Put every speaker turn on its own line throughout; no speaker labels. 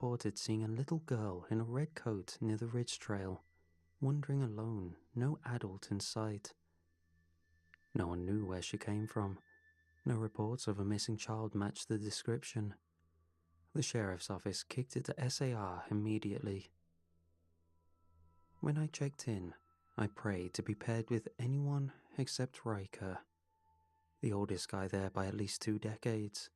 reported seeing a little girl in a red coat near the ridge trail, wandering alone, no adult in sight. No one knew where she came from. No reports of a missing child matched the description. The sheriff's office kicked it to SAR immediately. When I checked in, I prayed to be paired with anyone except Riker, the oldest guy there by at least 2 decades.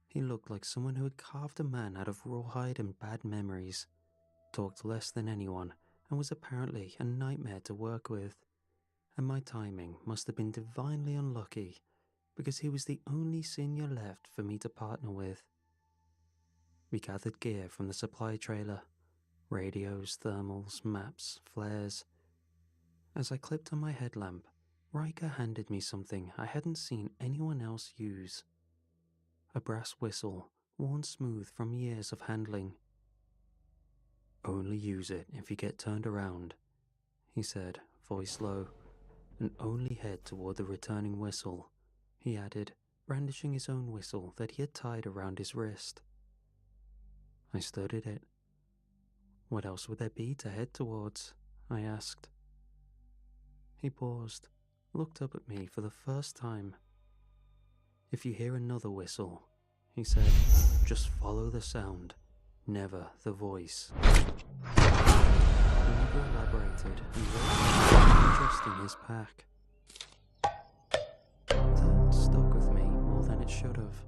He looked like someone who had carved a man out of rawhide and bad memories, talked less than anyone, and was apparently a nightmare to work with. And my timing must have been divinely unlucky, because he was the only senior left for me to partner with. We gathered gear from the supply trailer: radios, thermals, maps, flares. As I clipped on my headlamp, Riker handed me something I hadn't seen anyone else use. A brass whistle, worn smooth from years of handling. "Only use it if you get turned around," he said, voice low, "and only head toward the returning whistle," he added, brandishing his own whistle that he had tied around his wrist. I studied it. "What else would there be to head towards?" I asked. He paused, looked up at me for the first time. "If you hear another whistle," he said, "just follow the sound, never the voice." He never elaborated and wrote adjusting his pack. That stuck with me more than it should have.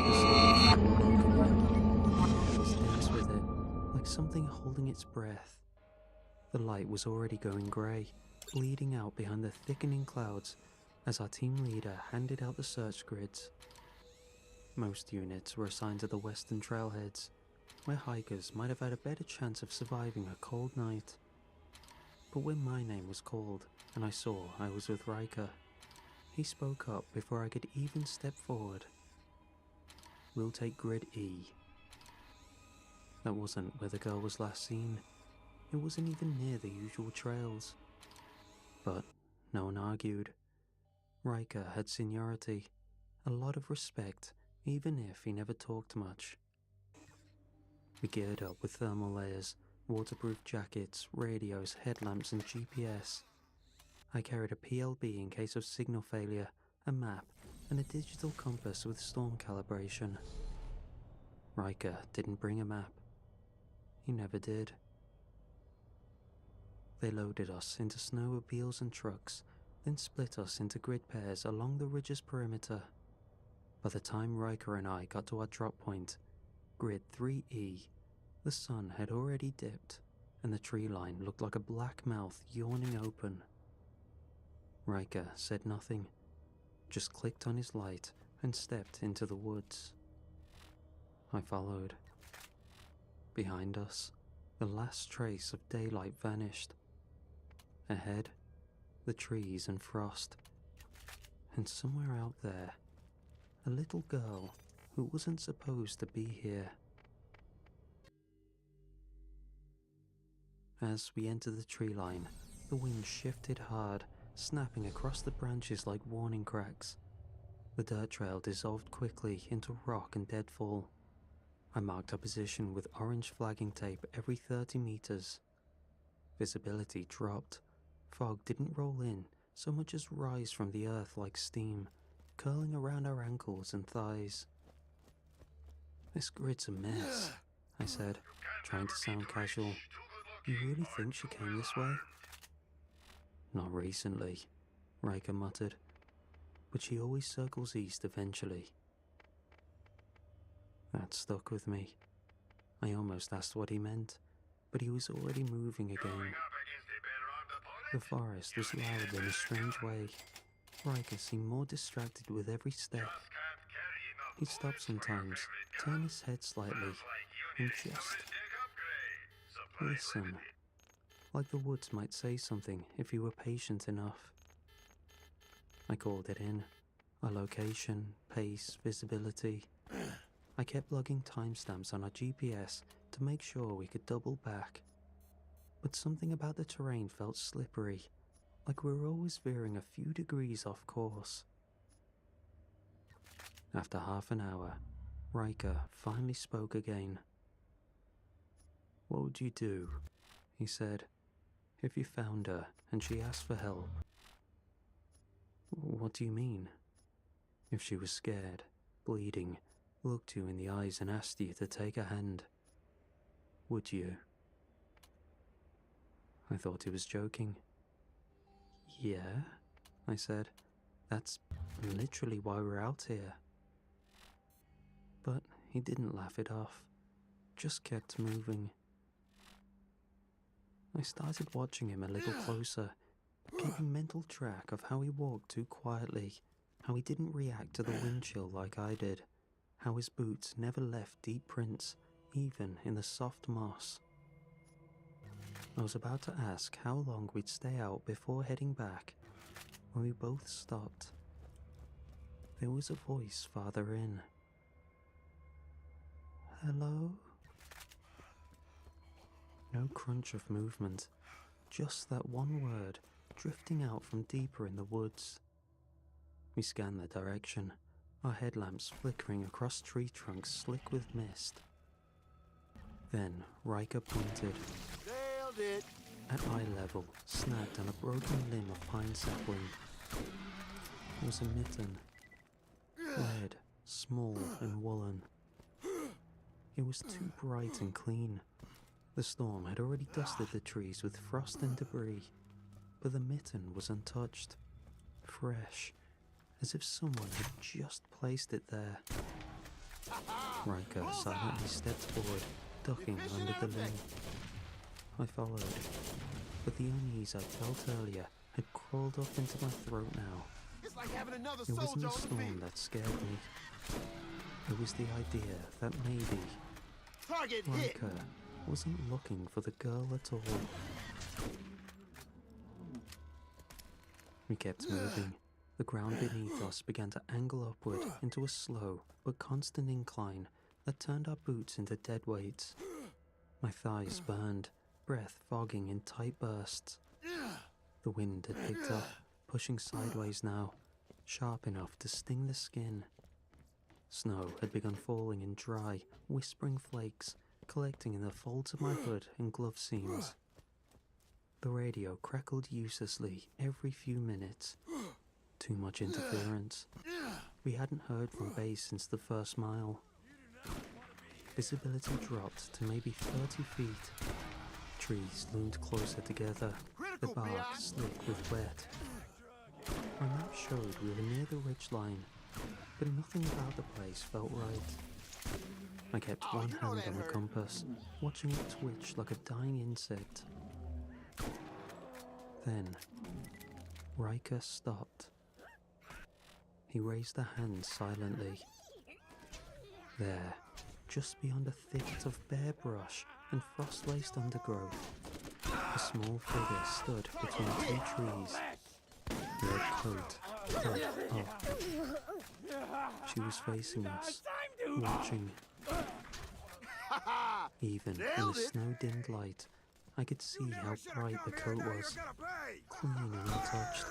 The sound was dense with it, like something holding its breath. The light was already going grey, bleeding out behind the thickening clouds as our team leader handed out the search grids. Most units were assigned to the western trailheads, where hikers might have had a better chance of surviving a cold night. But when my name was called and I saw I was with Riker, he spoke up before I could even step forward. "We'll take Grid E." That wasn't where the girl was last seen. It wasn't even near the usual trails. But no one argued. Riker had seniority, a lot of respect, even if he never talked much. We geared up with thermal layers, waterproof jackets, radios, headlamps, and GPS. I carried a PLB in case of signal failure, a map, and a digital compass with storm calibration. Riker didn't bring a map. He never did. They loaded us into snowmobiles and trucks, then split us into grid pairs along the ridge's perimeter. By the time Riker and I got to our drop point, Grid 3E, the sun had already dipped, and the tree line looked like a black mouth yawning open. Riker said nothing, just clicked on his light and stepped into the woods. I followed. Behind us, the last trace of daylight vanished. Ahead, the trees and frost. And somewhere out there, a little girl who wasn't supposed to be here. As we entered the tree line, the wind shifted hard, snapping across the branches like warning cracks. The dirt trail dissolved quickly into rock and deadfall. I marked our position with orange flagging tape every 30 meters. Visibility dropped. Fog didn't roll in so much as rise from the earth like steam, curling around our ankles and thighs. "This grid's a mess," I said, trying to sound casual. "You really think she came this way?" "Not recently," Riker muttered, "but she always circles east eventually." That stuck with me. I almost asked what he meant, but he was already moving again. The forest was loud in a strange way. Riker seemed more distracted with every step. He'd stop sometimes, turn his head slightly, and just listen. Like the woods might say something if he were patient enough. I called it in. Our location, pace, visibility. I kept logging timestamps on our GPS to make sure we could double back. But something about the terrain felt slippery, like we were always veering a few degrees off course. After half an hour, Riker finally spoke again. "What would you do," he said, "if you found her and she asked for help?" "What do you mean?" "If she was scared, bleeding, looked you in the eyes and asked you to take a hand, would you?" I thought he was joking. "Yeah," I said. "That's literally why we're out here." But he didn't laugh it off, just kept moving. I started watching him a little closer, keeping mental track of how he walked too quietly, how he didn't react to the wind chill like I did, how his boots never left deep prints, even in the soft moss. I was about to ask how long we'd stay out before heading back, when we both stopped. There was a voice farther in. "Hello?" No crunch of movement, just that one word drifting out from deeper in the woods. We scanned the direction, our headlamps flickering across tree trunks slick with mist. Then Riker pointed.
Nailed it!
At eye level, snapped on a broken limb of pine sapling. It was a mitten. Red, small and woolen. It was too bright and clean. The storm had already dusted the trees with frost and debris, but the mitten was untouched, fresh, as if someone had just placed it there. Riker silently stepped forward, ducking under the limb. I followed, but the unease I felt earlier had crawled up into my throat now.
It's like having another
It wasn't
soldier
the
on the
storm
field.
that scared me. It was the idea that maybe
Target hit.
Riker wasn't looking for the girl at all. We kept moving. The ground beneath us began to angle upward into a slow but constant incline that turned our boots into dead weights. My thighs burned, breath fogging in tight bursts. The wind had picked up, pushing sideways now, sharp enough to sting the skin. Snow had begun falling in dry, whispering flakes, collecting in the folds of my hood and glove seams. The radio crackled uselessly every few minutes. Too much interference. We hadn't heard from base since the first mile. Visibility dropped to maybe 30 feet. Trees loomed closer together, the bark slick with wet. My map showed we were near the ridge line, but nothing about the place felt right. I kept one hand on the compass, watching it twitch like a dying insect. Then, Riker stopped. He raised a hand silently. There, just beyond a thicket of bare brush and frost-laced undergrowth, a small figure stood between two trees. Red coat, hood up. She was facing us, watching. Even in the snow-dimmed light, I could see how bright the coat was, clean and untouched,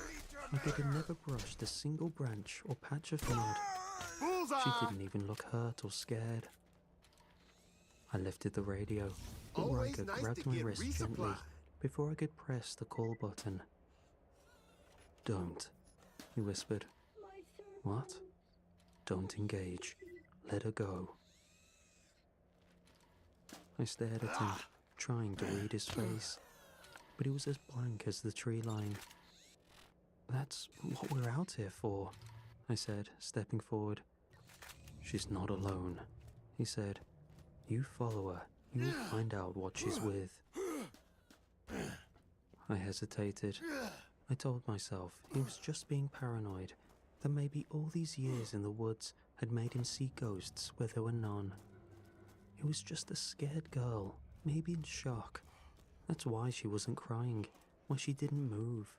like it had never brushed a single branch or patch of mud. She didn't even look hurt or scared. I lifted the radio, but Riker grabbed my wrist gently before I could press the call button. "Don't," he whispered. "What?" "Don't engage. Let her go." I stared at him, trying to read his face, but he was as blank as the tree line. "That's what we're out here for," I said, stepping forward. "She's not alone," he said. "You follow her, you'll find out what she's with." I hesitated. I told myself he was just being paranoid, that maybe all these years in the woods had made him see ghosts where there were none. It was just a scared girl, maybe in shock. That's why she wasn't crying, why she didn't move.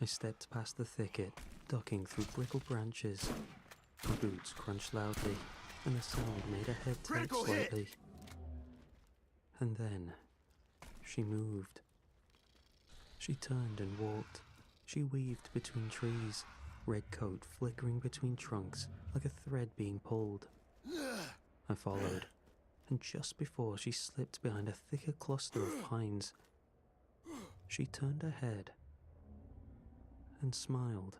I stepped past the thicket, ducking through brittle branches. My boots crunched loudly, and the sound made her head tilt slightly. And then, she moved. She turned and walked. She weaved between trees, red coat flickering between trunks like a thread being pulled. I followed, and just before she slipped behind a thicker cluster of pines, she turned her head and smiled,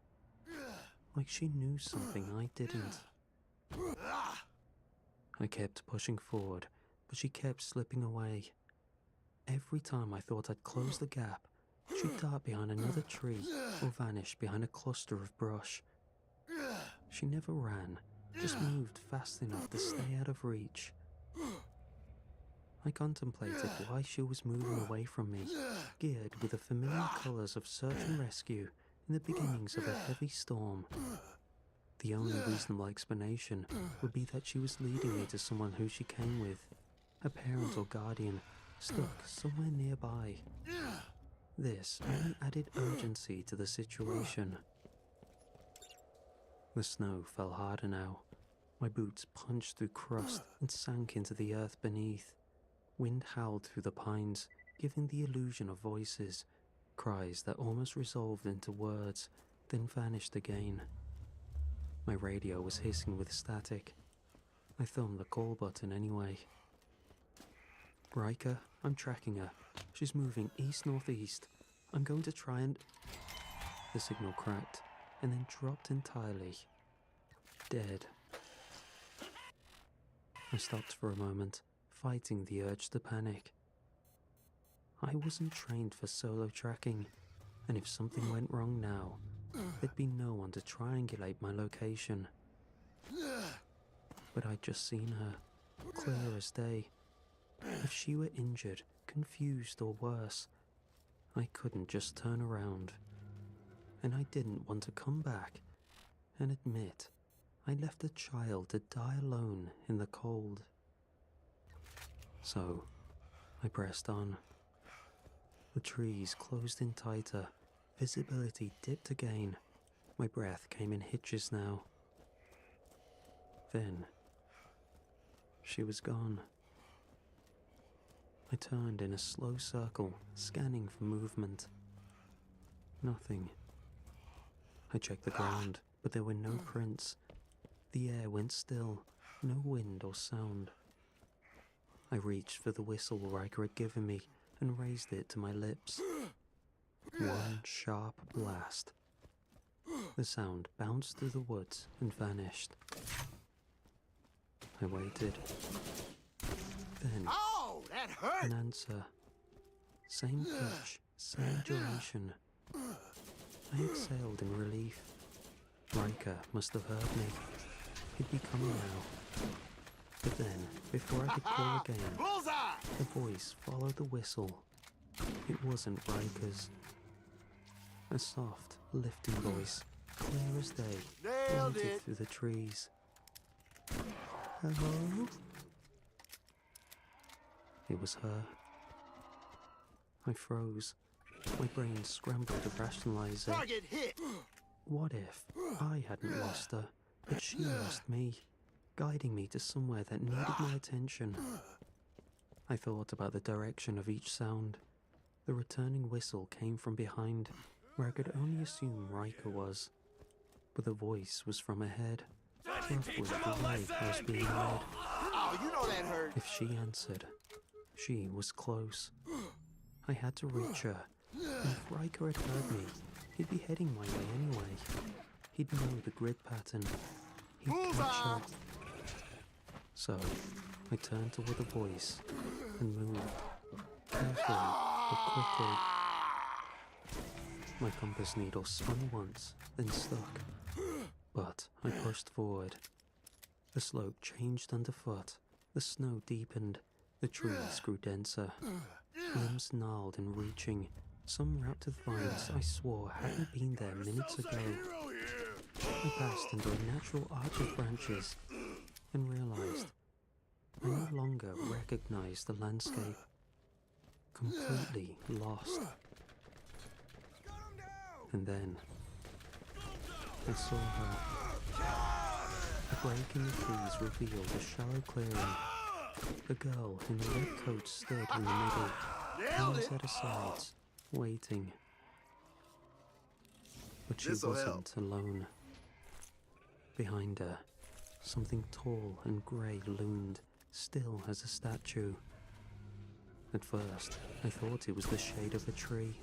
like she knew something I didn't. I kept pushing forward, but she kept slipping away. Every time I thought I'd close the gap, she'd dart behind another tree or vanish behind a cluster of brush. She never ran, just moved fast enough to stay out of reach. I contemplated why she was moving away from me, geared with the familiar colours of search and rescue in the beginnings of a heavy storm. The only reasonable explanation would be that she was leading me to someone who she came with, a parent or guardian, stuck somewhere nearby. This only added urgency to the situation. The snow fell harder now. My boots punched through crust and sank into the earth beneath. Wind howled through the pines, giving the illusion of voices, cries that almost resolved into words, then vanished again. My radio was hissing with static. I thumbed the call button anyway. Riker, I'm tracking her. She's moving east-northeast. I'm going to try and... The signal cracked, and then dropped entirely. Dead. I stopped for a moment, fighting the urge to panic. I wasn't trained for solo tracking, and if something went wrong now, there'd be no one to triangulate my location. But I'd just seen her, clear as day. If she were injured, confused, or worse, I couldn't just turn around. And I didn't want to come back and admit I left a child to die alone in the cold. So, I pressed on. The trees closed in tighter, visibility dipped again. My breath came in hitches now. Then, she was gone. I turned in a slow circle, scanning for movement. Nothing. I checked the ground, but there were no prints. The air went still, no wind or sound. I reached for the whistle Riker had given me and raised it to my lips. One sharp blast. The sound bounced through the woods and vanished. I waited. Then,
Oh, that hurt!
an answer. Same pitch, same duration. I exhaled in relief. Riker must have heard me. He'd be coming now. But then, before I could call again,
Bullseye!
the voice followed the whistle. It wasn't Riker's. A soft, lifting voice, clear as day,
Nailed
floated
it!
through the trees. Hello? It was her. I froze. My brain scrambled to rationalize it.
Target hit!
What if I hadn't lost her, but she lost me, guiding me to somewhere that needed my attention? I thought about the direction of each sound. The returning whistle came from behind, where I could only assume Riker was. But the voice was from ahead, roughly the way I was being led.
Oh, you know that hurt!
If she answered, she was close. I had to reach her, and if Riker had heard me, he'd be heading my way anyway. He'd know the grid pattern. He'd catch up. So, I turned toward the voice and moved, carefully but quickly. My compass needle spun once, then stuck. But I pushed forward. The slope changed underfoot. The snow deepened. The trees grew denser. Limbs gnarled and reaching. Some wrapped with vines I swore hadn't been there minutes ago. I passed into a natural arch of branches and realized I no longer recognized the landscape. Completely lost. And then I saw her. A break in the trees revealed a shallow clearing. The girl in the red coat stood in the middle, hands at her sides, waiting. But she
This'll
wasn't alone. Behind her, Something tall and grey loomed, still as a statue. At first, I thought it was the shade of a tree.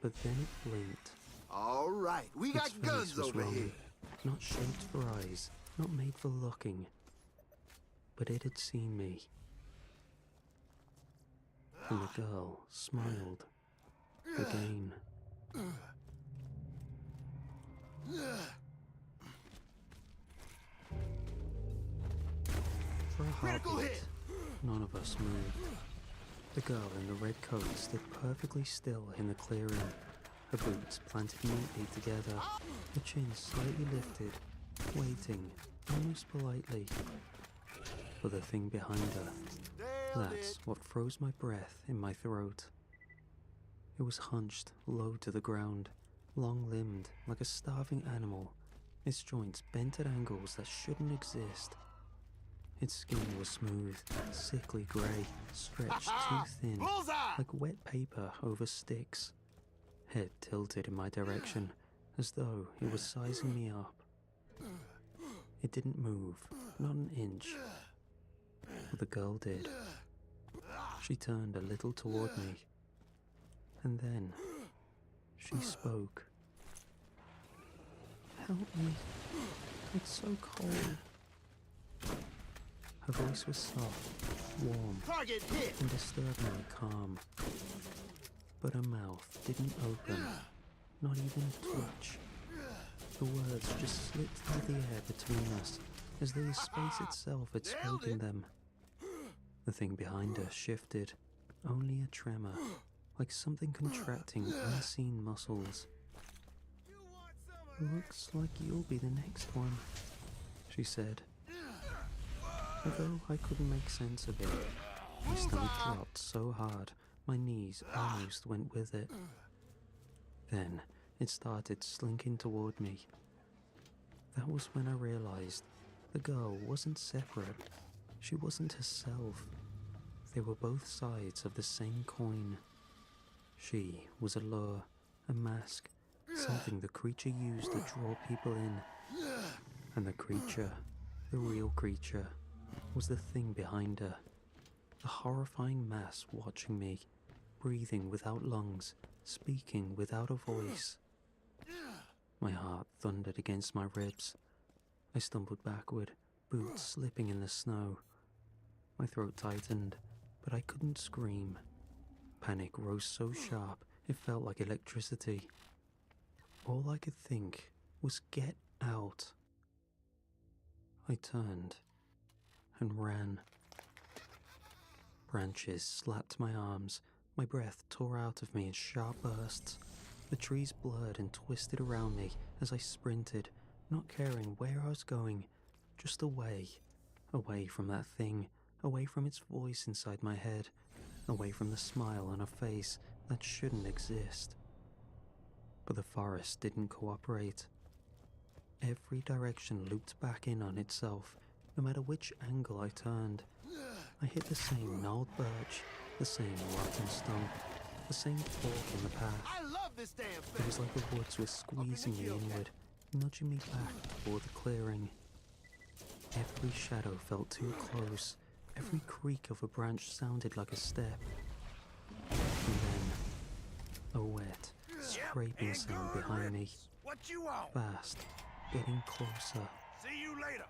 But then it blinked.
All right, we
Its
got
face
guns
was
over
wrong,
here.
not shaped for eyes, not made for looking. But it had seen me. And the girl smiled. Again. For a
Critical
heartbeat,
hit.
none of us moved. The girl in the red coat stood perfectly still in the clearing, her boots planted neatly together, her chin slightly lifted, waiting, almost politely, for the thing behind her.
Nailed
That's
it.
what froze my breath in my throat. It was hunched low to the ground, long-limbed like a starving animal, its joints bent at angles that shouldn't exist. Its skin was smooth, sickly grey, stretched too thin,
Bullseye!
like wet paper over sticks. Head tilted in my direction, as though it was sizing me up. It didn't move, not an inch. But the girl did. She turned a little toward me. And then, she spoke. "Help me. It's so cold." Her voice was soft, warm,
Target hit.
and disturbingly calm. But her mouth didn't open, not even a twitch. The words just slipped through the air between us, as though the space itself had spoken them. The thing behind her shifted, only a tremor, like something contracting unseen muscles. "Looks like you'll be the next one," she said. Although I couldn't make sense of it, my stomach dropped so hard, my knees almost went with it. Then it started slinking toward me. That was when I realized the girl wasn't separate. She wasn't herself. They were both sides of the same coin. She was a lure, a mask, something the creature used to draw people in. And the creature, the real creature, was the thing behind her. The horrifying mass watching me, breathing without lungs, speaking without a voice. My heart thundered against my ribs. I stumbled backward, boots slipping in the snow. My throat tightened, but I couldn't scream. Panic rose so sharp it felt like electricity. All I could think was get out. I turned and ran. Branches slapped my arms. My breath tore out of me in sharp bursts. The trees blurred and twisted around me as I sprinted, not caring where I was going, just away. Away from that thing, away from its voice inside my head, away from the smile on her face that shouldn't exist. But the forest didn't cooperate. Every direction looped back in on itself, no matter which angle I turned. I hit the same gnarled birch, the same rotten stump, the same fork in the path.
I love this damn
It
thing.
was like the woods were squeezing me inward, nudging me back toward the clearing. Every shadow felt too close. Every creak of a branch sounded like a step. And then, a wet, scraping sound behind me.
What you want?
Fast, getting closer.
See you later.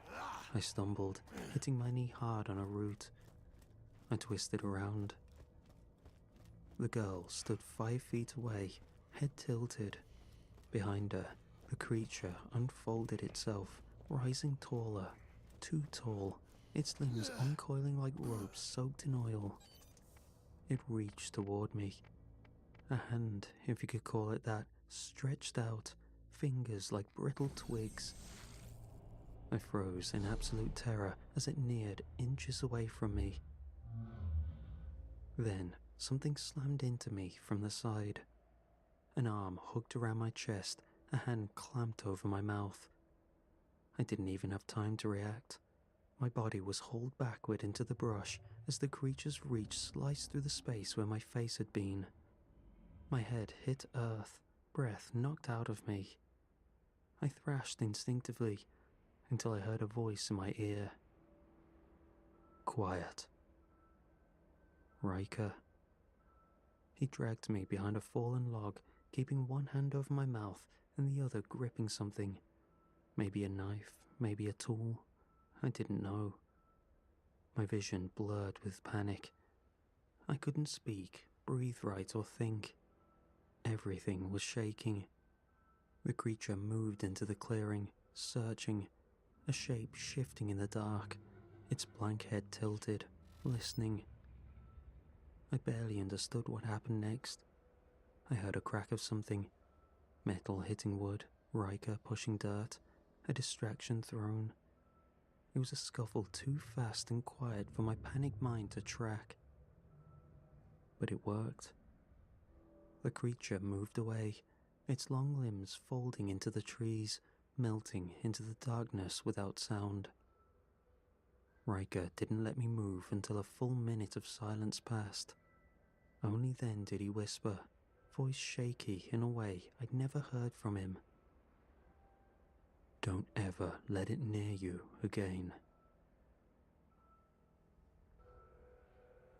I stumbled, hitting my knee hard on a root. I twisted around. The girl stood 5 feet away, head tilted. Behind her, the creature unfolded itself, rising taller, too tall, its limbs uncoiling like ropes soaked in oil. It reached toward me. A hand, if you could call it that, stretched out, fingers like brittle twigs. I froze in absolute terror as it neared inches away from me. Then, something slammed into me from the side. An arm hooked around my chest, a hand clamped over my mouth. I didn't even have time to react. My body was hauled backward into the brush as the creature's reach sliced through the space where my face had been. My head hit earth, breath knocked out of me. I thrashed instinctively, until I heard a voice in my ear. Quiet. Riker. He dragged me behind a fallen log, keeping one hand over my mouth and the other gripping something. Maybe a knife, maybe a tool. I didn't know. My vision blurred with panic. I couldn't speak, breathe right, or think. Everything was shaking. The creature moved into the clearing, searching, a shape shifting in the dark, its blank head tilted, listening. I barely understood what happened next. I heard a crack of something, metal hitting wood, Riker pushing dirt, a distraction thrown. It was a scuffle too fast and quiet for my panicked mind to track. But it worked. The creature moved away, its long limbs folding into the trees, melting into the darkness without sound. Riker didn't let me move until a full minute of silence passed. Only then did he whisper, voice shaky in a way I'd never heard from him. Don't ever let it near you again.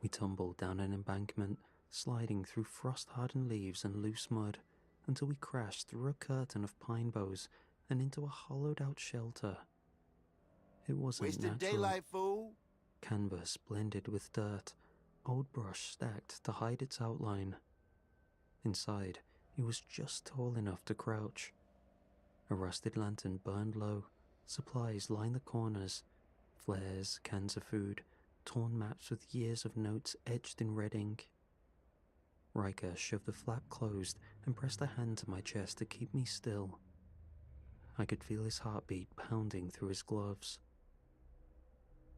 We tumbled down an embankment, sliding through frost-hardened leaves and loose mud, until we crashed through a curtain of pine boughs and into a hollowed-out shelter. It wasn't
Wasted
natural.
daylight, fool.
Canvas blended with dirt, old brush stacked to hide its outline. Inside, it was just tall enough to crouch. A rusted lantern burned low, supplies lined the corners, flares, cans of food, torn maps with years of notes etched in red ink. Riker shoved the flap closed and pressed a hand to my chest to keep me still. I could feel his heartbeat pounding through his gloves.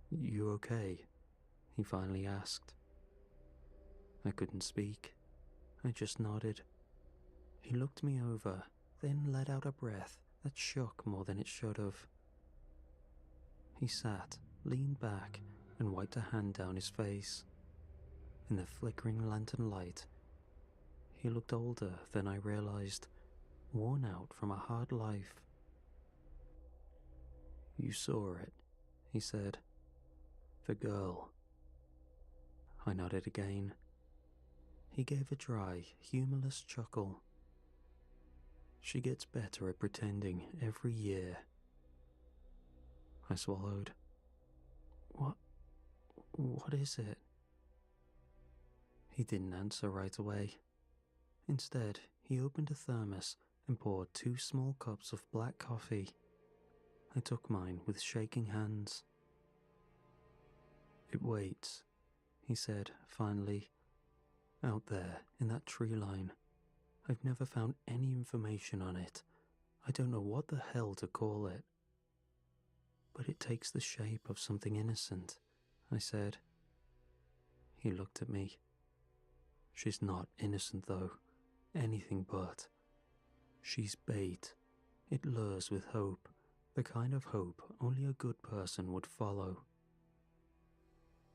You okay? He finally asked. I couldn't speak. I just nodded. He looked me over, then let out a breath that shook more than it should have. He sat, leaned back, and wiped a hand down his face. In the flickering lantern light, he looked older than I realized, worn out from a hard life. You saw it, he said. The girl. I nodded again. He gave a dry, humorless chuckle. She gets better at pretending every year. I swallowed. What is it? He didn't answer right away. Instead, he opened a thermos and poured 2 small cups of black coffee. I took mine with shaking hands. It waits, he said finally. Out there, in that tree line. I've never found any information on it. I don't know what the hell to call it. But it takes the shape of something innocent, I said. He looked at me. She's not innocent, though. Anything but. She's bait. It lures with hope, the kind of hope only a good person would follow.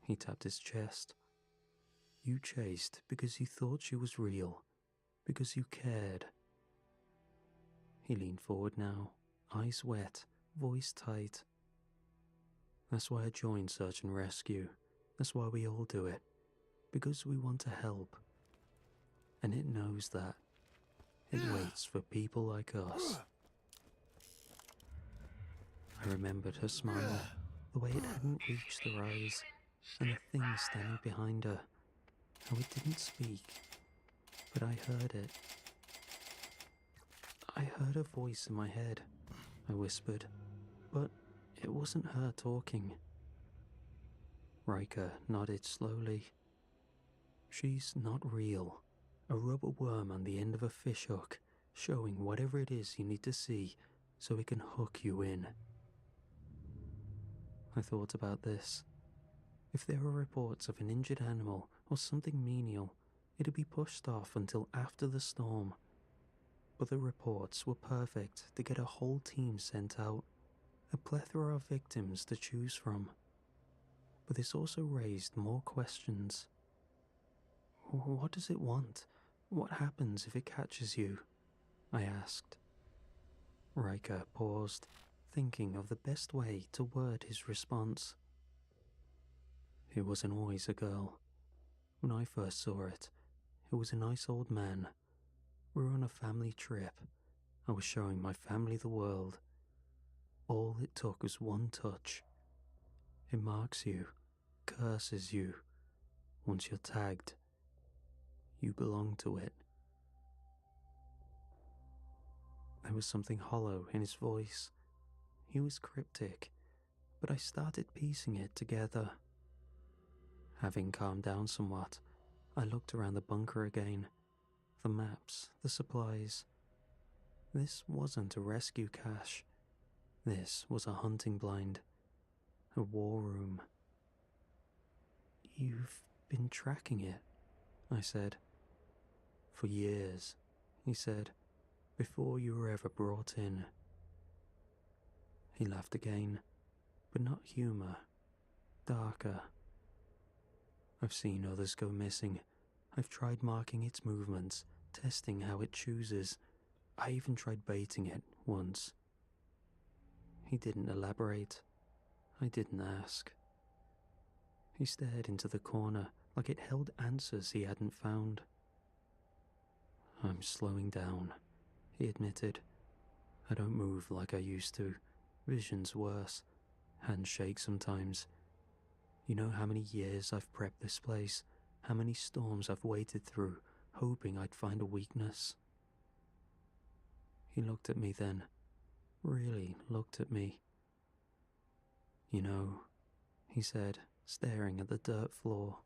He tapped his chest. You chased because you thought she was real, because you cared. He leaned forward now, eyes wet, voice tight. That's why I joined Search and Rescue. That's why we all do it. Because we want to help. And it knows that. It waits for people like us. I remembered her smile, the way it hadn't reached her eyes, and the thing standing behind her. How it didn't speak, but I heard it. I heard a voice in my head, I whispered, but it wasn't her talking. Riker nodded slowly. She's not real. A rubber worm on the end of a fish hook, showing whatever it is you need to see so it can hook you in. I thought about this. If there were reports of an injured animal or something menial, it'd be pushed off until after the storm. But the reports were perfect to get a whole team sent out, a plethora of victims to choose from. But this also raised more questions. What does it want? What happens if it catches you? I asked. Riker paused, thinking of the best way to word his response. It wasn't always a girl. When I first saw it, it was a nice old man. We were on a family trip. I was showing my family the world. All it took was one touch. It marks you, curses you. Once you're tagged, you belong to it. There was something hollow in his voice. He was cryptic, but I started piecing it together. Having calmed down somewhat, I looked around the bunker again. The maps, the supplies. This wasn't a rescue cache. This was a hunting blind. A war room. You've been tracking it, I said. For years, he said, before you were ever brought in. He laughed again, but not humor. Darker. I've seen others go missing. I've tried marking its movements, testing how it chooses. I even tried baiting it once. He didn't elaborate. I didn't ask. He stared into the corner like it held answers he hadn't found. I'm slowing down, he admitted. I don't move like I used to. Vision's worse. Hands shake sometimes. You know how many years I've prepped this place, how many storms I've waded through, hoping I'd find a weakness. He looked at me then, really looked at me. You know, he said, staring at the dirt floor.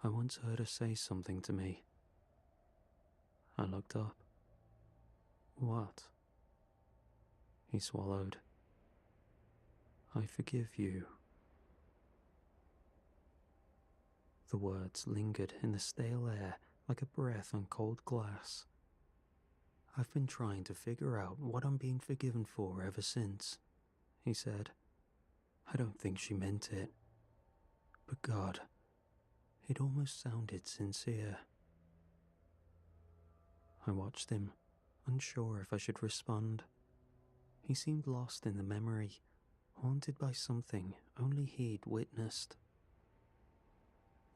I once heard her say something to me. I looked up. What? He swallowed. I forgive you. The words lingered in the stale air like a breath on cold glass. I've been trying to figure out what I'm being forgiven for ever since, he said. I don't think she meant it. But God, it almost sounded sincere. I watched him, unsure if I should respond. He seemed lost in the memory, haunted by something only he'd witnessed.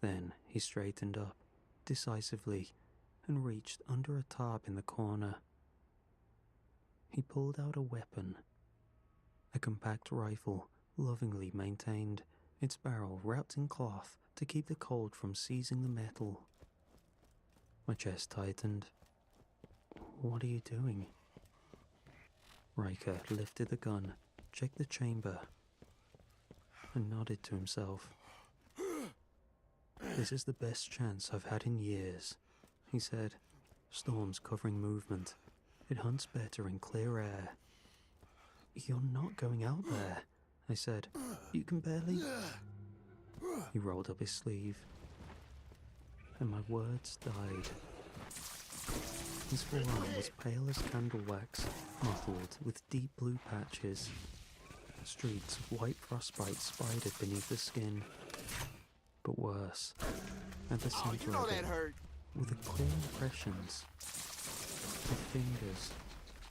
Then he straightened up, decisively, and reached under a tarp in the corner. He pulled out a weapon. A compact rifle, lovingly maintained, its barrel wrapped in cloth to keep the cold from seizing the metal. My chest tightened. What are you doing? Riker lifted the gun, checked the chamber, and nodded to himself. This is the best chance I've had in years, he said. Storms covering movement. It hunts better in clear air. You're not going out there, I said. You can barely... He rolled up his sleeve, and my words died. His forearm was pale as candle wax, mottled with deep blue patches. Streaks of white frostbite spidered beneath the skin. But worse, at the center of it, were the clear impressions. The fingers,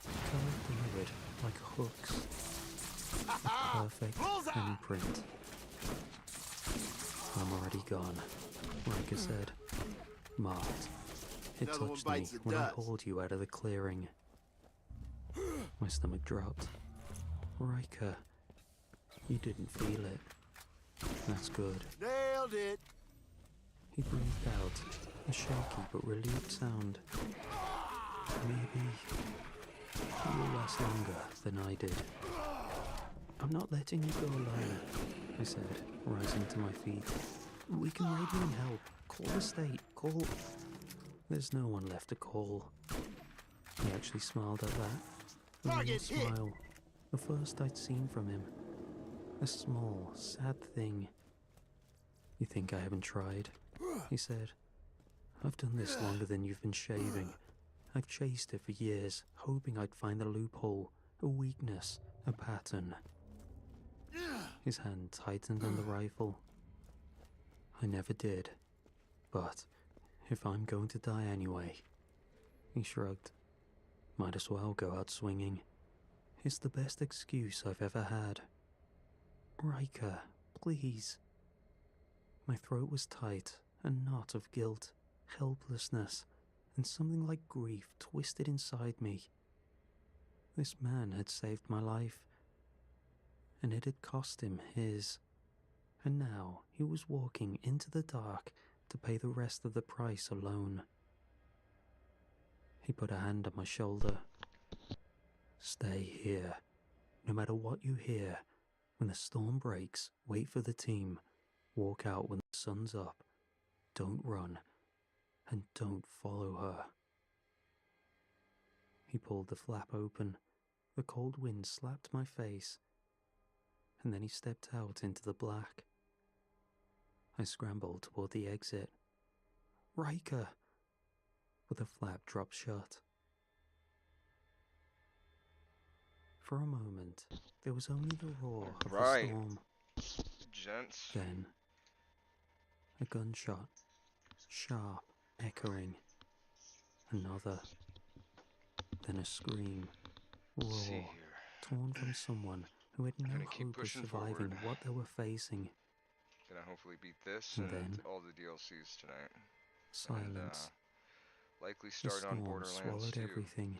color-delivered like hooks. A perfect handprint. I'm already gone, Riker said. Marked. It touched me when I hauled you out of the clearing. My stomach dropped. Riker, you didn't feel it. That's good.
Nailed it.
He breathed out, a shaky but relieved sound. Maybe you'll last longer than I did. I'm not letting you go alone, I said, rising to my feet. We can radio in help. Call the state. Call... There's no one left to call. He actually smiled at that. A real smile. The first I'd seen from him. A small, sad thing. You think I haven't tried? He said. I've done this longer than you've been shaving. I've chased it for years, hoping I'd find a loophole, a weakness, a pattern. His hand tightened on the rifle. I never did. But if I'm going to die anyway... He shrugged. Might as well go out swinging. It's the best excuse I've ever had. Riker, please. My throat was tight, a knot of guilt, helplessness, and something like grief twisted inside me. This man had saved my life, and it had cost him his. And now he was walking into the dark to pay the rest of the price alone. He put a hand on my shoulder. Stay here. No matter what you hear, when the storm breaks, wait for the team. Walk out when the sun's up. Don't run. And don't follow her. He pulled the flap open. The cold wind slapped my face. And then he stepped out into the black. I scrambled toward the exit. Riker! But the flap dropped shut. For a moment, there was only the roar of the storm.
Gents.
Then, a gunshot, sharp, echoing. Another. Then a scream, raw, torn from someone who had no hope of surviving what they were facing.
Gonna hopefully beat this
And then,
all the DLCs tonight.
Silence.
And, likely start
the
on
storm
Borderlands
swallowed
2.
everything.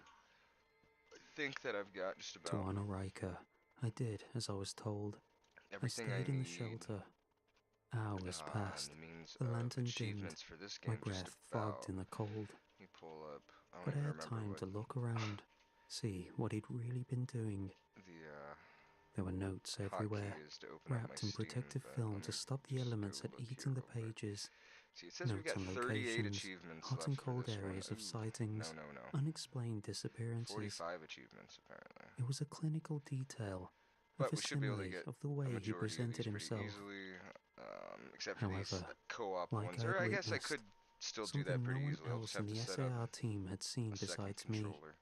I think that I've got just about
To honor Riker, I did as I was told.
everything
I stayed in the
need.
shelter. Hours passed. The lantern dimmed.
For this game,
My breath fogged in the cold.
Let me pull up.
But I had time to look around, see what he'd really been doing. There were notes everywhere, wrapped in protective film to stop the elements at eating the pages.
See, it says we
Notes
got
on
38
locations,
achievements
hot
left
and
for
cold
this one.
areas of
Ooh,
sightings,
no.
unexplained disappearances.
45 achievements, apparently.
It was a clinical detail, a
But we should be able to
facsimile
get
of the way he presented himself.
Easily, except for these
However,
co-op
like
ones.
I
Or
had
I guess I
witnessed,
could still do
something
that
no
pretty
one
easily. I'll
else
just have
in
to
the
set up
SAR team had seen
a second
besides me.
controller.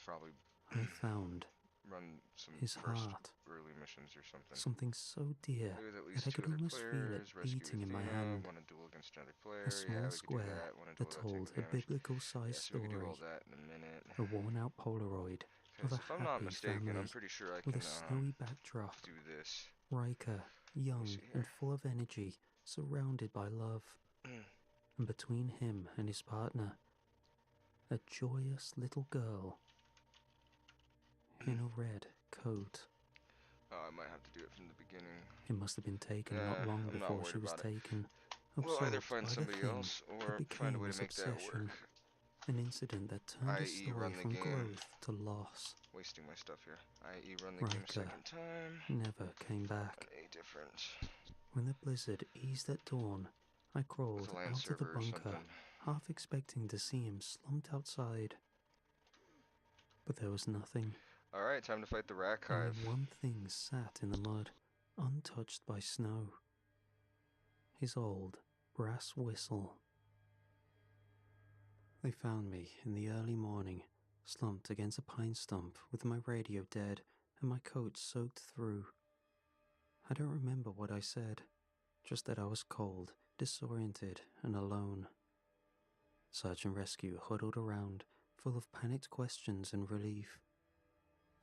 Probably
I found
run some
his
first
heart,
early missions or something.
something so dear
Maybe with at
that
least
I
2
could
other
almost feel it
players, rescue
beating in my
Athena,
hand.
want to duel against another player.
A small
Yeah, we could do
square
that. Want to
that
duel
told
without
a
taking damage.
biblical-sized
Yes, we could do all
story,
that in a minute.
a worn-out Polaroid of
Okay,
a
so if I'm not
happy
mistaken,
family
I'm pretty sure I
with
can
a snowy backdrop.
do this.
Riker, young
see
and
here.
full of energy, surrounded by love. And between him and his partner, a joyous little girl in a red coat.
Oh, I might have to do it from the beginning.
It must have been taken not long
I'm not
before
worried
she was
about it.
taken,
We'll either
absorbed
find
by the
somebody
thing
else or
that
find a
became
way
his
to make that
obsession.
work.
An incident that turned his
i.e.
story
run the
from
game.
growth to loss.
Wasting my stuff here. i.e. run the game a
Riker
second time.
never came back.
A different.
When the blizzard eased at dawn, I crawled
With a land
out of the
server or
bunker,
something.
half expecting to see him slumped outside. But there was nothing.
Alright, time to fight the rat
Only
hive.
one thing sat in the mud, untouched by snow. His old brass whistle. They found me in the early morning, slumped against a pine stump with my radio dead and my coat soaked through. I don't remember what I said, just that I was cold, disoriented, and alone. Search and rescue huddled around, full of panicked questions and relief.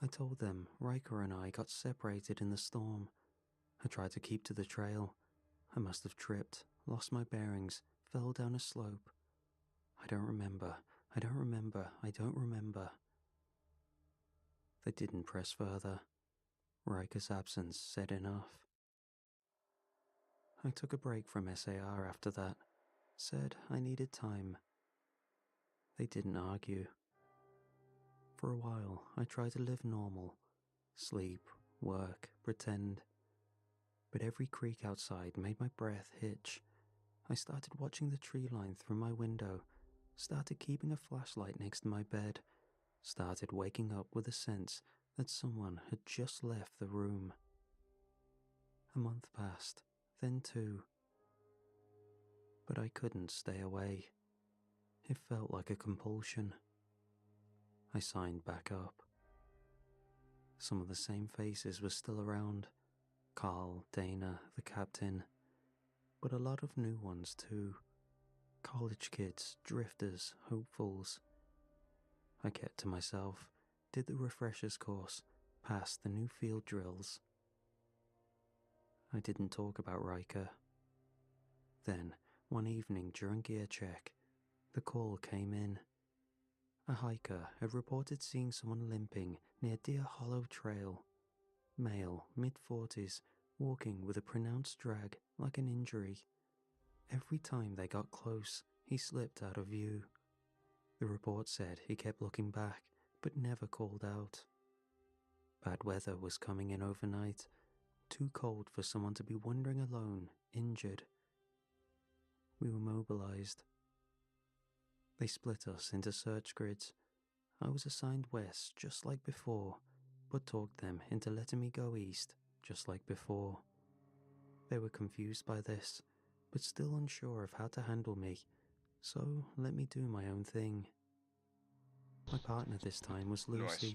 I told them Riker and I got separated in the storm. I tried to keep to the trail. I must have tripped, lost my bearings, fell down a slope. I don't remember. I don't remember. They didn't press further. Riker's absence said enough. I took a break from SAR after that, said I needed time. They didn't argue. For a while, I tried to live normal, sleep, work, pretend. But every creak outside made my breath hitch. I started watching the tree line through my window, started keeping a flashlight next to my bed, started waking up with a sense that someone had just left the room. A month passed, then 2. But I couldn't stay away. It felt like a compulsion. I signed back up. Some of the same faces were still around. Carl, Dana, the captain. But a lot of new ones too. College kids, drifters, hopefuls. I kept to myself, did the refreshers course, passed the new field drills. I didn't talk about Riker. Then, one evening during gear check, the call came in. A hiker had reported seeing someone limping near Deer Hollow Trail. Male, mid-40s, walking with a pronounced drag like an injury. Every time they got close, he slipped out of view. The report said he kept looking back, but never called out. Bad weather was coming in overnight, too cold for someone to be wandering alone, injured. We were mobilized. They split us into search grids. I was assigned west, just like before, but talked them into letting me go east, just like before. They were confused by this, but still unsure of how to handle me, so let me do my own thing. My partner this time was Lucy.
Nice.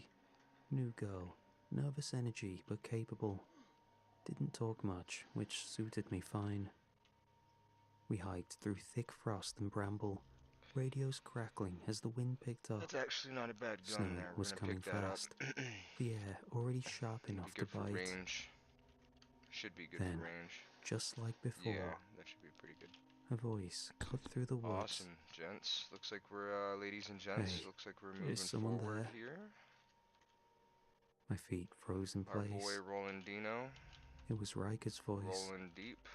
New girl, nervous energy but capable. Didn't talk much, which suited me fine. We hiked through thick frost and bramble, radios crackling as the wind picked up.
That's actually not a bad gun
Snow
there.
was
We're gonna
coming
pick that
fast,
up.
the air already sharp
Be
enough to
good for
bite.
range. Should be good
Then,
for range.
just like before,
Yeah, that should be pretty good.
a voice cut through the woods.
Awesome, gents. Looks like we're, ladies and gents,
Hey,
looks like we're
is
moving
someone
forward
there?
here.
My feet froze in
Our
place.
boy Rolandino,
It was Riker's voice.
rolling deep.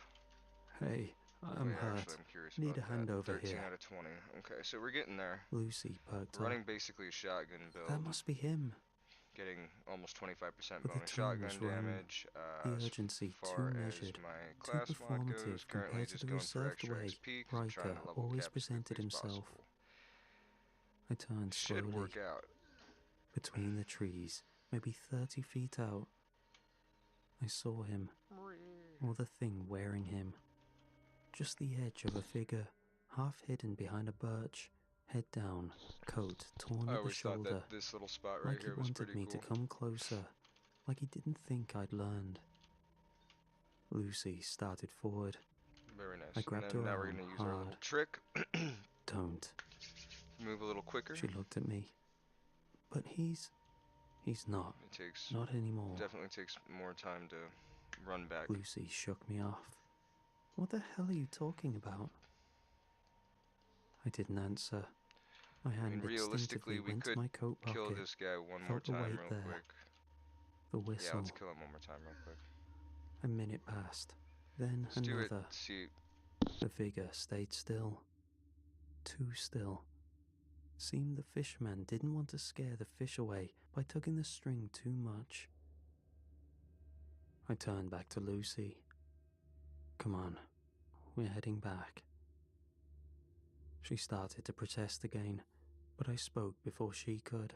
Hey, I'm
Wait,
hurt.
actually, I'm curious
Need
about
a hand
that.
over
13
here.
out of 20. Okay, so we're getting there.
Lucy perked
We're
up.
running basically a shotgun build.
That must be him.
Getting almost 25%
But the
bonus
tone was
shotgun
wrong.
damage.
The
As
urgency
far
too
as
measured,
my
too
class mod goes,
performative
currently
compared to
just
the
going for
reserved
extra
way
XP 'cause I'm trying
Riker
to level
always
cap as quickly
presented
as
himself.
possible.
I turned
Should
slowly.
work out.
Between the trees, maybe 30 feet out, I saw him, or the thing wearing him. Just the edge of a figure, half hidden behind a birch, head down, coat torn
I
at the
always thought
shoulder,
that this little spot right
like he
here was
wanted
pretty
me
cool.
to come closer, like he didn't think I'd learned. Lucy started forward.
Very nice.
I grabbed
And
her
then now we're
arm
gonna use our
hard.
little trick.
Don't.
Move a little quicker.
She looked at me. But he's not.
It takes
Not anymore.
definitely takes more time to run back.
Lucy shook me off. What the hell are you talking about? I didn't answer. My hand
realistically,
instinctively
we
went to
could
my coat
kill
pocket.
this guy one more
Felt the
time
weight
real
there.
quick.
The
Yeah,
whistle.
let's kill him one more time real quick.
A minute passed. Then
Let's do it.
another.
See,
The figure stayed still. Too still. Seemed the fisherman didn't want to scare the fish away by tugging the string too much. I turned back to Lucy. Come on, we're heading back. She started to protest again, but I spoke before she could.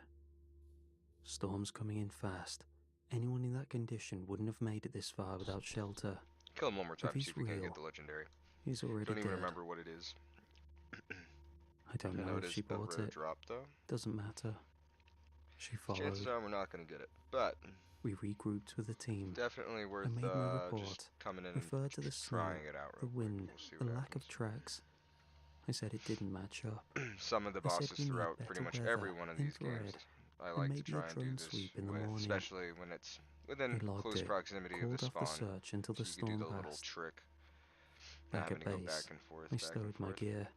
Storm's coming in fast. Anyone in that condition wouldn't have made it this far without shelter.
kill him one more time.
If
See if we
he's
can
real,
get the legendary.
He's already
Don't even
dead.
remember what it is.
I don't know
it
if
is
she
a
bought
rare
it.
drop though.
Doesn't matter. She
Chances
followed.
are we're not gonna get it, but
We regrouped with the team.
definitely worth
I made my report.
just coming in
Referred
and
to the snow,
trying it out
the
real
wind,
quick. We'll see
the
what
lack of
happens.
tracks. I said it didn't match up.
Some of the
I said
bosses
we need
throughout pretty
better
much
weather,
every one of these games,
infrared,
I
and
like to
maybe
try
a
and do
drone
this
sweep in the
with,
morning.
especially when it's within
They logged
close
it,
proximity of the
called off the
spawn.
search until the
So you can do
storm
the little
passed.
trick.
Back
Having
at
to go
base,
back and forth,
I
back and
stowed my
forth.
gear.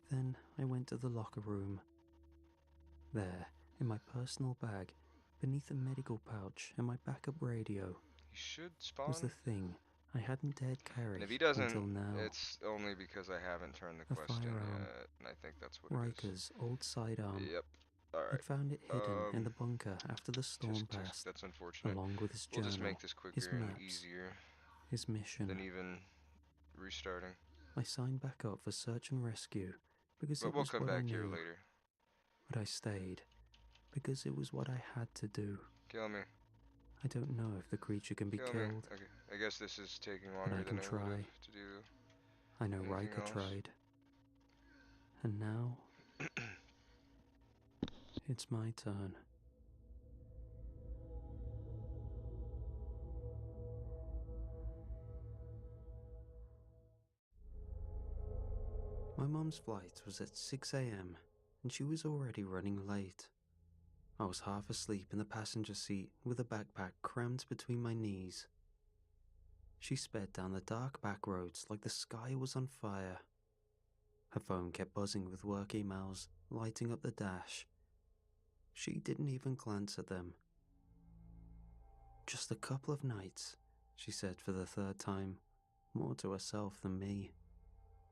Then I went to the locker room. There, in my personal bag, beneath a medical pouch and my backup radio,
He should
was the
spawn.
thing I hadn't dared carry
And if he
until
doesn't,
now.
it's only because I haven't turned the
A
quest in
firearm.
yet, and I think that's what it is.
Riker's old sidearm.
Yep. Alright.
I'd found it hidden in the bunker after the storm
Tisk,
passed,
that's unfortunate.
along with his
We'll
journal,
just make this
his
quicker and
maps,
easier
his mission.
than even restarting.
I signed back up for search and rescue because
But
it
we'll
was
come
what I
back here
knew.
later.
But I stayed because it was what I had to do.
Kill me.
I don't know if the creature can be
Kill me.
killed.
Okay. I guess this is taking
But
longer
I can
than I would
try.
have to do.
I know
Anything
Riker
else?
tried. And now, it's my turn. My mum's flight was at 6 a.m. and she was already running late. I was half asleep in the passenger seat with a backpack crammed between my knees. She sped down the dark back roads like the sky was on fire. Her phone kept buzzing with work emails, lighting up the dash. She didn't even glance at them. "Just a couple of nights," she said for the third time, more to herself than me.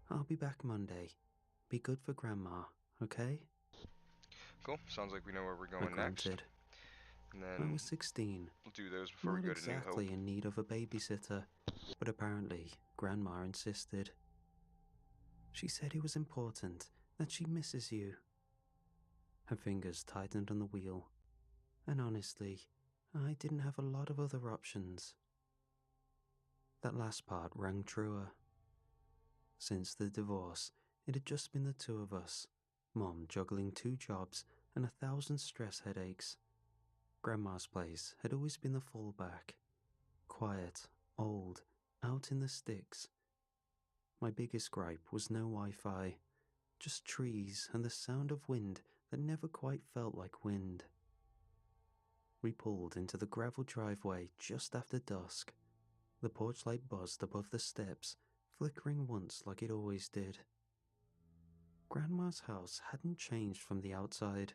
"I'll be back Monday. Be good for Grandma, okay?"
Cool. Sounds like we know where we're
I
going next.
grunted.
And
I
then
was 16,
we'll do those before we
not
go to New Hope.
exactly in need of a babysitter, but apparently Grandma insisted. She said it was important, that she misses you. Her fingers tightened on the wheel, and honestly, I didn't have a lot of other options. That last part rang truer. Since the divorce, it had just been the two of us, Mom juggling 2 jobs and 1,000 stress headaches. Grandma's place had always been the fallback. Quiet, old, out in the sticks. My biggest gripe was no Wi-Fi, just trees and the sound of wind that never quite felt like wind. We pulled into the gravel driveway just after dusk. The porch light buzzed above the steps, flickering once like it always did. Grandma's house hadn't changed from the outside.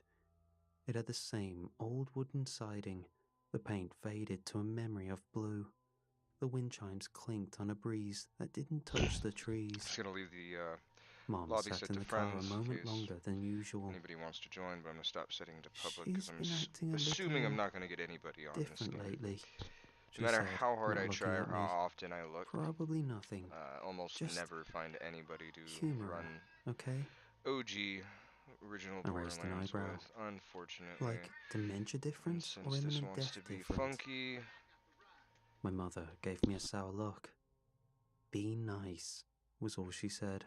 It had the same old wooden siding, the paint faded to a memory of blue. The wind chimes clinked on a breeze that didn't touch the trees.
Just gonna leave the
Mom
lobby
sat
set
in
to
the car a
friends in
moment
case
longer than usual.
anybody wants to join, but I'm gonna stop setting to public
"She's
because I'm
been acting a
assuming I'm
little
not gonna get anybody on this
different
game.
lately,"
No
she
matter
said,
how hard
not
I
looking
try or
at
how
me.
often I look,
"Probably nothing.
almost
Just
never find anybody to
humor
run
her, okay?"
OG original
I raised an
Borderlands
eyebrow.
with, unfortunately.
"Like dementia
And
different or
since this
imminent
wants to
death
be
different?"
funky,
My mother gave me a sour look. "Be nice," was all she said.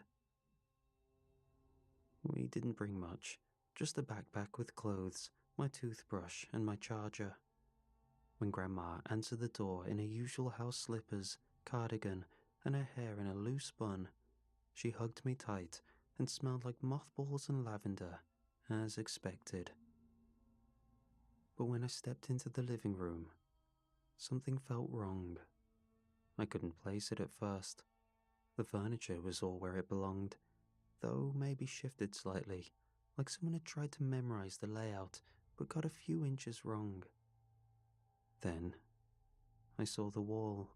We didn't bring much, just a backpack with clothes, my toothbrush, and my charger. When Grandma answered the door in her usual house slippers, cardigan, and her hair in a loose bun, she hugged me tight and smelled like mothballs and lavender, as expected. But when I stepped into the living room, something felt wrong. I couldn't place it at first. The furniture was all where it belonged, though maybe shifted slightly, like someone had tried to memorize the layout but got a few inches wrong. Then I saw the wall.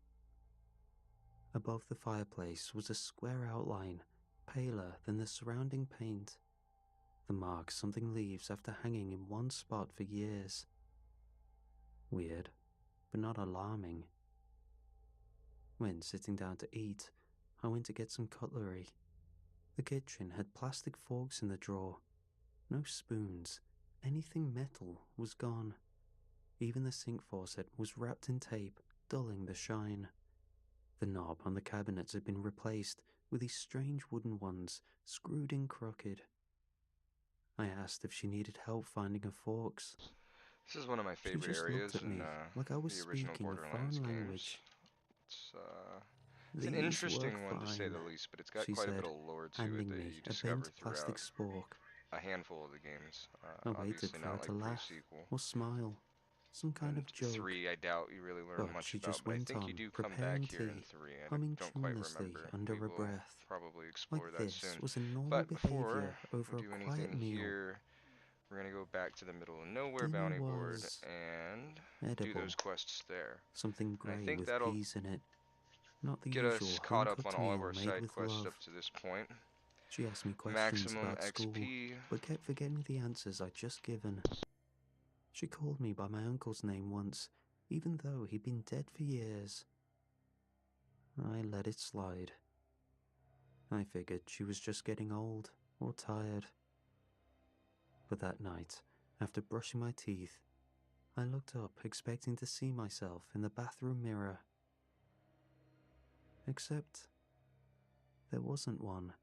Above the fireplace was a square outline, paler than the surrounding paint. The mark something leaves after hanging in one spot for years. Weird, but not alarming. When sitting down to eat, I went to get some cutlery. The kitchen had plastic forks in the drawer. No spoons. Anything metal was gone. Even the sink faucet was wrapped in tape, dulling the shine. The knob on the cabinets had been replaced with these strange wooden ones, screwed in crooked. I asked if she needed help finding her forks.
this is one of my
She
favorite
just looked
areas
at
in
me like I was
the original
speaking a
Borderlands
foreign
games.
language.
It's an
"These work
interesting one to say the
fine,"
least, but it's got
she
quite a bit
said,
of lore to it
handing
that
me
you
a
discover
bent
throughout
plastic spork.
a handful of the games.
I waited
Obviously
for her
not
to
like
laugh
pre-sequel.
or smile, some kind
And
of joke,
3, I doubt you really learn
but
much
she
about,
just
but I
went
think you
on,
do come back
preparing
here in
tea,
3. I
humming
don't quite
tunelessly
remember.
under
We
her
will
breath,
probably
like
explore that
this
soon.
was a normal
But before
behavior
we
over a
do
quiet
anything
meal.
here, we're gonna go back to the middle of nowhere
Dinner
bounty board
was
and do those
edible,
quests there.
something
And I
grey
think
with
that'll
peas in it, not the
get us
usual
caught up on
home-cooked
all of
meal
our
made
side
with
quests
love.
up to this point.
She asked me questions
Maximum
about school,
XP.
but kept forgetting the answers I'd just given. She called me by my uncle's name once, even though he'd been dead for years. I let it slide. I figured she was just getting old or tired. But that night, after brushing my teeth, I looked up expecting to see myself in the bathroom mirror. Except there wasn't one.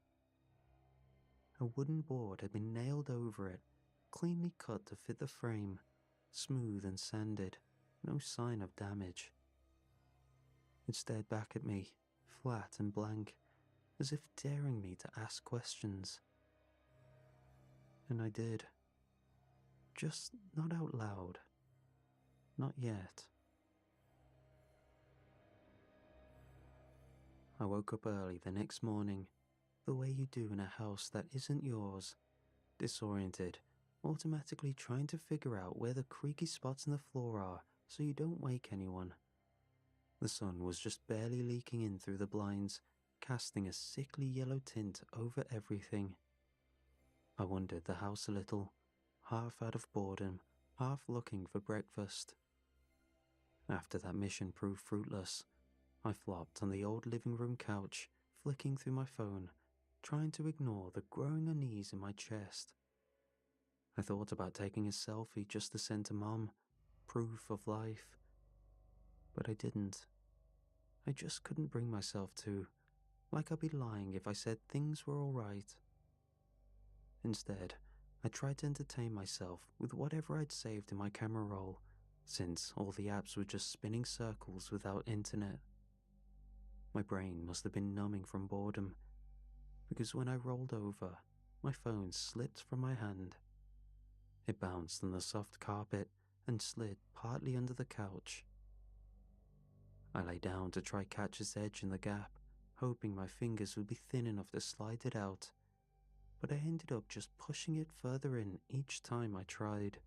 A wooden board had been nailed over it, cleanly cut to fit the frame, smooth and sanded, no sign of damage. It stared back at me, flat and blank, as if daring me to ask questions. And I did. Just not out loud. Not yet. I woke up early the next morning, the way you do in a house that isn't yours, disoriented, automatically trying to figure out where the creaky spots in the floor are so you don't wake anyone. The sun was just barely leaking in through the blinds, casting a sickly yellow tint over everything. I wandered the house a little, half out of boredom, half looking for breakfast. After that mission proved fruitless, I flopped on the old living room couch, flicking through my phone, trying to ignore the growing unease in my chest. I thought about taking a selfie just to send to Mom, proof of life. But I didn't. I just couldn't bring myself to, like I'd be lying if I said things were alright. Instead, I tried to entertain myself with whatever I'd saved in my camera roll, since all the apps were just spinning circles without internet. My brain must have been numbing from boredom, because when I rolled over, my phone slipped from my hand. It bounced on the soft carpet and slid partly under the couch. I lay down to try catch its edge in the gap, hoping my fingers would be thin enough to slide it out, but I ended up just pushing it further in each time I tried.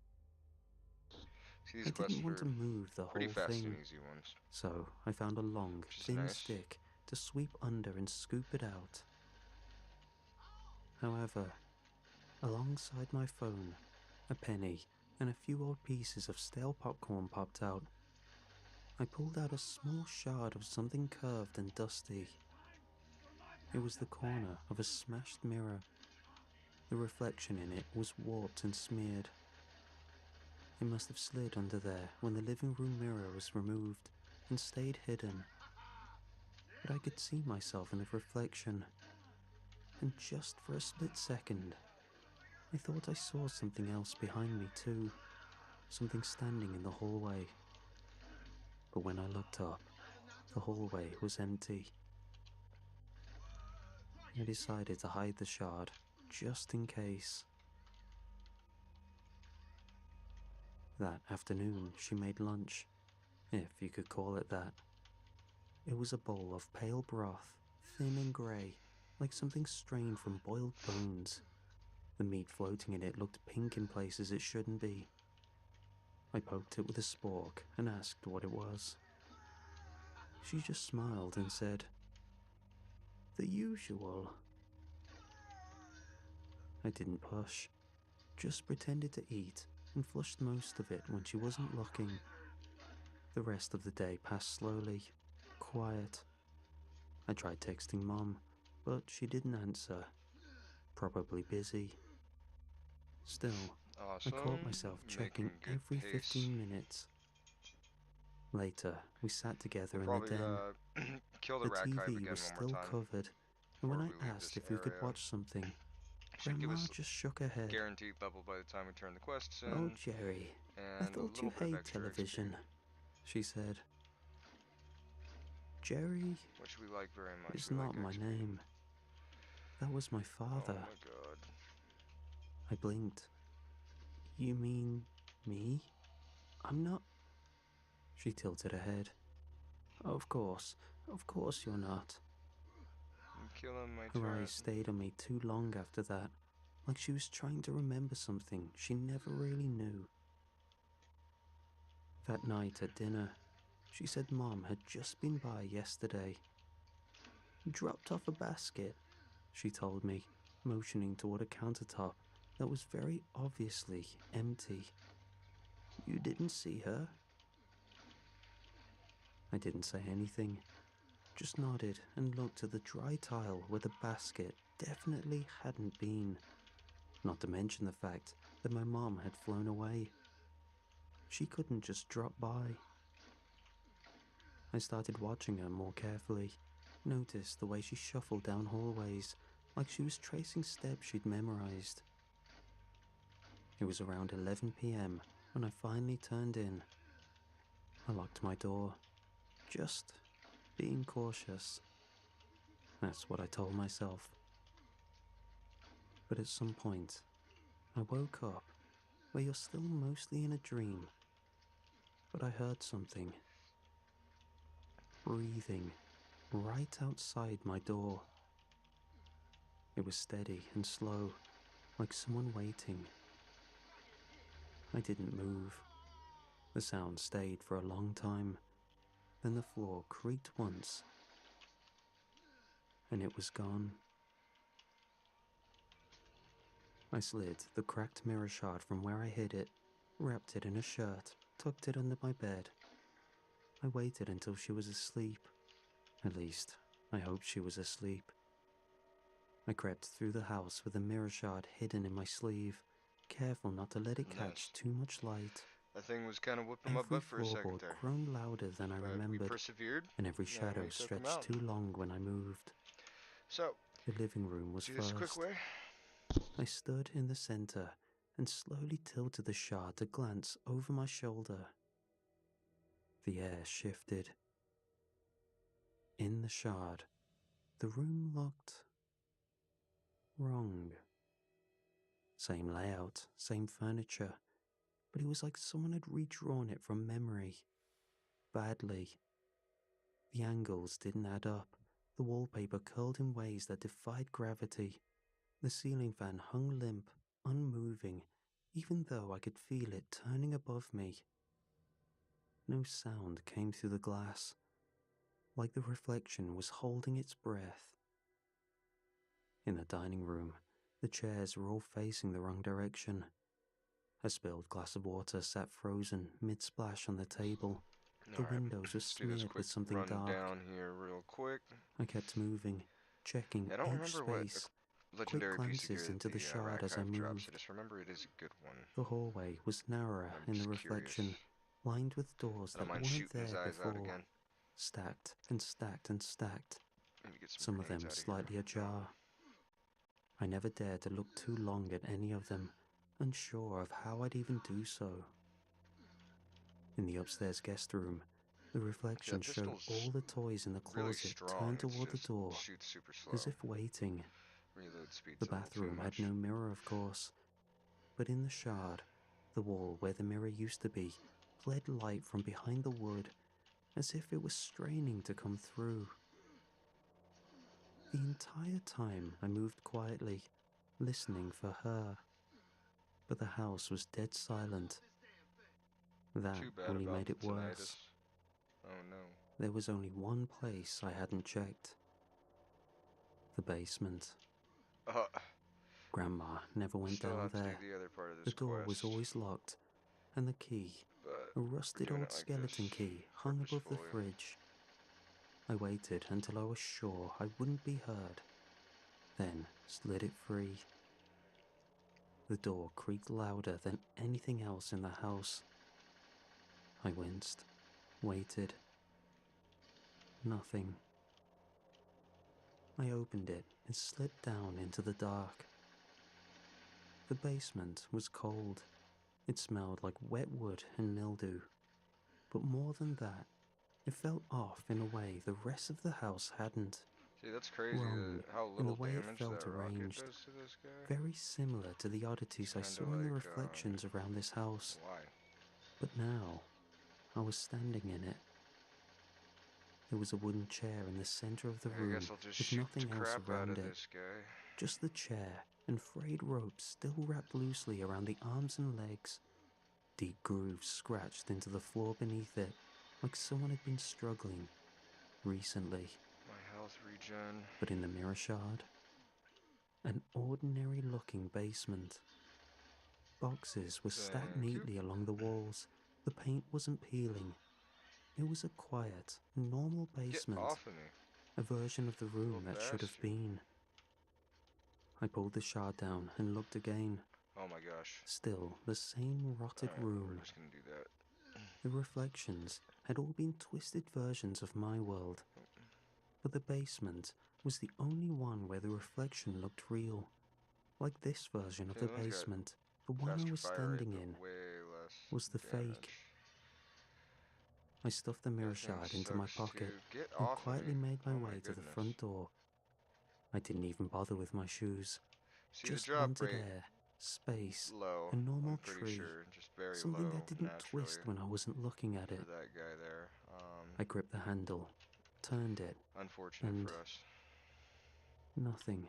See,
I
these quests
didn't want to
are
move the
pretty
whole
fast
thing,
and easy ones,
so I found a long,
which is
thin
nice.
stick to sweep under and scoop it out. However, alongside my phone, a penny and a few old pieces of stale popcorn popped out. I pulled out a small shard of something curved and dusty. It was the corner of a smashed mirror. The reflection in it was warped and smeared. It must have slid under there when the living room mirror was removed and stayed hidden. But I could see myself in the reflection, and just for a split second, I thought I saw something else behind me too, something standing in the hallway. But when I looked up, the hallway was empty. I decided to hide the shard, just in case. That afternoon, she made lunch, if you could call it that. It was a bowl of pale broth, thin and grey, like something strained from boiled bones. The meat floating in it looked pink in places it shouldn't be. I poked it with a spork and asked what it was. She just smiled and said, "The usual." I didn't push, just pretended to eat and flushed most of it when she wasn't looking. The rest of the day passed slowly, quiet. I tried texting Mom, but she didn't answer. Probably busy. Still, I caught
Awesome.
myself checking
Making good
every
pace.
15 minutes. Later, we sat together
We'll
in the
probably
den.
kill the
The
rat hive
TV
again
was
one more
still
time
covered, and when
before
I
we leave
asked
this
if we could
area.
watch something,
Should give
Grandma
us
just shook her head.
guaranteed level by the time we turn the quests
"Oh,
in,
Jerry, I
and a
thought
little
you
bit of
hate
extra XP,
television," she said. Jerry
which we like very much.
is
We like
not my
XP.
name. That was my
Oh
father.
my god.
I blinked. "You mean me? I'm not." She tilted her head. Of course you're not."
I'm killing my
Her eyes
turret.
stayed on me too long after that, like she was trying to remember something she never really knew. That night at dinner, she said Mom had just been by yesterday. "Dropped off a basket," she told me, motioning toward a countertop that was very obviously empty. "You didn't see her?" I didn't say anything, just nodded and looked at the dry tile where the basket definitely hadn't been. Not to mention the fact that my mom had flown away. She couldn't just drop by. I started watching her more carefully, noticed the way she shuffled down hallways, like she was tracing steps she'd memorized. It was around 11 p.m. when I finally turned in. I locked my door, just being cautious. That's what I told myself. But at some point, I woke up where you're still mostly in a dream. But I heard something. Breathing right outside my door. It was steady and slow, like someone waiting. I didn't move. The sound stayed for a long time. Then the floor creaked once, and it was gone. I slid the cracked mirror shard from where I hid it, wrapped it in a shirt, tucked it under my bed. I waited until she was asleep. At least, I hoped she was asleep. I crept through the house with the mirror shard hidden in my sleeve, careful not to let it catch too much light.
That thing was kind of whipping my
Every
butt for a second
floorboard
there.
groaned louder than I
But we
remembered,
persevered,
and every
and
shadow
we took him
stretched
out.
too long when I moved.
So,
The living room was
see this quick
first.
way?
I stood in the center and slowly tilted the shard to glance over my shoulder. The air shifted. In the shard, the room looked wrong. Same layout, same furniture, but it was like someone had redrawn it from memory. Badly. The angles didn't add up. The wallpaper curled in ways that defied gravity. The ceiling fan hung limp, unmoving, even though I could feel it turning above me. No sound came through the glass, like the reflection was holding its breath. In the dining room, the chairs were all facing the wrong direction. A spilled glass of water sat frozen mid-splash on the table. The windows were
let's do this
smeared
quick
with something dark.
rundown here real quick.
I kept moving, checking
I don't
each
remember what
space.
legendary
Quick
piece of gear
glances
that
into the shard as I
archive drops.
moved.
I just remember it is a good one.
The hallway was narrower
I'm
in the
just
reflection,
curious.
lined with doors
I don't
that
mind
weren't
shooting his
there
eyes out
before.
again.
Stacked and stacked and stacked.
Maybe get some
Some of
grenades
them
out of
slightly
here.
ajar. I never dared to look too long at any of them, unsure of how I'd even do so. In the upstairs guest room, the reflection showed all the toys in the
Really
closet
strong.
turned
It's
toward the
just
door,
shoots super slow.
as if waiting.
Reload speed's
The
a little too
bathroom had
much.
no mirror, of course, but in the shard, the wall where the mirror used to be bled light from behind the wood, as if it was straining to come through. The entire time I moved quietly, listening for her, but the house was dead silent. That
Too bad
only
about
made it
the
worse.
tinnitus. Oh no.
There was only one place I hadn't checked. The basement. Grandma never went
Still
down
have to do
there.
the other part of
The
this
door was
quest,
always locked, and the key,
but
a
we're
rusted
doing
old
it like
skeleton
this,
key, hung above the
purposefully.
fridge. I waited until I was sure I wouldn't be heard, then slid it free. The door creaked louder than anything else in the house. I winced, waited. Nothing. I opened it and slipped down into the dark. The basement was cold. It smelled like wet wood and mildew. But more than that, it felt off in a way the rest of the house hadn't.
See, that's crazy
Wrong
how
in the
little
way it
damage
felt
that rocket
arranged.
does to this guy.
Very similar to the oddities I
It's
saw
kinda
in the
like,
reflections around this house.
why?
But now, I was standing in it. There was a wooden chair in the center of the
I
room,
guess I'll just
with
shoot the
nothing else
crap out
around
of
it.
this guy.
Just the chair and frayed ropes still wrapped loosely around the arms and legs. Deep grooves scratched into the floor beneath it, like someone had been struggling recently.
My health regen.
But in the mirror shard, an ordinary-looking basement. Boxes were stacked
Thank you.
neatly along the walls. The paint wasn't peeling. It was a quiet, normal
Get
basement,
off of me,
a version of the room
little
that should have
bastard.
been. I pulled the shard down and looked again.
Oh my gosh.
Still the same rotted
Alright,
room.
we're just gonna do that.
The reflections had all been twisted versions of my world, but the basement was the only one where the reflection looked real, like this version of
Okay,
the
that one's got
basement. The one I
faster
was
fire rate,
standing
but
in
way less
was the
damage.
fake. I stuffed the mirror
That thing
shard into my
sucks
pocket
too. Get
and
off of
quietly
me.
made my
Oh my
way to the
goodness.
front door. I didn't even bother with my shoes,
See, the
just
drop
wanted
rate
air. space,
low.
a
I'm
normal
pretty
tree,
sure. Just very
something
low,
that didn't
naturally,
twist when I wasn't looking at
for
it.
that guy there.
I gripped the handle, turned it,
Unfortunate
and
for us.
nothing.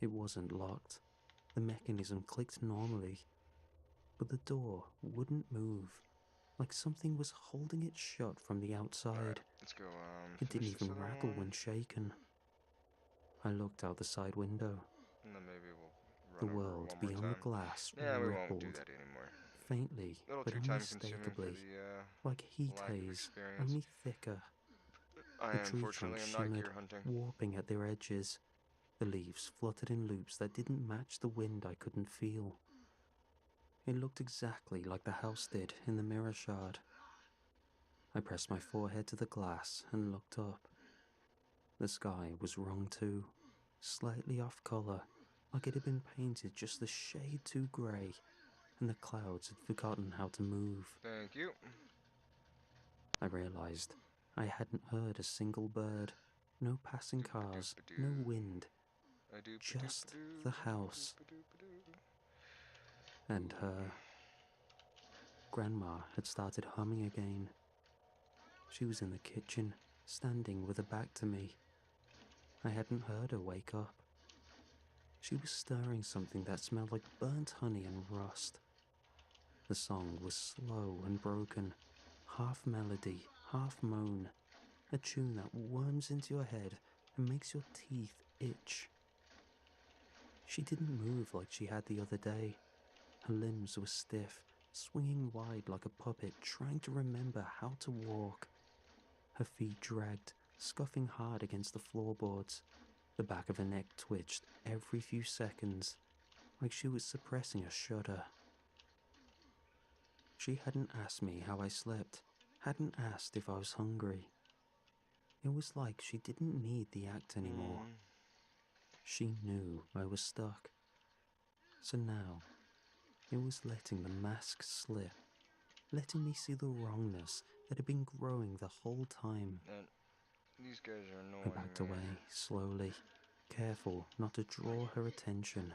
It wasn't locked. The mechanism clicked normally, but the door wouldn't move, like something was holding it shut from the outside.
Alright, let's go,
It didn't
finish this
even
other
rattle
one.
when shaken. I looked out the side window.
And then maybe we'll
The
run over it
world
one more
beyond the
time.
glass
Yeah, we won't do
rippled,
that anymore.
faintly
A little
but
too time consuming for
unmistakably,
the
like heat
lack of
haze,
experience.
only thicker.
I
The tree
unfortunately
trunks
am not
shimmered,
gear hunting.
warping at their edges. The leaves fluttered in loops that didn't match the wind I couldn't feel. It looked exactly like the house did in the mirror shard. I pressed my forehead to the glass and looked up. The sky was wrong too, slightly off colour, like it had been painted just a shade too grey, and the clouds had forgotten how to move.
Thank you.
I realised I hadn't heard a single bird, no passing cars, no wind, just the house and her. Grandma had started humming again. She was in the kitchen, standing with her back to me. I hadn't heard her wake up. She was stirring something that smelled like burnt honey and rust. The song was slow and broken, half melody, half moan, a tune that worms into your head and makes your teeth itch. She didn't move like she had the other day. Her limbs were stiff, swinging wide like a puppet trying to remember how to walk. Her feet dragged, scuffing hard against the floorboards. The back of her neck twitched every few seconds, like she was suppressing a shudder. She hadn't asked me how I slept, hadn't asked if I was hungry. It was like she didn't need the act anymore. She knew I was stuck. So now, it was letting the mask slip, letting me see the wrongness that had been growing the whole time.
And these guys are
I
annoying
backed
me.
away, slowly, careful not to draw her attention.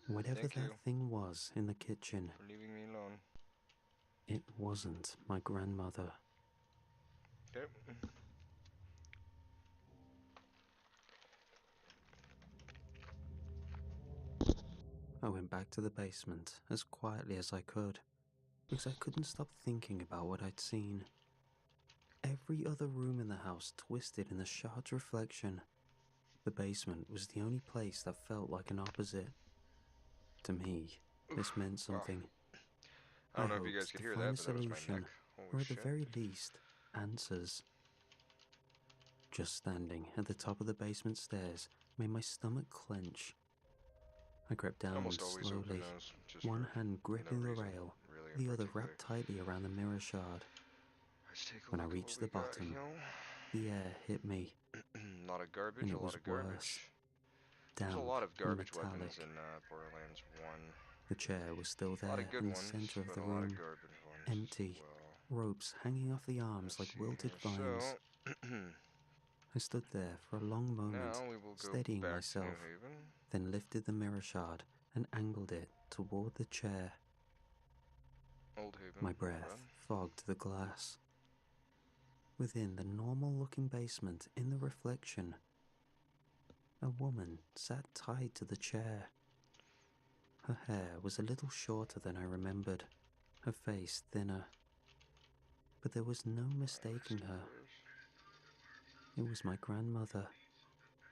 Whatever
Thank you
that thing was in the kitchen,
for leaving me alone.
it wasn't my grandmother.
Yep.
I went back to the basement as quietly as I could, because I couldn't stop thinking about what I'd seen. Every other room in the house twisted in the shard's reflection. The basement was the only place that felt like an opposite. To me, this meant
Wow.
something.
I don't know if you guys
hoped
could
to
hear
find
that,
a
but that was my neck.
solution,
Holy
or at the
shit.
very least, answers. Just standing at the top of the basement stairs made my stomach clench. I crept down
Almost always open
slowly,
those, just
one
for
hand gripping
no
the
reason,
rail,
really in
the other
particular.
wrapped tightly around the mirror shard.
Let's take a
When I
look at what
reached
we
the
got
bottom,
here.
the air hit me,
A lot of garbage,
and
a
it
lot
was
of
worse.
garbage. There's a
Damp
lot of
and
garbage weapons
metallic.
in Borderlands 1.
The chair was still
A lot of
there
good
in the
ones,
center of
but
the
a lot of
room,
garbage ones as
empty,
well.
ropes hanging off the arms
Let's
like
see
wilted
here.
vines.
So,
I stood there for a long moment,
now we will go
steadying
back to New
myself,
Haven.
then lifted the mirror shard and angled it toward the chair.
Old Haven,
My
my
breath
bad.
fogged the glass. Within the normal-looking basement, in the reflection, a woman sat tied to the chair. Her hair was a little shorter than I remembered, her face thinner, but there was no mistaking her. It was my grandmother,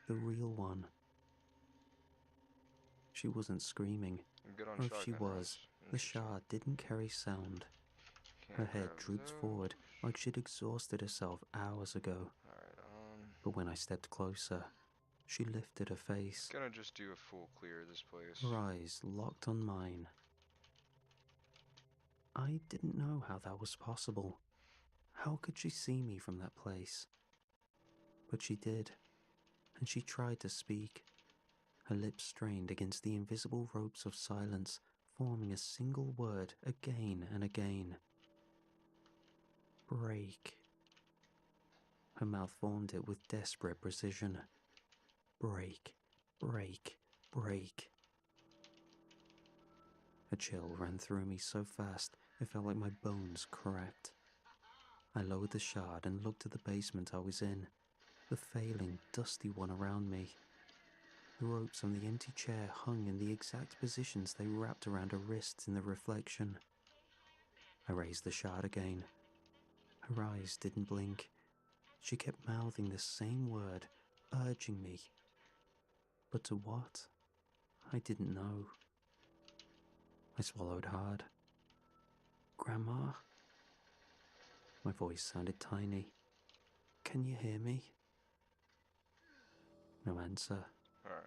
the real one. She wasn't screaming,
I'm good on
or if she
shotgun
was,
rounds.
the
Interesting.
shard didn't carry sound. Her
Can't
head
grab
drooped
those.
forward like she'd exhausted herself hours ago.
Alright,
But when I stepped closer, she lifted her face,
gonna just do a full clear of this place.
her eyes locked on mine. I didn't know how that was possible. How could she see me from that place? But she did, and she tried to speak. Her lips strained against the invisible ropes of silence, forming a single word again and again. Break. Her mouth formed it with desperate precision. Break, break, Break. A chill ran through me so fast it felt like my bones cracked. I lowered the shard and looked at the basement I was in, the failing, dusty one around me. The ropes on the empty chair hung in the exact positions they wrapped around her wrists in the reflection. I raised the shard again. Her eyes didn't blink. She kept mouthing the same word, urging me. But to what? I didn't know. I swallowed hard. Grandma? My voice sounded tiny. Can you hear me? No answer.
Alright.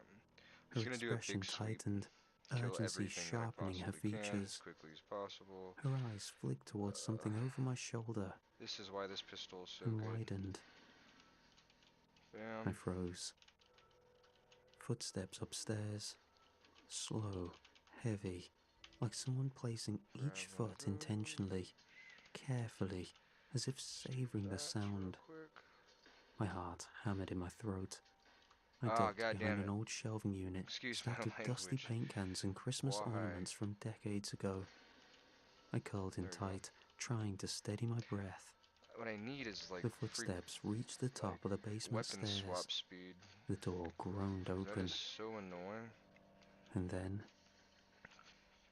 Her
Just gonna do a
expression
big sweep.
tightened,
Kill
urgency
everything that I
sharpening her
possibly can as
features.
quickly as possible.
Her eyes flicked towards something over my shoulder
This is why this pistol is so
and
good.
widened.
Bam.
I froze. Footsteps upstairs. Slow, heavy, like someone placing each
Grab one
foot
of
intentionally, carefully, as if savoring the
those. Thatch real
sound.
quick.
My heart hammered in my throat. I
Ah,
ducked
God
behind
damn
an
it.
old shelving unit
Excuse my
stacked with dusty
language.
paint cans and Christmas
Why?
ornaments from decades ago. I curled in
There we go.
tight, trying to steady my breath.
What I need is like
The
freak
footsteps reached the top of the basement
weapon
stairs.
swap speed.
The door groaned
'Cause that
open,
is so annoying.
and then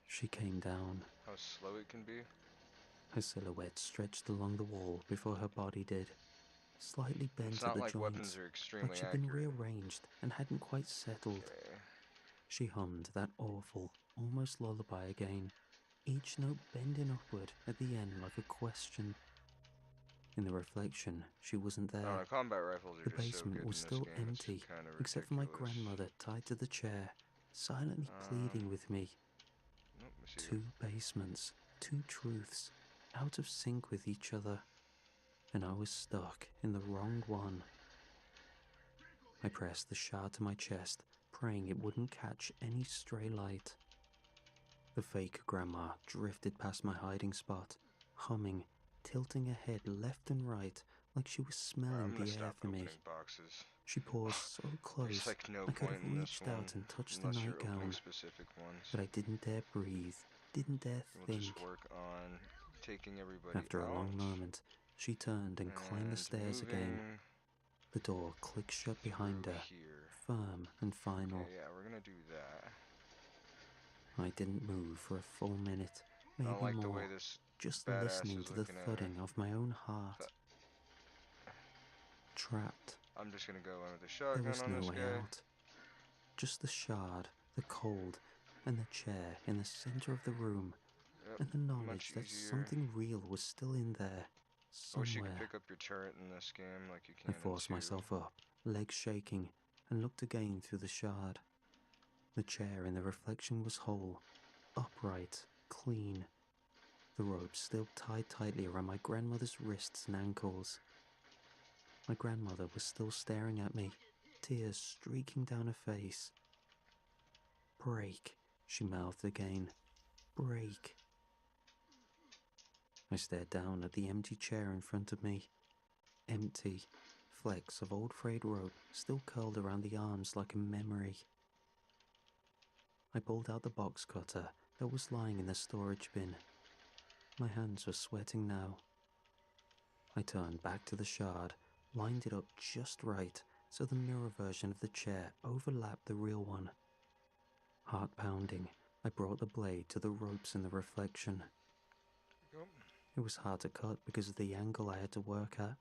she came down.
How slow it can be.
Her silhouette stretched along the wall before her body did, slightly
It's
bent at
not
the
like weapons
joints,
are
like
extremely
she'd been
accurate.
rearranged and hadn't quite settled.
Okay.
She hummed that awful, almost lullaby again, each note bending upward at the end like a question. In the reflection, she wasn't
I don't know,
there.
combat rifles are
The
just so
basement
good
was
in this
still
game. It's
empty,
kind of
except for my
ridiculous.
grandmother tied to the chair, silently pleading with me.
Nope, I see
Two basements, two truths, out of sync with each other, and I was stuck in the wrong one. I pressed the shard to my chest, praying it wouldn't catch any stray light. The fake grandma drifted past my hiding spot, humming, tilting her head left and right like she was smelling
I'm gonna
the air
stop
for me.
opening boxes.
She paused so
There's
close
like no
I could
point
have
in this
reached
one
out and touched the
unless you're opening
nightgown,
specific ones.
but I didn't dare breathe, didn't dare
We'll
think.
just work on taking everybody
After a
out.
long moment, she turned and climbed the stairs again.
Moving
The door clicked shut behind
through
her,
here.
firm and final.
Okay, yeah, we're gonna do that.
I didn't move for a full minute,
I
maybe
don't like the
more,
way this
just
badass
listening
is
to the
looking at me.
thudding of my own heart. Trapped.
I'm just gonna go in with a
There
shotgun
was
on
no
this
way
guy.
out. Just the shard, the cold, and the chair in the center of the room,
Yep,
and the knowledge
much
that
easier.
something real was still in there,
I wish you could
somewhere.
pick up your turret in this game like you
I
can in
forced
2.
myself up, legs shaking, and looked again through the shard. The chair in the reflection was whole, upright, clean. The rope still tied tightly around my grandmother's wrists and ankles. My grandmother was still staring at me, tears streaking down her face. Break, she mouthed again. Break. I stared down at the empty chair in front of me. Empty. Flecks of old frayed rope still curled around the arms like a memory. I pulled out the box cutter that was lying in the storage bin. My hands were sweating now. I turned back to the shard, lined it up just right so the mirror version of the chair overlapped the real one. Heart pounding, I brought the blade to the ropes in the reflection.
Yep.
It was hard to cut because of the angle I had to work at.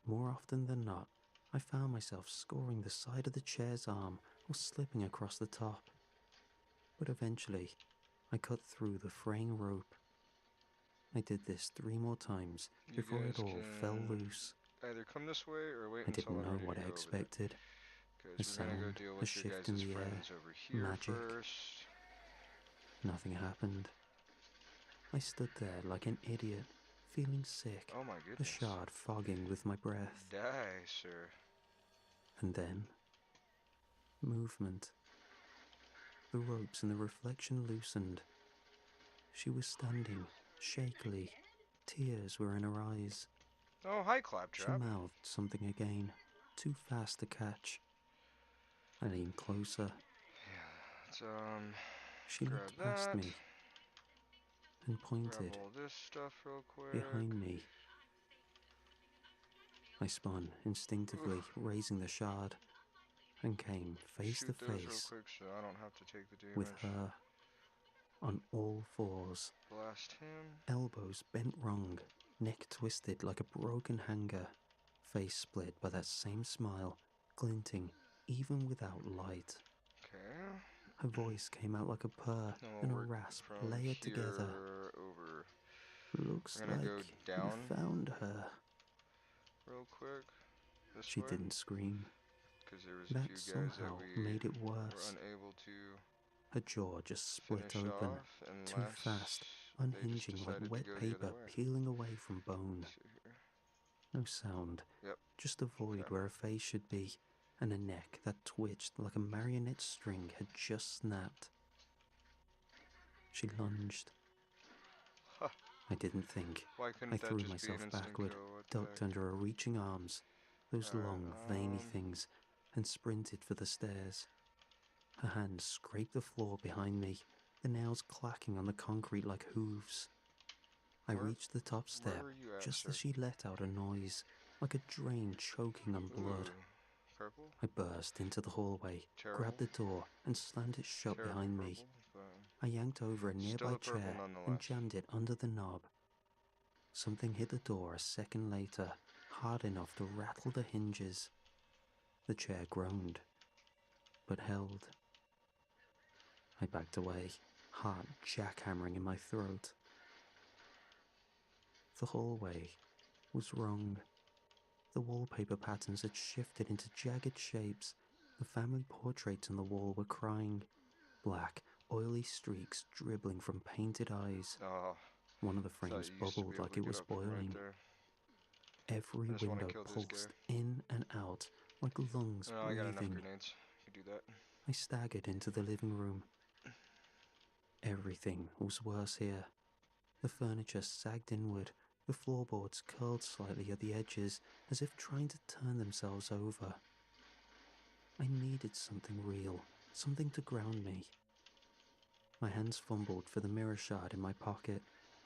More often than not, I found myself scoring the side of the chair's arm or slipping across the top. But eventually, I cut through the fraying rope. I did this 3 more times
You
before it
guys
all fell
can
loose.
either come this way or wait
I
until
didn't
I'm
know
ready
what
to
I
go over there.
expected. A
Because we're gonna go
sound,
deal
a
with your
shift in
guys'
the air,
friends over here
magic.
first.
Nothing happened. I stood there like an idiot, feeling sick,
Oh my
the
goodness.
shard fogging with my breath.
Die, sir.
And then, movement. The ropes in the reflection loosened. She was standing, shakily. Tears were in her eyes.
Oh, hi,
She
Claptrap.
mouthed something again, too fast to catch. I leaned closer.
Let's
She
grab
looked past
that.
me and
Grab
pointed
all this stuff real quick.
behind me. I spun instinctively,
Oof.
raising the shard, and came face to
Shoot those real
face
quick so I don't have to take the
with
damage.
her on all fours,
Blast him.
elbows bent wrong, neck twisted like a broken hanger, face split by that same smile, glinting even without light.
Okay.
Her voice came out like a purr
Then
and a
we'll work
rasp
from
layered together.
here over.
Looks
We're gonna go
like you
down
found her.
real quick. This
She
way.
didn't scream.
Because there was a
That
few guys that
somehow
we
made it
were
worse.
unable to
Her jaw just split
finish
open,
off
too
unless
fast,
they just
unhinging like
decided to
wet
go the other
paper
way.
peeling away from bone.
Let's see here.
No sound,
Yep.
just a void
Okay.
where a face should be, and a neck that twitched like a marionette string had just snapped. She lunged.
Huh.
I didn't think.
Why
I
couldn't that
threw
just be an
myself
instant
backward,
kill? What the
ducked
heck?
under her reaching arms, those
Alright,
long, veiny things, and sprinted for the stairs. Her hands scraped the floor behind me, the nails clacking on the concrete like hooves. I reached the top
where
step
were you at,
just
sir?
as she let out a noise, like a drain choking on blood.
Ooh. Purple?
I burst into the hallway,
Terrible.
grabbed the door, and slammed it shut
Terrible
behind
purple,
me.
but
I yanked over a
still
nearby
a purple
chair and
nonetheless.
jammed it under the knob. Something hit the door a second later, hard enough to rattle the hinges. The chair groaned, but held. I backed away, heart jackhammering in my throat. The hallway was wrong. The wallpaper patterns had shifted into jagged shapes. The family portraits on the wall were crying. Black, oily streaks dribbling from painted eyes.
Oh,
One of the
thought
frames
you used to be
bubbled
able
like
to
it
get
was
up from right
boiling.
there.
Every
I just want to
window
kill this guy.
pulsed in and out like lungs
Oh, I got enough
breathing.
grenades. You can do that.
I staggered into the living room. Everything was worse here. The furniture sagged inward, the floorboards curled slightly at the edges as if trying to turn themselves over. I needed something real, something to ground me. My hands fumbled for the mirror shard in my pocket,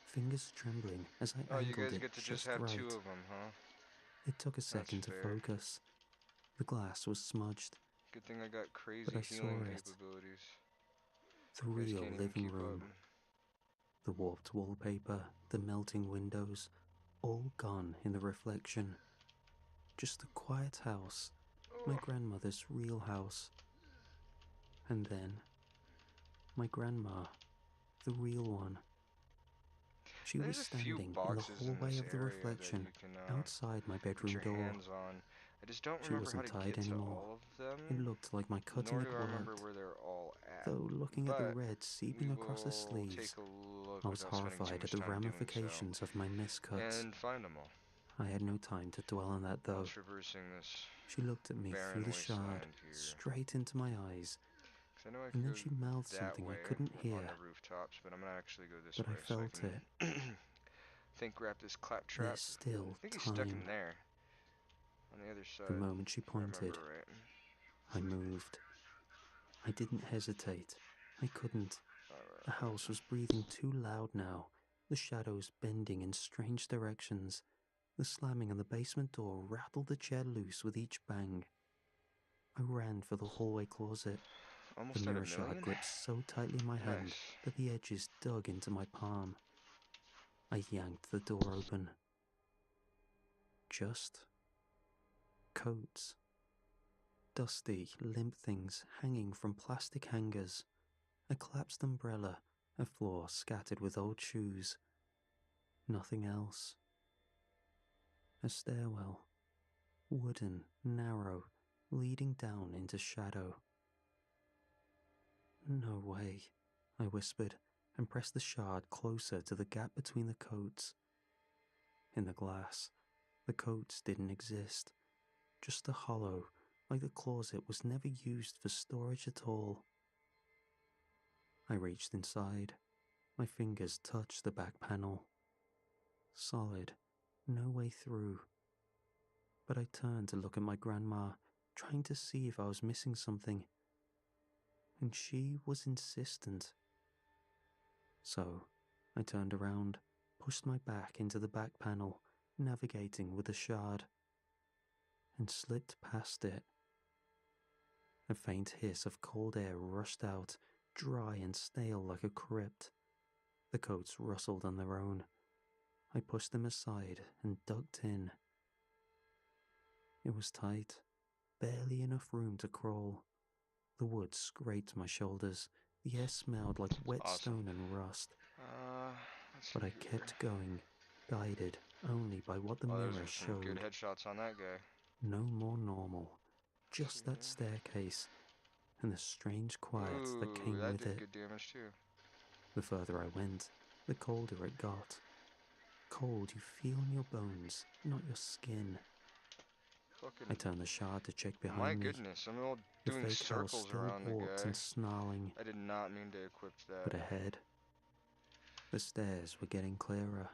fingers trembling as I
Oh, you
angled
guys
it
get to just
just
have
right.
2 of them, huh?
It took a
That's
second to
fair.
focus. The glass was smudged,
Good thing I got
but
crazy
I saw
healing
it.
capabilities.
The
You guys
real
can't even
living
keep up.
room. The warped wallpaper, the melting windows, all gone in the reflection. Just a quiet house, my
Oh,
grandmother's real house. And then, my grandma, the real one. She was
there's a few
standing in the
boxes in
hallway
this
of the
area that
reflection,
you can
outside my
put
bedroom
your
door.
hands on. I just don't
She
remember how
wasn't
to
tied
get to
anymore.
all of them,
It looked like my cutting
nor do
had
I remember
worked,
where they're all at.
though looking at the
But
red
we
seeping across the
will take
sleeves,
a look
I was
without spending too
horrified at
much
the
time doing so,
ramifications of my miscuts.
and find them all
I had no time to dwell on that,
while
though.
traversing this
She looked at me
barren
through the shard,
wasteland here.
straight into my eyes,
'Cause I know I
and
could
then
go
she mouthed
that
something I
way
couldn't
on
hear,
the rooftops, but I'm gonna actually go this
but I
way so I
felt it.
can think grab this claptrap.
There's
I
still
think he's stuck in
time.
there on the other
The
side,
moment she
if I remember
pointed,
right.
I moved. I didn't hesitate. I couldn't. The
Alright.
house was breathing too loud now, the shadows bending in strange directions. The slamming on the basement door rattled the chair loose with each bang. I ran for the hallway closet. The
Almost at
mirror
a
shard
million?
gripped so tightly in my hand
Nice.
that the edges dug into my palm. I yanked the door open. Just coats. Dusty, limp things hanging from plastic hangers. A collapsed umbrella, a floor scattered with old shoes. Nothing else. A stairwell. Wooden, narrow, leading down into shadow. No way, I whispered, and pressed the shard closer to the gap between the coats. In the glass, the coats didn't exist. Just a hollow, like the closet was never used for storage at all. I reached inside. My fingers touched the back panel. Solid, no way through. But I turned to look at my grandma, trying to see if I was missing something. and she was insistent. So, I turned around, pushed my back into the back panel, navigating with the shard, and slipped past it. A faint hiss of cold air rushed out, dry and stale like a crypt. The coats rustled on their own. I pushed them aside and ducked in. It was tight, barely enough room to crawl. The wood scraped my shoulders. The air smelled like wet
Awesome.
stone and rust.
Let's
But I
see here.
kept going, guided only by what the
Oh, those
mirror
are some good
showed.
headshots on that guy.
No more normal,
Let's
just
see
that
here.
staircase and the strange quiet that
Ooh,
came
that
with
did
it.
good damage too.
The further I went, the colder it got. Cold you feel in your bones, not your skin.
Fucking,
I turned the shard to check
my
behind me.
goodness, I'm all
The
doing
fake hell
circles
still
around the
walked
guy.
and snarling,
I did not mean to equip that.
but ahead, the stairs were getting clearer.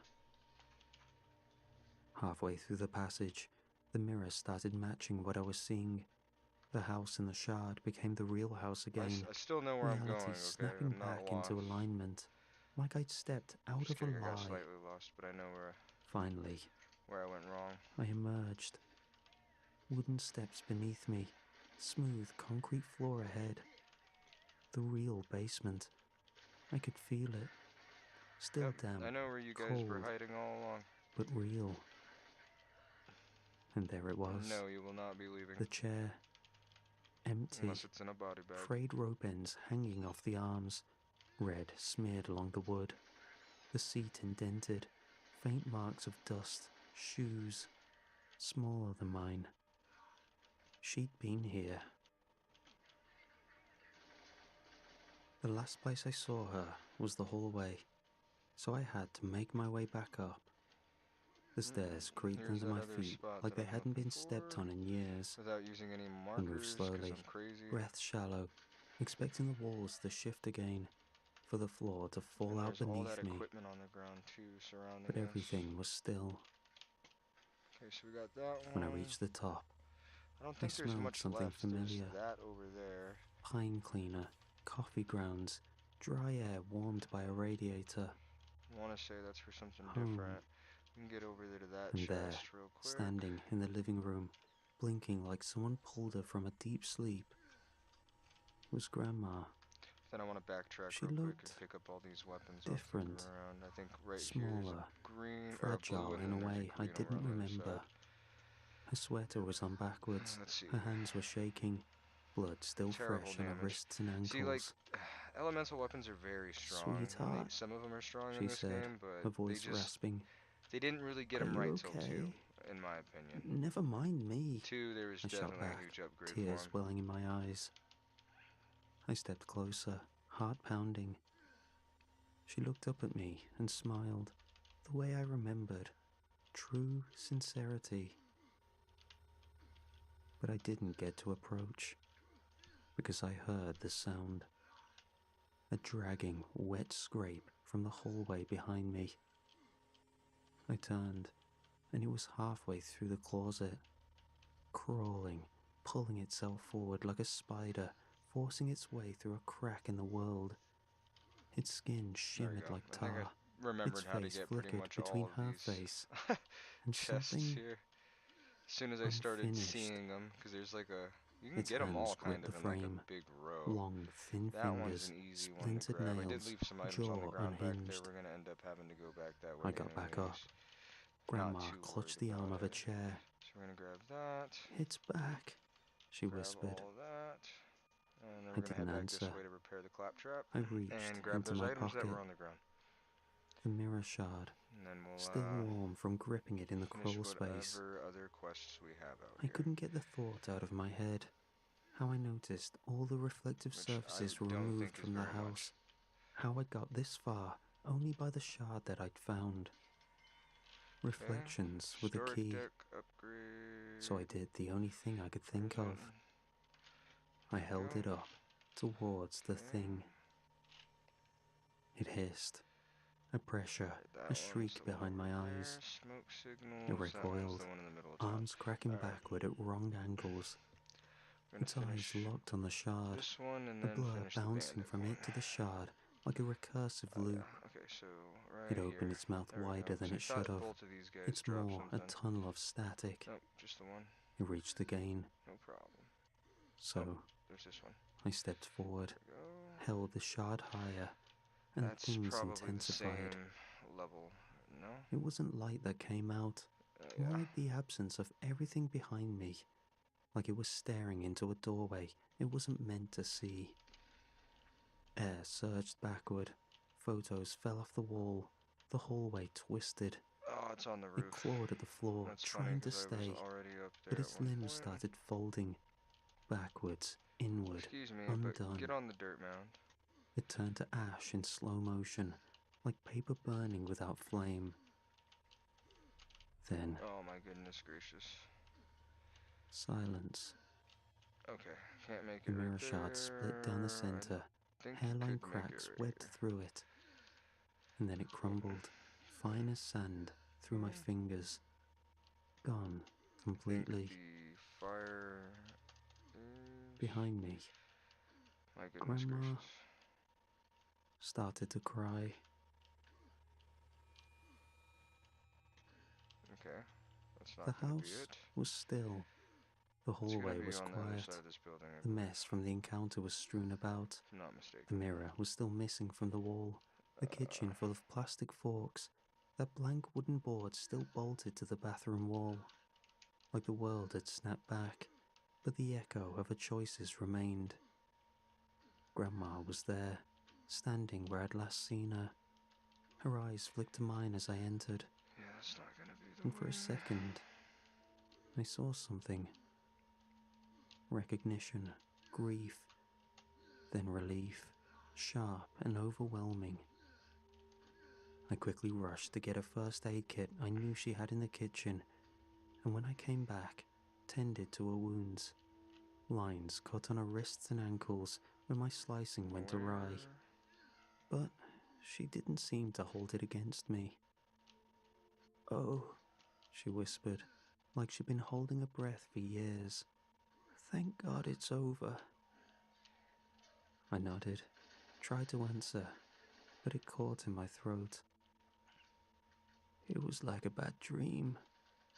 Halfway through the passage, the mirror started matching what I was seeing. The house in the shard became the real house again,
I still know where I'm
reality
going, okay?
snapping
I'm not
back
lost.
into alignment, like I'd stepped out
Just
of a
kidding, I got
lie.
slightly lost, but I know
Finally,
where I went wrong.
I emerged. Wooden steps beneath me, smooth concrete floor ahead. The real basement. I could feel it. Still
Yep,
damp,
I know where you guys
cold,
were hiding all along.
but real. And there it was.
No, you will not be leaving.
The chair. Empty.
Unless it's in a body bag.
Frayed rope ends hanging off the arms. Red smeared along the wood. The seat indented. Faint marks of dust. Shoes. Smaller than mine. She'd been here. The last place I saw her was the hallway, so I had to make my way back up. The stairs creaked
Here's
under
that
my
other
feet
spot
like
that
they
I'm
hadn't
looking
been stepped
for,
on in years.
without using any
I moved
markers, because
slowly,
I'm crazy.
breath shallow, expecting the walls to shift again, for the floor to fall
And
out
there's all
beneath
that
me.
equipment on the ground too, surrounding
But
us.
everything was still.
Okay, so we got that
When I
one.
reached the top,
I don't
I
think there's
smelled
much
something
left. There's
familiar.
that over there.
Pine cleaner, coffee grounds, dry air warmed by a radiator.
I want to say that's for something
Home.
different. We can get over there to that
And there,
chest real quick.
standing in the living room, blinking like someone pulled her from a deep sleep, was Grandma.
Then I want to backtrack
She
real quick
looked
and pick up all these weapons
different,
off the ground. I think right here is
smaller,
a green or a blue,
fragile
and
in
then
a
there's
way
a
I
green over
didn't
on the other
remember.
side.
Her sweater was on backwards,
Let's see.
her hands were shaking, blood still
Terrible
fresh on her
damage.
wrists and ankles.
See, like, elemental weapons are very strong.
Sweetheart,
Some of them are strong in
she
this
said,
game, but
her voice
they
rasping.
they didn't really get
Are
them
you
right till 2,
okay?
in my opinion.
Never mind me.
2, there was
I shot
definitely
back,
a huge upgrade
tears
for 'em.
welling in my eyes. I stepped closer, heart pounding. She looked up at me and smiled, the way I remembered, true sincerity. But I didn't get to approach, because I heard the sound. A dragging, wet scrape from the hallway behind me. I turned, and it was halfway through the closet, crawling, pulling itself forward like a spider, forcing its way through a crack in the world. Its skin
There we
shimmered
go.
like
I think I
tar.
remembered
Its
how to
face
get pretty
flickered
much
between
all of
her
these
face and
chests
something
here. As soon as I started
unfinished.
seeing them, because there's like a, you can
Its
get them all
hands
kind
gripped
of
the
in like a
frame.
big row.
Long, thin
That one's
fingers,
an easy one to
splintered
grab. I did
nails,
leave some items on the
jaw
ground back there.
unhinged.
We're gonna end up having to go back that way
I got back up.
anyways.
Grandma
Not too
clutched
worried
the arm
about
of a
it.
chair.
So we're gonna grab that.
It's back, she
Grab
whispered.
all of that. And then
I
we're gonna head
didn't
back
answer.
this way to repair the claptrap.
I reached
And grab
into
those
my
items that
pocket.
were on the ground.
The mirror shard,
And then we'll
still warm from gripping it in the
finish
crawl space.
whatever other quests we have out
I
here.
couldn't get the thought out of my head. How I noticed all the reflective
Which
surfaces
I
were
don't
removed
think is
from the
very much.
house. How I got this far only by the shard that I'd found. Reflections were the
Storage
key,
deck upgrade.
so I did the only thing I could think of.
Present.
I held it up towards the
Okay.
thing. It hissed. A pressure,
That
a
one's
shriek
the one
behind my
over
eyes.
there. Smoke signals.
It
That one's
recoiled,
the one in the middle of town.
arms cracking
Alright.
backward at wrong angles.
We're
its
gonna
eyes
finish
locked on the shard,
this one and
a
then
blur
finish the
bouncing
bandit
from
one.
it to the shard like a recursive
Oh
loop.
yeah, okay, so
It
right
opened
here.
its mouth
There we
wider
go.
than
So I
it should
thought
have,
both of these guys
its
drop
maw a
something.
tunnel of static.
Nope, just the one.
It reached again,
No problem.
so
Oh, there's this one.
I stepped forward,
There we go.
held the shard higher, and
That's
things
probably the
intensified.
same level. No?
It wasn't light that came out, more
Yeah.
like the absence of everything behind me, like it was staring into a doorway it wasn't meant to see. Air surged backward, photos fell off the wall, the hallway twisted.
Oh, it's on the
It
roof.
clawed at the floor,
That's funny
trying to
because I was
stay,
already up
but
there at
its
one
limbs
point.
started folding, backwards, inward,
Excuse me, but
undone.
get on the dirt mound.
It turned to ash in slow motion, like paper burning without flame. Then,
Oh my goodness gracious.
silence.
Okay, can't make
The
it right
mirror
there.
shard split down the center,
I think
hairline
you could make it
cracks
right
webbed
here.
through it, and then it crumbled, fine as sand, through my fingers. Gone,
I think
completely.
the fire is...
Behind me,
My goodness
Grandma
gracious.
started to cry.
Okay, that's not
The
gonna be
house
it.
was still. The
It's gonna
hallway
be
was
on the other
quiet.
side of this building, I
The
believe,
mess from the encounter was strewn about.
if I'm not
The
mistaken.
mirror was still missing from the wall. The kitchen full of plastic forks. That blank wooden board still bolted to the bathroom wall. Like the world had snapped back, but the echo of her choices remained. Grandma was there, standing where I'd last seen her. Her eyes flicked to mine as I entered,
Yeah, that's not gonna be the
and for a
way.
second, I saw something. Recognition, grief, then relief, sharp and overwhelming. I quickly rushed to get a first aid kit I knew she had in the kitchen, and when I came back, tended to her wounds. Lines cut on her wrists and ankles where my slicing went awry. But she didn't seem to hold it against me. "Oh," she whispered, like she'd been holding her breath for years. "Thank God it's over." I nodded, tried to answer, but it caught in my throat. "It was like a bad dream,"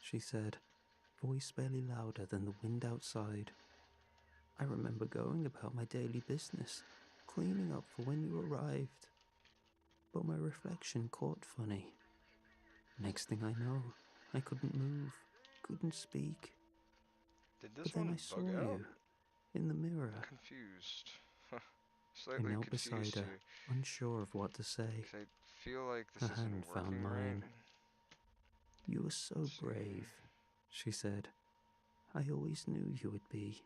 she said, voice barely louder than the wind outside. "I remember going about my daily business, cleaning up for when you arrived. But my reflection caught funny. Next thing I know, I couldn't move, couldn't speak.
Did this
But then
one
I saw
bug out?
you, in the mirror."
Confused.
I
Slightly
knelt beside
confused
her,
here.
unsure of what to say.
'Cause I feel like this
Her
isn't
hand
working
found
right.
mine. "You were so
Let's see.
brave," she said. "I always knew you would be."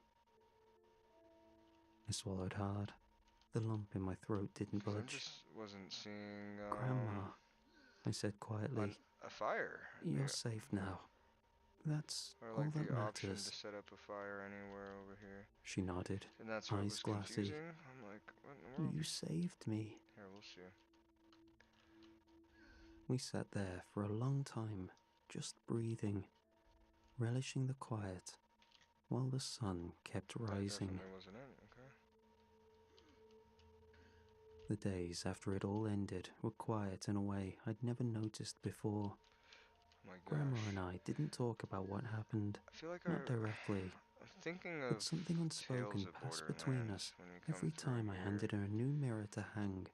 I swallowed hard. The lump in my throat didn't
'Cause I
budge.
just wasn't seeing
"Grandma," I said quietly,
a fire.
"you're
Yeah.
safe now. That's
Or
all
like
that
the option to
matters."
set up a fire anywhere over here.
She nodded,
And that's what
eyes
was
glassy.
confusing. I'm like, what in the world?
"You saved me."
Here, we'll see.
We sat there for a long time, just breathing, relishing the quiet, while the sun kept
That
rising.
definitely wasn't it, okay.
The days after it all ended were quiet in a way I'd never noticed before.
Oh my
Grandma
gosh.
and I didn't talk about what happened,
I feel like
not directly,
I'm thinking
but
of
something
Tales
unspoken
of
passed between us
Borderlands when we come
every
through
time I
here.
handed her a new mirror to hang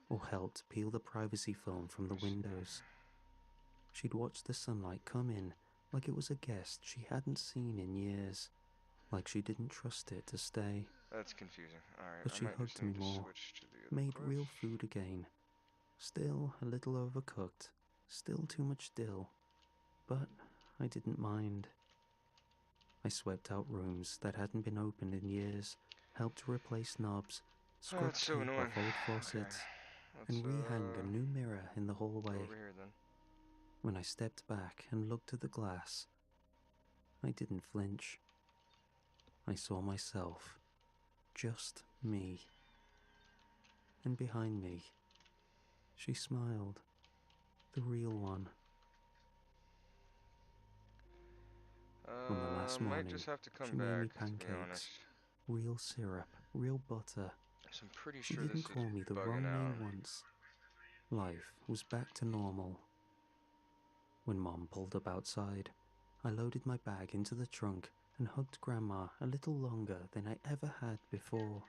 or helped peel the privacy film from the
Let me see.
windows. She'd watch the sunlight come in like it was a guest she hadn't seen in years, like she didn't trust it to stay.
That's confusing. Alright,
But
I
she
might just
hugged me
need to
more,
switch to the other
made
quest.
real food again. Still a little overcooked, still too much dill, but I didn't mind. I swept out rooms that hadn't been opened in years, helped to replace knobs, scrubbed
That's so
tape
annoying.
off old
Okay.
faucets,
Let's
and rehang a new mirror in the
go
hallway.
over here then.
When I stepped back and looked at the glass, I didn't flinch. I saw myself, just me. And behind me, she smiled, the real one. On the last
Might
morning,
just have to
she
come
made me
back, to be
pancakes.
honest.
real syrup, real butter.
So I'm pretty
She
sure this
didn't
is
call me the
bugging
wrong
out.
name once. Life was back to normal. When Mom pulled up outside, I loaded my bag into the trunk and hugged Grandma a little longer than I ever had before.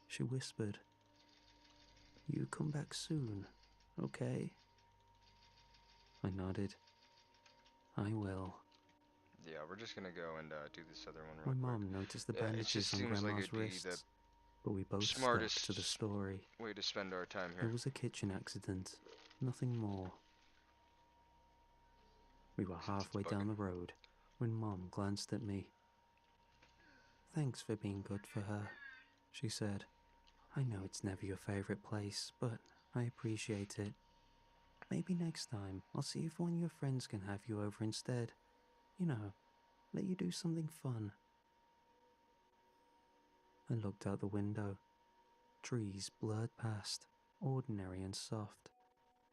She whispered, "You come back soon, okay?" I nodded. "I will."
Yeah, we're just gonna go and do this other one
My
real quick.
mom noticed the
Yeah, it just
bandages on
seems like
Grandma's
it'd be the
wrists, but we both stuck to the
smartest
story.
way to spend our time
It
here.
was a kitchen accident, nothing more. We were
Since it's
halfway down
bugging.
the road when Mom glanced at me. "Thanks for being good for her," she said. "I know it's never your favorite place, but I appreciate it. Maybe next time I'll see if one of your friends can have you over instead. You know, let you do something fun." I looked out the window. Trees blurred past, ordinary and soft.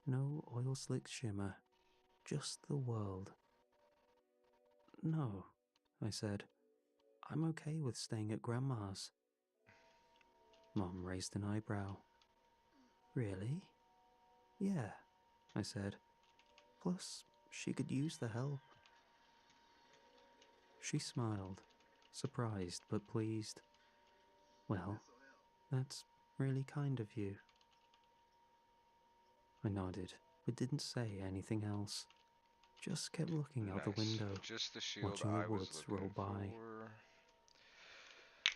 No oil-slick shimmer, just the world. "No," I said. "I'm okay with staying at Grandma's." Mom raised an eyebrow. "Really?" "Yeah," I said. "Plus, she could use the help." She smiled, surprised but pleased. "Well, that's really kind of you." I nodded, but didn't say anything else. Just kept looking out the
Nice.
window,
Just the shield
watching the
I was
woods roll
looking
by.
for.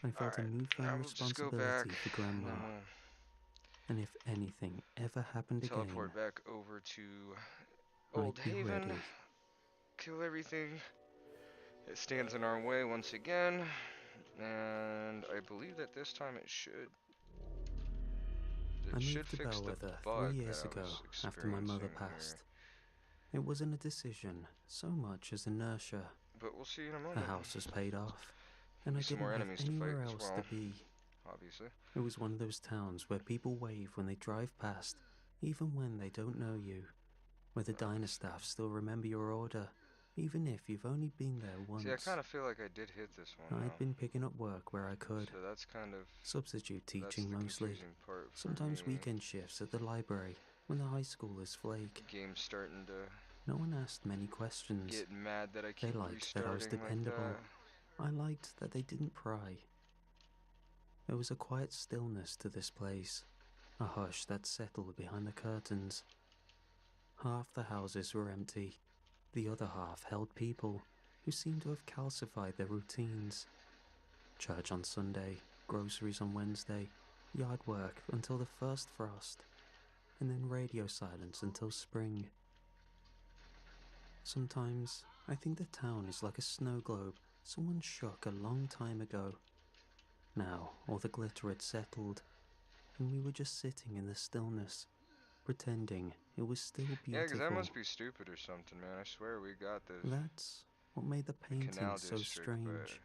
I felt a
Alright, I
newfound
will just go back,
responsibility for
and then
Grandma,
we'll
and if anything ever happened again,
teleport back over to
I'd
Old
be
Haven,
ready.
kill everything that stands in our way once again, and I believe that this time it
I moved to
fix the
Bellwether
bug
3
that
years
I
ago
was
after my mother
experiencing here.
passed. It wasn't a decision so much as inertia.
But we'll see in a
The
moment.
house was paid off, and
Maybe
I
some
didn't
more
have
enemies to fight
anywhere
as
else to
well,
be.
obviously.
It was one of those towns where people wave when they drive past, even when they don't know you, where the diner staff still remember your order, even if you've only been there
See, I kind
once.
of feel like I did hit this one
I'd
now.
been picking up work where I could,
So that's kind of,
substitute
that's
teaching
the
mostly,
confusing part for
sometimes
me.
weekend shifts at the library when the high schoolers flake.
Game's starting to
No one asked many questions.
get mad that I
They
keep
liked that I was
restarting like that.
dependable. I liked that they didn't pry. There was a quiet stillness to this place, a hush that settled behind the curtains. Half the houses were empty, the other half held people who seemed to have calcified their routines. Church on Sunday, groceries on Wednesday, yard work until the first frost, and then radio silence until spring. Sometimes I think the town is like a snow globe someone shook a long time ago. Now all the glitter had settled, and we were just sitting in the stillness, pretending it was still
Yeah, 'cause that
beautiful.
must be stupid or something, man. I swear we got this.
That's what made the
The
paintings
Canal
so
District, but
strange.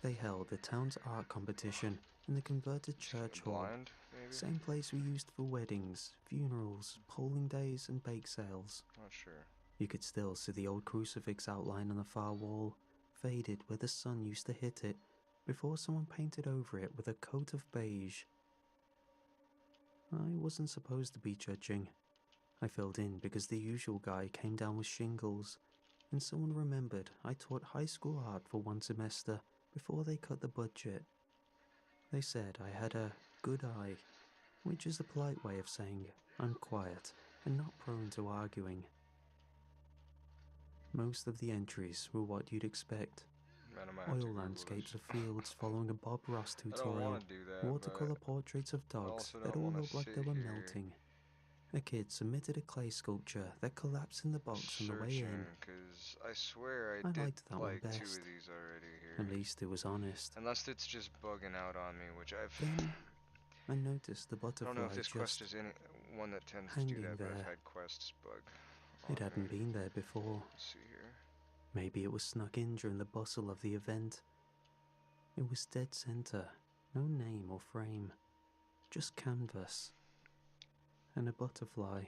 They held the town's art competition in the converted church hall,
blind, maybe?
same place we used for weddings, funerals, polling days, and bake sales.
Not sure.
You could still see the old crucifix outline on the far wall, faded where the sun used to hit it, before someone painted over it with a coat of beige. I wasn't supposed to be judging. I filled in because the usual guy came down with shingles, and someone remembered I taught high school art for one semester before they cut the budget. They said I had a good eye, which is a polite way of saying I'm quiet and not prone to arguing. Most of the entries were what you'd expect.
Man, I might have to
Oil
Google
landscapes
this.
of fields following a Bob Ross
I don't want
tutorial,
to do that, but
watercolor portraits of
I
dogs
also
that
don't
all
want to
looked like they
sit
were
here
melting. A kid submitted a clay sculpture that collapsed in the box on the way in.
searching, because I swear I
I
did
liked that one
like 2 of
best.
these already
At
here.
least it was honest.
Unless it's just bugging out on me, which
Then I noticed the
I don't know if
butterfly
this quest
just
is any one that tends to do
hanging
that, but I've
there.
had quests bug
It
on me.
hadn't been there before.
Let's see here.
Maybe it was snuck in during the bustle of the event. It was dead center, no name or frame, just canvas and a butterfly.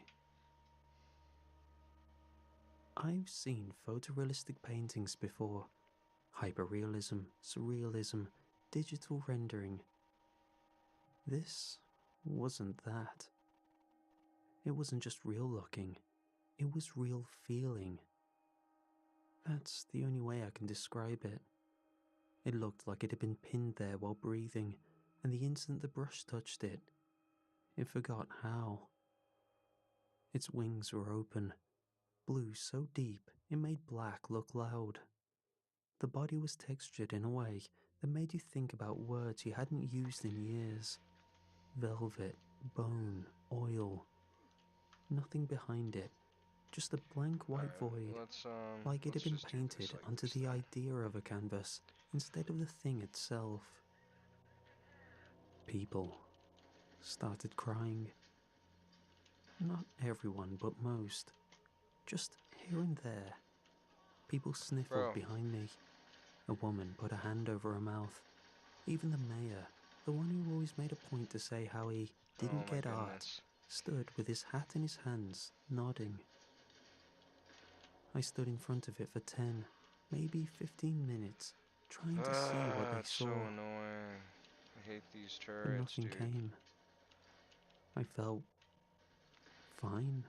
I've seen photorealistic paintings before, Hyperrealism, surrealism, digital rendering. This wasn't that. It wasn't just real looking, it was real feeling. That's the only way I can describe it. It looked like it had been pinned there while breathing, and the instant the brush touched it, it forgot how. Its wings were open, blue so deep it made black look loud. The body was textured in a way that made you think about words you hadn't used in years. Velvet, bone, oil. Nothing behind it, just a blank white void, like it had
let's
been
just do this
painted
like
onto
this
the
then.
idea of a canvas instead of the thing itself. People started crying. Not everyone, but most. Just here and there. People sniffled
Bro,
behind me. A woman put a hand over her mouth. Even the mayor, the one who always made a point to say how he
oh
didn't
my
get art,
goodness.
stood with his hat in his hands, nodding. I stood in front of it for 10, maybe 15 minutes, trying to see what they
It's so
saw,
annoying. I hate these
but
turrets,
nothing
dude.
came. I felt fine.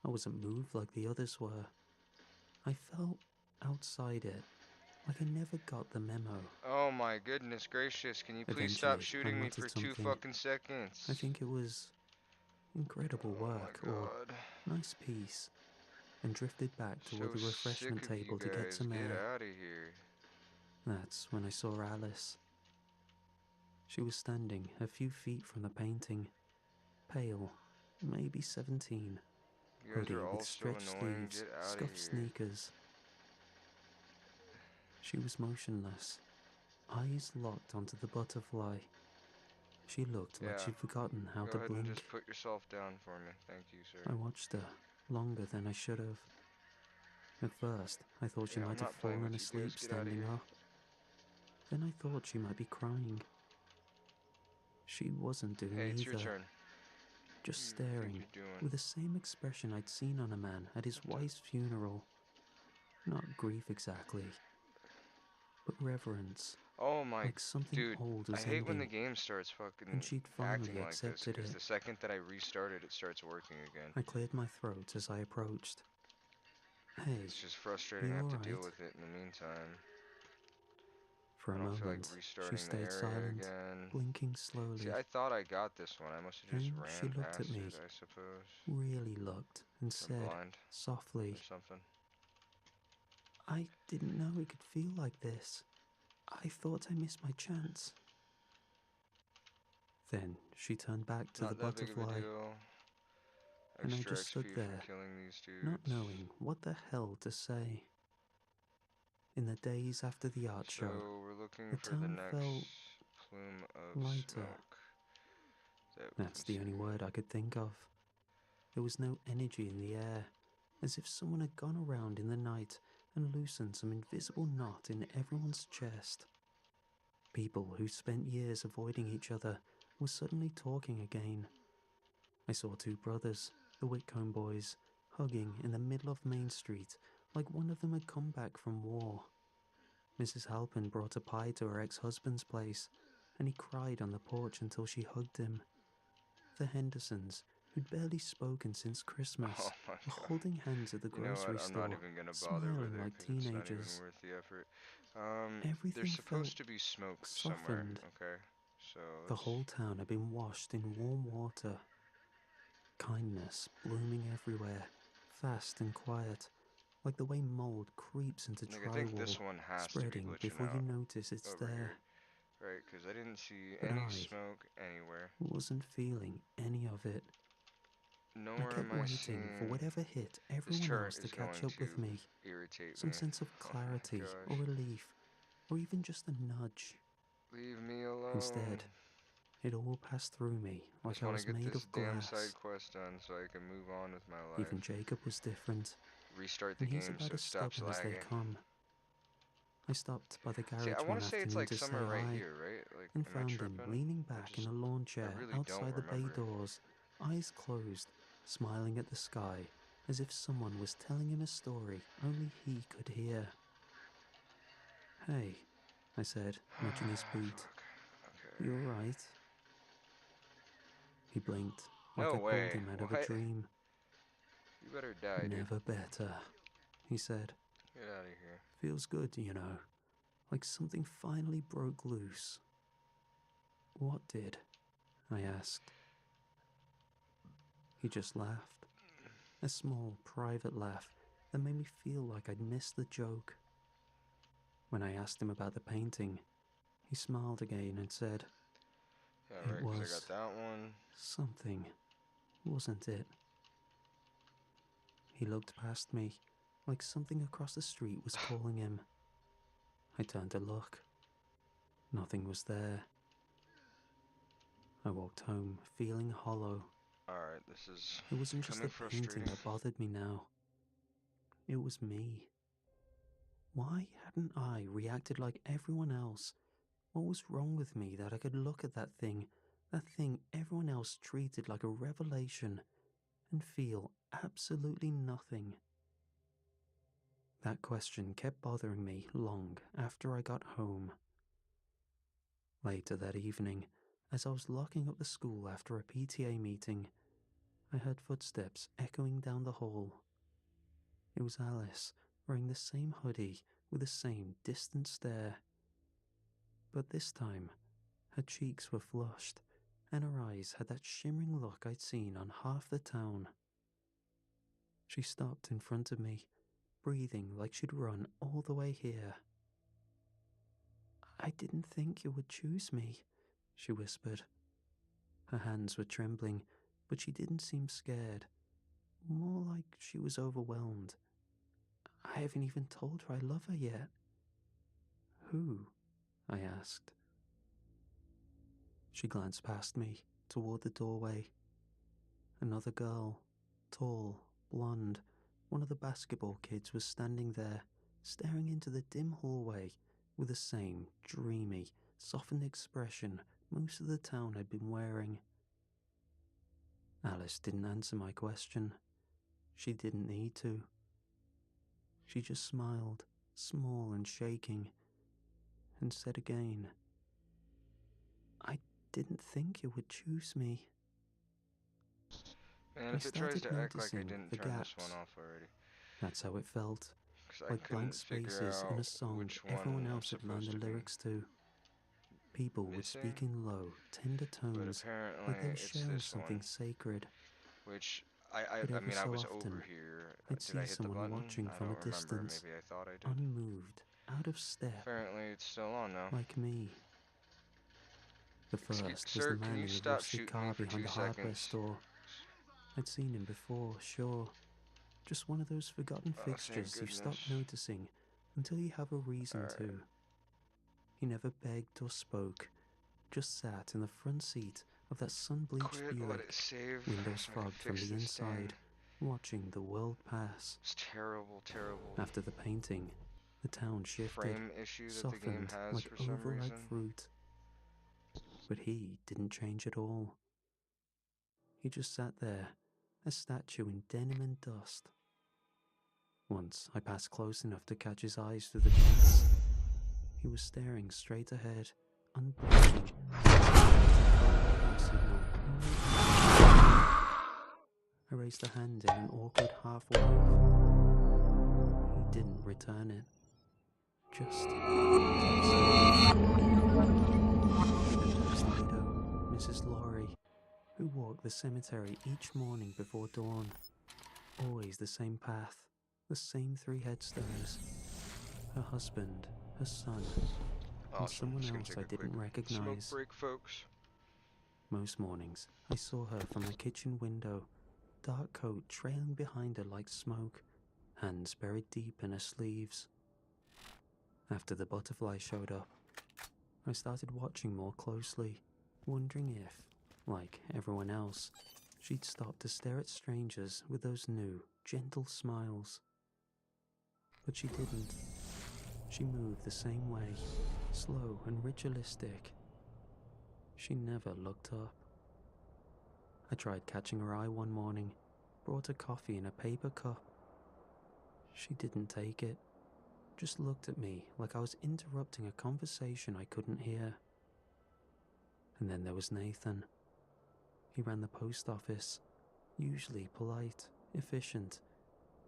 I wasn't moved like the others were. I felt outside it, like I never got the memo.
Oh my goodness gracious, can you please stop
Eventually, I
shooting me
muttered
for 2
something.
fucking seconds?
I think it was incredible
Oh my
work or
god.
nice piece, and drifted back
So
toward the
sick
refreshment
of you
table to get
guys.
some
Get
air.
out of here.
That's when I saw Alice. She was standing a few feet from the painting, pale, maybe 17,
You guys are
hoodie with
all so
stretched
annoying.
sleeves,
Get out of
scuffed
here.
sneakers. She was motionless, eyes locked onto the butterfly. She looked like
Yeah.
she'd forgotten how
Go
to
ahead and
blink.
just put yourself down for me. Thank you, sir.
I watched her longer than I should have. At first, I thought she
Yeah, I'm
might have
not playing
fallen
with you guys.
asleep
Get out of
standing
here.
up. Then I thought she might be crying. She wasn't doing
Hey, it's your
either,
turn.
just
What do you think
staring,
you're doing?
with the same expression I'd seen on a man at his
What the?
wife's funeral. Not grief exactly, but reverence,
Oh my,
like something
dude.
old
I
was
hate when the
ending,
game starts fucking
and she'd
acting
finally
like this,
accepted
because
it.
the second that I restart it, it starts working again.
I cleared my throat as I approached. Hey,
It's just frustrating. I
you
have to deal
alright?
with it in the meantime.
For
I
a
don't feel like
moment, she
restarting the
stayed
area
silent,
again.
blinking
See,
slowly.
I thought I got this one. I must have just
Then she
ran
looked at
past
me,
it, I suppose.
really looked, and
I'm
said,
blind or
softly,
something.
I didn't know it could feel like this. I thought I missed my chance. Then she turned back to the
Not that big of a
butterfly,
deal.
and I
Extra
just stood
XP from
there,
killing these
not
dudes.
knowing what the hell to say. In the days after the art
So
show,
we're looking
the
for the
town
next
felt
plume of
lighter.
smoke that we
That's
can
the
see.
only word I could think of. There was no energy in the air, as if someone had gone around in the night and loosened some invisible knot in everyone's chest. People who spent years avoiding each other were suddenly talking again. I saw two brothers, the Whitcomb boys, hugging in the middle of Main Street like one of them had come back from war. Mrs. Halpin brought a pie to her ex-husband's place, and he cried on the porch until she hugged him. The Hendersons, who'd barely spoken since
Oh
Christmas,
my
were
god.
holding hands at the
You know what?
grocery
I'm not
store,
even gonna bother with
smiling
it
like
because it's not even
teenagers.
worth the effort. There's
Everything felt
supposed to be smoke somewhere,
softened.
okay? So
The
let's.
whole town had been washed in warm water. Kindness blooming everywhere, fast and quiet, like the way mold creeps into
Like, I think
drywall,
this one has to be
spreading
glitching
before you
out
notice it's
over
there.
here, right? Because I didn't see
But
any
I
smoke anywhere.
wasn't feeling any of it. I
Nowhere am
kept
I
waiting for
seeing.
whatever hit
This
everyone
turret
else to
is
catch
going
up with me.
to irritate me.
Some sense of
Oh my
clarity or
gosh.
relief, or even just a nudge.
Leave me alone.
Instead, it all passed through me
I
like
just
I
want to
was
get
made
this
of
damn side
glass.
quest done so I can move on with my life.
Even Jacob was different,
Restart the
and he's
game
about
so
as
it stops
stubborn as they
lagging.
come. I stopped by the
See, I
garage
want
one
to say it's
afternoon
like
to
somewhere
say
right
hi,
here, right? Like,
and
am I
found him
tripping?
leaning back in a lawn
I
chair
really don't
outside the bay
remember.
doors, eyes closed, smiling at the sky, as if someone was telling him a story only he could hear. Hey, I said, nudging his boot.
Fuck.
You
Okay.
alright? He blinked, like
No
I'd pulled
way.
him out of a
What?
dream.
You better die, dude.
Never better, he said.
Get out of here.
Feels good, you know, like something finally broke loose. What did? I asked. He just laughed. A small, private laugh that made me feel like I'd missed the joke. When I asked him about the painting, he smiled again and said,
Yeah,
"It
right, because I
was
got that one.
something, wasn't it?" He looked past me, like something across the street was calling him. I turned to look. Nothing was there. I walked home, feeling hollow.
Alright, this is
It wasn't just
becoming
the painting
frustrating.
that bothered me now. It was me. Why hadn't I reacted like everyone else? What was wrong with me that I could look at that thing everyone else treated like a revelation, and feel absolutely nothing? That question kept bothering me long after I got home. Later that evening, as I was locking up the school after a PTA meeting, I heard footsteps echoing down the hall. It was Alice, wearing the same hoodie with the same distant stare. But this time, her cheeks were flushed, and her eyes had that shimmering look I'd seen on half the town. She stopped in front of me, breathing like she'd run all the way here. "I didn't think you would choose me," she whispered. Her hands were trembling, but she didn't seem scared. More like she was overwhelmed. "I haven't even told her I love her yet." "Who?" I asked. She glanced past me, toward the doorway. Another girl, tall, blonde, one of the basketball kids, was standing there, staring into the dim hallway with the same dreamy, softened expression most of the town had been wearing. Alice didn't answer my question. She didn't need to. She just smiled, small and shaking, and said again, "I didn't think you would choose me."
Man,
I
if it tries
started
to act like I
noticing
didn't
the
turn this one
gaps.
off already.
That's how it felt,
Because I
like blank
couldn't figure
spaces in
out
a song
which
everyone
one I'm
else had learned
supposed
the
to be
lyrics to. People would
missing.
speak in low, tender
But
tones,
apparently
like they were
it's
sharing
this one.
something sacred.
Which,
But
I
every
mean, I
so
was over
often,
here.
I'd
Did I
see
hit the
someone
button?
watching
I
from a
don't remember.
distance,
Maybe I thought I did.
unmoved, out of step,
Apparently it's still on now.
like me. The first was the
Sir, can
man
you
in the
stop
rusted
shooting me
car
for
behind
2
the hardware
seconds?
store. I'd seen him before, sure. Just one of those forgotten
Oh, thank
fixtures you stop
goodness.
noticing until you have a reason
Alright.
to. He never begged or spoke, just sat in the front seat of that sun-bleached
Quit, let it
Buick,
save
windows
so I can
fogged from
fix
the
this thing.
inside, watching the world pass.
It's terrible, terrible
After the painting, the town shifted,
frame issue that the game
softened
has
like
for some
overripe
reason.
fruit. But he didn't change at all. He just sat there, a statue in denim and dust. Once I passed close enough to catch his eyes through the glass. He was staring straight ahead, unblinking. I raised a hand in an awkward half wave. He didn't return it. Just kept staring. Then there was the widow, Mrs. Laurie, who walked the cemetery each morning before dawn. Always the same path, the same 3 headstones. Her husband, her son, and
Awesome.
someone
Just gonna
else
take
I
a quick
didn't
smoke
recognize.
break, folks.
Most mornings, I saw her from her kitchen window, dark coat trailing behind her like smoke, hands buried deep in her sleeves. After the butterfly showed up, I started watching more closely, wondering if, like everyone else, she'd stop to stare at strangers with those new, gentle smiles. But she didn't. She moved the same way, slow and ritualistic. She never looked up. I tried catching her eye one morning, brought her coffee in a paper cup. She didn't take it. just looked at me like I was interrupting a conversation I couldn't hear. And then there was Nathan. He ran the post office, usually polite, efficient,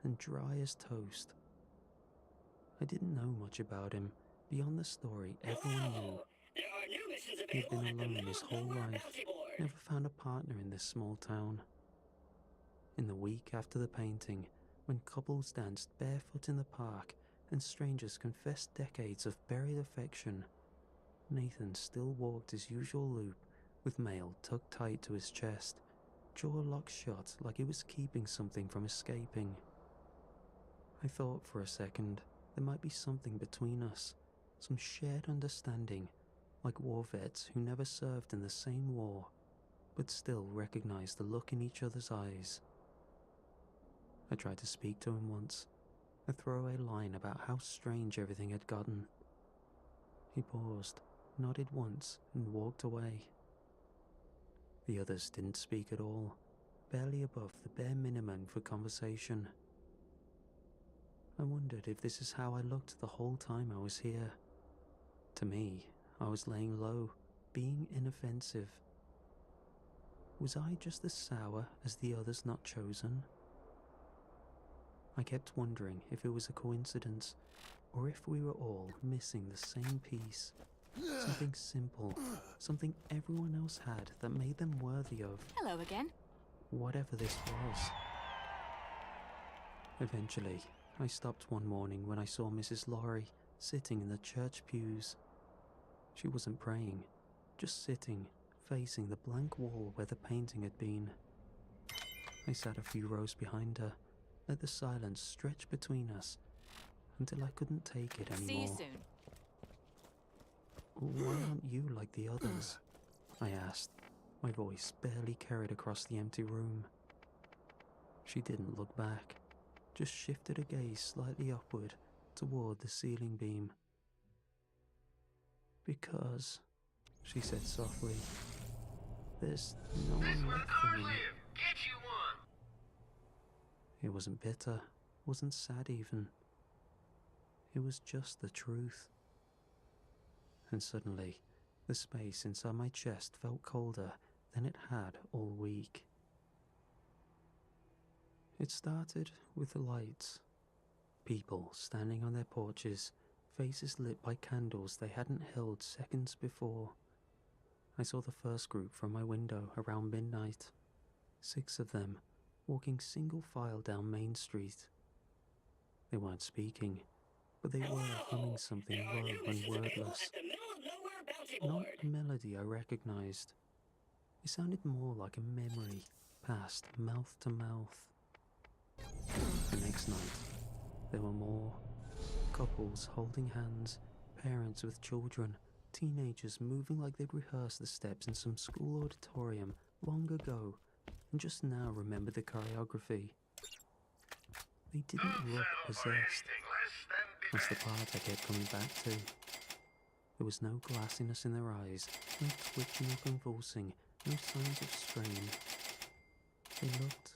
and dry as toast. I didn't know much about him beyond the story everyone knew. He'd been alone his whole life, never found a partner in this small town. In the week after the painting, when couples danced barefoot in the park and strangers confessed decades of buried affection, Nathan still walked his usual loop with mail tucked tight to his chest, jaw locked shut like he was keeping something from escaping. I thought for a second there might be something between us, some shared understanding, like war vets who never served in the same war, but still recognized the look in each other's eyes. I tried to speak to him once, a throwaway line about how strange everything had gotten. He paused, nodded once, and walked away. The others didn't speak at all, barely above the bare minimum for conversation. I wondered if this is how I looked the whole time I was here. To me, I was laying low, being inoffensive. Was I just as sour as the others not chosen? I kept wondering if it was a coincidence, or if we were all missing the same piece. Something simple, something everyone else had that made them worthy of.
Hello again.
Whatever this was. Eventually, I stopped one morning when I saw Mrs. Laurie sitting in the church pews. She wasn't praying, just sitting, facing the blank wall where the painting had been. I sat a few rows behind her, let the silence stretch between us, until I couldn't take it anymore.
See you soon.
Why aren't you like the others? I asked, my voice barely carried across the empty room. She didn't look back, just shifted her gaze slightly upward toward the ceiling beam. Because, she said softly, there's no one left for me.
Get you one!
It wasn't bitter, wasn't sad even. It was just the truth. And suddenly, the space inside my chest felt colder than it had all week. It started with the lights. People standing on their porches, faces lit by candles they hadn't held seconds before. I saw the first group from my window around midnight. 6 of them, walking single file down Main Street. They weren't speaking, but they were humming something low and wordless. Not a melody I recognized. It sounded more like a memory, passed mouth to mouth. The next night, there were more. Couples holding hands, parents with children, teenagers moving like they'd rehearsed the steps in some school auditorium long ago and just now remembered the choreography. They didn't look possessed. That's the part I kept coming back to. There was no glassiness in their eyes, no twitching or convulsing, no signs of strain. They looked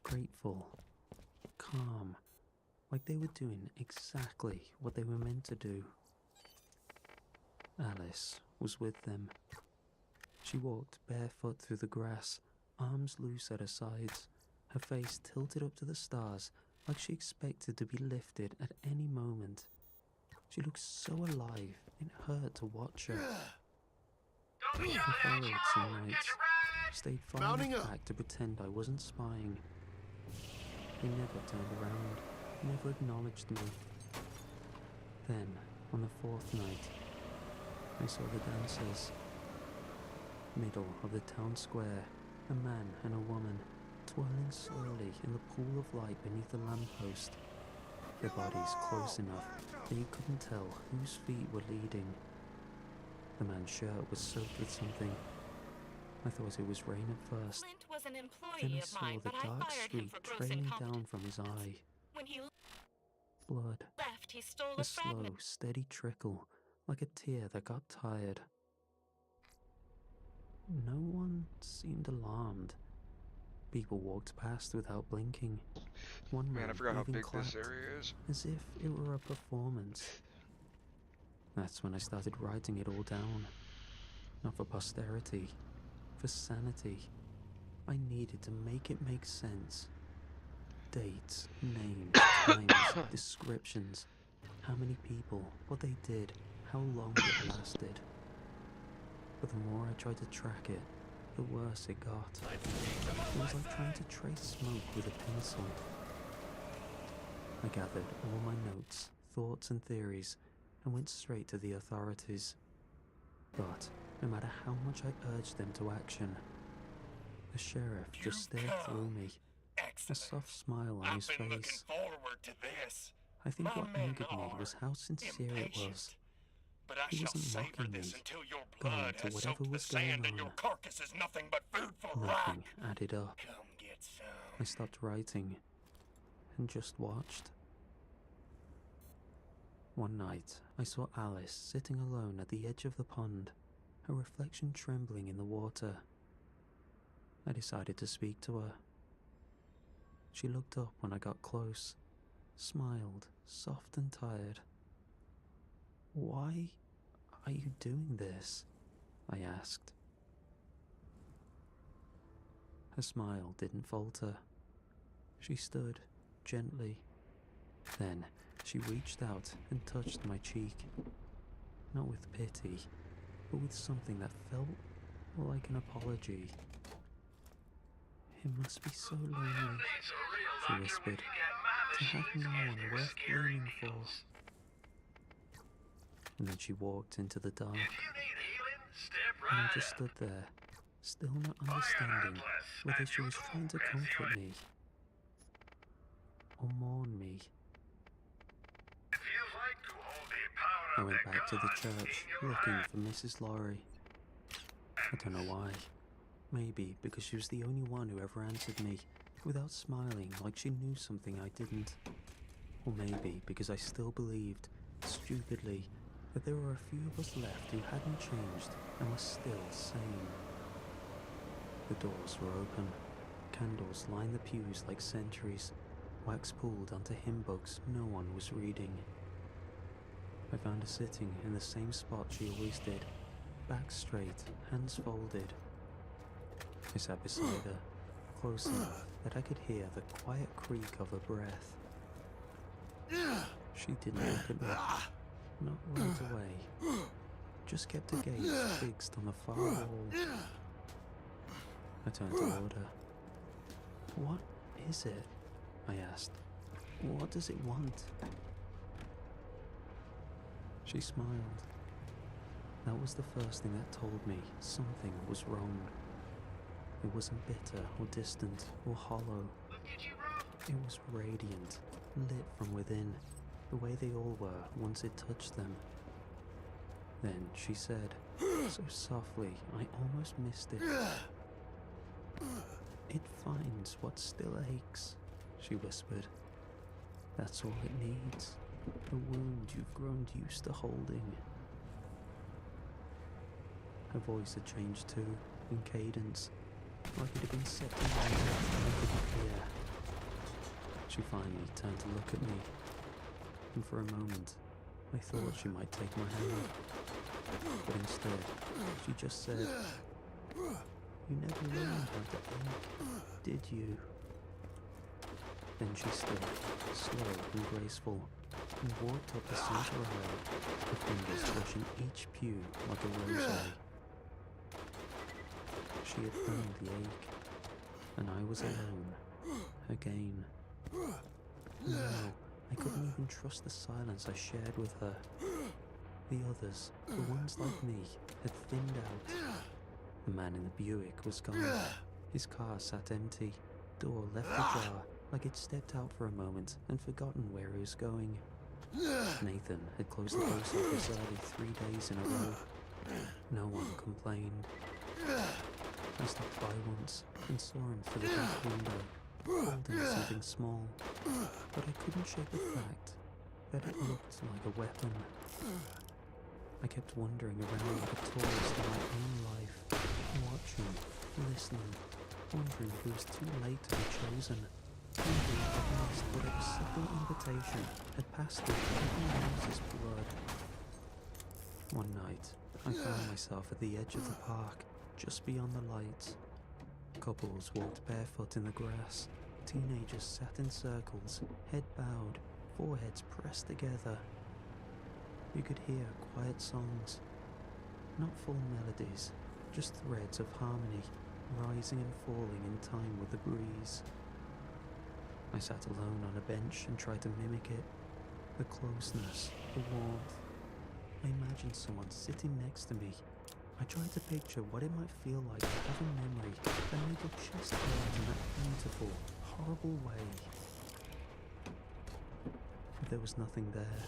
grateful, calm, like they were doing exactly what they were meant to do. Alice was with them. She walked barefoot through the grass, arms loose at her sides, her face tilted up to the stars like she expected to be lifted at any moment. She looked so alive, it hurt to watch her. I followed some nights, stayed far enough back to pretend I wasn't spying. They never turned around, never acknowledged me. Then, on the 4th night, I saw the dancers. Middle of the town square, a man and a woman, twirling slowly in the pool of light beneath the lamppost. Their bodies close enough that you couldn't tell whose feet were leading. The man's shirt was soaked with something. I thought it was rain at first.
Clint was an
Then
employee
I
of
saw
mine,
the
but I
dark
fired him
streak
for gross
trailing down
incompetence.
from his eye.
When he
Blood.
left, he stole
A
a fragment.
slow, steady trickle, like a tear that got tired. No one seemed alarmed. People walked past without blinking. One
Man, I
man
forgot how
even
big
clapped,
this area is.
as if it were a performance. That's when I started writing it all down. Not for posterity, for sanity. I needed to make it make sense. Dates, names, times, descriptions. How many people, what they did, how long it lasted. But the more I tried to track it, the worse it got. It was like trying to trace smoke with a pencil. I gathered all my notes, thoughts and theories and went straight to the authorities. But no matter how much I urged them to action, the sheriff just stared through me, a soft smile on his
I've been looking
face.
forward to this.
I think
My
what
men
angered me
are
was how sincere it was.
impatient, but I
He
shall
wasn't
savor
mocking
this
me,
until your
going
blood
to
has
whatever
soaked the
was going
sand and your
on.
carcass is nothing but food for
Nothing
rat.
added up.
Come get some.
I stopped writing and just watched. One night, I saw Alice sitting alone at the edge of the pond, her reflection trembling in the water. I decided to speak to her. She looked up when I got close, smiled, soft and tired. "Why are you doing this?" I asked. Her smile didn't falter. She stood, gently. Then she reached out and touched my cheek. Not with pity, but with something that felt like an apology. "It must be so lonely," she whispered, "to have no one worth blooming for." And then she walked into the dark, and I just stood there, still not understanding whether she was trying to comfort me or mourn me. I went back to the church, looking for Mrs. Lowry. I don't know why. Maybe because she was the only one who ever answered me without smiling like she knew something I didn't. Or maybe because I still believed, stupidly, that there were a few of us left who hadn't changed and were still sane. The doors were open. Candles lined the pews like sentries, wax pulled onto hymn books no one was reading. I found her sitting in the same spot she always did, back straight, hands folded. I sat beside her, close enough that I could hear the quiet creak of her breath. She didn't look at me, not right away, just kept her gaze fixed on the far wall. I turned toward her. "What is it?" I asked. "What does it want?" She smiled. That was the first thing that told me something was wrong. It wasn't bitter or distant or hollow. It was radiant, lit from within, the way they all were once it touched them. Then she said, so softly I almost missed it, "It finds what still aches," she whispered. "That's all it needs. A wound you've grown used to holding." Her voice had changed too, in cadence, like it had been set to music I couldn't hear. She finally turned to look at me, and for a moment I thought she might take my hand. But instead, she just said, "You never learned how to ache, did you?" Then she stood, slow and graceful, and walked up the center aisle, her fingers brushing each pew like a rosary. She had found the ache, and I was alone, again. No, I couldn't even trust the silence I shared with her. The others, the ones like me, had thinned out. The man in the Buick was gone. His car sat empty, door left ajar, like it stepped out for a moment and forgotten where he was going. Nathan had closed the post office early 3 days in a row. No one complained. I stopped by once and saw him through the back window, holding something small, but I couldn't shake the fact that it looked like a weapon. I kept wandering around like a tourist in my own life, watching, listening, wondering if it was too late to be chosen, wondering if I missed whatever subtle invitation had passed through every nose's blood. One night, I found myself at the edge of the park, just beyond the lights. Couples walked barefoot in the grass. Teenagers sat in circles, head bowed, foreheads pressed together. You could hear quiet songs, not full melodies, just threads of harmony, rising and falling in time with the breeze. I sat alone on a bench and tried to mimic it, the closeness, the warmth. I imagined someone sitting next to me. I tried to picture what it might feel like to have a memory that made your chest hurt in that beautiful, horrible way. But there was nothing there.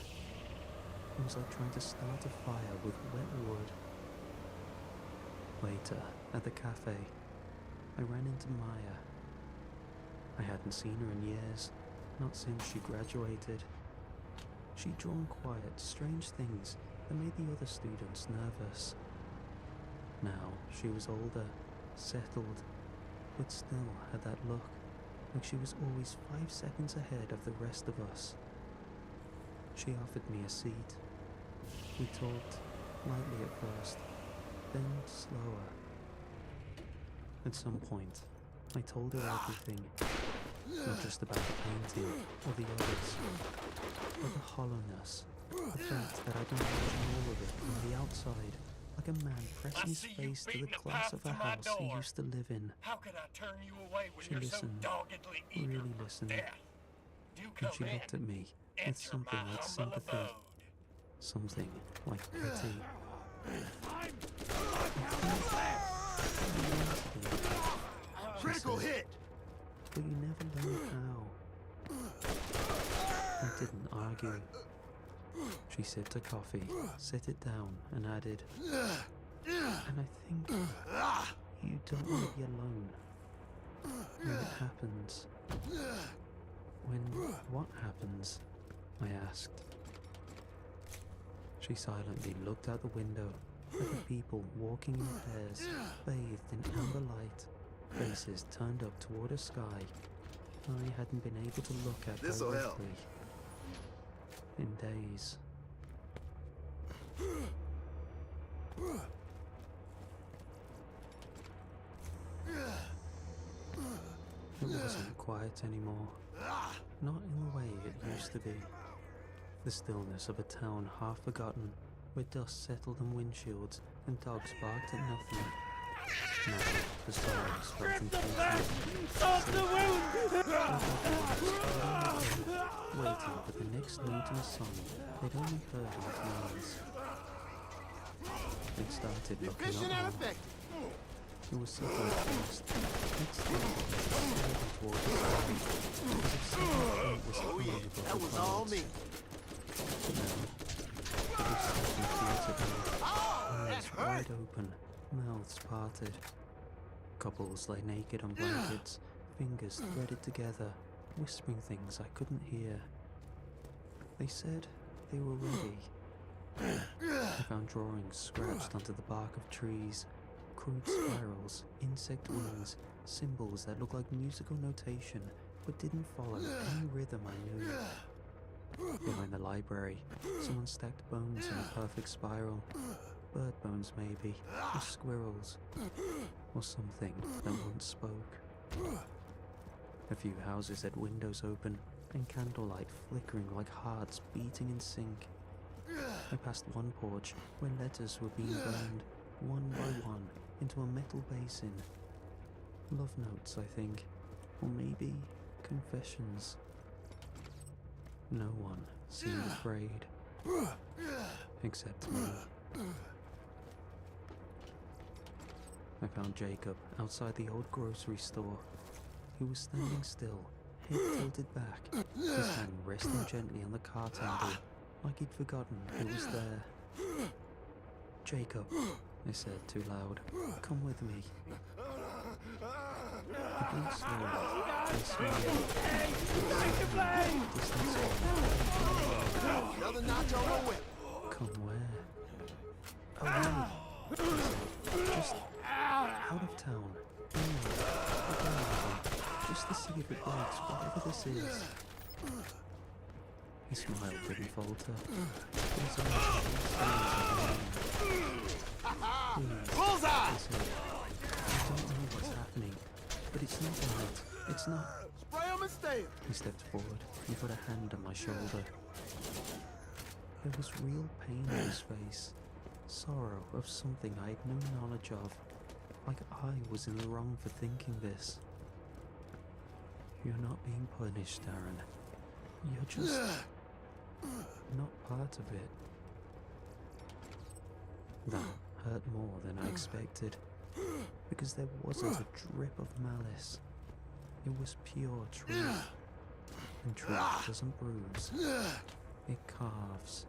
It was like trying to start a fire with wet wood. Later, at the cafe, I ran into Maya. I hadn't seen her in years, not since she graduated. She'd drawn quiet, strange things that made the other students nervous. Now, she was older, settled, but still had that look, like she was always 5 seconds ahead of the rest of us. She offered me a seat. We talked, lightly at first, then slower. At some point, I told her everything, not just about the painting or the others, but the hollowness, the fact that I'd imagine all of it from the outside, like a man pressing his face to the glass of a house he used to live in.
How could I turn you away when
She
you're
listened,
so doggedly eager
really
for
listened,
death? Do
and
come
she
in.
looked at me with
Enter
something
my
like
humble
sympathy,
abode.
something like pity. She
Critical
said,
hit!
but you never learn how. I didn't argue. She sipped her coffee, set it down, and added, and I think you don't want to be alone. When it happens. When what happens? I asked. She silently looked out the window at the people walking in pairs, bathed in amber light, faces turned up toward a sky I hadn't been able to look at
This'll help.
directly in days. It wasn't quiet anymore, not in the way it used to be. The stillness of a town half forgotten, where dust settled on windshields and dogs barked at nothing. Now, the silence felt intense. Waiting for the next note in a song they'd only heard in dreams. It started looking
Efficient and
up more.
effective.
It was subtle at first. Next thing, slowly toward the sky, as if something was coming above
That
the
was all
clouds.
me.
Now, it was stepping towards it now,
Oh, that
eyes
hurt.
wide open, mouths parted. Couples lay naked on blankets, fingers threaded together, whispering things I couldn't hear. They said they were ready. I found drawings scratched onto the bark of trees, crude spirals, insect wings, symbols that looked like musical notation but didn't follow any rhythm I knew. Behind the library, someone stacked bones in a perfect spiral. Bird bones maybe, or squirrels, or something that once spoke. A few houses had windows open and candlelight flickering like hearts beating in sync. I passed one porch where letters were being burned, one by one, into a metal basin. Love notes, I think, or maybe confessions. No one seemed afraid, except me. I found Jacob outside the old grocery store. He was standing still, head tilted back, his hand resting gently on the cart handle, like he'd forgotten it was there. Jacob, I said too loud, come with me. He blinked slowly, and smiled.
Another notch on my whip.
Come where? Away, I said. Just out of town. Anywhere. just to see if it breaks, whatever this is. His smile didn't falter. His eyes were please,
Bullseye!
I said. I don't know what's happening, but it's not right. It's not.
Spray him and stay him.
He stepped forward and put a hand on my shoulder. There was real pain in his face, sorrow of something I had no knowledge of, like I was in the wrong for thinking this. You're not being punished, Darren. You're just not part of it. That hurt more than I expected, because there wasn't a drip of malice. It was pure truth. And truth doesn't bruise, it carves.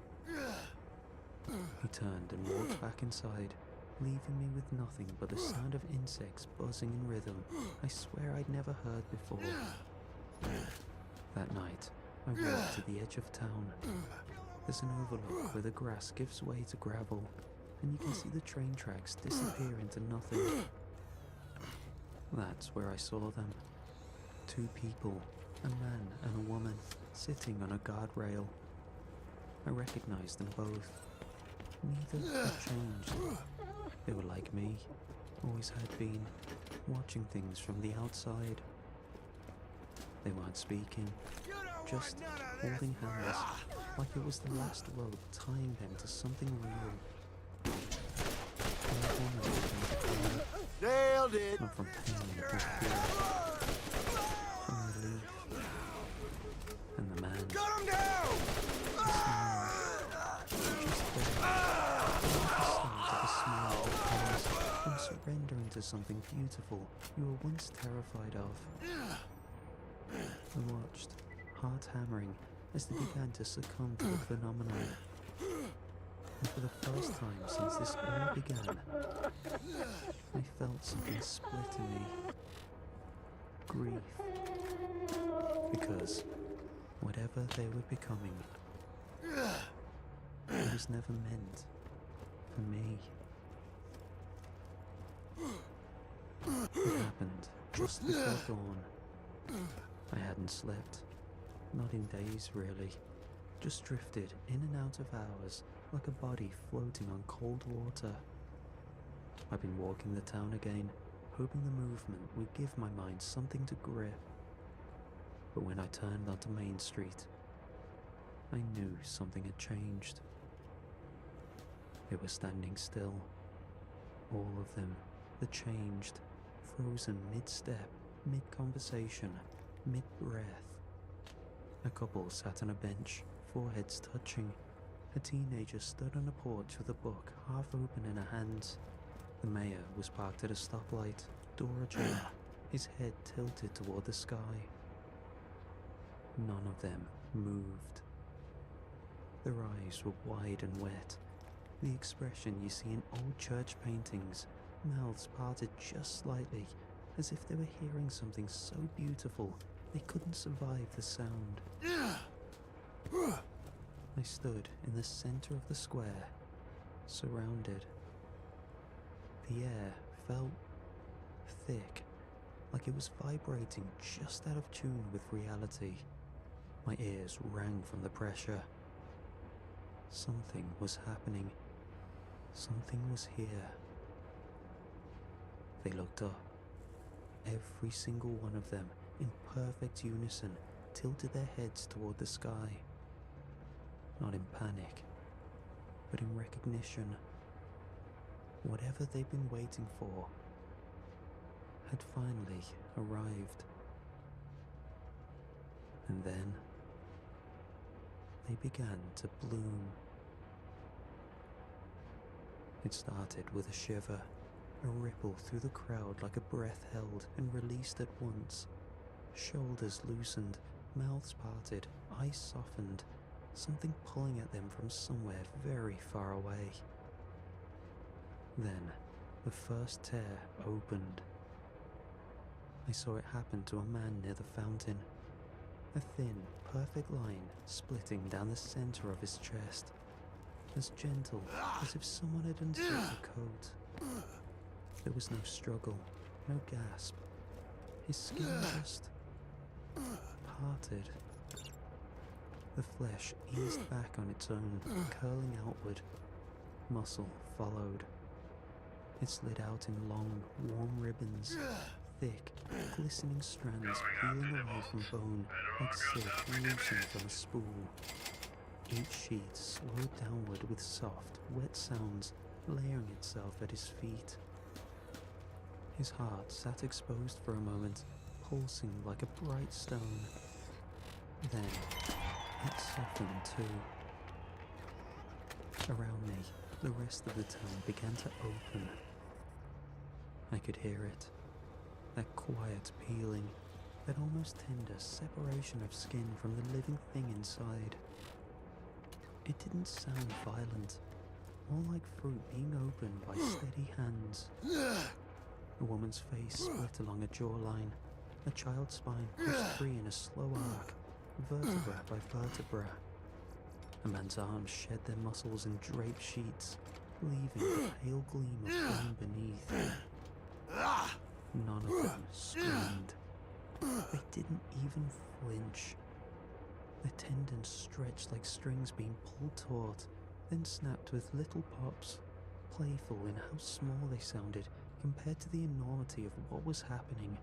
He turned and walked back inside, leaving me with nothing but the sound of insects buzzing in rhythm I swear I'd never heard before. That night, I walked to the edge of town. There's an overlook where the grass gives way to gravel, and you can see the train tracks disappear into nothing. That's where I saw them. Two people, a man and a woman, sitting on a guardrail. I recognized them both. Neither had changed. They were like me, always had been, watching things from the outside. They weren't speaking, just holding hands, like it was the last rope tying them to something real. The woman began to cry,
Nailed it.
not from pain or fear, from relief. And the man,
Cut him down.
just there, the start of a smile that comes from surrendering to something beautiful you were once terrified of. I watched, heart hammering, as they began to succumb to the phenomenon. And for the first time since this all began, I felt something split in me. Grief. Because whatever they were becoming, it was never meant for me. It happened just before dawn. I hadn't slept. Not in days, really. Just drifted in and out of hours, like a body floating on cold water. I've been walking the town again, hoping the movement would give my mind something to grip. But when I turned onto Main Street, I knew something had changed. They were standing still. All of them, the changed, frozen mid-step, mid-conversation, mid-breath. A couple sat on a bench, foreheads touching. A teenager stood on a porch with a book half open in her hands. The mayor was parked at a stoplight, door ajar, his head tilted toward the sky. None of them moved. Their eyes were wide and wet, the expression you see in old church paintings, mouths parted just slightly, as if they were hearing something so beautiful they couldn't survive the sound. I stood in the center of the square, surrounded. The air felt thick, like it was vibrating just out of tune with reality. My ears rang from the pressure. Something was happening. Something was here. They looked up. Every single one of them, in perfect unison, tilted their heads toward the sky. Not in panic, but in recognition. Whatever they'd been waiting for had finally arrived. And then they began to bloom. It started with a shiver, a ripple through the crowd like a breath held and released at once. Shoulders loosened, mouths parted, eyes softened, something pulling at them from somewhere very far away. Then, the first tear opened. I saw it happen to a man near the fountain. A thin, perfect line splitting down the center of his chest. As gentle as if someone had unzipped a coat. There was no struggle, no gasp. His skin just parted. The flesh eased back on its own, curling outward. Muscle followed. It slid out in long, warm ribbons, thick, glistening strands peeling away from bone like silk loosened from a spool. Each sheet slowed downward with soft, wet sounds, layering itself at his feet. His heart sat exposed for a moment, pulsing like a bright stone. Then, it softened too. Around me, the rest of the town began to open. I could hear it. That quiet peeling, that almost tender separation of skin from the living thing inside. It didn't sound violent, more like fruit being opened by steady hands. A woman's face split along a jawline, a child's spine pushed free in a slow arc, vertebra by vertebra. A man's arms shed their muscles in draped sheets, leaving a pale gleam of bone beneath. None of them screamed. They didn't even flinch. The tendons stretched like strings being pulled taut, then snapped with little pops, playful in how small they sounded compared to the enormity of what was happening.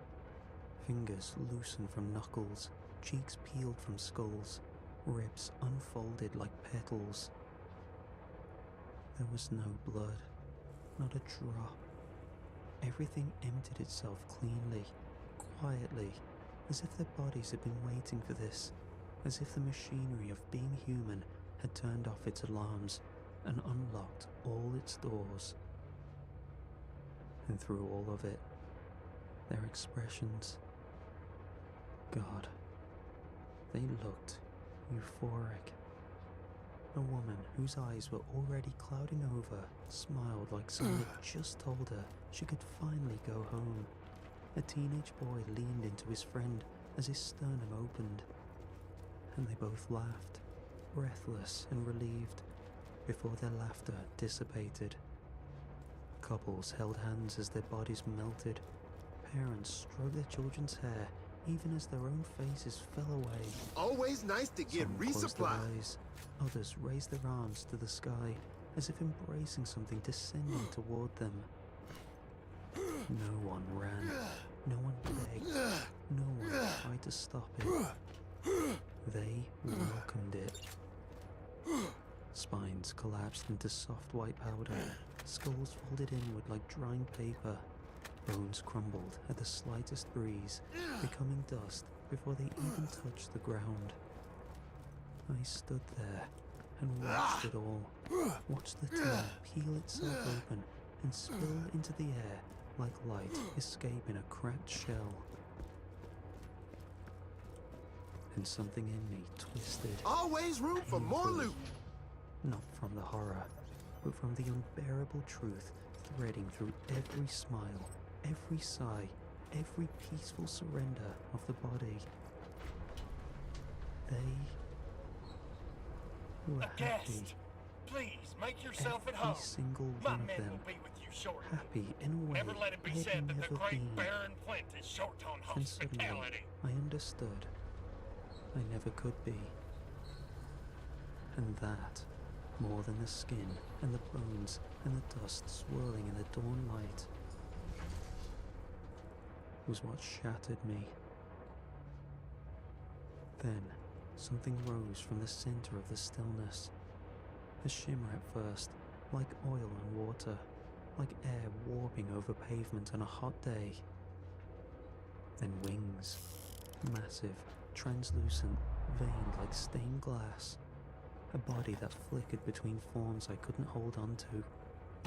Fingers loosened from knuckles, cheeks peeled from skulls, ribs unfolded like petals. There was no blood, not a drop. Everything emptied itself cleanly, quietly, as if their bodies had been waiting for this, as if the machinery of being human had turned off its alarms and unlocked all its doors. And through all of it, their expressions, God, they looked euphoric. A woman whose eyes were already clouding over smiled like someone had just told her she could finally go home. A teenage boy leaned into his friend as his sternum opened, and they both laughed, breathless and relieved, before their laughter dissipated. Couples held hands as their bodies melted. Parents stroked their children's hair even as their own faces fell away.
Always nice to get
Some closed their
resupplied.
eyes, others raised their arms to the sky as if embracing something descending toward them. No one ran, no one begged, no one tried to stop it. They welcomed it. Spines collapsed into soft white powder, skulls folded inward like drying paper. Bones crumbled at the slightest breeze, becoming dust before they even touched the ground. I stood there and watched it all, watched the town peel itself open and spill into the air like light escaping a cracked shell. And something in me twisted.
Always room for more
painfully.
loot.
Not from the horror, but from the unbearable truth threading through every smile, every sigh, every peaceful surrender of the body. They were
A
happy.
guest. Please, make yourself at
Every
home.
single
My
one of
men
them.
will be with you shortly.
Happy in a way
Never let it be
I
said
had
that the
never
great
been.
Baron Flint is short on
And suddenly,
hospitality.
I understood. I never could be. And that, more than the skin and the bones and the dust swirling in the dawn light, was what shattered me. Then, something rose from the center of the stillness. A shimmer at first, like oil on water, like air warping over pavement on a hot day. Then wings, massive, translucent, veined like stained glass. A body that flickered between forms I couldn't hold on to,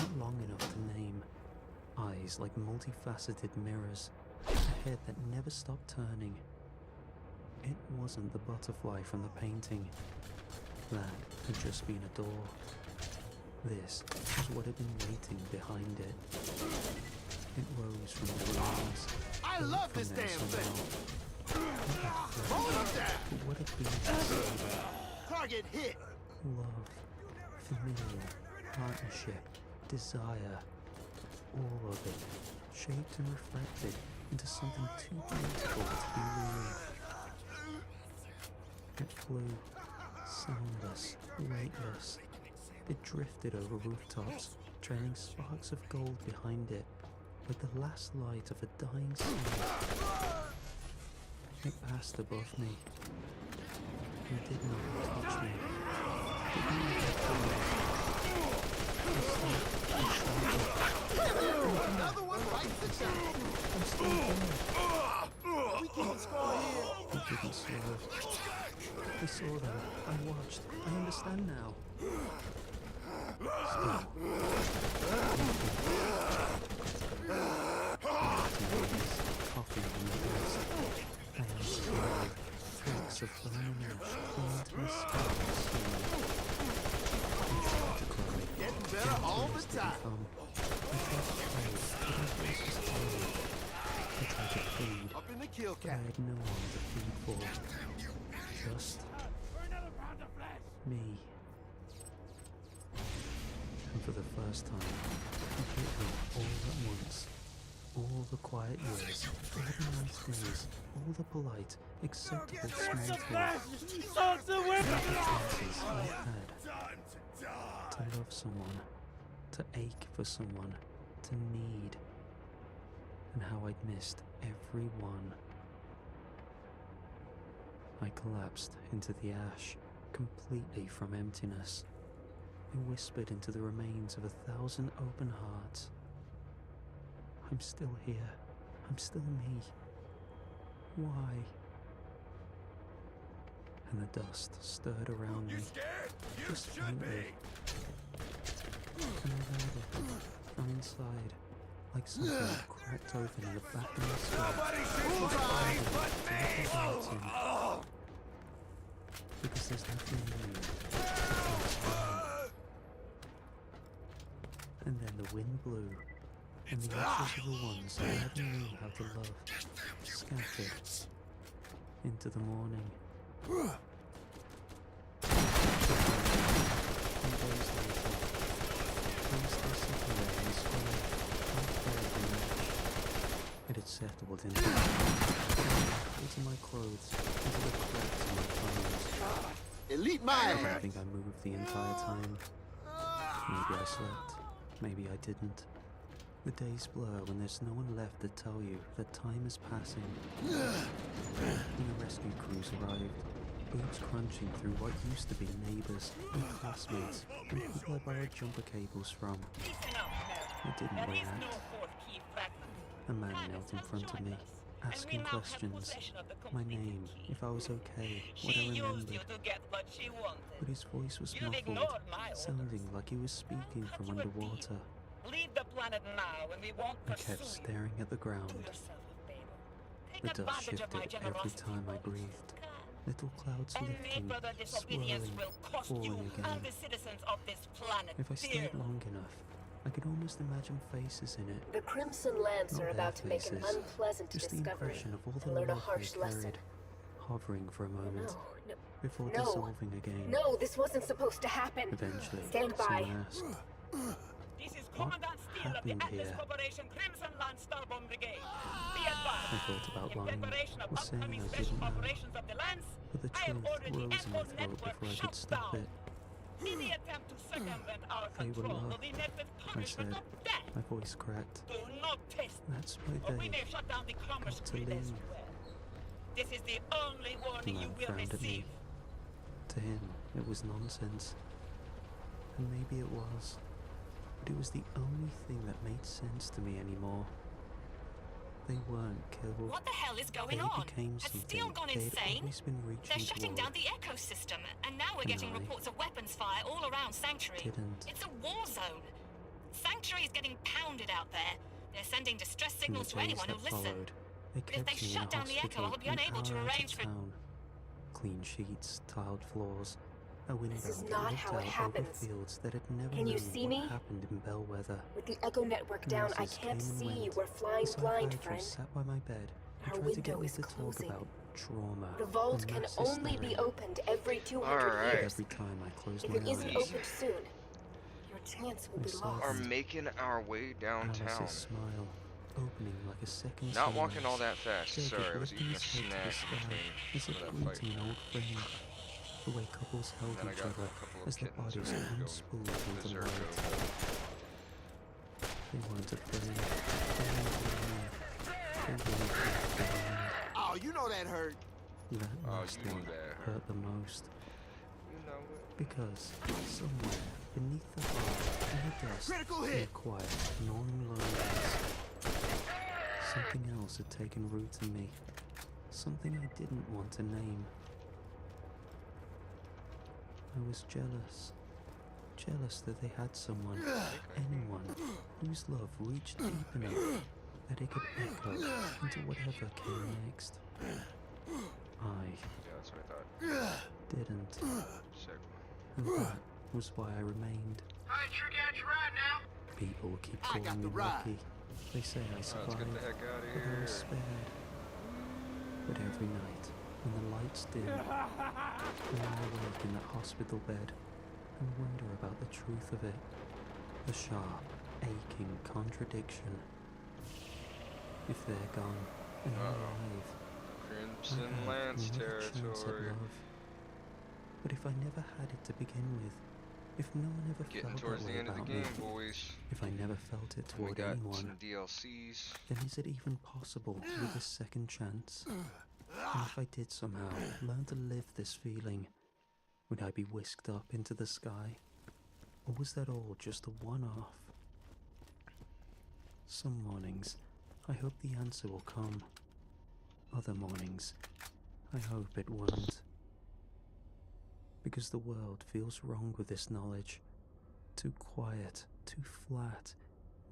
not long enough to name. Eyes like multifaceted mirrors, a head that never stopped turning. It wasn't the butterfly from the painting. That had just been a door. This was what had been waiting behind it. It rose from the ruins.
I
built
love
from
this
there
damn
somehow.
thing.
Not like flesh,
Hold them down.
but what had been conceived.
Target hit.
Love, familial, partnership, desire, all of it, shaped and reflected into something too beautiful to be real. It flew, soundless, weightless. It drifted over rooftops, trailing sparks of gold behind it, like the last light of a dying sun. It passed above me. It did not touch me. It did not touch me.
Another one bites the dust.
I'm still there.
We can't score here.
He didn't swerve. I saw them. I watched. I understand now. Still. Coughing in the dust. Hands covered. Flakes of burning ash clinging to my scalp and skin. I tried to cry.
Getting better all the time.
I tried to pray, but my voice was tired. I tried to plead,
Up in the kill
but I
cat.
had no one to plead for. Just me. And for the first time, it hit me all at once. All the quiet years, all the nice days, all the polite, acceptable small talk, all the chances I had to love someone, to ache for someone, to need, and how I'd missed every one. I collapsed into the ash, completely from emptiness. I whispered into the remains of 1,000 open hearts. I'm still here. I'm still me. Why? And the dust stirred around me, just faintly. And I heard it from inside, like something cracked open in the back of my skull. Because there's nothing new. And then the wind blew, and the ashes of the ones I never knew how to love scattered into the morning. And days later, I was still sitting there in the square, half buried in ash. It had settled into my clothes, into the cracks in my clothes.
Elite
I
mind.
don't think I moved the entire time. Maybe I slept. Maybe I didn't. The days blur when there's no one left to tell you that time is passing. When the rescue crews arrived, boots crunching through what used to be neighbors and classmates and people I borrowed jumper cables from. I didn't react. A man knelt in front of me, asking questions. My name, if I was okay, what I remembered. But his voice was muffled, sounding like he was speaking from underwater.
Leave the planet now and we won't
I
pursue
kept staring at the ground. The dust shifted every time I breathed. Little clouds lifting, swirling, falling again. If I stayed long enough, I could almost imagine faces in it.
The Crimson Lance
Not
are
their
about to make an
faces,
unpleasant
just the
discovery
impression of all the
and learn a
love
harsh
they
lesson.
carried, hovering for a moment,
No,
before
no.
dissolving again.
no, this wasn't supposed to happen.
Eventually,
Stand by.
someone asked,
This is
What
Commandant Steele of the
happened
Atlas
here?
Corporation Crimson Lance Starbomb Brigade. Be
I
advised,
thought about
in
lying,
preparation of
was saying
upcoming
I
special
didn't know.
operations of the Lance,
But the
I have
truth
ordered the
rose in my
Echo
throat
network
before I
shut
could stop
down.
it.
Any attempt to circumvent our
They were
control will
love,
be met with
I
punishment
said.
of death.
My voice cracked.
Do not test,
That's why
or we
they...
may shut down the commerce
got to
grid as
leave.
well. This is the only
The
warning you
man
will
frowned at me.
receive.
To him, it was nonsense. And maybe it was. But it was the only thing that made sense to me anymore. They weren't killed.
What the hell is going
They
on?
became
Has
something
Steel gone
they'd
insane?
always been reaching
They're shutting
toward.
down the ecosystem, and now we're
And
getting
I
reports of weapons fire all around Sanctuary.
Didn't.
It's a war zone. Sanctuary is getting pounded out there. They're sending distress
In the
signals to
days
anyone
that
who'll listen.
followed, they
But if
kept
they
me in
shut
a
down the Echo,
hospital
I'll be
an
unable to
hour out of
arrange for...
town. Clean sheets, tiled floors, a window
This is
that
not
looked
how it
out over
happens.
fields that had never
Can you
known
see
what
me?
happened in Bellwether.
With the Echo network down, I
Nurses
can't
came and
see.
went.
We're flying
The
blind,
psychiatrist
friend.
sat by my bed and
Our
tried to get
window
me
is
to talk
closing.
about trauma.
The vault
and
can
mass
only be
hysteria.
opened every 200
Alright.
years.
Every time I closed
If
my
it isn't
eyes,
opened soon, your chance will
I
be
saw
lost.
Are making our way downtown.
Alice's smile, opening like a second
Not walking
sunrise.
all that fast.
Jacob
Sorry, I was
lifting
eating a
his head to the
snack
sky
between
as
some
if
of that fight.
greeting an old friend. the way couples held
Then I
each
got
other
a couple of
as their
kittens
bodies
ready to go
unspooled
in
into
the
light.
Zergo.
They weren't afraid. They weren't alone. They weren't left behind.
Oh, you know that hurt.
That
Oh,
last
you knew
one
that
hurt the most.
You know it.
Because somewhere beneath the heart, in the dust,
Critical
in
hit.
a quiet, gnawing loneliness, something else had taken root in me. Something I didn't want to name. I was jealous. Jealous that they had someone, anyone, whose love reached deep enough that it could echo into whatever came next. I
Yeah, that's what I thought.
didn't.
Sick.
And that was why I remained.
I ain't sure got you right now.
People keep
I got
calling
the
me
ride.
lucky. They say I
Let's
survived,
get the heck out of
that I
here.
was spared. But every night, when the lights dim, and I awake in that hospital bed and wonder about the truth of it, the sharp, aching contradiction. If they're gone and I'm alive, I
Crimson
have
Lance
another chance at
territory.
love. But if I never had it to begin with, if no one ever
Getting
felt
towards
that
the
way
end of the
about
game,
me,
boys.
if I never felt it
We
toward
got
anyone,
some DLCs.
then is it even possible with a second chance? And if I did somehow learn to live this feeling, would I be whisked up into the sky? Or was that all just a one-off? Some mornings, I hope the answer will come. Other mornings, I hope it won't. Because the world feels wrong with this knowledge. Too quiet, too flat,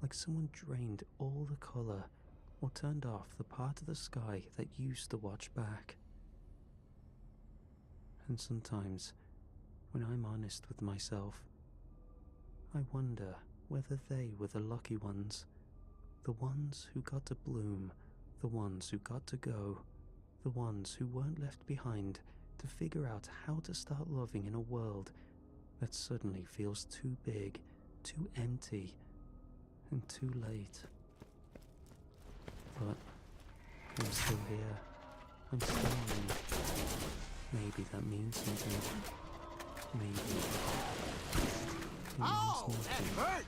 like someone drained all the colour or turned off the part of the sky that used to watch back. And sometimes, when I'm honest with myself, I wonder whether they were the lucky ones, the ones who got to bloom, the ones who got to go, the ones who weren't left behind to figure out how to start loving in a world that suddenly feels too big, too empty, and too late. But I'm still here. I'm still me. Maybe that means something. Maybe it means
Oh, that
nothing.
hurt.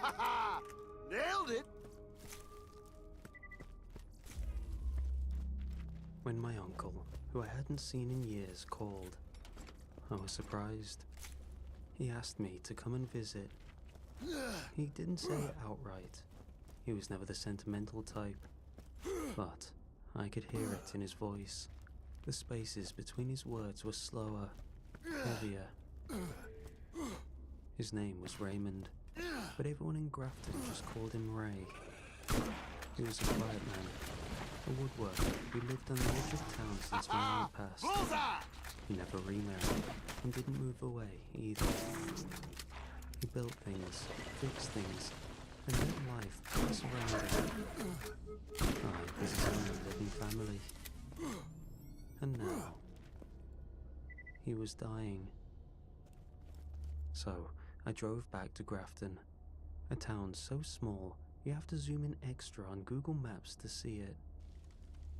Ha nailed it.
When my uncle, who I hadn't seen in years, called, I was surprised. He asked me to come and visit. He didn't say it outright. He was never the sentimental type. But I could hear it in his voice. The spaces between his words were slower, heavier. His name was Raymond, but everyone in Grafton just called him Ray. He was a quiet man, a woodworker who lived on the edge of town since my aunt passed.
Bullseye.
He never remarried and didn't move away either. He built things, fixed things, and let life pass around him. I was his only living family. And now, he was dying. So, I drove back to Grafton, a town so small you have to zoom in extra on Google Maps to see it.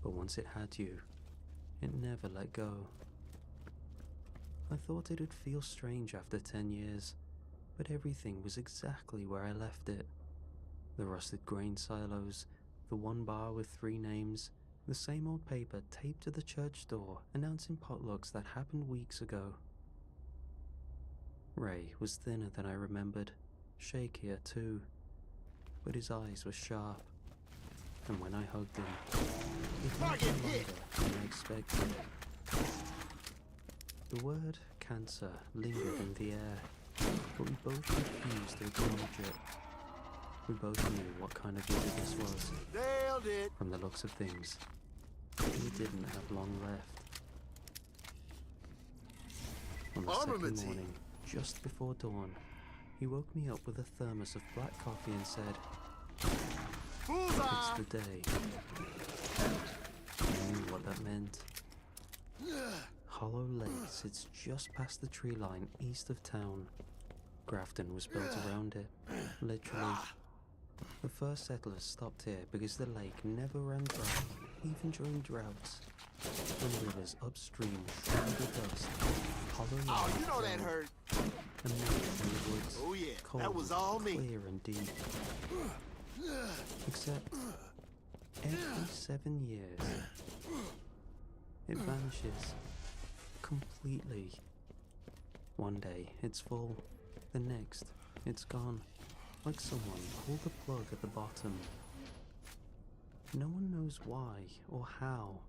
But once it had you, it never let go. I thought it'd feel strange after 10 years, but everything was exactly where I left it. The rusted grain silos, the one bar with 3 names, the same old paper taped to the church door announcing potlucks that happened weeks ago. Ray was thinner than I remembered, shakier too, but his eyes were sharp, and when I hugged him, it was
Target
longer
hit.
than I expected. The word cancer lingered in the air, but we both refused to acknowledge it. We both knew what kind of visit this was.
Nailed it.
From the looks of things, he didn't have long left. On the
Armament
second
team.
morning, just before dawn, he woke me up with a thermos of black coffee and said,
Bullseye.
"It's the day." I knew what that meant. Hollow Lake sits just past the tree line east of town. Grafton was built around it, literally. The first settlers stopped here because the lake never ran dry, even during droughts. When rivers upstream shredded the dust, hollow
Oh,
lakes
you know that
formed,
hurt.
and lakes in the woods,
Oh yeah,
cold,
that was all me.
clear and deep. Except every 7 years, it vanishes completely. One day it's full, the next it's gone, like someone pulled the plug at the bottom. No one knows why or how.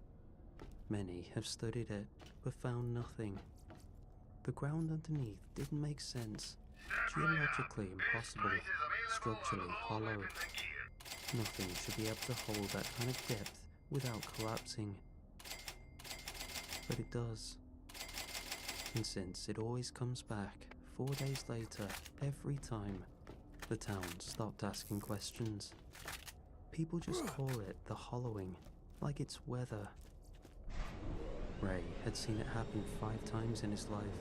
Many have studied it, but found nothing. The ground underneath didn't make sense, geologically impossible, structurally hollow. Nothing should be able to hold that kind of depth without collapsing. But it does. And since it always comes back 4 days later, every time, the town stopped asking questions. People just call it the hollowing, like it's weather. Ray had seen it happen 5 times in his life.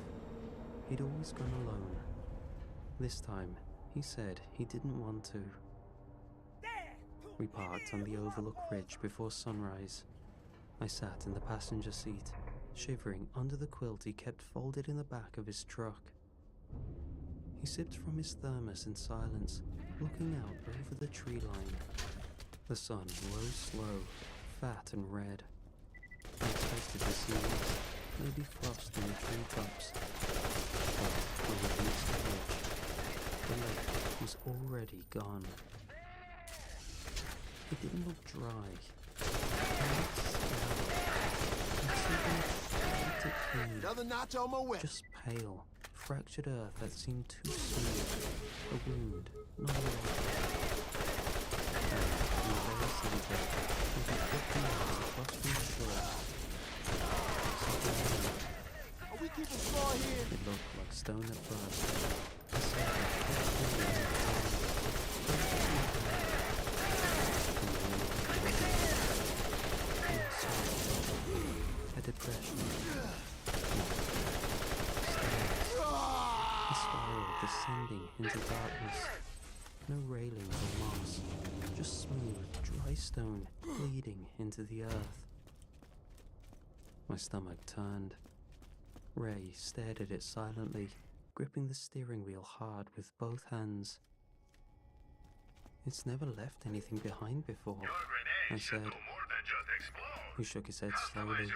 He'd always gone alone. This time, he said he didn't want to. We parked on the overlook ridge before sunrise. I sat in the passenger seat, shivering under the quilt he kept folded in the back of his truck. He sipped from his thermos in silence, looking out over the tree line. The sun rose slow, fat and red. I expected to see mist, maybe frost in the treetops. But when we reached the ridge, the lake was already gone. It didn't look dry. It looked sour. And something straight clean.
Another notch on my weapon.
Just pale, fractured earth that seemed too smooth. A wound, not a life. In the very center, maybe 50 yards across from the shore.
Are we keeping score here?
It looked like stone at first. The surface kept spinning in the a depression. A spiral descending into darkness. No railing or moss, just smooth, dry stone bleeding into the earth. My stomach turned. Ray stared at it silently, gripping the steering wheel hard with both hands. It's never left anything behind before, I said. He shook his head slowly,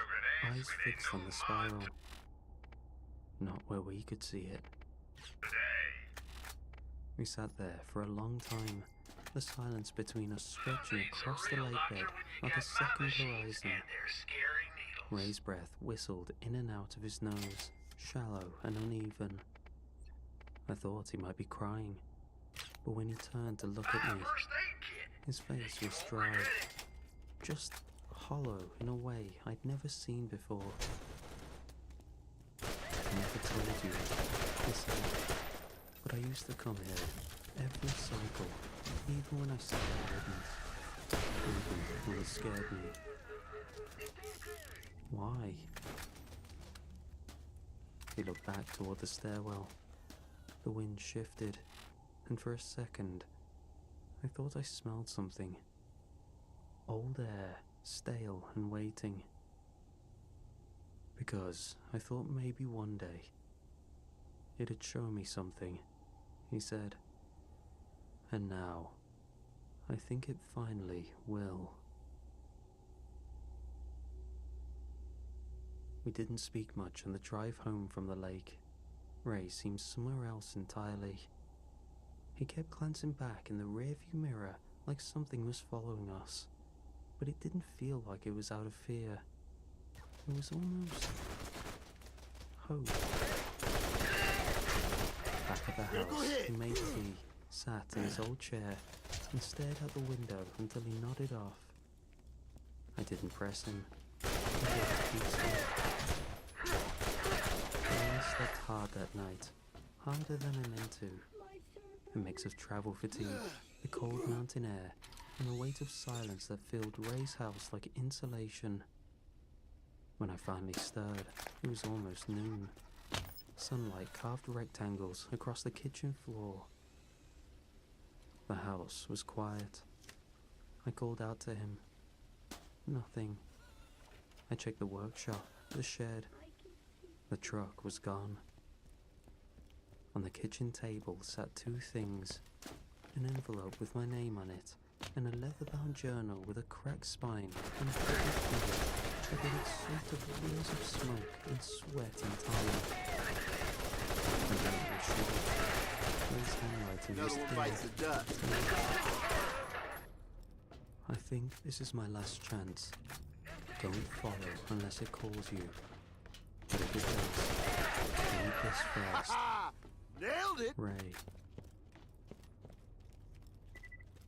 eyes fixed on the spiral. Not where we could see it. We sat there for a long time, the silence between us stretching across the lake bed like a second horizon. Ray's breath whistled in and out of his nose, shallow and uneven. I thought he might be crying, but when he turned to look at me, his face was dry, just hollow in a way I'd never seen before. I never told you, he said, but I used to come here every cycle, even when I said I wouldn't, even when it scared me. Why? He looked back toward the stairwell. The wind shifted, and for a second, I thought I smelled something. Old air, stale and waiting. Because I thought maybe one day it'd show me something, he said. And now, I think it finally will. We didn't speak much on the drive home from the lake. Ray seemed somewhere else entirely. He kept glancing back in the rearview mirror like something was following us, but it didn't feel like it was out of fear. It was almost hope. Back at the house, he made tea, sat in his old chair, and stared out the window until he nodded off. I didn't press him. I just keep sleep. I slept hard that night, harder than I meant to. A mix of travel fatigue, the cold mountain air, and the weight of silence that filled Ray's house like insulation. When I finally stirred, it was almost noon. Sunlight carved rectangles across the kitchen floor. The house was quiet. I called out to him. Nothing. I checked the workshop, the shed. The truck was gone. On the kitchen table sat two things. An envelope with my name on it, and a leather-bound journal with a cracked spine and a crooked cover that had soaked of pools of smoke and sweat and time. The date was short. His handwriting was
Another one
thin.
bites the dust.
I think this is my last chance. Don't follow unless it calls you. But if it does, read this first.
Ha! Nailed it!
Ray.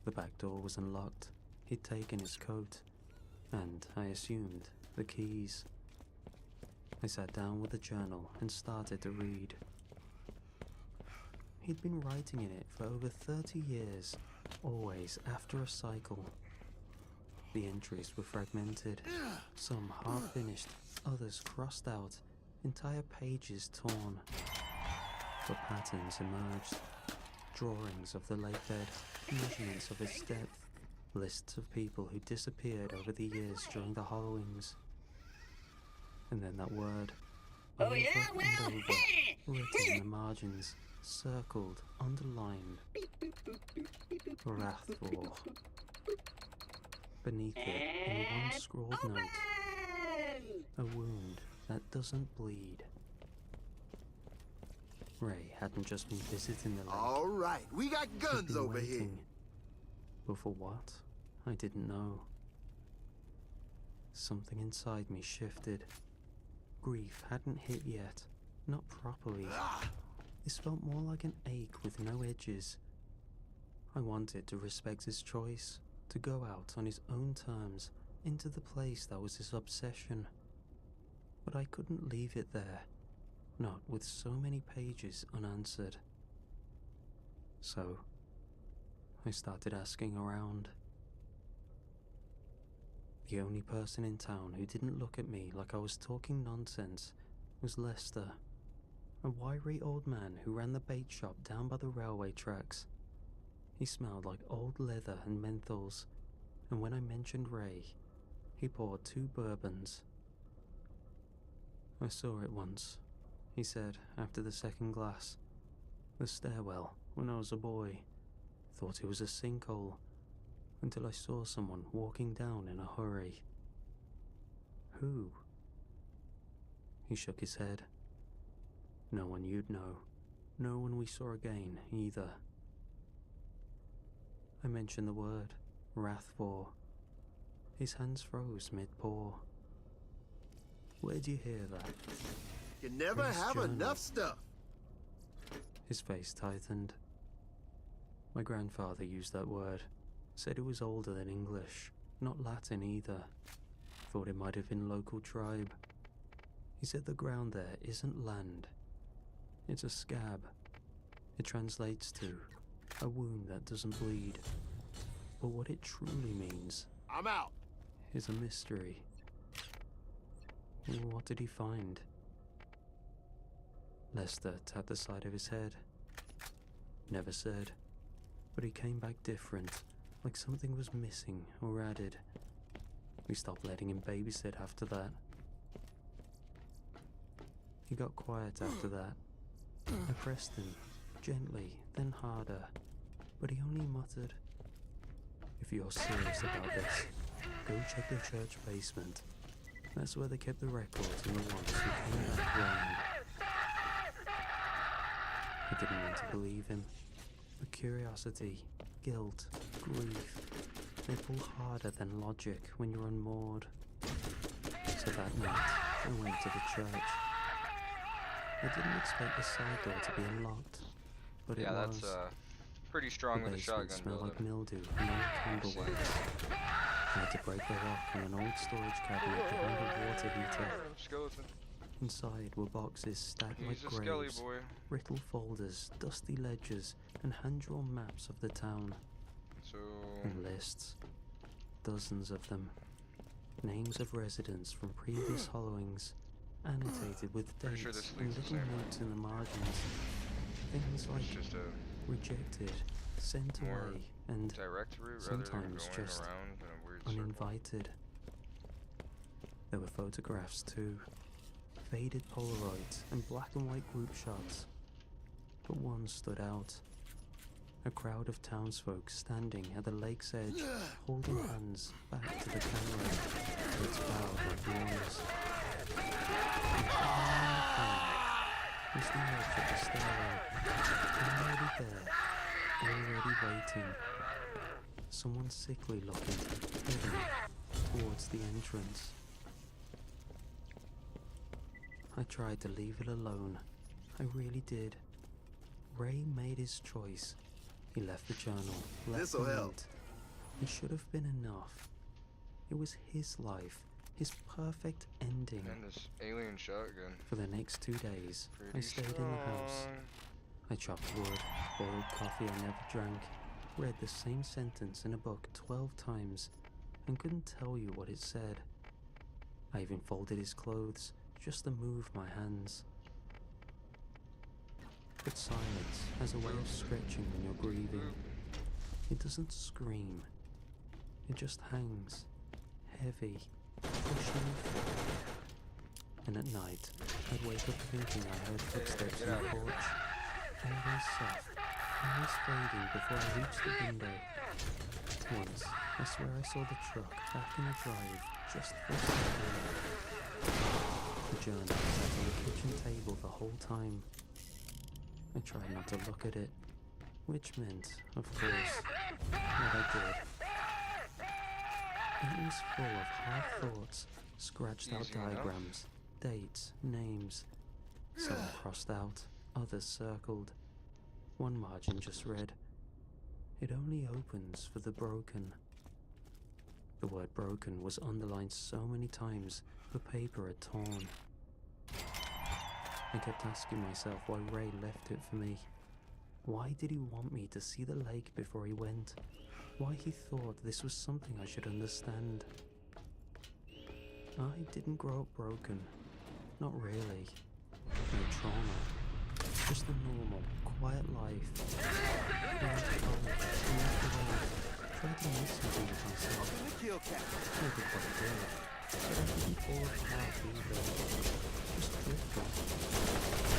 The back door was unlocked. He'd taken his coat, and, I assumed, the keys. I sat down with the journal and started to read. He'd been writing in it for over 30 years, always after a cycle. The entries were fragmented, some half-finished, others crossed out, entire pages torn. But patterns emerged. Drawings of the lake bed, measurements of its depth, lists of people who disappeared over the years during the hollowings. And then that word, over and over, written in the margins, circled, underlined. Wrathful. Beneath it, in one scrawled note, a wound that doesn't bleed. Ray hadn't just been visiting the lake.
All right, we got
He'd
guns
been
over here.
waiting. But for what? I didn't know. Something inside me shifted. Grief hadn't hit yet. Not properly. This felt more like an ache with no edges. I wanted to respect his choice, to go out on his own terms, into the place that was his obsession. But I couldn't leave it there, not with so many pages unanswered. So, I started asking around. The only person in town who didn't look at me like I was talking nonsense was Lester, a wiry old man who ran the bait shop down by the railway tracks. He smelled like old leather and menthols, and when I mentioned Ray, he poured 2 bourbons. I saw it once, he said after the second glass. The stairwell, when I was a boy. Thought it was a sinkhole, until I saw someone walking down in a hurry. Who? He shook his head. No one you'd know. No one we saw again, either. I mentioned the word, Wrathful. His hands froze mid-pour. Where'd you hear that?
You never
Ray's
have
journal.
enough stuff.
His face tightened. My grandfather used that word. Said it was older than English, not Latin either. Thought it might have been local tribe. He said the ground there isn't land. It's a scab. It translates to a wound that doesn't bleed. But what it truly means
I'm out.
is a mystery. What did he find? Lester tapped the side of his head. Never said, but he came back different, like something was missing or added. We stopped letting him babysit after that. He got quiet after that. I pressed him, gently, then harder, but he only muttered, "If you're serious about this, go check the church basement. That's where they kept the records and the ones who came back wrong." I didn't want to believe him. But curiosity, guilt, grief, they pull harder than logic when you're unmoored. So that night, I went to the church. I didn't expect the side door to be unlocked, but it
Yeah,
was.
that's pretty strong
The
with a
basement
shotgun
smelled like
building.
mildew and old candle wax. I had to break the lock on an old storage cabinet behind a water heater.
Skeleton.
Inside were boxes stacked
He's a
like
skelly
graves,
boy.
brittle folders, dusty ledgers, and hand-drawn maps of the town.
So
And lists. Dozens of them. Names of residents from previous hollowings, annotated with
Pretty
dates
sure this
and
leads the
little
same way.
notes in the margins. Things
it's
like
just a
rejected, sent
More
away, and
direct route rather than
sometimes
going
just
around in a weird circle.
uninvited. There were photographs too, faded Polaroids and black and white group shots. But one stood out. A crowd of townsfolk standing at the lake's edge, holding hands back to the camera, its bowed like warriors. Was the edge of the stairway, already there, already waiting. Someone sickly looking, heading towards the entrance. I tried to leave it alone. I really did. Ray made his choice. He left the journal, left
This'll
the
help.
note. It should have been enough. It was his life, his perfect ending.
And this alien shotgun.
For the next 2 days, I
Pretty
stayed in the house.
strong.
I chopped wood, boiled coffee I never drank, read the same sentence in a book 12 times, and couldn't tell you what it said. I even folded his clothes just to move my hands. But silence has a way of stretching when you're grieving. It doesn't scream. It just hangs, heavy, pushing you forward. And at night, I'd wake up thinking I heard footsteps in the porch. Always soft, always fading before I reached the window. Once, I swear I saw the truck back in the drive just for a second. The journal sat on the kitchen table the whole time. I tried not to look at it, which meant, of course, what I did. It was full of half thoughts, scratched out
Easy enough.
diagrams, dates, names. Some crossed out, others circled. One margin just read, "It only opens for the broken." The word broken was underlined so many times, the paper had torn. I kept asking myself why Ray left it for me. Why did he want me to see the lake before he went? Why he thought this was something I should understand. I didn't grow up broken. Not really. No trauma. Just a normal, quiet life. Went home, moved away, tried to make something of myself.
The kill cat.
Never quite did. But I didn't fall apart either. Just drifted.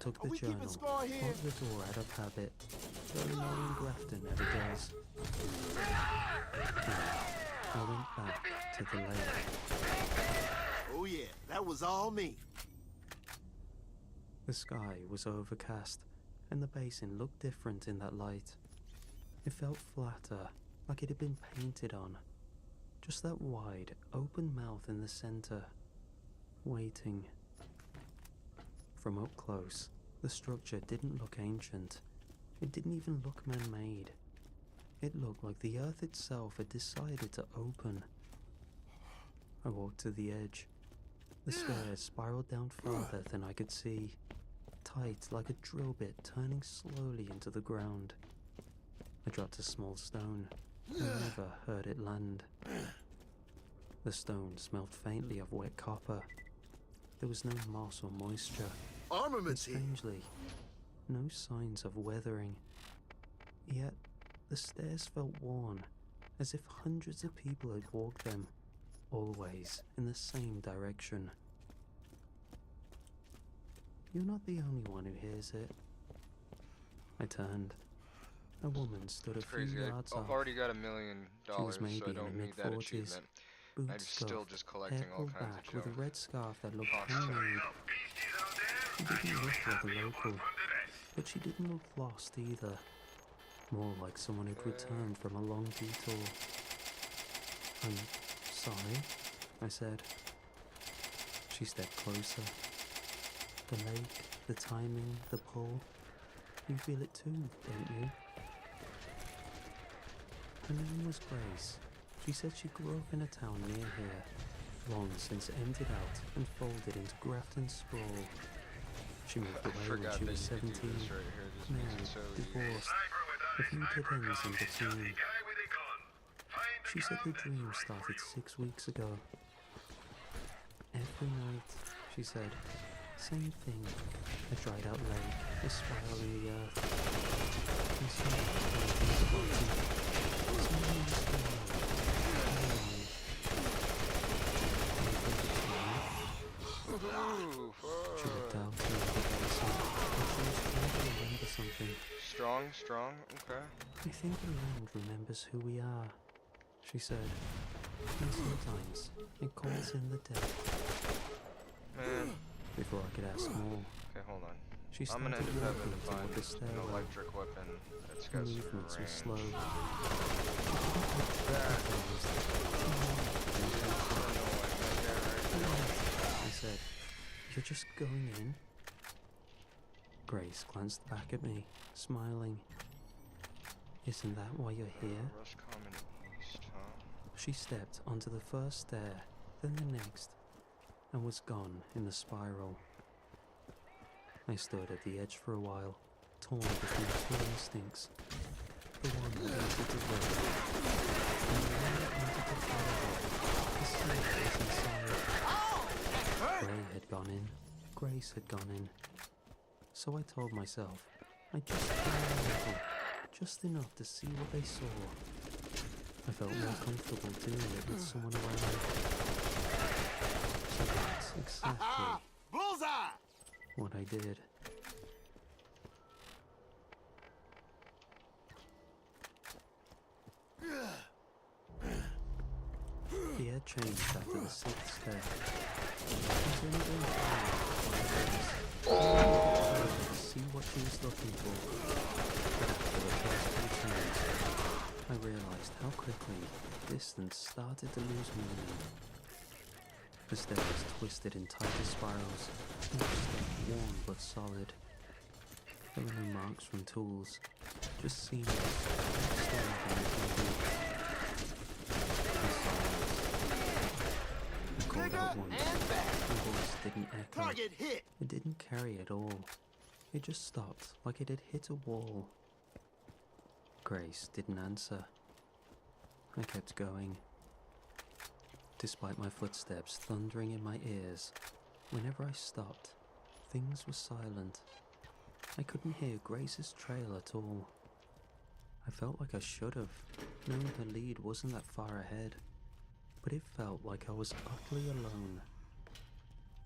Took
Are
the
we keeping
journal,
score here?
locked the door out of habit, though knowing Grafton never does. I went back to the lake.
Oh yeah, that was all me.
The sky was overcast, and the basin looked different in that light. It felt flatter, like it had been painted on. Just that wide, open mouth in the center, waiting. From up close, the structure didn't look ancient. It didn't even look man-made. It looked like the earth itself had decided to open. I walked to the edge. The stairs spiraled down farther than I could see, tight like a drill bit turning slowly into the ground. I dropped a small stone. I never heard it land. The stone smelled faintly of wet copper. There was no moss or moisture. And
Armaments here.
strangely, no signs of weathering. Yet, the stairs felt worn, as if hundreds of people had walked them, always in the same direction. You're not the only one who hears it. I turned. A woman stood a
It's
few
crazy.
yards
I've
off.
already got $1 million,
She was
so
maybe
I
in her
don't need that
mid-40s,
achievement. I'm
boots
still
scuffed,
just
hair
collecting all
pulled
kinds
back
of
with a
junk.
red scarf that looked
Awesome.
handmade. She didn't look like a
Help me
local,
open the desk.
but she didn't look lost either. More like someone who'd returned from a long detour. "I'm sorry," I said. She stepped closer. The lake, the timing, the pull. You feel it too, don't you? Her name was Grace. She said she grew up in a town near here, long since emptied out and folded into Grafton sprawl. She moved
I
away when
forgot
she
that
was
you could do
17,
this right here. This makes
married,
it so easy.
divorced,
Sniper with
a few
eyes.
dead ends in between.
Guy with a gun. Find the
She said
gun
the
that's
dream
right for
started
you.
6 weeks ago. Every night, she said. Same thing. A dried out lake, a spiral in the earth. And someone floating. Someone in the sky.
Ooh,
She looked out through the basin, and she was trying to remember something.
Strong, okay.
I think the land remembers who we are, she said. And sometimes it calls in the dead.
Man.
Before I could ask more,
Okay, hold on.
she
I'm gonna
started
end up having
walking
to
toward
find
the
an
stairwell.
electric weapon that's
Her
got some
movements were
range.
slow.
I
I said, "You're just going in?" Grace glanced back at me, smiling. "Isn't that why you're here?"
Roscommon East, huh?
She stepped onto the first stair, then the next, and was gone in the spiral. I stood at the edge for a while, torn between two instincts. The one that entered the room, and the one that entered the corridor, to see what was inside. Gray had gone in, Grace had gone in. So I told myself, I'd just go a little, just enough to see what they saw. I felt more comfortable doing it with someone around. So that's exactly
Bullseye!
what I did. The air changed after the sixth step. Was anything to see what she was looking for? But after the first few turns, I realized how quickly distance started to lose meaning. The stairs twisted in tighter spirals, each step worn but solid. There were no marks from tools, just seamless, staring beneath my boots. I called out once. My voice didn't echo.
Target hit!
It didn't carry at all. It just stopped, like it had hit a wall. Grace didn't answer. I kept going. Despite my footsteps thundering in my ears, whenever I stopped, things were silent. I couldn't hear Grace's trail at all. I felt like I should have, knowing her lead wasn't that far ahead. But it felt like I was utterly alone.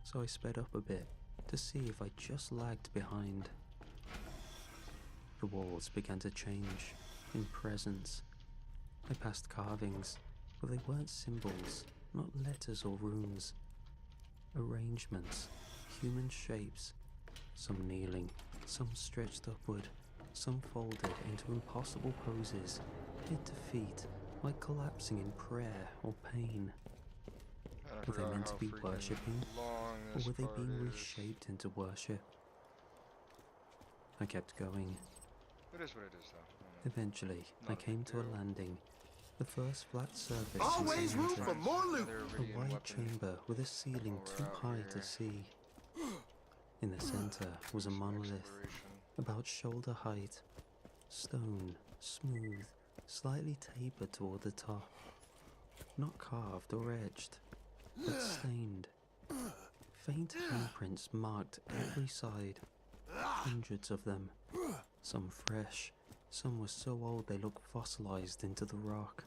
So I sped up a bit to see if I just lagged behind. The walls began to change in presence. I passed carvings, but they weren't symbols, not letters or runes. Arrangements, human shapes, some kneeling, some stretched upward, some folded into impossible poses, head to feet, like collapsing in prayer or pain.
I
Were they
forgot
meant to
how
be
freaking
worshipping,
long
or
this
were they
part
being
is.
reshaped into worship? I kept going.
It is what it is, though.
Eventually, I
Not a
came
big
to a
deal.
landing, the first flat surface
Always
since I
room
entered.
for more loot!
Another
A
Iridian
wide
weapon.
chamber with a ceiling
While we're
too
out
high
here.
to see. In the center was a
Some
monolith,
exploration.
about shoulder height, stone, smooth, slightly tapered toward the top. Not carved or etched, but stained. Faint handprints marked every side, hundreds of them. Some fresh, some were so old they looked fossilized into the rock.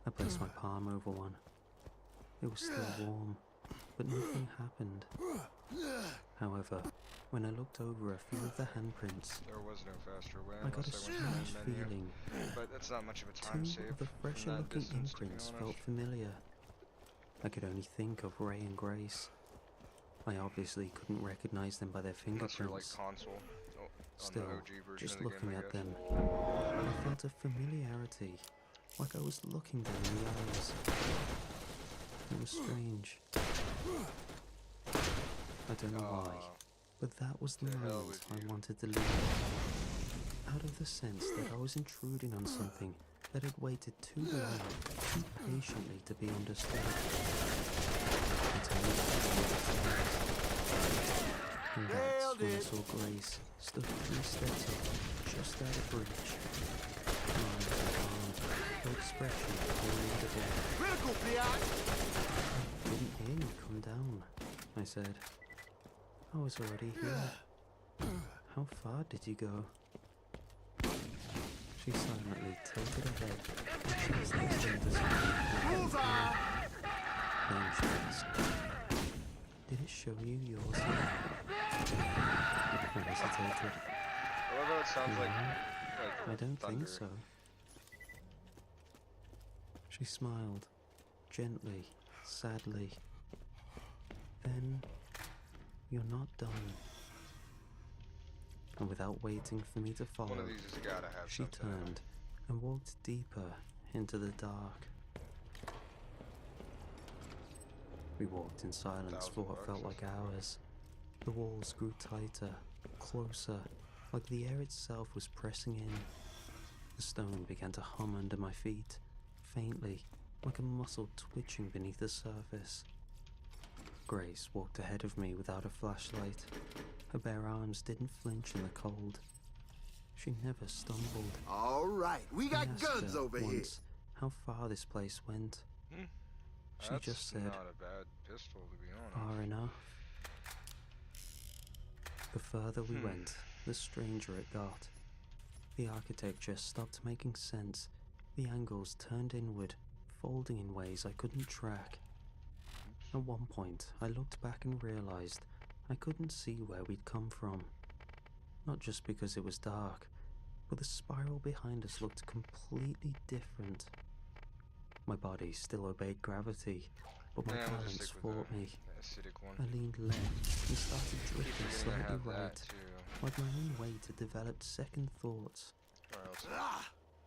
I placed my palm over one. It was still warm, but nothing happened. However, when I looked over a few of the handprints,
There was no faster way
I got a
unless I went to the
strange
main menu.
feeling.
But that's not much of a time
Two
save
of the
from
fresher
that
looking
distance, to be
imprints
honest.
felt familiar. I could only think of Ray and Grace. I obviously couldn't recognize them by their
Unless you're like
fingerprints.
console. Oh,
Still,
on the OG version
just
of the
looking
game, I
at
guess.
them, I felt a familiarity, like I was looking them in the eyes. It was strange. I don't know why, but that was the
The hell
moment
with
I
you.
wanted to leave. Out of the sense that I was intruding on something that had waited too long, too patiently to be understood. I turned toward the stairs. And that's
Nailed
when I
it.
saw Grace stood 3 steps up, just out of reach. Her eyes were calm, her expression pouring to death.
Critical, Piat!
I didn't hear you come I said. I was already here. How far did you go? She silently tilted her head and she was listening to something. Then she asked, did it show you yours? I hesitated.
I love how it sounds like
I don't
thunder.
think so. She smiled, gently, sadly. Then, you're not done. And without waiting for me to
One
follow,
of these has gotta have
she
something.
turned and walked deeper into the dark. We walked in silence for what felt like hours. The walls grew tighter, closer, like the air itself was pressing in. The stone began to hum under my feet, faintly, like a muscle twitching beneath the surface. Grace walked ahead of me without a flashlight. Her bare arms didn't flinch in the cold. She never stumbled.
All right, we
I
got
asked
guns
her
over here.
once how far this place went. She
That's
just said,
not a bad pistol, to be honest.
far enough. The further we went, the stranger it got. The architecture stopped making sense. The angles turned inward, folding in ways I couldn't track. At one point, I looked back and realized I couldn't see where we'd come from. Not just because it was dark, but the spiral behind us looked completely different. My body still obeyed gravity, but my
Yeah, we'll just
balance
stick with
fought me.
the acidic one.
I leaned left and started
Keep
drifting
forgetting I
slightly
have
right,
that too.
like my own weight had developed second thoughts.
Or else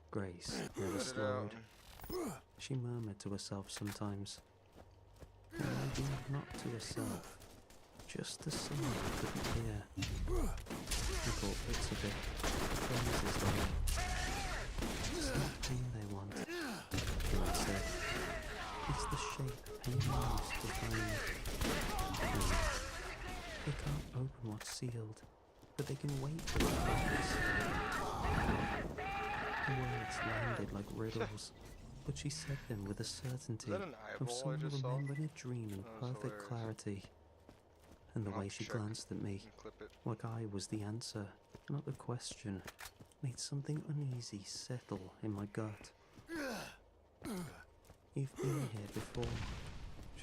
Grace never
put it
slowed.
out.
She murmured to herself sometimes. Or maybe not to herself, just to someone I couldn't hear. I caught bits of it, phrases like, it's not pain they want, I said. It's the shape anyone else defined. They can't open what's sealed, but they can wait for the purpose. The words landed like riddles, but she said them with a certainty
that an
of
eyeball I
someone
just saw?
remembering a dream in
That was
perfect
hilarious.
clarity. And the
I'll
way she
check
glanced at me,
and clip it.
like I was the answer, not the question, made something uneasy settle in my gut. You've been here before,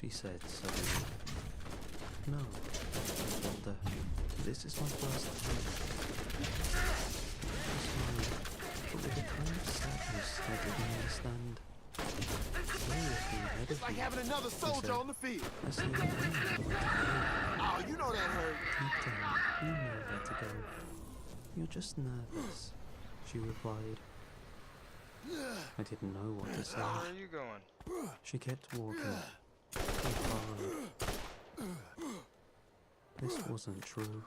she said suddenly. No, I told her. This is my first time. She smiled, but with a kind of sadness I didn't understand. You're looking ahead
It's
of
like
me,
having another
she
soldier
said.
on the field.
I slowed down and went to go.
Oh, you know that hurt.
Deep down, you know where to go. You're just nervous, she replied. I didn't know what to say.
Where are you going?
She kept walking. I followed. This wasn't true.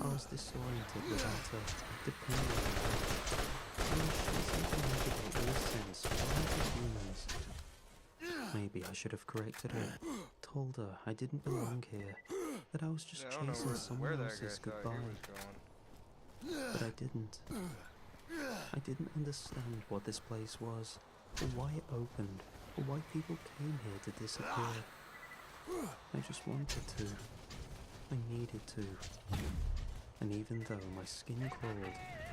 I was disoriented without her, dependent on her. I was chasing to navigate in a sense blind as humans. Maybe I should have corrected her, told her I didn't belong here, that I was just
Yeah, I don't know
chasing
where
someone
that guy
else's
thought
goodbye.
he was going.
But I didn't. I didn't understand what this place was, or why it opened, or why people came here to disappear. I just wanted to. I needed to. And even though my skin crawled,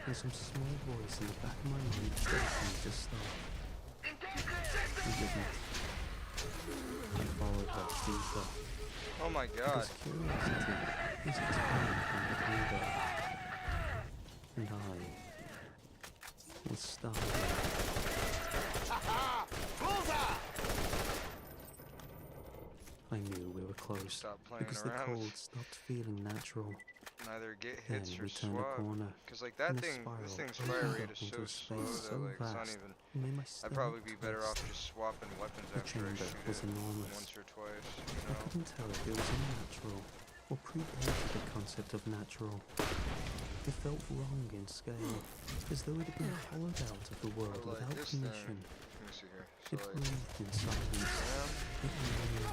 and some small voice in the back of my mind begged me to stop, I didn't. I followed her deeper.
Oh my god.
Because curiosity is a tiny kind of hunger. And I was starving.
Bullseye!
I knew we were close
Stop playing
because the
around.
cold stopped feeling natural.
Neither get
Then
hits or
we turned a
swap.
corner,
Cause like that
and the
thing, this
spiral
thing's
opened
fire
up
rate is
into
so
a
slow
space
that
so
like it's not
vast,
even.
it made my
I'd
stomach
probably be better off
twist.
just swapping weapons
The
after I
chamber
shoot
was
it
enormous.
once or twice.
I
You know.
couldn't tell if it was unnatural or predated the concept of natural. It felt wrong in scale, as though it had been hollowed out of the world
But like
without
this thing.
permission.
Let me see here.
It
So like,
breathed in silence.
yeah.
It moaned.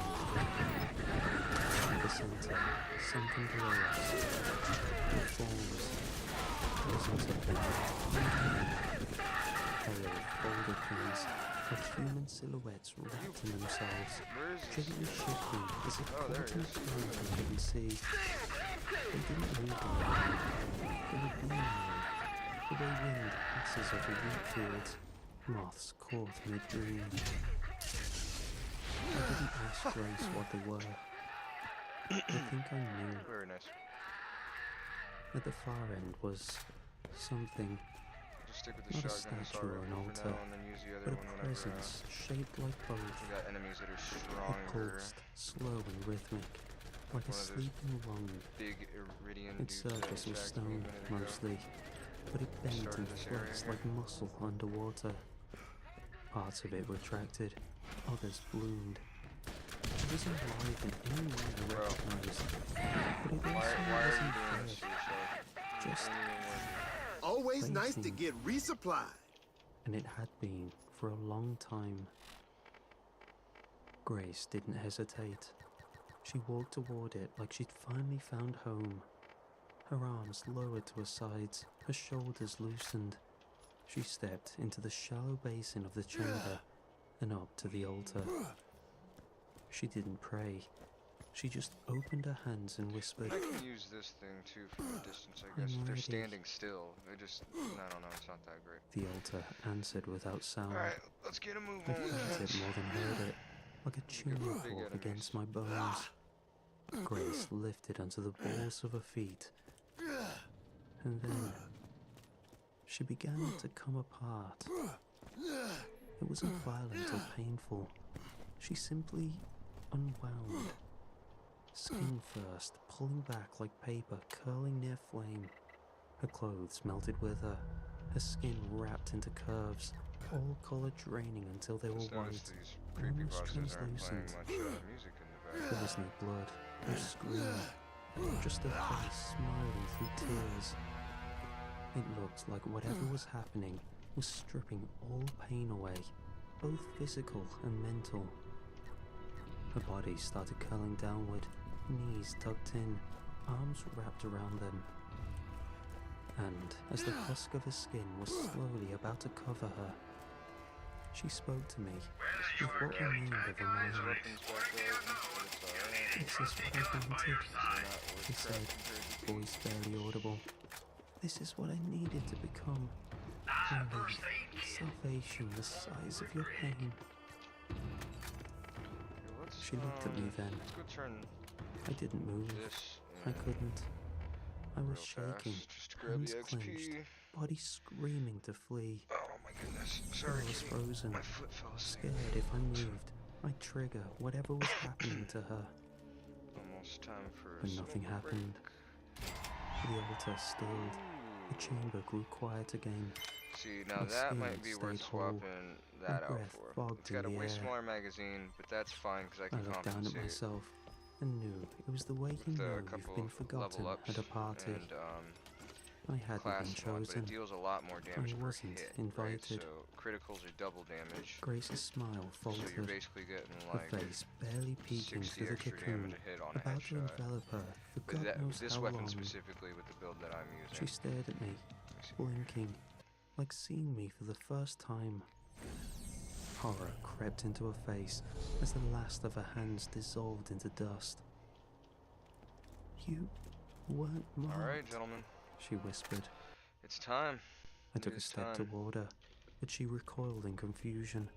In the center, something below us. It falls. Wasn't a thing. pale, folded things, like human silhouettes wrapped in themselves,
Where is this?
gently shifting as if
Oh, there
caught
he
in a
is.
current they couldn't see. They didn't move like that. They were being moved. The way wind passes over wheat fields, moths caught mid-dream. I didn't ask Grace what they were. I think I knew.
Very nice.
At the far end was something,
Just stick with the
not a
shotgun assault
statue or an
rifle for
altar,
now, and then use the
but
other
a
one whenever
presence shaped like both.
we got enemies that are
It
stronger.
pulsed, slow and rhythmic, like a
One of those
sleeping lung.
Big Iridian
Its
dudes that
surface was
attacked me a
stone,
minute ago.
mostly, but it bent
Started
and
this area
flexed
here.
like muscle underwater. Parts of it retracted, others bloomed. It wasn't alive in any way I
Bro.
recognized, but it
Why
also
are you
wasn't
doing this
dead.
to yourself?
Just
Ain't even worth
Always nice to
Waiting.
get resupplied.
And it had been for a long time. Grace didn't hesitate. She walked toward it like she'd finally found home. Her arms lowered to her sides, her shoulders loosened. She stepped into the shallow basin of the chamber and up to the altar. She didn't pray. She just opened her hands and whispered,
I can use this thing too from a distance, I guess.
I'm
If they're
ready.
standing still, they just, I don't know, it's not that great.
The altar answered without sound.
Alright, let's get a move
I
on.
felt it more than heard it, like a tuning
big
fork
enemies.
against my bones. Grace lifted onto the balls of her feet, and then she began to come apart. It wasn't violent or painful. She simply unwound. Skin first, pulling back like paper curling near flame. Her clothes melted with her, her skin wrapped into curves, all color draining until they were
Just
white,
noticed these creepy
almost
bosses aren't playing
translucent.
much music in the
There
background.
was no blood, no scream, just her face smiling through tears. It looked like whatever was happening was stripping all pain away, both physical and mental. Her body started curling downward, knees tucked in, arms wrapped around them. And as the husk of her skin was slowly about to cover her, she spoke to me with what remained of her mind.
Weapons back there, but it's alright.
This is what I wanted,
They're not worth
she said,
crap compared to
voice barely audible. This is what I needed to become. Relief, salvation, the size of your pain.
Okay, let's,
She looked at me then.
Let's go turn
I didn't move.
this
I
in
couldn't. I was
real
shaking,
fast. Just to grab
hands
the
clenched,
XP.
body screaming to flee.
Oh my goodness.
I
Sorry,
was
kitty.
frozen,
My foot fell asleep.
scared if I moved, I'd trigger whatever was happening to her.
Almost time for a
But nothing
smoke break.
happened. The altar stilled. The
Ooh.
chamber grew quiet again.
See, now
My
that
skin
might be worth
stayed whole.
swapping that out
breath
for.
fogged
It's got a
in the
way
air.
smaller magazine, but that's fine because I
I
can
looked down at
compensate
myself and knew it was the way you
with
know
a
you've
couple
been
of
forgotten
level ups
at a party.
and
I hadn't
class
been
mod, but
chosen.
it deals a lot more damage per
wasn't
hit,
invited.
right? So criticals are double damage.
Grace's smile
So you're
faltered,
basically getting
her
like
face barely peeking
60
through the
extra
cocoon,
damage a hit on a
about to
headshot.
envelop her for
But
God knows
this
how
weapon
long.
specifically with the build that I'm
She
using.
stared at me, blinking, like seeing me for the first time. Horror crept into her face as the last of her hands dissolved into dust. You weren't marked,
Alright, gentlemen.
she whispered.
It's time.
I took
It
a
is
step
time.
toward her, but she recoiled in confusion.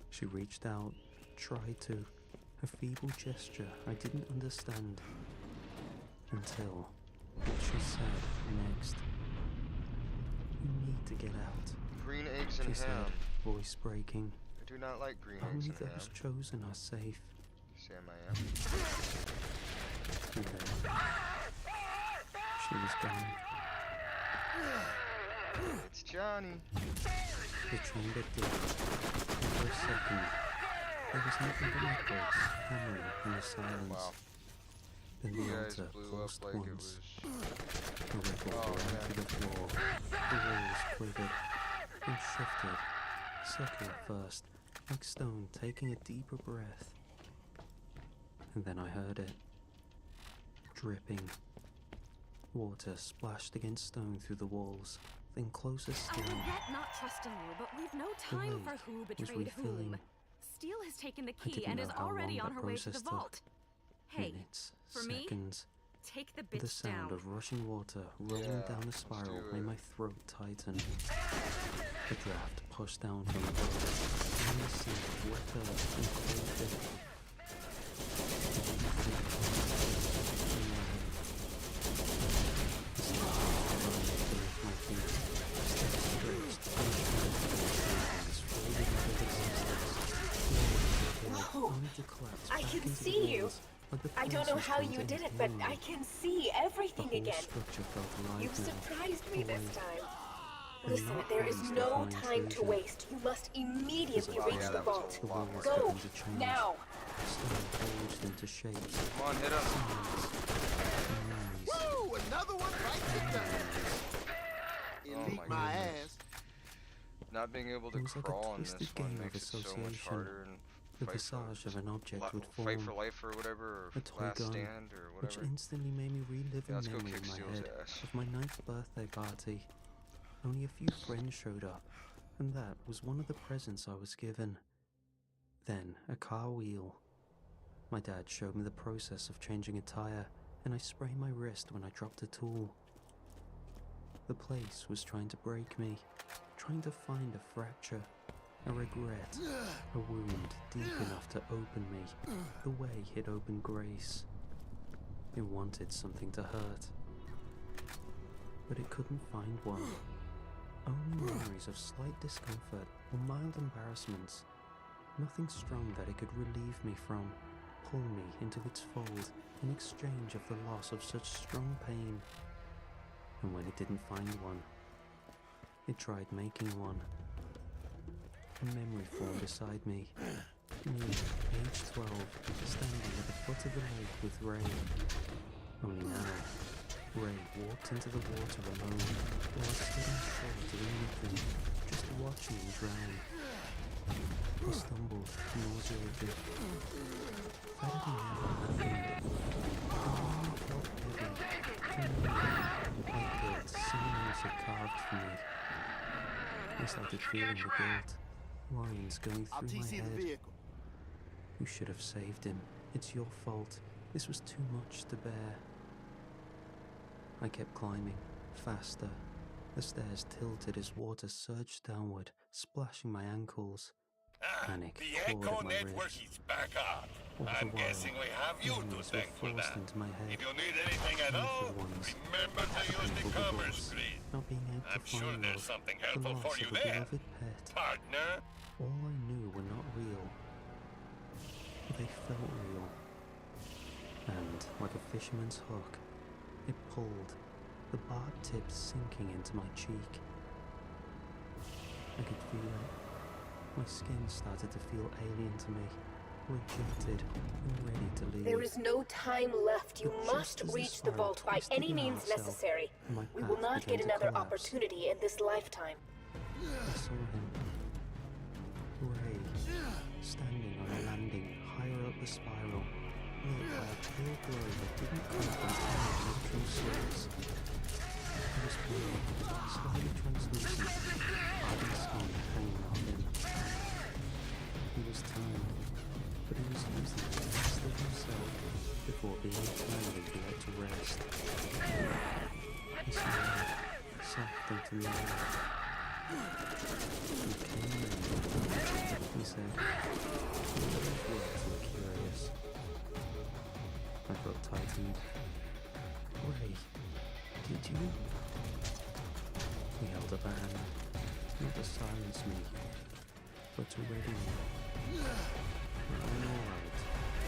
She reached out, tried to, a feeble gesture I didn't understand. Until she said next, "You need to get out,"
Green eggs
she
and
said,
ham.
voice breaking.
I do not like green eggs
"Only
and ham.
those chosen are safe."
Sam, I am.
And then she was gone.
It's Johnny.
The chamber dipped, and for a second, there was nothing but my pulse hammering in the silence.
Wow.
Then
You
the
guys
altar
blew
pulsed
up like it
once.
was.
The ripple
Oh,
ran
man.
through the floor. The walls quivered, then shifted, subtly at first, like stone taking a deeper breath. And then I heard it. Dripping. Water splashed against stone through the walls, something closer
I
still.
regret not trusting you, but we've no time for who betrayed whom. Steele has taken the
I
key
didn't
and
know
is
how
already
long
on
that
her way to the
process took.
vault. Hey,
Minutes,
for me,
seconds.
take the
The
bitch
sound
down.
of rushing water rolling down the spiral made my throat tighten. The draft pushed down from above, and the sea of wet earth and cold dirt.
Whoa! I can see you. I don't know how you did it, but I can see everything again. You've surprised me this time. Listen, there is no time to waste. You must immediately reach the vault. Go! Now!
Into shapes.
Come on, hit him.
Woo! Another one right to the
Oh
Elite
my
my
goodness.
ass.
Not being able to
It was like a
crawl in
twisted
this one
game of
makes it so much
association.
harder. And
The
fight
visage
for,
of an object would
fight
form,
for life or whatever, or
a toy
last
gun,
stand or
which
whatever.
instantly made me relive
Yeah,
a
let's go
memory
kick
in my
Steele's
head
ass.
of my 9th birthday party. Only a few friends showed up, and that was one of the presents I was given. Then, a car wheel. My dad showed me the process of changing a tire, and I sprained my wrist when I dropped a tool. The place was trying to break me, trying to find a fracture, a regret, a wound deep enough to open me, the way it opened Grace. It wanted something to hurt, but it couldn't find one. Only memories of slight discomfort or mild embarrassments. Nothing strong that it could relieve me from, pull me into its fold in exchange of the loss of such strong pain. And when it didn't find one, it tried making one. A memory formed beside me. Me, age 12, standing at the foot of the lake with Ray. Only now, Ray walked into the water alone, while I stood on shore doing nothing, just watching him drown. I stumbled, nauseated. That had never happened. The moment felt heavy, like guilt someone else had carved for me. I started feeling the guilt, lines going
I'll
through my
TC the
head.
vehicle.
You should have saved him. It's your fault. This was too much to bear. I kept climbing, faster. The stairs tilted as water surged downward, splashing my ankles. Panic
The
clawed
Echo
at my
network
wrist.
is back up.
All
I'm
the while,
guessing we have you to
memories were
thank for
forced
that.
into my head.
If you need anything at all,
Painful ones,
remember to use the
painful
cover
divorce,
screen.
not being able
I'm
to
sure
find
there's
love,
something
the
helpful
loss
for
of
you
a
there,
beloved pet.
partner.
All I knew were not real. But they felt real. And, like a fisherman's hook, it pulled, the barbed tip sinking into my cheek. I could feel it. My skin started to feel alien to me, rejected and ready to leave.
There is no time left. You
But
must
just as
reach the vault by
twisted
any
in
means
myself,
necessary.
my
We will
path
not
began
get
to
another
collapse.
opportunity in this lifetime.
I saw him. Ray, standing on a landing higher up the spiral, lit by a pale glow that didn't come from any mental source. He was pale, slightly translucent, ardent skin hanging off him. He was tiny, but he was using the best of himself before being eternally let to rest. He smiled, soft and familiar. He came in. He said, "Those words were curious." I felt tightened. Ray, did you? He held up a hand, not to silence me, but to ready me. "I'm alright,"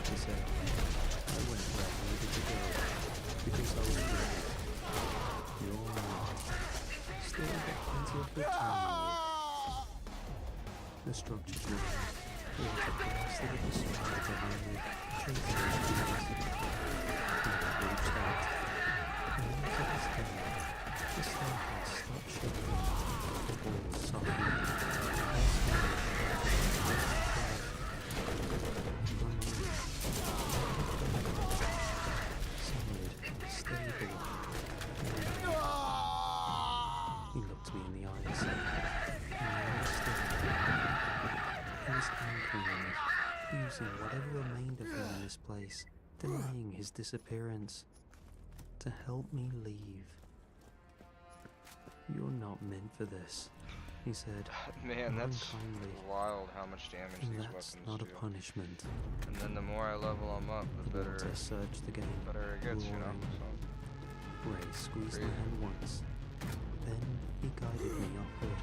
he said. "I went where I needed to go, because I was ready. You're not. Still got plenty of good time in you." The structure grew. Water blasted at the spiral behind me, shaking his hands. He reached out. And into his hand, the staircase stopped shaking. The walls softened. Solid, stable. He looked me using whatever remained of him in this place, denying his disappearance, to help me leave. "You're not meant for this," he said,
Man,
more
that's
unkindly.
wild how much damage
"And
these
that's
weapons
not a
do.
punishment."
And then the more I level them up, the
The
better,
water surged again,
better it gets, you know?
roaring.
So,
Ray squeezed
Crazy.
my hand once. Then he guided me upward.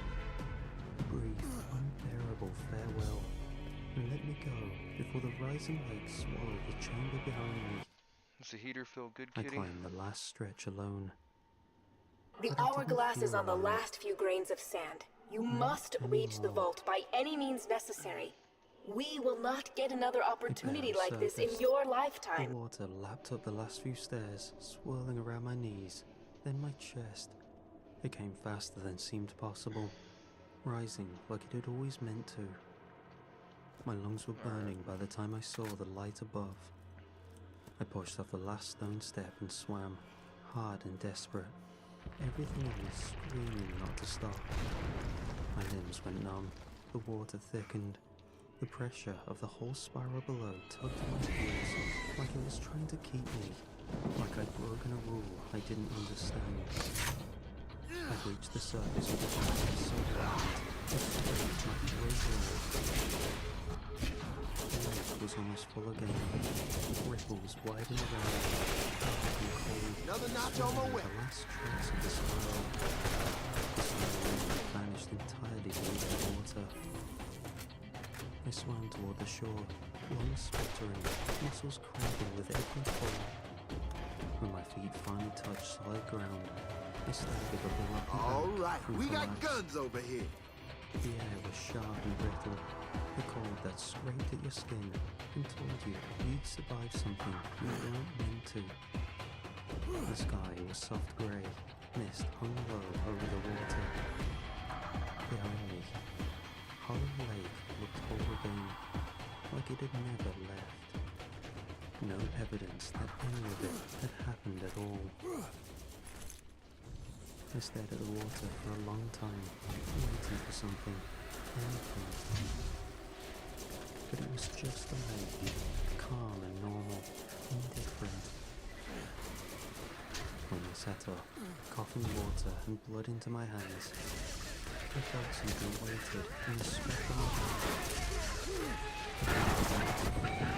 A brief, unbearable farewell, and let me go before the rising lake swallowed the chamber behind me.
does the heater feel good,
I
kitty?
climbed the last stretch alone.
The
But I didn't
hourglass is
feel
on the
alone.
last few grains of sand. You must reach the vault by any means necessary. We will not get another opportunity
barely
like this in
surfaced.
your
The
lifetime.
water lapped up the last few stairs, swirling around my knees, then my chest. It came faster than seemed possible, rising like it had always meant to. My lungs were burning by the time I saw the light above. I pushed off the last stone step and swam, hard and desperate, everything in me screaming not to stop. My limbs went numb, the water thickened. The pressure of the whole spiral below tugged at my heels like it was trying to keep me, like I'd broken a rule I didn't understand. I reached the surface with a shock so loud it sprayed my throat raw. The lake was almost full again, ripples widened around me, dark and cold,
Another notch on my
swirling
way.
the last trace of the spiral. The spiral vanished entirely beneath the water. I swam toward the shore, lungs sputtering, muscles cramping with every pull. When my feet finally touched solid ground, I staggered up the rocky
All
bank
right,
and
we got
collapsed.
guns over here.
The air was sharp and brittle, the cold that scraped at your skin and told you you'd survive something you weren't meant to. The sky was soft grey, mist hung low over the water. Behind me, Hollow Lake looked whole again, like it had never left. No evidence that any of it had happened at all. I stared at the water for a long time, waiting for something, anything. But it was just a lake, calm and normal, indifferent. When I sat up, coughing water and blood into my hands, I felt something weighted in the speck of my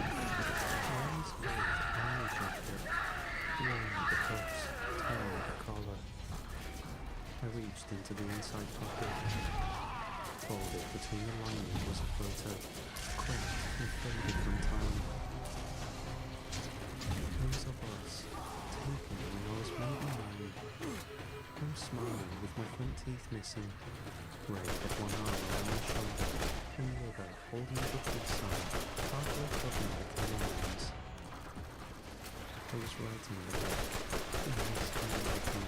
Roland's old army jacket, worn at the cuffs, torn at the collar. I reached into the inside pocket. Folded between the lining was a photo, cracked and faded from time. Those of us, taken when I was maybe 9. I'm smiling with my front teeth missing. Ray had one arm around my shoulder and the other holding up a peace sign, halfway covering the cannon lines. I was writing in the book, and I was writing,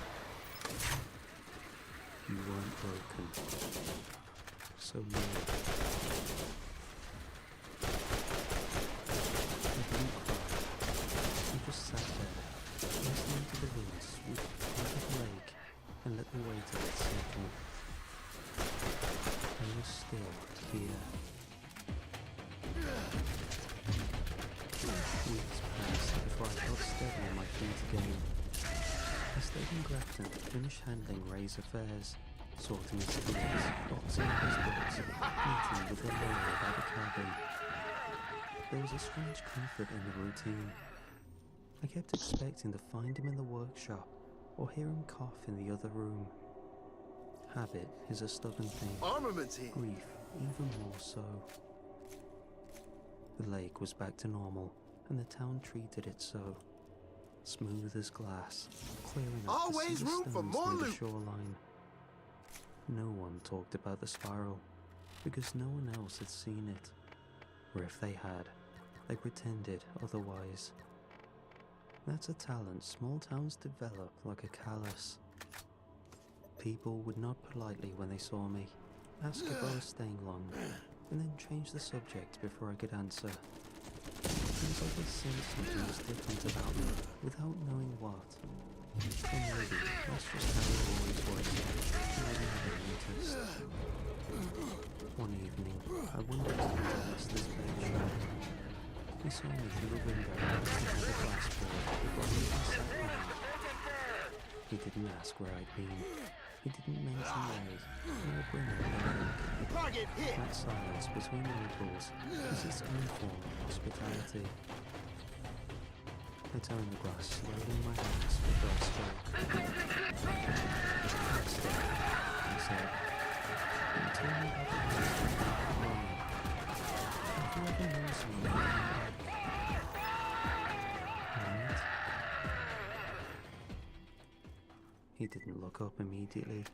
"You weren't broken. So near." I didn't cry. I just sat there, listening to the wind sweep over the lake and let the weight of it sink in. I was still here. Weeks passed before I felt steady on my feet again. I stayed in Grafton to finish handling Ray's affairs, sorting his skills, boxing up his books, meeting with the lawyer about the cabin. There was a strange comfort in the routine. I kept expecting to find him in the workshop or hear him cough in the other room. Habit is a stubborn thing.
Armaments here.
Grief even more so. The lake was back to normal, and the town treated it so. Smooth as glass, clearing up
Always
the sea
room for
stones
more
near the
loot.
shoreline. No one talked about the spiral, because no one else had seen it. Or if they had, they pretended otherwise. That's a talent small towns develop like a callus. People would nod politely when they saw me, ask if I was staying long, and then change the subject before I could answer. It was like they sensed something was different about me, without knowing what. Or maybe that's just how it always was, and I never noticed. One evening, I wandered to the Lester's bed shop. He saw me through the window behind the glass board before I even sat down. He didn't ask where I'd been. He didn't mention where, nor bring up anything.
Target hit!
That silence between locals is its own form of hospitality. I turned the glass slowly in my hands before I spoke. Next day, I said, "Can you tell me about the place you found that morning? Have you ever known someone who came back?" Right? He didn't look up immediately,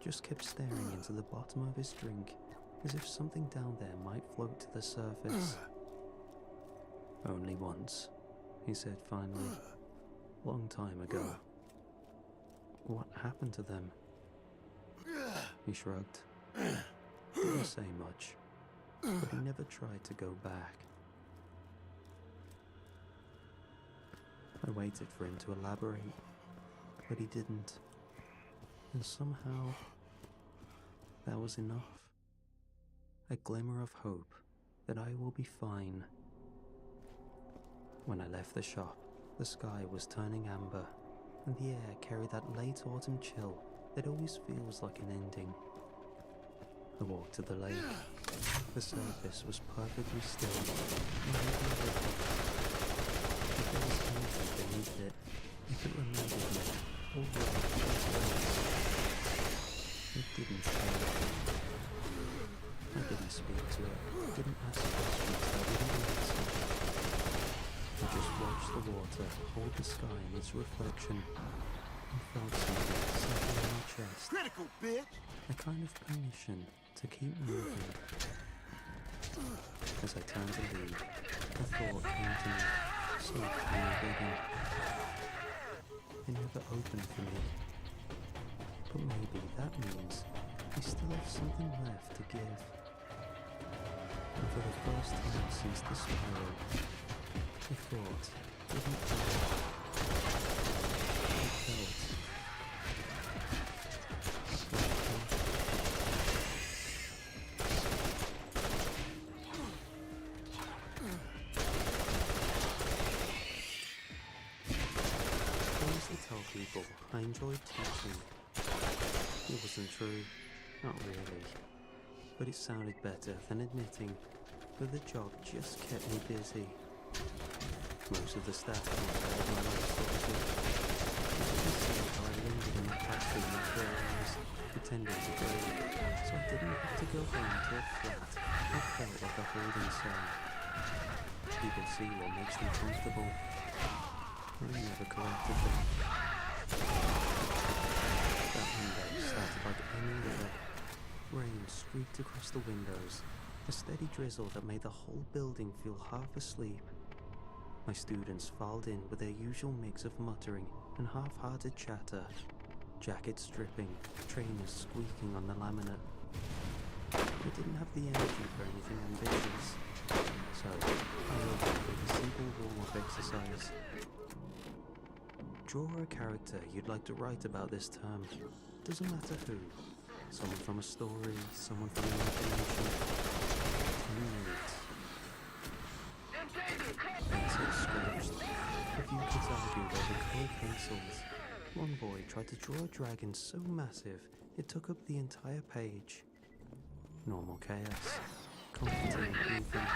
just kept staring into the bottom of his drink as if something down there might float to the surface. "Only once," he said finally. "Long time ago." "What happened to them?" He shrugged. Didn't say much, but he never tried to go back. I waited for him to elaborate, but he didn't. And somehow, that was enough. A glimmer of hope that I will be fine. When I left the shop, the sky was turning amber, and the air carried that late autumn chill that always feels like an ending. I walked to the lake. The surface was perfectly still. If there was anything beneath it, if it reminded me all the it didn't change. I didn't speak to it, didn't ask questions that wouldn't answer. I just watched the water hold the sky in its reflection and felt something settle in my chest.
Critical, bitch!
A kind of permission to keep moving. As I turned to leave, a thought came to me, softly and begging. It never opened for me. But maybe that means we still have something left to give. And for the first time since the spiral, the thought didn't die. It felt tell people I enjoyed teaching. It wasn't true, not really, but it sounded better than admitting that the job just kept me busy. Most of the staff compared my life stories. You could see how I lingered in the classroom for hours, pretending to grade, so I didn't have to go home to a flat that felt like a holding cell. People see what makes them comfortable. I never corrected them. That Monday started like any other. Rain streaked across the windows, a steady drizzle that made the whole building feel half asleep. My students filed in with their usual mix of muttering and half-hearted chatter, jackets dripping, trainers squeaking on the laminate. I didn't have the energy for anything ambitious, so I opened with a simple warm-up exercise. Draw a character you'd like to write about this term. Doesn't matter who. Someone from a story, someone from imagination. 10 minutes. Pencils scratched. A few kids argued over colored pencils. One boy tried to draw a dragon so massive it took up the entire page. Normal chaos. Comforting even.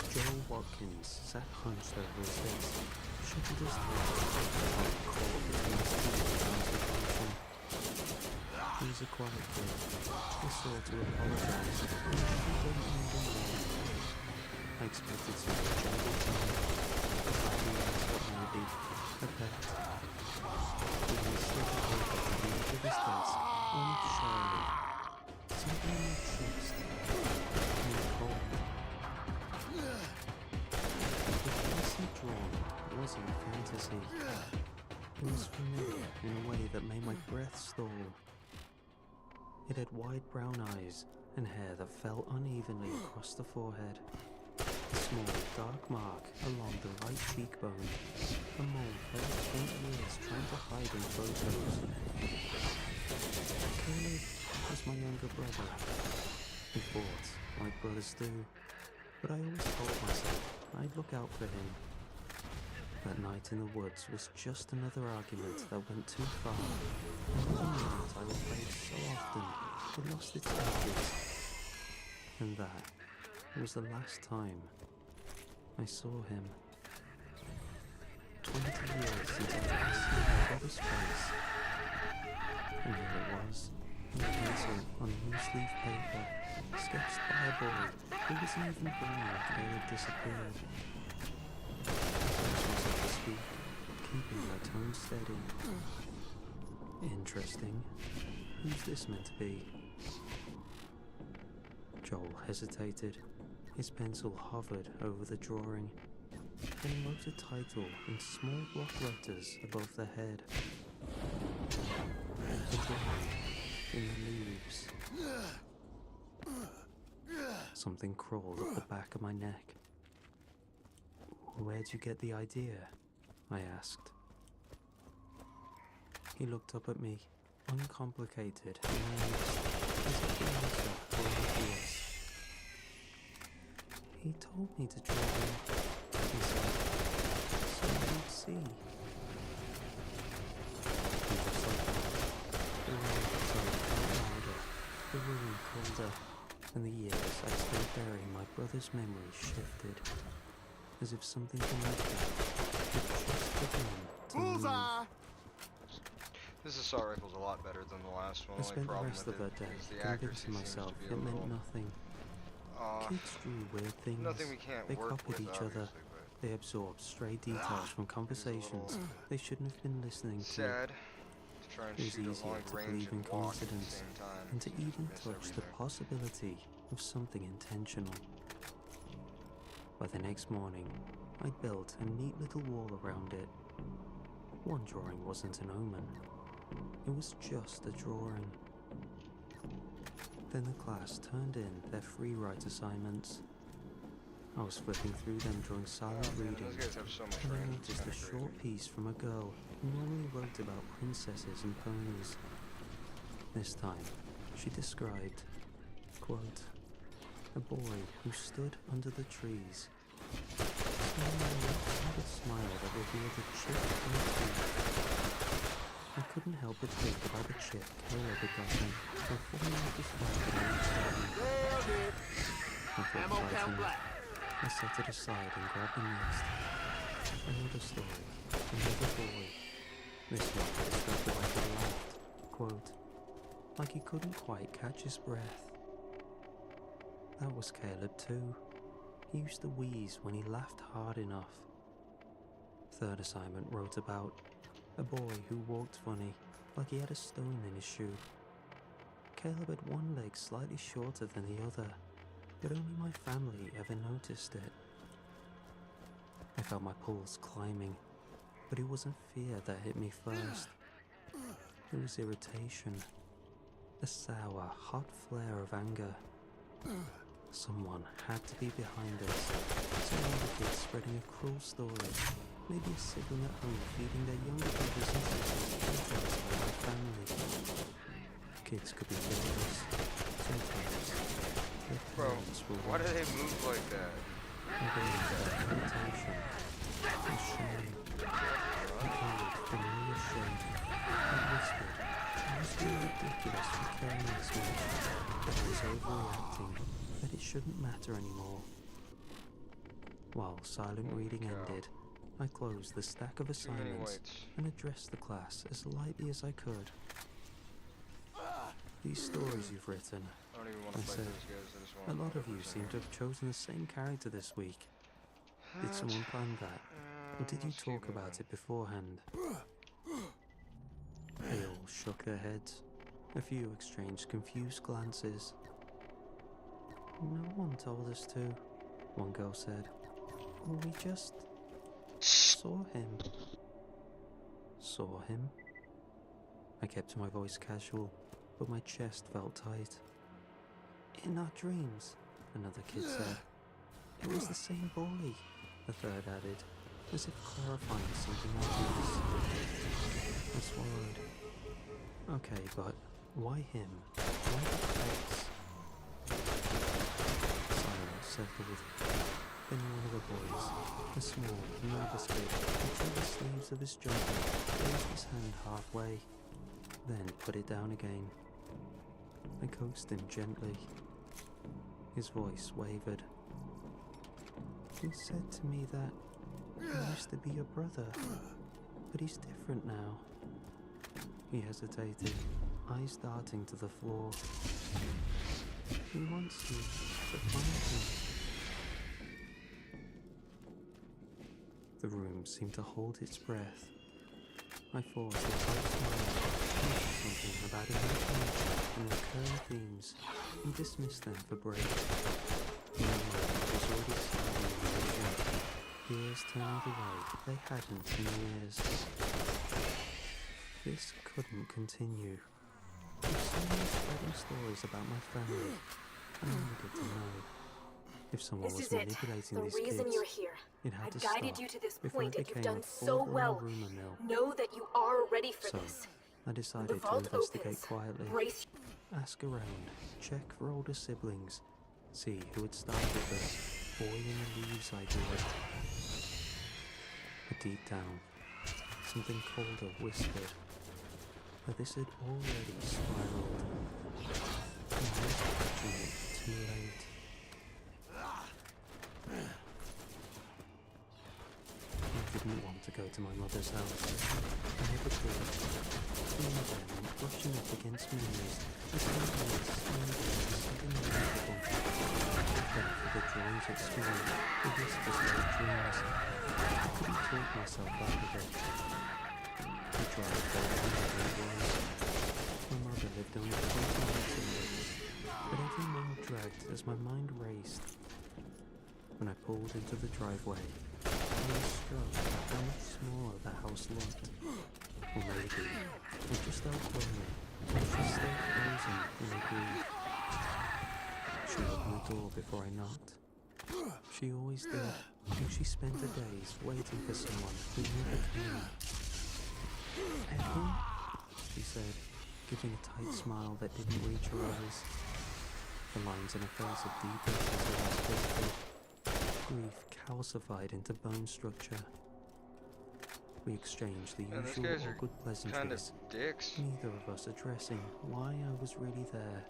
Joel Watkins sat hunched over his desk, shuffled his head, like caught between his teeth in constipation. He was a quiet kid, he sought to apologize, and he didn't even know. I expected some jungle time, a happy ass what maybe, a pet. He was still over at the edge of his desk, almost shyly. Something in my chest, and cold. Drawn wasn't fantasy. It was familiar in a way that made my breath stall. It had wide brown eyes and hair that fell unevenly across the forehead. A small dark mark along the right cheekbone. A mole that had spent years trying to hide in photos. Caleb was my younger brother. We fought, like brothers do, but I always told myself I'd look out for him. That night in the woods was just another argument that went too far. Another moment I replayed so often, it lost its edges. And that was the last time I saw him. 20 years since I'd last seen my brother's face. And here it was, in pencil on loose-leaf paper, sketched by a boy who wasn't even born when Caleb disappeared. I forced myself to speak, keeping my tone steady. Interesting. Who's this meant to be? Joel hesitated. His pencil hovered over the drawing. Then he wrote a title in small block letters above the head. The ground, in the leaves. Something crawled up the back of my neck. Where'd you get the idea? I asked. He looked up at me, uncomplicated and earnest, as if the answer were obvious. He told me to draw him, he said, so you'd see. And just like that, the rain started out louder, the room colder, and the years I spent burying my brother's memory shifted, as if something connected had just begun to move.
Bullseye!
This assault rifle's a lot better than the last one.
I spent the
problem
rest
with
of that
it
day
is the
convincing
accuracy seems
myself
to be a
it meant
little,
nothing. Kids drew weird things.
nothing we can't
They
work
copied
with,
each other.
obviously, but
They absorbed stray details from conversations they shouldn't have been listening to.
sad to try and
It was
shoot
easier
at long
to
range
believe in
and walk at the
coincidence
same time.
than to even
Miss
touch the
everything.
possibility of something intentional. By the next morning, I'd built a neat little wall around it. One drawing wasn't an omen. It was just a drawing. Then the class turned in their free write assignments. I was flipping through them during silent
Oh, man,
reading,
those guys have so much
and I
range, it's
noticed a
kinda
short
crazy.
piece from a girl who normally wrote about princesses and ponies. This time, she described, quote, a boy who stood under the trees, smiling a little smile that revealed a chip in his teeth. I couldn't help but think about the chip Caleb had gotten before he was described in each segment.
Nailed it!
I thought
Ammo count
tightening.
black.
I set it aside and grabbed the next. Another story, another boy. This one described like he laughed, quote, like he couldn't quite catch his breath. That was Caleb too. He used to wheeze when he laughed hard enough. Third assignment wrote about a boy who walked funny, like he had a stone in his shoe. Caleb had one leg slightly shorter than the other, but only my family ever noticed it. I felt my pulse climbing, but it wasn't fear that hit me first. It was irritation, a sour, hot flare of anger. Someone had to be behind us. Some older kids spreading a cruel story. Maybe a sibling at home feeding their younger brothers and sisters details about their family. Kids could be killers. Sometimes their
Bro,
parents were
why do
worse.
they move like that?
I believe that irritation and shame. I carried familiar shame. I whispered, I was being ridiculous for caring this much, that I was overreacting, that it shouldn't matter anymore. While silent reading ended, I closed the stack of
Too many
assignments
whites.
and addressed the class as lightly as I could. These stories you've written,
I don't even want
I
to fight
said,
those guys. I just
a
want
lot of you seem to have chosen the same character this week. Did someone plan that? Or did you talk about it beforehand? They all shook their heads. A few exchanged confused glances. No one told us to, one girl said. We just saw him. Saw him? I kept my voice casual, but my chest felt tight. In our dreams, another kid said. It was the same boy, a third added, as if clarifying something obvious. I swallowed. Okay, but why him? Why the face? settled. Then one of the boys, a small, nervous kid, until the sleeves of his jumper, raised his hand halfway, then put it down again. I coaxed him gently. His voice wavered. He said to me that he used to be your brother, but he's different now. He hesitated, eyes darting to the floor. He wants you to find him. The room seemed to hold its breath. I forced a tight smile, something about imagination and recurring themes, and dismissed them for break. My mind was already starting in vision, years turning the way they hadn't in years. This couldn't continue. If someone was spreading stories about my family, I needed to know. If someone was manipulating these kids,
you're here.
it had to
I've guided
stop
you to this
before
point,
it
and you've
became
done
a
so
full-blown
well.
rumor mill.
Know that you are ready for
So,
this.
I
The
decided to
vault
investigate
opens.
quietly.
Brace.
Ask around, check for older siblings, see who had started this boy in the leaves idea. But deep down, something colder whispered that this had already spiraled. And I was catching it too late. I didn't want to go to my mother's house. I never could. Seeing them and brushing up against memories, I spent months something unbelievable. Then for the drawings at school, the whispers like dreams. I couldn't talk myself out of it. The drive felt longer than it was. My mother lived only 20 minutes away, but every mile dragged as my mind raced. When I pulled into the driveway, I was struck at how much smaller the house looked. Or maybe, it just outgrown me, or just still frozen in a grief. She opened the door before I knocked. She always did, and she spent her days waiting for someone who never came. Edwin? She said, giving a tight smile that didn't reach her eyes. The lines in her face had deepened as her eyes twisted. Grief calcified into bone structure. We exchanged the
Man, these
usual
guys are
awkward
kind of
pleasantries,
dicks.
neither of us addressing why I was really there.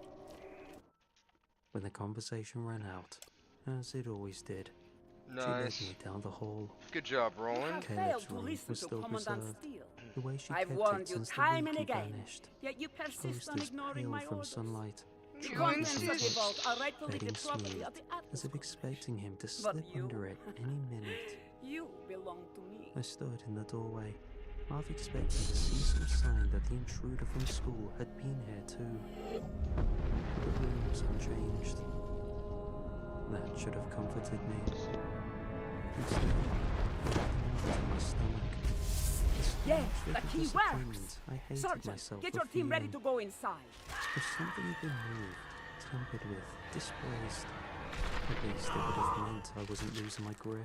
When the conversation ran out, as it always did, she led
Nice.
me down the hall.
Good job, Roland.
Caleb's room was still preserved. The way she
I've
kept
warned
it
you
since the
time
week
and
he
again,
vanished.
yet you persist on
Posters
ignoring
pale
my
from
orders.
sunlight,
You
Contents of the
insist.
vault are rightfully the
bedding
property
smooth,
of the
as if
Atlas.
expecting him to slip
you?
under it any minute.
You belong to me.
I stood in the doorway, half expecting to see some sign that the intruder from school had been here too. The room was unchanged. That should have comforted me. Instead, I had a knot in my stomach.
Yes, the key works.
I hated
Sergeant,
myself
get
for
your team ready
feeling.
to go inside.
If something had been moved, tampered with, displaced, at least it would have meant I wasn't losing my grip.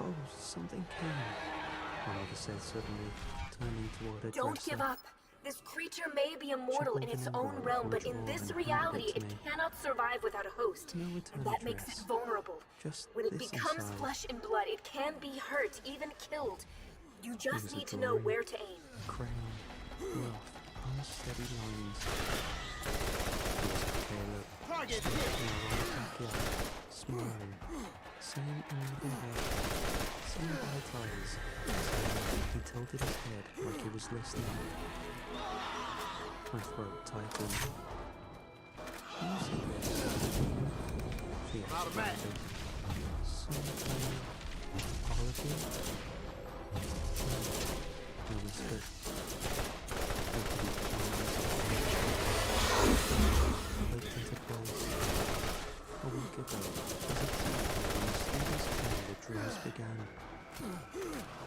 Oh, something came, my mother said suddenly, turning toward her
Don't
dresser.
give up. This creature may be immortal in its own realm, but in this reality, it cannot survive without a host.
No
And
return
that makes
address.
it vulnerable.
Just
When it
this
becomes
inside.
flesh and blood, it can be hurt, even killed. You
It
just
was
need to know
adoring.
where to aim.
Crown, rough, unsteady lines. Caleb,
Target
stood
hit.
in our own backyard, smiling, same uneven hair, same bright eyes. He tilted his head like he was listening. My throat tightened. Can you see this? She exploded. Something apology? I whispered. I couldn't find myself. Clicked into place. A week ago, as a teenager, when students came, the dreams began.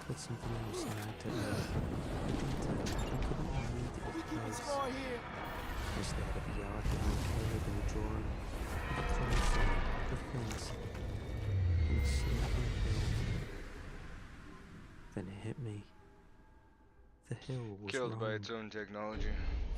But something else nagged at me. A detail I couldn't immediately place. I stared at the yard behind Caleb in the drawing, the clothes line, the fence, and the sloping hill. Then it hit me. The hill was
Killed by
wrong.
its own technology.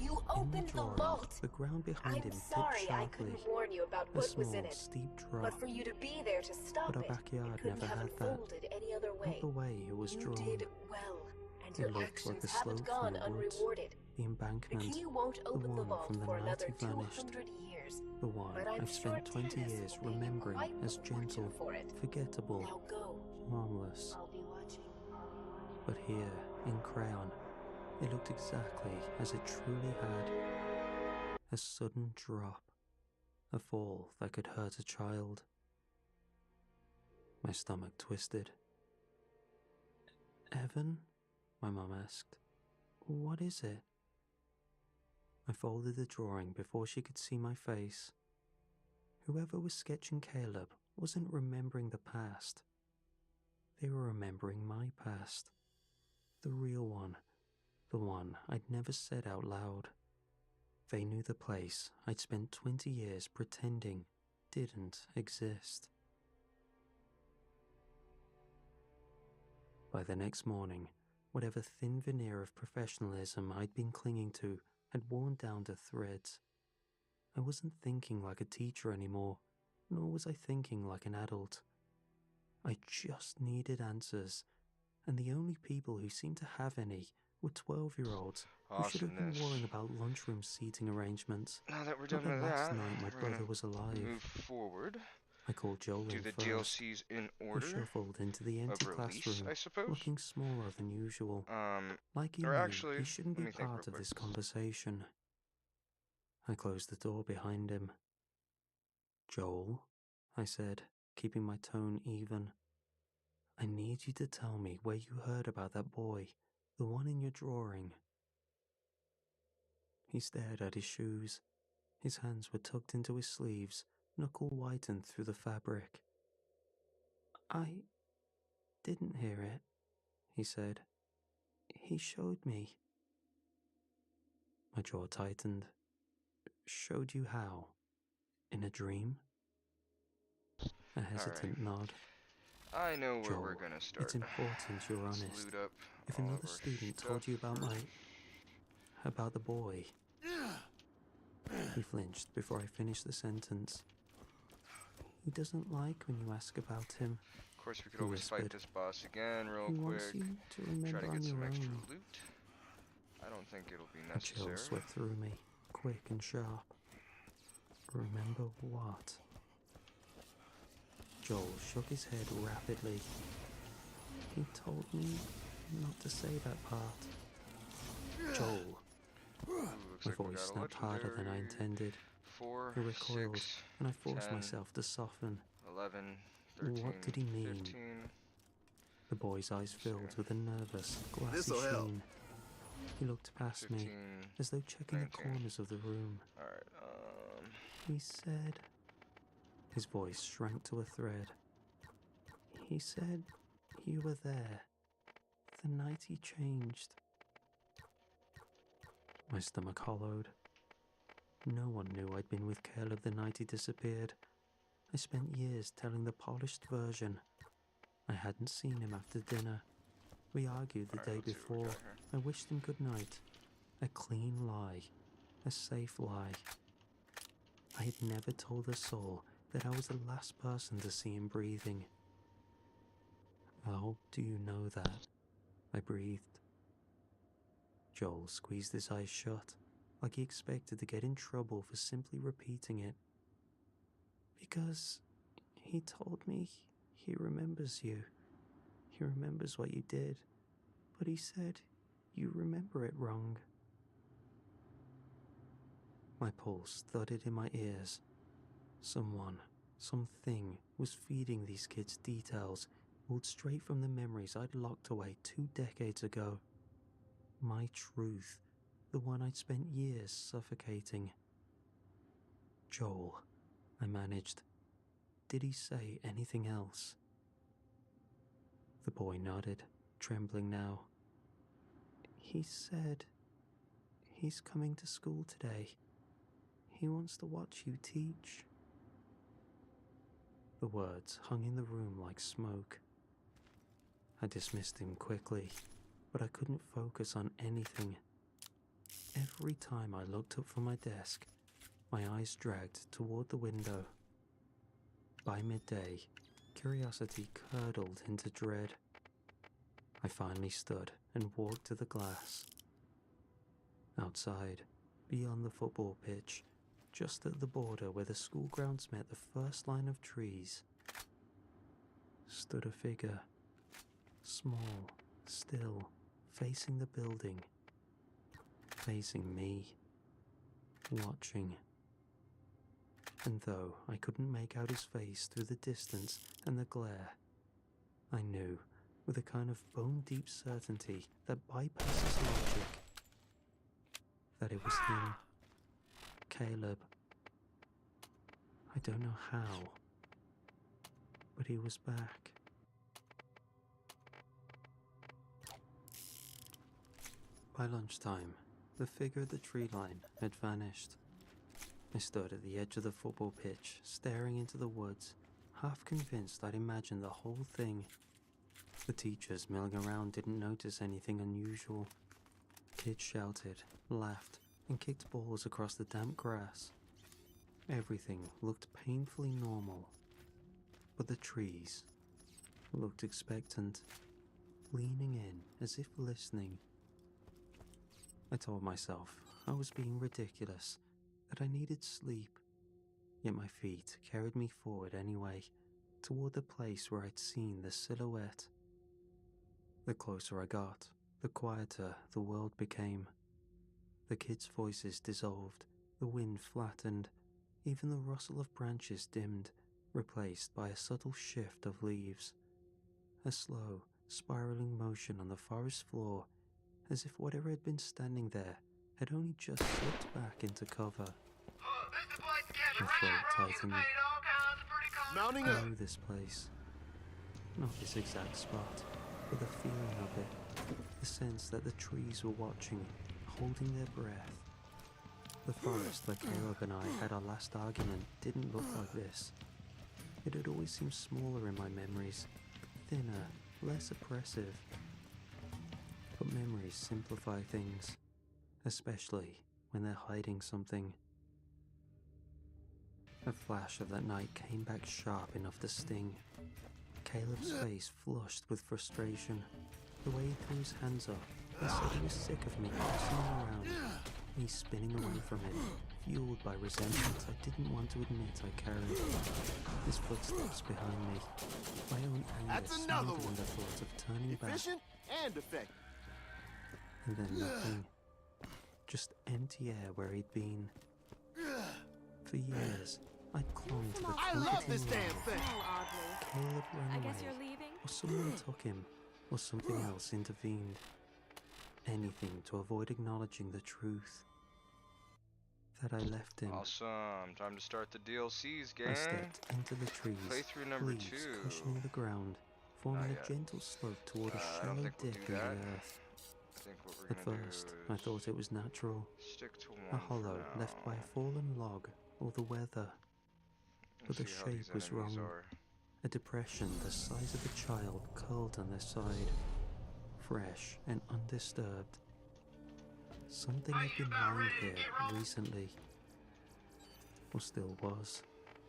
You
In
opened the
drawing,
vault.
the ground behind
I'm
him
sorry
dipped
I
sharply.
couldn't warn you about
A
what
small,
was in it.
steep drop.
But for you to be there to stop
But our
it,
backyard
it couldn't
never
have
had that.
unfolded any other way.
Not the way it was
You
drawn.
did well, and
It
your
looked
actions
like a
haven't
slope
gone
from the woods,
unrewarded.
the
The
embankment,
key won't open the
one
vault
from the
for
night
another
he vanished.
200 years.
the one
But I'm
I've spent
sure
20
Tannis
years
will pay you
remembering
quite
as
the fortune
gentle,
for it.
forgettable,
Now go.
harmless.
I'll be watching.
But here, in crayon, it looked exactly as it truly had. A sudden drop. A fall that could hurt a child. My stomach twisted. Evan? My mum asked. What is it? I folded the drawing before she could see my face. Whoever was sketching Caleb wasn't remembering the past. They were remembering my past. The real one. The one I'd never said out loud. They knew the place I'd spent 20 years pretending didn't exist. By the next morning, whatever thin veneer of professionalism I'd been clinging to had worn down to threads. I wasn't thinking like a teacher anymore, nor was I thinking like an adult. I just needed answers, and the only people who seemed to have any were 12-year-olds who should have been
Awesomeness.
worrying about lunchroom seating arrangements.
Now that we're
Not
done with
last
that,
night my
we're
brother
gonna
was alive.
move forward.
I called Joel
Do
in
the
first.
DLCs in
He
order
shuffled into the
of
empty
release,
classroom,
I suppose.
looking smaller than usual. Like he
Or
knew
actually,
he shouldn't
let
be
me think
part
real
of
quick.
this conversation. I closed the door behind him. Joel, I said, keeping my tone even. I need you to tell me where you heard about that boy, the one in your drawing. He stared at his shoes. His hands were tucked into his sleeves, knuckle whitened through the fabric. I didn't hear it, he said. He showed me. My jaw tightened. Showed you how? In a dream? A hesitant nod.
I know where
Joel,
we're gonna start.
it's important you're
Let's
honest.
loot up
If
all of
another
our
student
stuff
told you about
first.
about the boy. He flinched before I finished the sentence. He doesn't like when you ask about him.
Of course, we could
He
always fight
whispered.
this boss again real
He
quick.
wants you to remember
Try to
on
get
your
some extra
own.
loot. I don't think it'll be
A chill
necessary.
swept through me, quick and sharp. Remember what? Joel shook his head rapidly. He told me not to say that part. Joel.
Ooh, looks
My
like we
voice
got a
snapped harder than I
legendary.
intended.
4,
I recoiled,
6,
and I forced
10,
myself to soften.
11, 13,
What did he mean?
15.
The boy's eyes filled with a nervous, glassy
This'll help.
sheen. He looked past
15.
me, as though checking
19.
the corners of the room.
Alright,
He said... His voice shrank to a thread. He said you were there. The night he changed. My stomach hollowed. No one knew I'd been with Caleb the night he disappeared. I spent years telling the polished version. I hadn't seen him after dinner. We argued the day
let's see what we
before.
got here.
I wished him good night. A clean lie. A safe lie. I had never told a soul that I was the last person to see him breathing. How do you know that? I breathed. Joel squeezed his eyes shut, like he expected to get in trouble for simply repeating it. Because he told me he remembers you. He remembers what you did, but he said you remember it wrong. My pulse thudded in my ears. Someone, something was feeding these kids details pulled straight from the memories I'd locked away 2 decades ago. My truth, the one I'd spent years suffocating. Joel, I managed. Did he say anything else? The boy nodded, trembling now. He said he's coming to school today. He wants to watch you teach. The words hung in the room like smoke. I dismissed him quickly, but I couldn't focus on anything. every time I looked up from my desk, my eyes dragged toward the window. By midday, curiosity curdled into dread. I finally stood and walked to the glass. Outside, beyond the football pitch, just at the border where the school grounds met the first line of trees, stood a figure, small, still, facing the building, facing me, watching. And though I couldn't make out his face through the distance and the glare, I knew, with a kind of bone-deep certainty that bypasses logic, that it was him, Caleb. I don't know how, but he was back. By lunchtime, the figure at the tree line had vanished. I stood at the edge of the football pitch, staring into the woods, half convinced I'd imagined the whole thing. The teachers milling around didn't notice anything unusual. Kids shouted, laughed, and kicked balls across the damp grass. Everything looked painfully normal. But the trees looked expectant, leaning in as if listening. I told myself I was being ridiculous, that I needed sleep, yet my feet carried me forward anyway, toward the place where I'd seen the silhouette. The closer I got, the quieter the world became. The kids' voices dissolved, the wind flattened, even the rustle of branches dimmed, replaced by a subtle shift of leaves. A slow, spiraling motion on the forest floor, as if whatever had been standing there had only just slipped back into cover. My throat tightened.
Mounting
I
up.
knew this place. Not this exact spot, but the feeling of it. The sense that the trees were watching, holding their breath. The forest where Caleb and I had our last argument didn't look like this. It had always seemed smaller in my memories, thinner, less oppressive. But memories simplify things, especially when they're hiding something. A flash of that night came back sharp enough to sting. Caleb's face flushed with frustration, the way he threw his hands up and said he was sick of me tossing him around, me spinning away from him, fueled by resentment I didn't want to admit I carried. His footsteps behind me, my own anger
That's another
smothering
one.
the thought of turning back,
Efficient and effective.
and then nothing. Just empty air where he'd been. For years, I'd clung to the
I love this
comforting
damn
lie.
thing.
Small oddly.
Caleb ran
I
away,
guess you're leaving?
or someone took him, or something else intervened. Anything to avoid acknowledging the truth. That I left him.
Awesome. Time to start the DLCs, gang.
I stepped into the trees,
Playthrough number
leaves
2.
cushioning the ground, forming
Not
a
yet.
gentle slope toward a
I
shallow
don't think we'll
dip
do
in the
that.
earth.
I think what we're
At
gonna
first,
do
I
is
thought it was natural,
stick to one
a
for
hollow
now.
left by a fallen log or the weather. But the
See how these
shape was
enemies
wrong.
are.
A depression the size of a child curled on their side, fresh and undisturbed. Something had been lying here recently, or still was,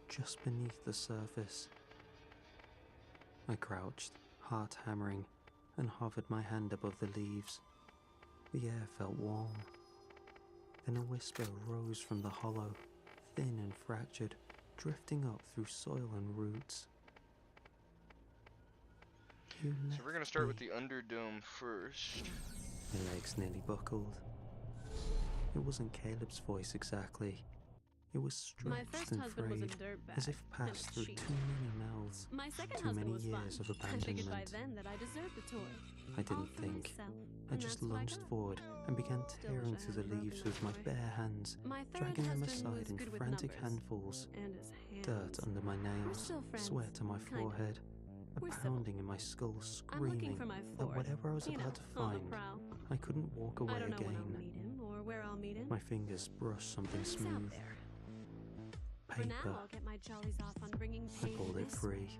just beneath the surface. I crouched, heart hammering, and hovered my hand above the leaves. The air felt warm. Then a whisper rose from the hollow, thin and fractured, drifting up through soil and roots. You
So we're gonna start with
left
the Underdome first.
me. My legs nearly buckled. It wasn't Caleb's voice exactly. It was
My
stretched
first
and
husband was a
frayed,
dirtbag
as if
and
passed
a
through
cheat.
too many mouths.
My second
Too
husband
many
was fun.
years of
I figured by
abandonment.
then that I deserved the toy.
I
All
didn't
for
think.
myself.
I
And
just
that's what I
lunged
got.
forward and began
Still
tearing
wish I
through the
hadn't
leaves
broken
with my
that toy.
bare hands,
My third
dragging them
husband
aside
was
in
good with
frantic
numbers.
handfuls.
And his hands.
Dirt under my nails,
still friends,
sweat on my
kinda.
forehead, a
We're civil.
pounding in my skull
I'm looking
screaming
for my
that
Ford.
whatever I was
You know,
about to
on the
find,
prowl.
I couldn't walk away
I don't know when I'll
again.
meet him or where I'll meet him.
My fingers brushed something
He's out
smooth.
there. For now,
Paper.
I'll get my jollies off on bringing
I
pain
pulled it
this
free.
way.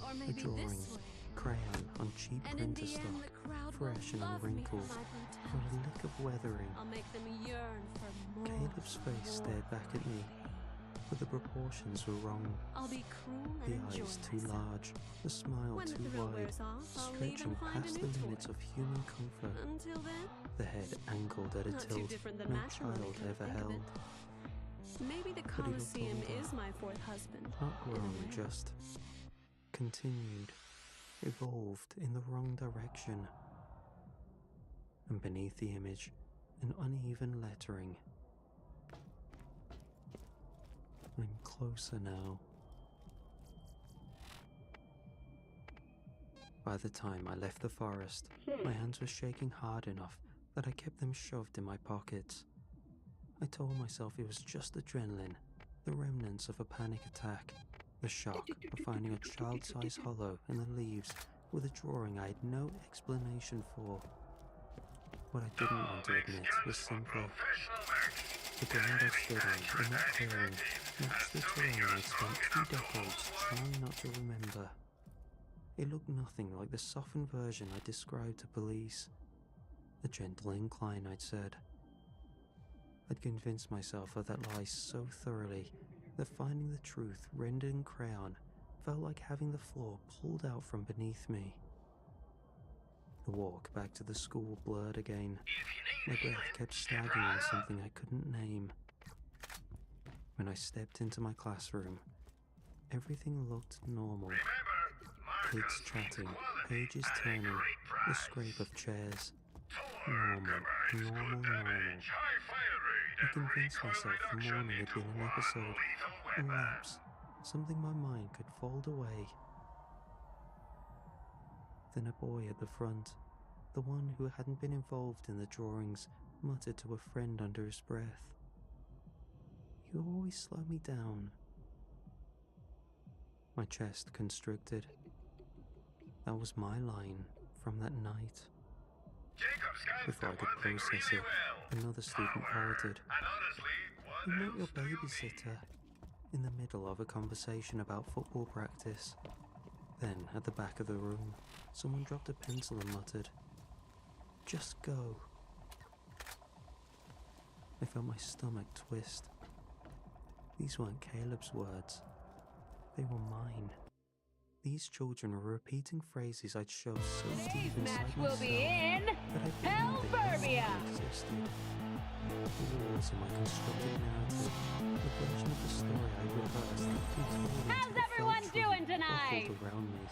Or maybe
drawing.
this way.
Crayon on cheap
And in
printer
the
stock,
end, the crowd
fresh
will
and
love me for
unwrinkled,
my
not a
brutality.
lick of weathering.
I'll make them yearn for more.
Caleb's face stared back at me, but the proportions were wrong.
I'll be cruel
The
and enjoy
eyes too
myself.
large, the smile
When the
too
thrill
wide,
wears off, I'll leave
stretching
and find a
past
new
the
toy.
limits of human comfort.
Until then,
The head angled at a
not too
tilt
different than
no
matrimony,
child
come to
ever
think of
held.
it. Maybe the
But he looked
Colosseum
older.
is my fourth husband.
Not
in a
grown,
way.
just continued, evolved in the wrong direction. And beneath the image, an uneven lettering. I'm closer now. By the time I left the forest, my hands were shaking hard enough that I kept them shoved in my pockets. I told myself it was just adrenaline, the remnants of a panic attack, the shock of finding a child-sized hollow in the leaves with a drawing I had no explanation for. What I didn't want to admit was simpler. The ground I stood on in that clearing matched the terrain I'd spent 2 decades trying not to remember. It looked nothing like the softened version I described to police. The gentle incline, I'd said. I'd convinced myself of that lie so thoroughly that finding the truth rendered in crayon felt like having the floor pulled out from beneath me. The walk back to the school blurred again. My breath kept snagging on something I couldn't name. When I stepped into my classroom, everything looked normal. Kids chatting, pages turning, the scrape of chairs. Normal. I convinced myself the morning had been an episode, a lapse, something my mind could fold away. Then a boy at the front, the one who hadn't been involved in the drawings, muttered to a friend under his breath, "You always slow me down." My chest constricted. That was my line from that night. Before I could process it, another student parroted, "I'm not your babysitter," in the middle of a conversation about football practice. Then, at the back of the room, someone dropped a pencil and muttered, "Just go." I felt my stomach twist. These weren't Caleb's words. They were mine. These children were repeating phrases I'd shoved so deep inside myself that I believed they no longer existed. The walls of my constructed narrative, the version of the story I rehearsed, contorted
How's
into the
everyone
felt
doing
trouble
tonight?
buckled around me.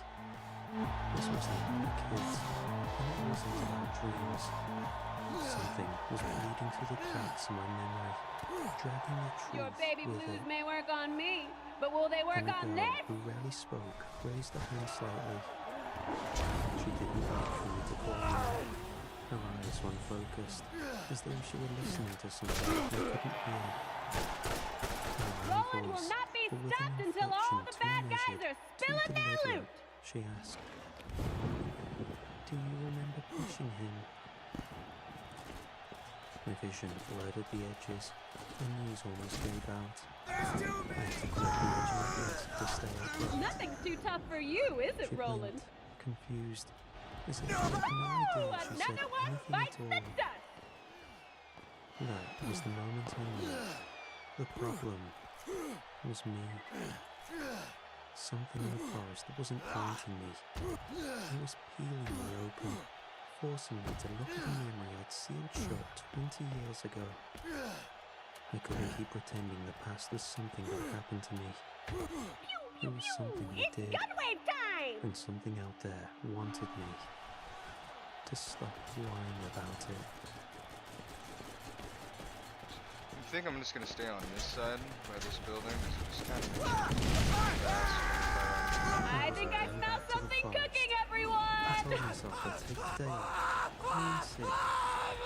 This wasn't about kids, and it wasn't about dreams. Something was bleeding through the cracks in my memory, dragging the truth
Your baby
with
blues
it.
may work on me, but will they work
And the
on
girl,
this?
who rarely spoke, raised her hand slightly. She didn't wait for me to call her. Her eyes were unfocused, as though she were listening to something I couldn't hear.
Roland will not be stopped until all the bad guys are spilling their loot!
She asked, "Do you remember pushing him?" My vision blurred at the edges. My knees almost gave out. I had to grip the edge of my bed to stay upright.
Nothing's too tough for you, is it,
She
Roland?
blinked, confused, as if she had no idea she said
Another one
anything
bites
at all.
the dust!
That was the moment I knew. The problem was me. Something in the forest that wasn't biting me. It was peeling me open, forcing me to look at the memory I'd sealed shut 20 years ago. I couldn't keep pretending the past was something that happened to me. It was something I
It's
did,
gunwave time!
and something out there wanted me to stop lying about it.
I think I'm just gonna stay on this side by this building because it's kind of.
I think I smell something cooking,
I
everyone!
told myself I'd take the day off, clean sick,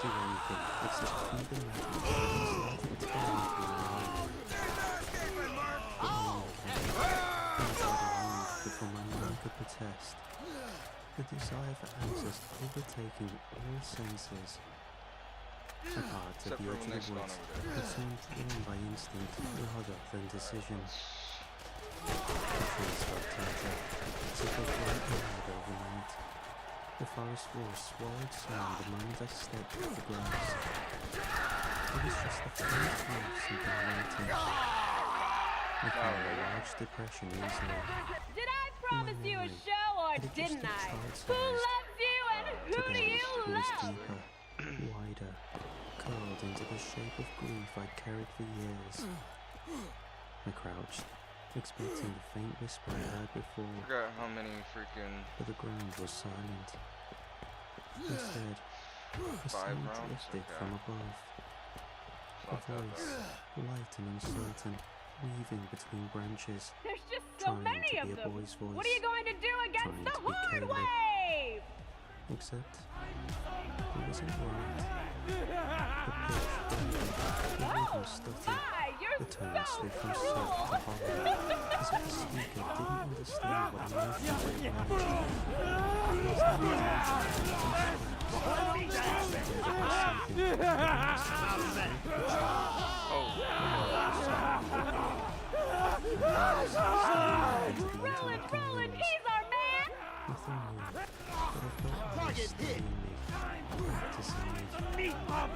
do anything except feed the madness that started tearing through my life. Before my mind could protest, the desire for answers overtaking all senses. I parked at
Except
the
for
edge
when
of
they
the
spawn
woods,
over there.
but seemed driven by instinct rather than decision. trees felt tighter, as if they'd grown old overnight. The forest floor swallowed sound the moment I stepped off the grass. It was just the faint hum of something waiting. I found a large depression easily.
Did I promise you a
memory,
show or
it had just
didn't
been
I?
child-sized.
Who loves you and who do
Today,
you
it was
love?
deeper, wider, curled into the shape of grief I'd carried for years. I crouched, expecting the faint whisper I heard before,
Forgot how many freaking
but the ground was silent. Instead, a
5
sound
rounds.
lifted
Okay.
from above. A
Not that
voice,
bad.
light and uncertain, weaving between branches,
There's just so
trying
many
to
of
be a
them.
boy's voice.
What are you going to do against
Trying
the
to be
horde
Caleb.
wave?
Except, it wasn't right. The pitch bended, the rhythm stuttered,
Hi, you're
the tone
so
slid from
cruel.
soft to hollow, as if the speaker didn't understand what emotions it meant.
Roland, he's our man!
Nothing new, but I felt ice stinging me, practicing me. Did not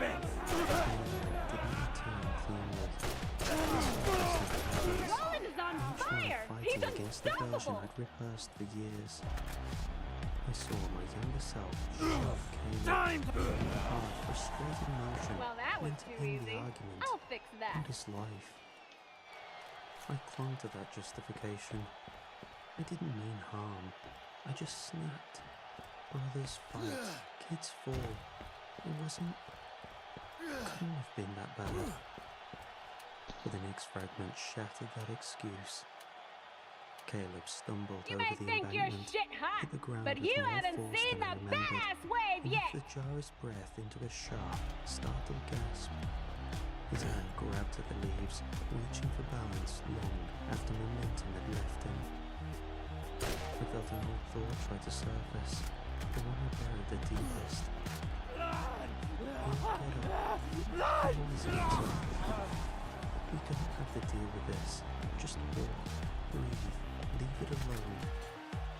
return cleanly.
Roland is on
Each one
fire! He's
fighting against the version
unstoppable!
I'd rehearsed for years. I saw my younger self shove Caleb, a hard, frustrated motion
Well, that was
meant to
too
end
easy.
the argument
I'll fix that.
and his life. I clung to that justification. I didn't mean harm. I just snapped. Brothers fight, kids fall. It couldn't have been that bad. But the next fragment shattered that excuse. Caleb stumbled
You
over
may
the
think you're
embankment,
shit hot,
hit the ground
but
with
you
more
haven't
force
seen
than I
the
remembered,
badass wave
and
yet!
to jar his breath into a sharp, startled gasp. His hand grabbed at the leaves, reaching for balance long after momentum had left him. I felt an old thought try to surface, the one I buried the deepest. He'll get up. Always answer. We don't have to deal with this. Just walk, breathe, leave it alone.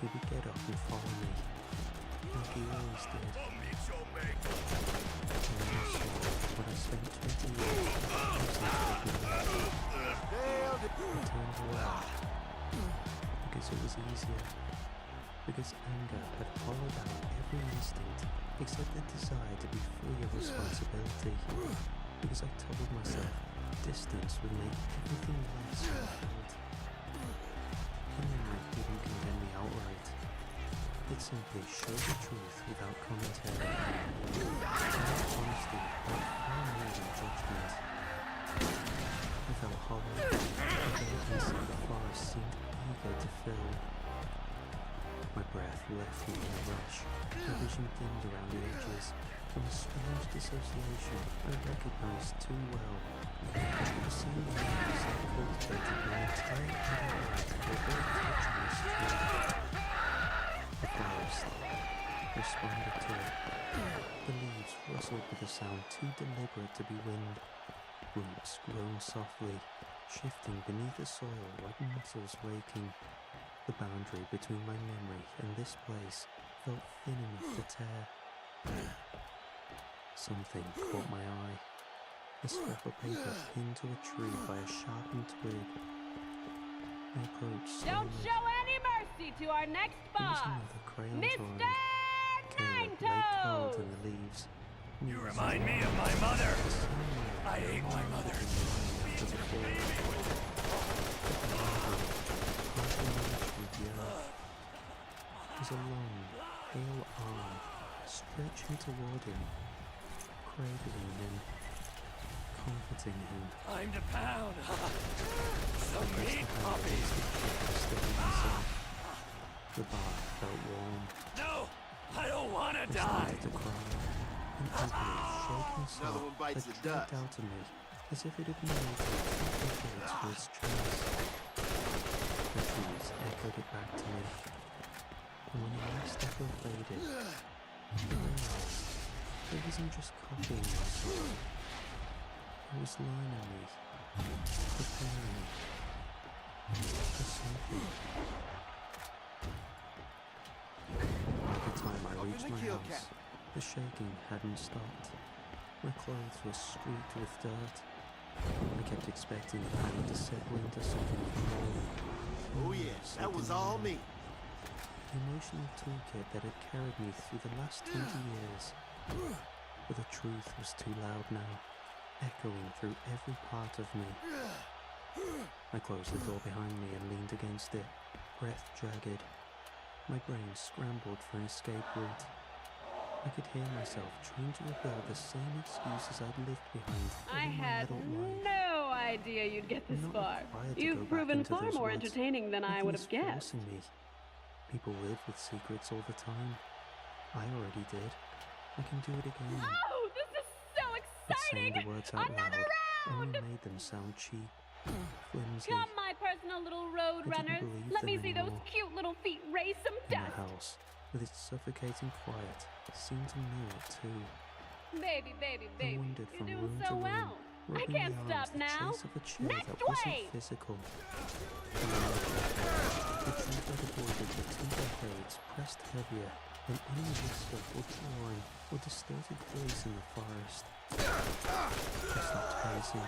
He would get up and follow me, like he always did. And then I saw what I spent 20 years refusing to ignore. I turned away, because it was easier. Because anger had hollowed out every instinct except the desire to be free of responsibility. Because I told myself distance would make everything less fulfilled. The memory didn't condemn me outright. It simply showed the truth without commentary. And honesty felt far more than judgment. I felt hollow. The vacancy the forest seemed eager to fill. My breath left me in a rush. My vision dimmed around the edges. From a strange dissociation I recognized too well. The same memories that cultivated my entire childhood were all touching this tree. The forest responded to it. The leaves rustled with a sound too deliberate to be wind. Roots grown softly, shifting beneath the soil like muscles waking. The boundary between my memory and this place felt thin enough to tear. Something caught my eye. A scrap of paper pinned to a tree by a sharpened twig. I approached
Don't
slowly.
show any mercy to our next
It was
boss!
another crayon
Mr.
drawing. Caleb lay curled in the leaves.
You remind me of my mother. I hate my mother.
To the floor. Was a long, pale arm stretching toward him, cradling him, comforting him.
Time to pound. Some
Pressed
meat,
the hand
puppy.
against the cheek to steady myself. The bark felt warm.
No, I don't want to
I
die.
started to cry. An ugly, shaking sob
Another one bites
that
the
dragged
dust.
out of me, as if it had made a decade to its chest. The trees echoed it back to me. And when the last echo faded, I realized it wasn't just copying my sorrow. It was learning me, preparing me, Just something. By the time I reached my house, the shaking hadn't stopped. My clothes were streaked with dirt. I kept expecting the panic to settle into something more.
Oh yes, that was all me.
The emotional toolkit that had carried me through the last 20 years. But the truth was too loud now, echoing through every part of me. I closed the door behind me and leaned against it, breath jagged. My brain scrambled for an escape route. I could hear myself trying to rebuild the same excuses I'd left behind all
I
my
had
adult life.
no idea you'd get this
I'm not
far.
required to go
You've
back
proven
into
far
those
more
woods.
entertaining than I
Nothing
would
is
have guessed.
forcing me. People live with secrets all the time. I already did. I can do it again.
Oh, this is so
But saying
exciting!
the words out
Another
loud only
round!
made them sound cheap, flimsy.
Come, my personal little road
I didn't
runners.
believe
Let
them
me see those
anymore.
cute little feet raise some
And
dust.
the house, with its suffocating quiet, seemed to know it too.
Baby, baby,
I
baby.
wandered
You're
from
doing
room
so
to room,
well. I
rubbing
can't
my
stop
arms the
now.
chase of a chill
Next
that wasn't
wave.
physical. And I the truth I'd avoided the timber blades pressed heavier than any whisper or drawing or distorted voice in the forest. I stopped pacing.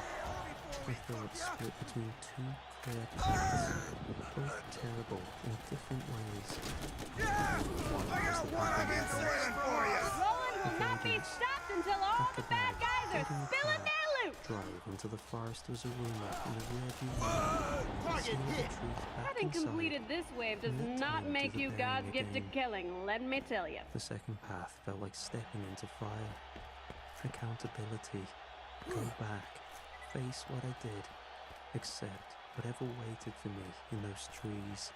My thoughts split between two clear paths, both terrible in different ways. One was the path of the
Roland will not be stopped until all the bad guys are spilling their loot.
drive into the forest was a rumor in the rearview mirror.
Target hit.
Having completed this wave does
Let
not
time
make
do the
you God's
bearing
gift to
again.
killing, let me tell you.
The second path felt like stepping into fire. Accountability. Go back. Face what I did. Accept whatever waited for me in those trees.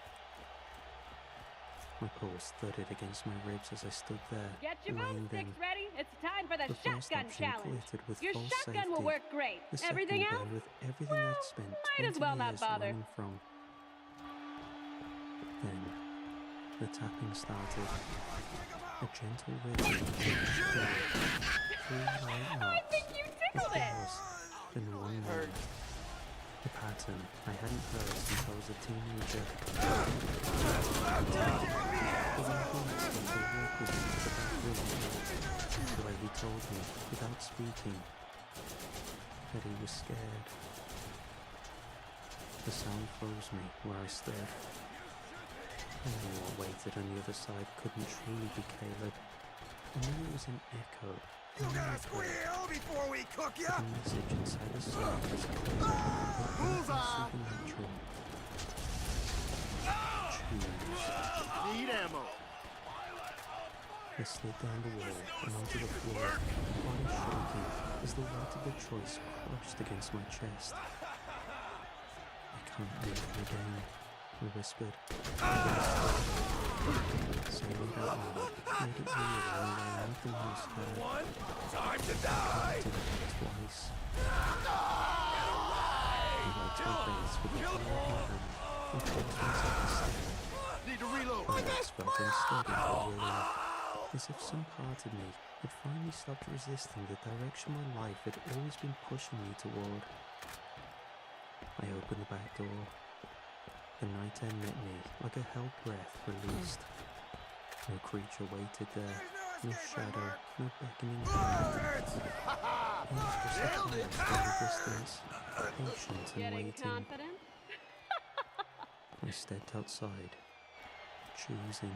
My pulse thudded against my ribs as I stood there,
Get your
weighing them.
boomsticks ready. It's time for the
The first
shotgun
option
challenge.
glittered with
Your
false
shotgun
safety.
will work great.
The
Everything
second
else?
lay with everything
Well,
I'd spent
might as
20
well not
years
bother.
running from. Then, the tapping started. A gentle rhythm. Three light
I
notes.
think you
A
tickled it.
pause, then one more. A pattern I hadn't heard since I was a teenager. The way he asked me to walk with him to the back room. The way he told me, without speaking, that he was scared. The sound froze me where I stood. I knew what waited on the other side couldn't truly be Caleb. I knew it was an echo.
You gotta squeal before we cook ya!
The message inside the song was clear, but
Bullseye!
supernatural. Choose.
Need ammo.
I slid down the wall and onto the floor, body shaking as the weight of the choice crushed against my chest. I can't do it again, I whispered. Saying it out loud made it real when anything else heard.
Time to die!
I did it twice. I wiped my face with the palm of my hand and forced myself to stare.
Need to reload.
My legs felt unsteady but willing, as if some part of me had finally stopped resisting the direction my life had always been pushing me toward. I opened the back door. The night air met me like a held breath released. No creature waited there, no shadow, no beckoning hand. It was just a forest in the distance, patient and
Getting
waiting.
confident?
I stepped outside, choosing.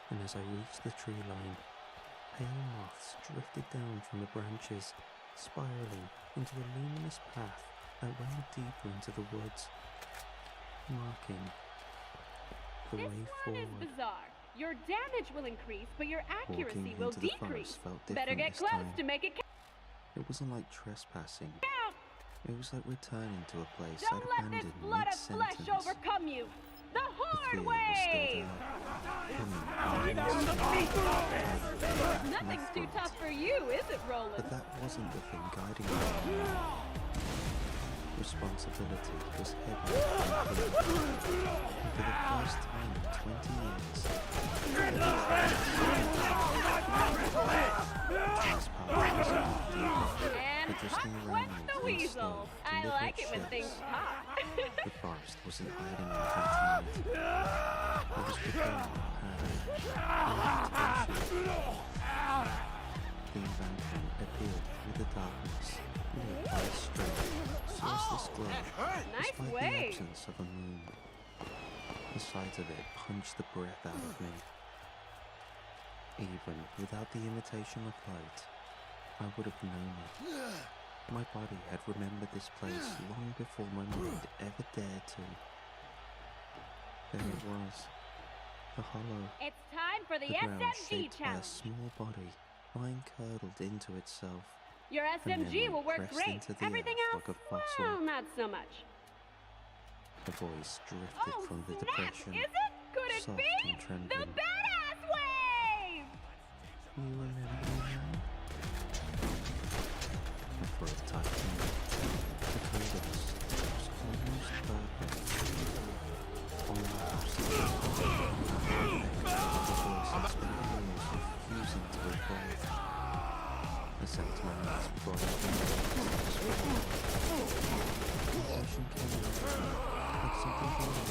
And as I reached the tree line, pale moths drifted down from the branches, spiraling into a luminous path that wound deeper into the woods, marking the
This
way
one is
forward.
bizarre. Your damage will increase, but your accuracy
Walking
will
into the
decrease.
forest felt
Better
different
get
this
close
time.
to make it
It wasn't like trespassing.
count.
It was like returning to a place
Don't
I'd
let this
abandoned
blood of flesh
mid-sentence.
overcome you. The
The
hard
fear was still
way.
there, coming
Nothing's too tough for you, is it, Roland?
but that wasn't the thing guiding me. Responsibility was heavy and big. And for the first time in 20 years, this path was deeper.
And
adjusting
What's
around me
the
in
weasel?
slow,
I
deliberate
like it when
shifts.
things talk.
The forest wasn't hiding anything tonight. It was preparing the embankment appeared through the darkness, lit by a strange, sourceless glow,
Nice
despite the
wave.
absence of a moon. The sight of it punched the breath out of me. Even without the imitation of light, I would have known it. My body had remembered this place long before my mind ever dared to. There it was, the hollow,
It's time for the
ground
SMG
shaped by a
challenge.
small body lying curdled into itself.
Your SMG will work
pressed
great.
into the
Everything
earth
else,
like a fossil.
well, not so much.
The voice drifted from the
Snap!
depression,
Is it? Could it
soft
be?
and
The
trembling.
badass wave!
You remember me now? My throat tightened. The cadence was almost perfect. On my lips, the voice spent years refusing to evolve. I sensed my knees brought up and depression came over me, like something going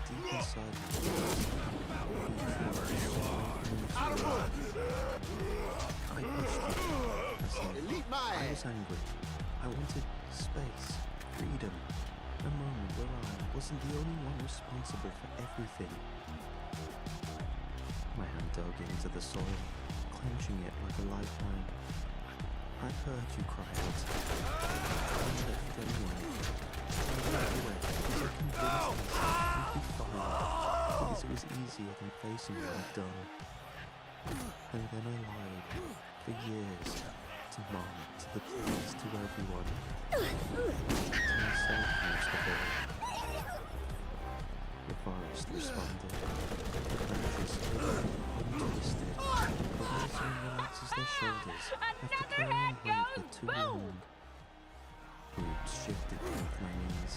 deep inside me. I pushed it. I said,
Elite my
I
ass.
was angry. I wanted space, freedom, a moment where I wasn't the only one responsible for everything. My hand dug into the soil, clenching it like a lifeline. I heard you cry out. I left anyway. I went away because I convinced myself you'd be fine, because it was easier than facing what I'd done. And then I lied for years to Mom, to the police, to everyone. To myself most of all. The forest responded. The branches slithered and twisted. The horseman relaxes their shoulders after carrying weight for too long. Roots shifted beneath my knees,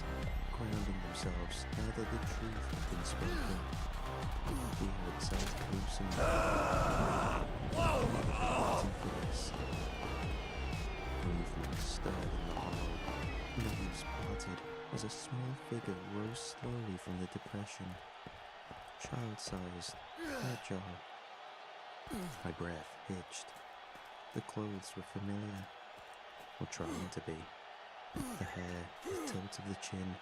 grounding themselves now that the truth had been spoken. Fear itself loosened. Waiting for this. Movement stirred in the hollow. Leaves parted as a small figure rose slowly from the depression. Child-sized, fragile. My breath hitched. The clothes were familiar, or trying to be. The hair, the tilt of the chin,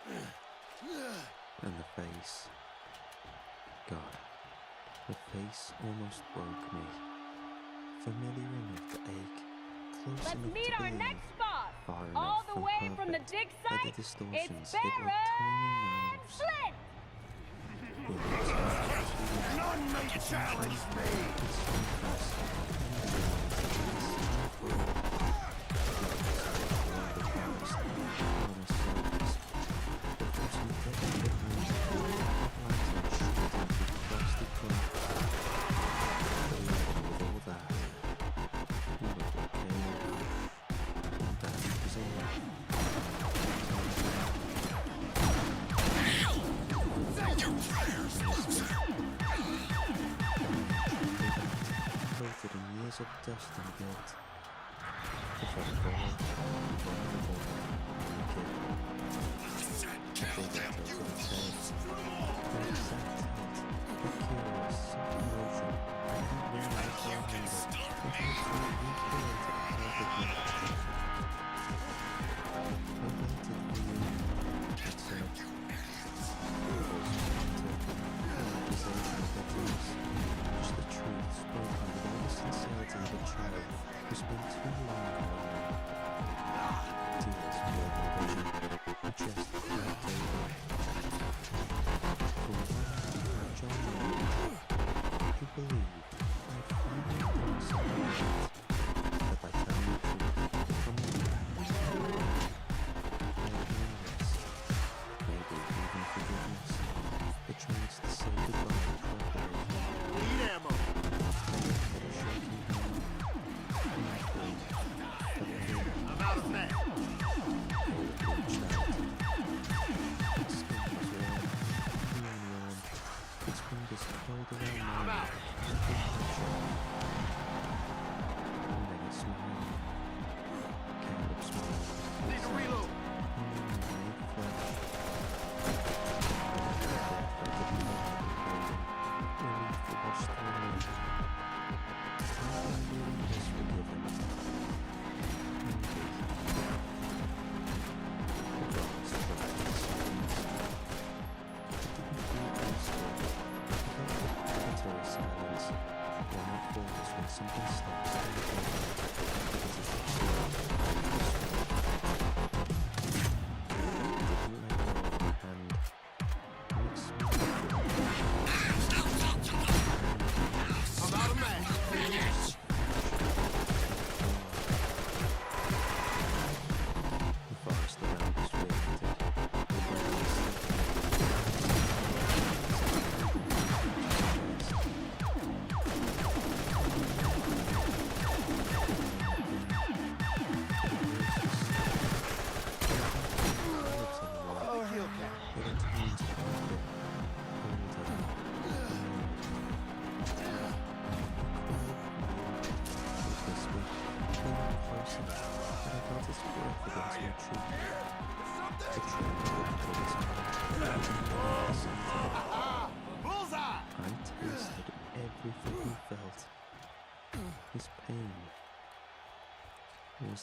and the face. God, the face almost broke me. Familiar enough to ache, close
Let's
enough
meet
to
our
be
next spot.
far enough
All the way from the
perfect
dig
that
site,
the distortions
it's
hit like tiny nerves.
Flint!
None may challenge me.
Coated in years of dust and guilt. The first ball, vulnerable, naked. The bigger tilted its head. The exact tilt, the curious, soft motion, I didn't realize how I needed until it recreated a perfect match. I waited for you, it said. The voice wanted, no accusation of the truth. Just the truth spoken with all the sincerity of a child who spent too long alone. Tears blurred my vision, my chest cracked over. For a fragile moment, I believed I had finally done something right. That by telling the truth from the back, I had earned rest, maybe even forgiveness, the chance to say goodbye properly.
Need ammo. I'm out of mag.
Its fingers curled around
I'm
mine.
out.
And then it smiled. Caleb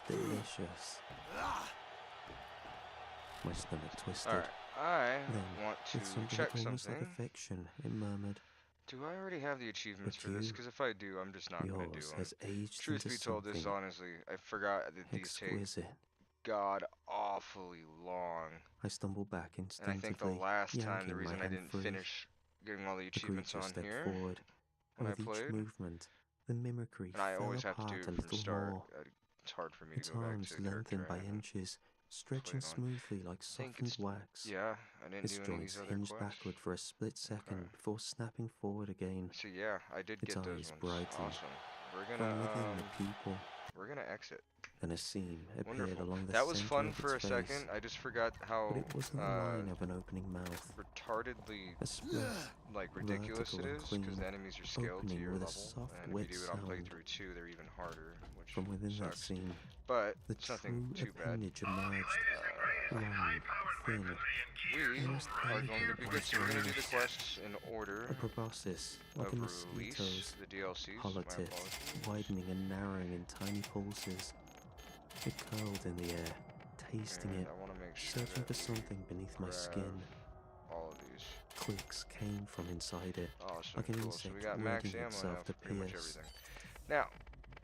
was delicious. My stomach twisted.
Alright, I
Then,
want to
with something
check
almost
something.
like affection, it murmured,
Do I already have the achievements
"But
for this?
you,
Because if I do, I'm just not going to do
yours
them.
has aged
Truth
into
be told, this
something
honestly, I forgot that these take
exquisite."
god awfully long.
I stumbled back
And I think the
instinctively,
last time, the
yanking my
reason I
hand
didn't
free.
finish getting all the
The
achievements
creature
on
stepped
here
forward,
when
and
I
with each
played,
movement, the mimicry
and I
fell
always have to do
apart
it
a
from
little
start,
more.
it's hard for me to
Its
go back
arms
to the character
lengthened
I
by
haven't
inches, stretching
played on.
smoothly like
I think
softened wax.
yeah, I didn't
Its
do any of these
joints
other
hinged
quests.
backward for a split second
Okay.
before snapping forward again.
So yeah, I did
Its
get those
eyes
ones.
brightened
Awesome. We're
from within the pupil.
gonna exit.
Then a seam appeared
Wonderful.
along the
That was
center
fun
of
for a
its
second.
face,
I just forgot
but
how
it wasn't the line of an opening mouth.
retardedly
A split,
like ridiculous
vertical
it
and
is, because
clean,
the enemies are scaled to
opening
your
with a
level,
soft,
and if
wet
you do it on
sound.
playthrough 2, they're even harder, which
From within that
sucks.
seam,
But
the
it's nothing
true
too bad.
appendage emerged. Long, thin,
We
almost
are going to
elegant
be
on
good.
its
So we're gonna do the
lines.
quests in order
A proboscis, like a
of release,
mosquito's,
the DLCs. My
hollow-tipped,
apologies.
widening and narrowing in tiny pulses. It curled in the air, tasting
And
it,
I want to make sure
searching
that
for something beneath my
grab
skin.
all of these.
Clicks came from inside it,
Awesome,
like an
cool. So we
insect
got max
readying
ammo now
itself
for
to
pretty much
pierce.
everything. Now,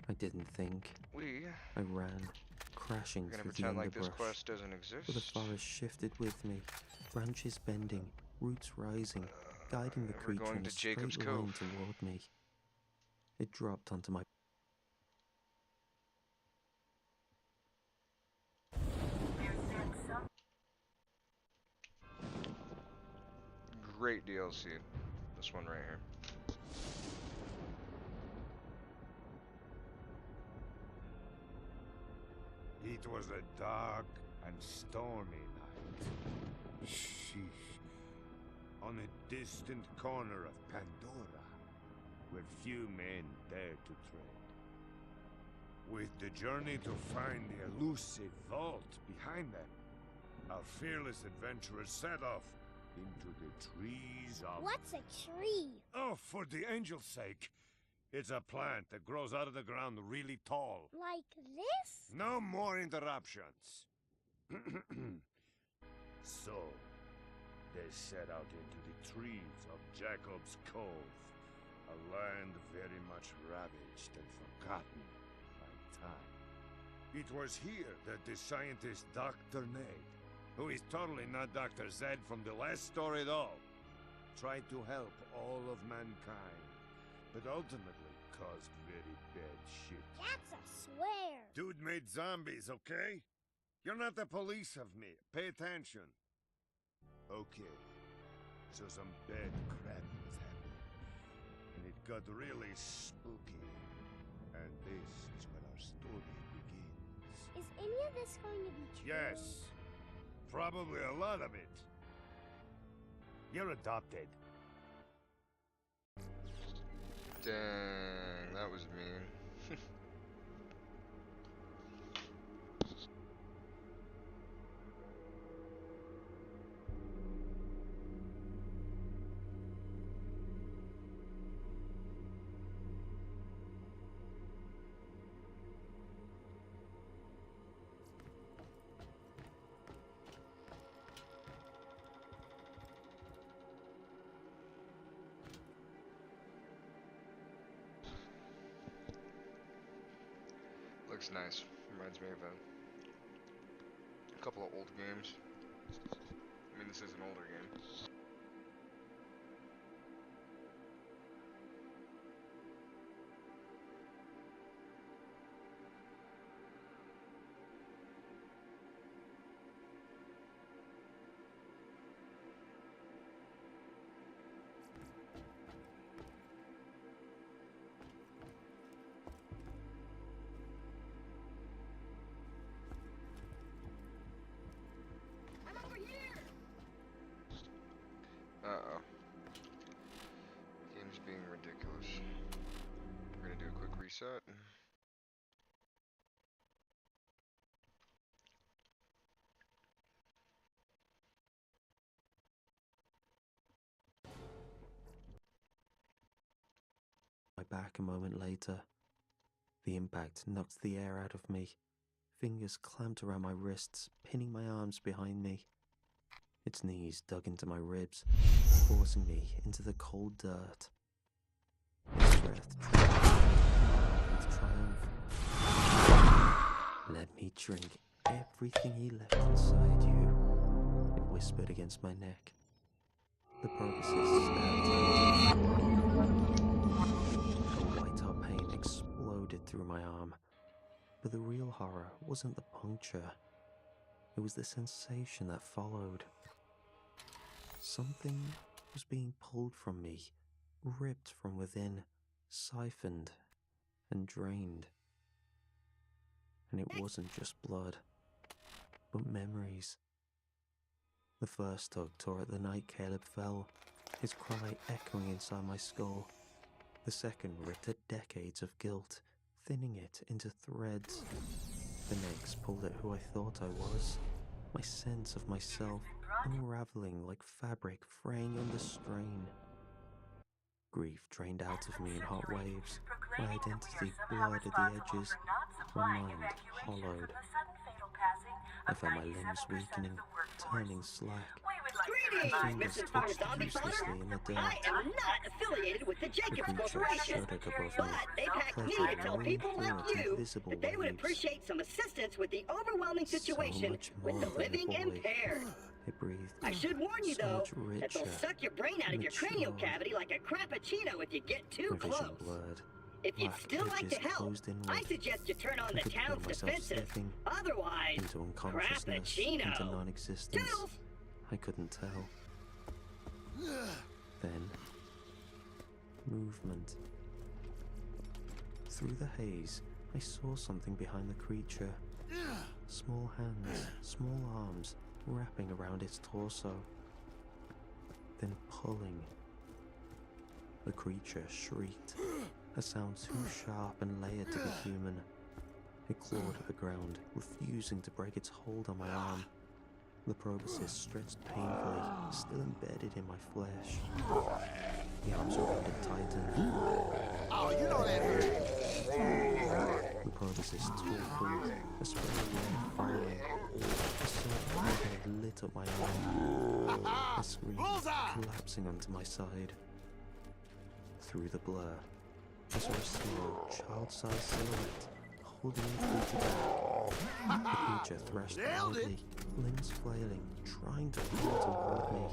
I didn't think.
we
I ran, crashing
are gonna
through the
pretend like this
underbrush.
quest doesn't exist.
The forest shifted with me, branches bending, roots rising, guiding the
We're
creature
going
in a
to Jacob's
straight line
Cove.
toward me. It dropped onto my
Great DLC. This one right here.
It was a dark and stormy night. Sheesh. On a distant corner of Pandora, where few men dare to tread. With the journey to find the elusive vault behind them, our fearless adventurers set off into the trees of...
What's a tree?
Oh, for the angel's sake! It's a plant that grows out of the ground really tall.
Like this?
No more interruptions. So, they set out into the trees of Jacob's Cove, a land very much ravaged and forgotten by time. It was here that the scientist Dr. Nate, who is totally not Dr. Zed from the last story at all, tried to help all of mankind, but ultimately caused very bad shit.
That's a swear.
Dude made zombies, okay? You're not the police of me. Pay attention. Okay. So some bad crap was happening. And it got really spooky. And this is where our story begins.
Is any of this going to be true?
Yes. Probably a lot of it. You're adopted.
Dang, that was mean. Looks nice. Reminds me of a couple of old games. I mean, this is an older game. Uh-oh. Game's being ridiculous. We're gonna do a quick reset.
back a moment later. The impact knocked the air out of me, fingers clamped around my wrists, pinning my arms behind me. Its knees dug into my ribs, forcing me into the cold dirt. Its breath trembled with triumph. Let me drink everything he left inside you, it whispered against my neck. The Pegasus stabbed a white-hot pain exploded through my arm. But the real horror wasn't the puncture. It was the sensation that followed. Something was being pulled from me, ripped from within, siphoned and drained. And it wasn't just blood, but memories. The first tug tore at the night Caleb fell, his cry echoing inside my skull. The second ripped at decades of guilt, thinning it into threads. The next pulled at who I thought I was, my sense of myself unraveling like fabric fraying under strain. Grief drained out of me in hot waves, my identity blurred at the edges, my mind hollowed. I felt my limbs weakening, turning slack. My fingers twitched uselessly in the dirt.
I am not affiliated with the Jacobs
The creature
Corporation,
shuddered above
but
me,
they've hacked me
pledging
to tell
no
people like
influence
you
invisible
that they would
waves.
appreciate some assistance with the overwhelming situation
much
with the
more than a
living
boy.
impaired.
It breathed.
I should warn you,
So
though,
much
that they'll
richer,
suck your brain out of your cranial
mature.
cavity like a crappuccino if you get too
My vision
close.
blurred.
If you'd
Black
still like to
edges
help,
closed inward.
I suggest you turn on
I
the
could feel
town's
myself
defenses.
slipping
Otherwise,
into unconsciousness, into
crappuccino.
non-existence.
Toodles!
I couldn't tell. Then, movement. Through the haze, I saw something behind the creature. Small hands, small arms, wrapping around its torso. Then pulling. The creature shrieked, a sound too sharp and layered to be human. It clawed at the ground, refusing to break its hold on my arm. The proboscis stretched painfully, still embedded in my flesh. The arms around it tightened.
Oh, you know that hurt.
The proboscis tore, a spray of red following. A certain head lit up my arm. I screamed, collapsing onto my side. Through the blur, I saw a small, child-sized silhouette, holding its feet back. The creature thrashed wildly, limbs flailing, trying to pull toward me.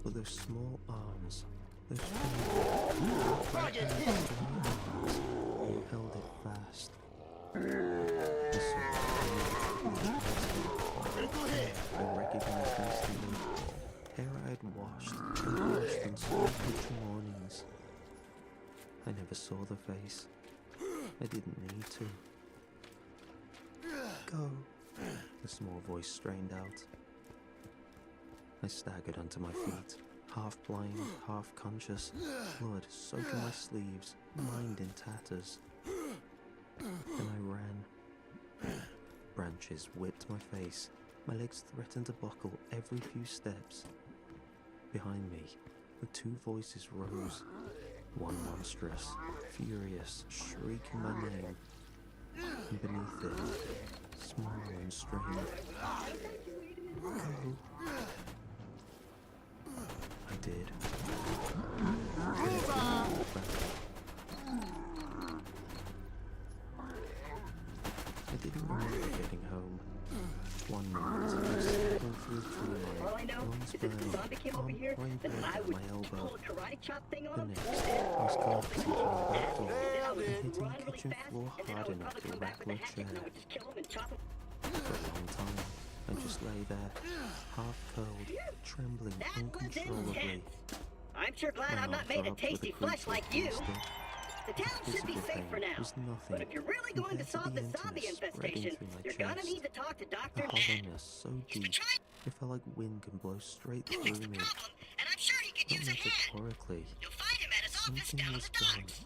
But those small arms, those fingers, held it fast. I recognized instantly. Hair I had washed and washed on slow winter mornings. I never saw the face. I didn't need to. Go, the small voice strained out. I staggered onto my feet, half blind, half conscious, blood soaking my sleeves, mind in tatters. Then I ran. Branches whipped my face. My legs threatened to buckle every few steps. Behind me, the two voices rose. One monstrous, furious, shrieking my name. And beneath it, small and strained. Go. I did. I didn't remember getting home. One moment, I was stepping through the tree line,
All I know
lungs
is that if
burning,
the zombie came over
arm
here,
point
then I
at
would
my elbow.
pull a karate chop thing on
The
him.
next, I was collapsing through the back door,
Then I would
hitting
run
the
really
kitchen
fast,
floor
and then I
hard
would
enough
probably
to
come back with
rattle
a
a
hatchet
chair.
and I would just kill him and chop him.
For a long time, I just lay there, half curled, trembling
That was
uncontrollably.
intense. I'm sure glad
My
I'm not
arm
made of
throbbed with
tasty
the
flesh
creature
like you.
against it.
The town should be
Physical
safe for
pain
now.
was nothing
But if you're really going to
compared to
solve
the
the zombie
emptiness spreading
infestation,
through my
you're gonna
chest.
need to talk to
The
Dr. Ned.
hollowness so deep, it felt like wind can blow straight through me.
And I'm sure he could
Not
use a hand.
metaphorically.
You'll find him at his office
Something
down
was
the
gone.
docks.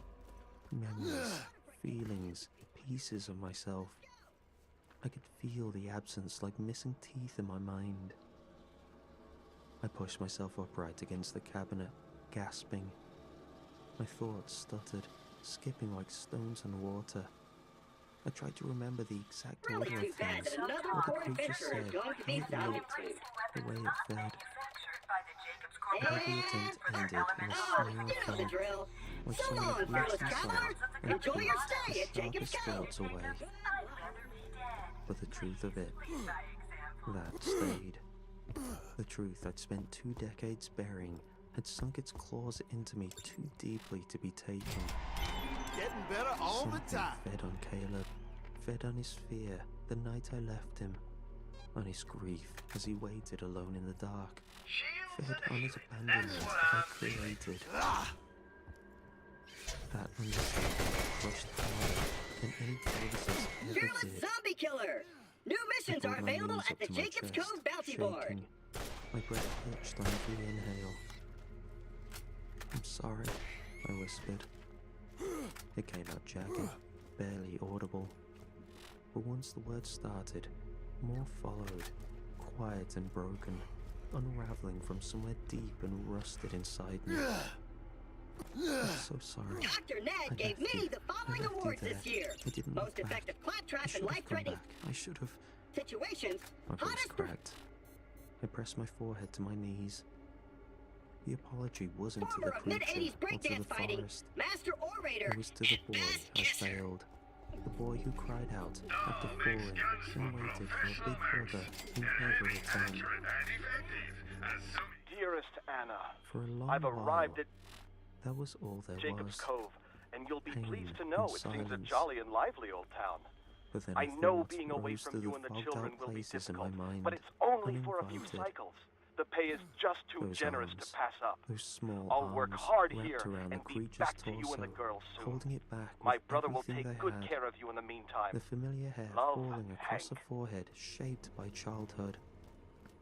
Memories, feelings, pieces of myself. I could feel the absence like missing teeth in my mind. I pushed myself upright against the cabinet, gasping. My thoughts stuttered, skipping like stones in water. I tried to remember the exact
Really
order
too
of
bad
things,
that another
what
poor
the creature
adventurer is
said,
going to be
how it
valued
looked,
to.
the way it fed. But every attempt
And...
ended in a
Oh,
snare
you know the
fog,
drill.
like
So
someone
long,
had
fearless
reached inside
traveler.
and
Enjoy your
pierced
stay
the
at Jacob's
sharpest
Cove.
thoughts away. But the truth of it, that stayed. The truth I'd spent 2 decades burying had sunk its claws into me too deeply to be taken.
Getting better all
Something
the time.
fed on Caleb, fed on his fear the night I left him, on his grief as he waited alone in the dark, fed on his abandonment I created. That understanding crushed harder than any crevices ever
Fearless
did.
zombie killer. New missions
I
are
pulled my
available
knees
at
up
the
to my
Jacob's
chest,
Cove bounty board.
shaking, my breath hitched on every inhale. I'm sorry, I whispered. It came out jagged, barely audible. But once the words started, more followed, quiet and broken, unraveling from somewhere deep and rusted inside me. I'm so sorry.
Dr. Ned
I
gave
left
me
you.
the
I
following
left you
awards
there.
this year.
I didn't
Most
look back.
effective
I
claptrap and
should have come
life-threatening
back. I should have.
situations.
My voice
Hottest
cracked. I pressed my forehead to my knees. The apology wasn't to
performer
the
of
creature
mid-80s
or to
breakdance
the
fighting,
forest.
master orator,
It was to the boy I failed. The boy who cried out after falling and waited for a big brother who never returned.
Dearest Anna,
For a long
I've
while,
arrived at
that was all there
Jacob's
was.
Cove, and you'll be
Pain
pleased to know
and
it seems a
silence.
jolly and lively old town.
But then
I
a
know
thought
being away
rose
from
through
you
the
and the
fogged
children
out
will be
places in
difficult,
my mind,
but it's only for a few
uninvited.
cycles. The pay is just too
Those
generous
arms,
to pass up.
Those small
I'll work
arms
hard
wrapped
here
around
and
the
be
creature's
back to
torso,
you and the girls soon.
holding it back
My
with
brother will
everything
take
they
good
had.
care of you in the meantime.
The familiar hair
Love,
falling across the
Hank.
forehead, shaped by childhood.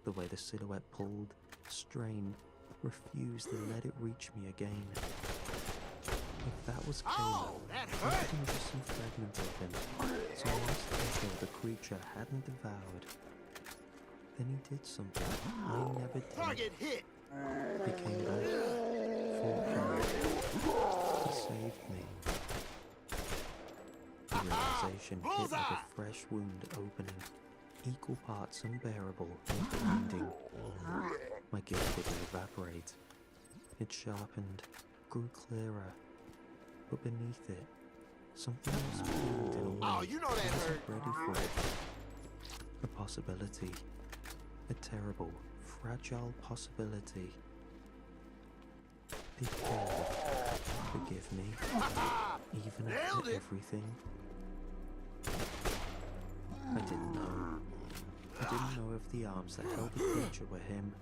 The way the silhouette pulled, strained, refused to let it reach me again. If that was Caleb,
that
I
hurt.
couldn't just some fragment of him, some last echo the creature hadn't devoured. Then he did something I never did.
Target hit.
He came back, fought for me. He saved me. The realization hit like a fresh wound opening, equal parts unbearable and blinding. My guilt didn't evaporate. It sharpened, grew clearer, but beneath it, something else formed in a way
Oh, you know that
I wasn't
hurt.
ready for it. A possibility. A terrible, fragile possibility. Did Caleb forgive me, even
Nailed
after
it.
everything? I didn't know. I didn't know if the arms that held the creature were him,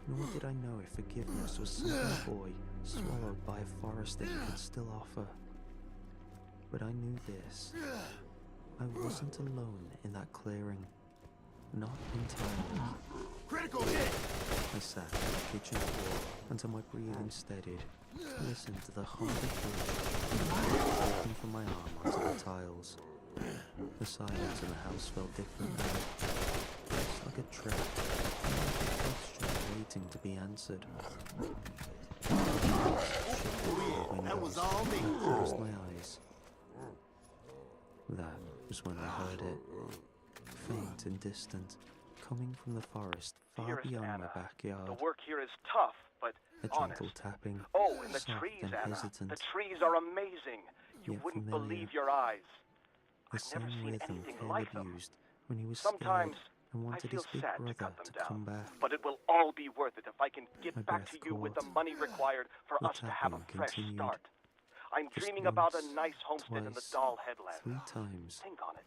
nor did I know if forgiveness was something a boy, swallowed by a forest that he could still offer. But I knew this. I wasn't alone in that clearing. Not entirely.
Critical hit.
I sat on the kitchen floor until my breathing steadied, listened to the hum of the creature walking from my arm onto the tiles. The silence in the house felt different now. Just like a trap, like a question waiting to be answered.
That was all me.
I closed my eyes. That was when I heard it. Faint and distant, coming from the forest far
Dearest
beyond
Anna,
my backyard.
The work here is tough, but
A
honest.
gentle tapping,
Oh, and the
soft
trees,
and
Anna.
hesitant,
The trees are amazing. You
yet
wouldn't
familiar.
believe your eyes.
the
I've never
same
seen
rhythm
anything
Caleb
like them.
used when he was
Sometimes
scared and
I
wanted
feel
his big
sad to
brother
cut them
to
down,
come back.
but it will all be worth it if I can get
My
back
breath
to you with the
caught.
money required for
The
us to have a
tapping
fresh
continued.
start. I'm
Just
dreaming about a
once,
nice homestead in the
twice,
Doll Headlands.
3 times
Think on it.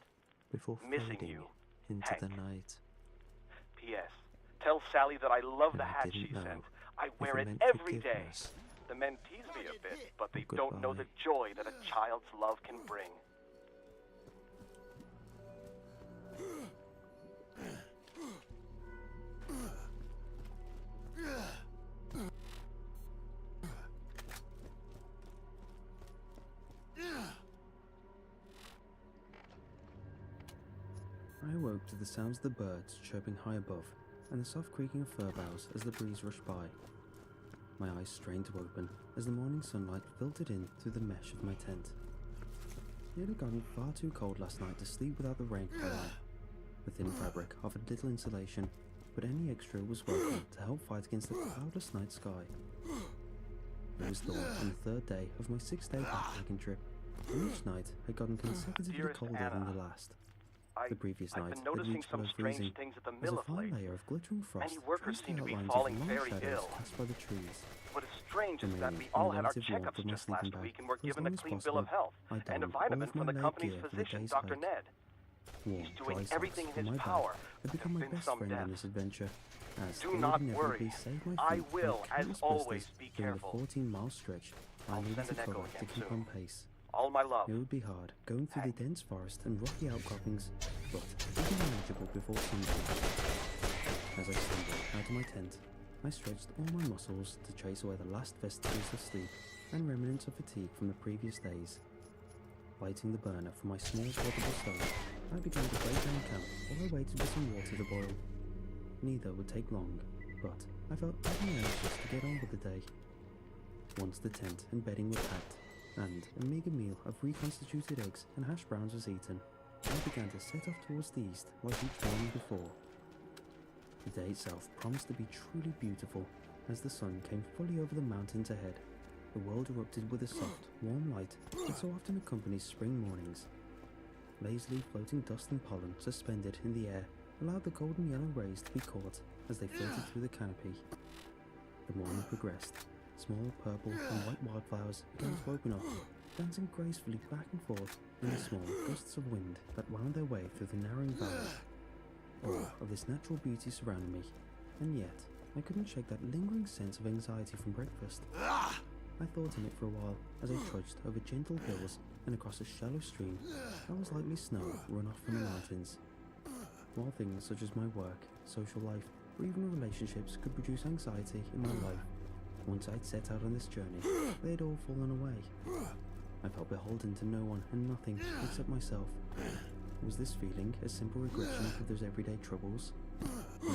before
Missing
fading
you,
into the
Hank.
night.
P.S. Tell Sally that I love
And
the
I
hat
didn't
she
know
sent. I
if
wear
it
it
meant
every day.
forgiveness
The men tease me a bit, but they
or
don't know the
goodbye.
joy that a child's love can bring.
I awoke to the sounds of the birds chirping high above and the soft creaking of fir boughs as the breeze rushed by. My eyes strained to open as the morning sunlight filtered in through the mesh of my tent. It had gotten far too cold last night to sleep without the rain falling. The thin fabric offered little insulation, but any extra was welcome to help fight against the cloudless night sky. It was dawn on the third day of my 6-day backpacking trip, and each night had gotten consecutively
Dearest
colder
Anna,
than the last. The previous night
I've been
had
noticing
reached
some
below
strange
freezing,
things at the
as
mill
a
of
fine
late.
layer of glittering frost
Many workers
traced
seem to
the
be
outlines
falling
of long
very
shadows
ill.
cast by the trees.
What is strange is that
Remaining
we
in
all
the
had our
relative warmth
checkups
of my
just last
sleeping bag
week and were
for as
given
long
a
as
clean bill of
possible,
health
I
and a
donned all
vitamin
of
from
my
the
leg
company's
gear for the
physician,
day's
Dr.
hike.
Ned.
Warm,
He's doing
dry socks
everything in
from
his
my bag
power
had
to
become my
prevent
best
some
friend on
deaths.
this adventure, as
Do
they would
not
inevitably
worry.
save my
I
feet from
will, as
countless
always,
blisters
be
during the
careful.
14-mile stretch I
I'll
needed
send
to
an echo
cover
again
to keep
soon.
on pace.
All my love.
It would be hard, going through the dense forest and rocky outcroppings, but it would be manageable before sunset. As I stumbled out of my tent, I stretched all my muscles to chase away the last vestiges of sleep and remnants of fatigue from the previous days. Lighting the burner for my small portable stove, I began to break down camp while I waited for some water to boil. Neither would take long, but I felt utterly anxious to get on with the day. Once the tent and bedding were packed, and a meager meal of reconstituted eggs and hash browns was eaten, I began to set off towards the east like each morning before. The day itself promised to be truly beautiful as the sun came fully over the mountains ahead. The world erupted with a soft, warm light that so often accompanies spring mornings. Lazily floating dust and pollen suspended in the air allowed the golden yellow rays to be caught as they floated through the canopy. The morning progressed. Small purple and white wildflowers began to open up, dancing gracefully back and forth in the small gusts of wind that wound their way through the narrowing valley. All of this natural beauty surrounded me, and yet I couldn't shake that lingering sense of anxiety from breakfast. I thought in it for a while as I trudged over gentle hills and across a shallow stream that was likely snow run off from the mountains. While things such as my work, social life, or even relationships could produce anxiety in my life, once I'd set out on this journey, they had all fallen away. I felt beholden to no one and nothing except myself. Was this feeling a simple regression of those everyday troubles? No,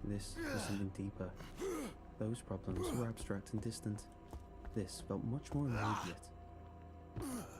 this was something deeper. Those problems were abstract and distant. This felt much more immediate.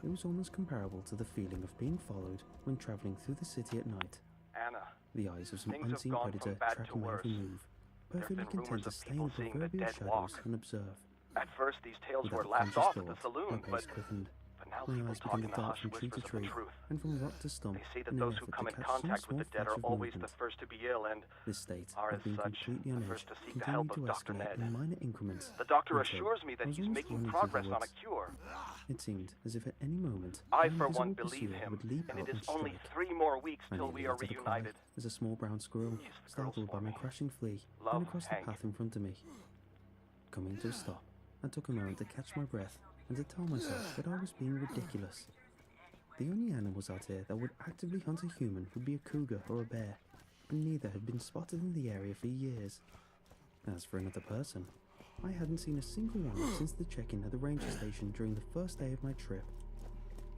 It was almost comparable to the feeling of being followed when traveling through the city at night.
Anna,
The eyes of some
things have
unseen
gone
predator
from bad
track
to
my
worse.
every move,
There have
perfectly
been
content
rumors
to
of
stay in
people
the
seeing the
proverbial
dead
shadows
walk.
and observe.
At first, these tales were
Without
laughed
conscious
off at the
thought,
saloon,
my pace quickened.
but now
My
people
eyes
talk
began
in
to
the
dart
hushed
from tree to
whispers of the
tree,
truth.
and from rock to stump,
They say that
in an
those who
effort
come
to
in
catch some
contact with
small
the dead
flash
are
of
always the
movement.
first to be ill and
This state
are,
of
as
being
such,
completely on
the
edge
first to seek the help
continued to
of Dr.
escalate
Ned.
in minor increments.
The doctor
until
assures me
I
that
was
he's
almost
making
running through
progress
the
on a
woods.
cure.
It seemed as if at any moment
I,
an
for one,
invisible
believe
pursuer
him,
would leap
and
out
it is
and
only
strike.
3 more weeks
I
till
nearly
we are
uttered a cry
reunited.
as a small brown squirrel
He's the
startled
girls
by
for
my
me.
crashing flea
Love,
ran across
Hank.
the path in front of me. Coming to a stop, I took a moment to catch my breath and to tell myself that I was being ridiculous. The only animals out here that would actively hunt a human would be a cougar or a bear, and neither had been spotted in the area for years. As for another person, I hadn't seen a single one since the check-in at the ranger station during the first day of my trip.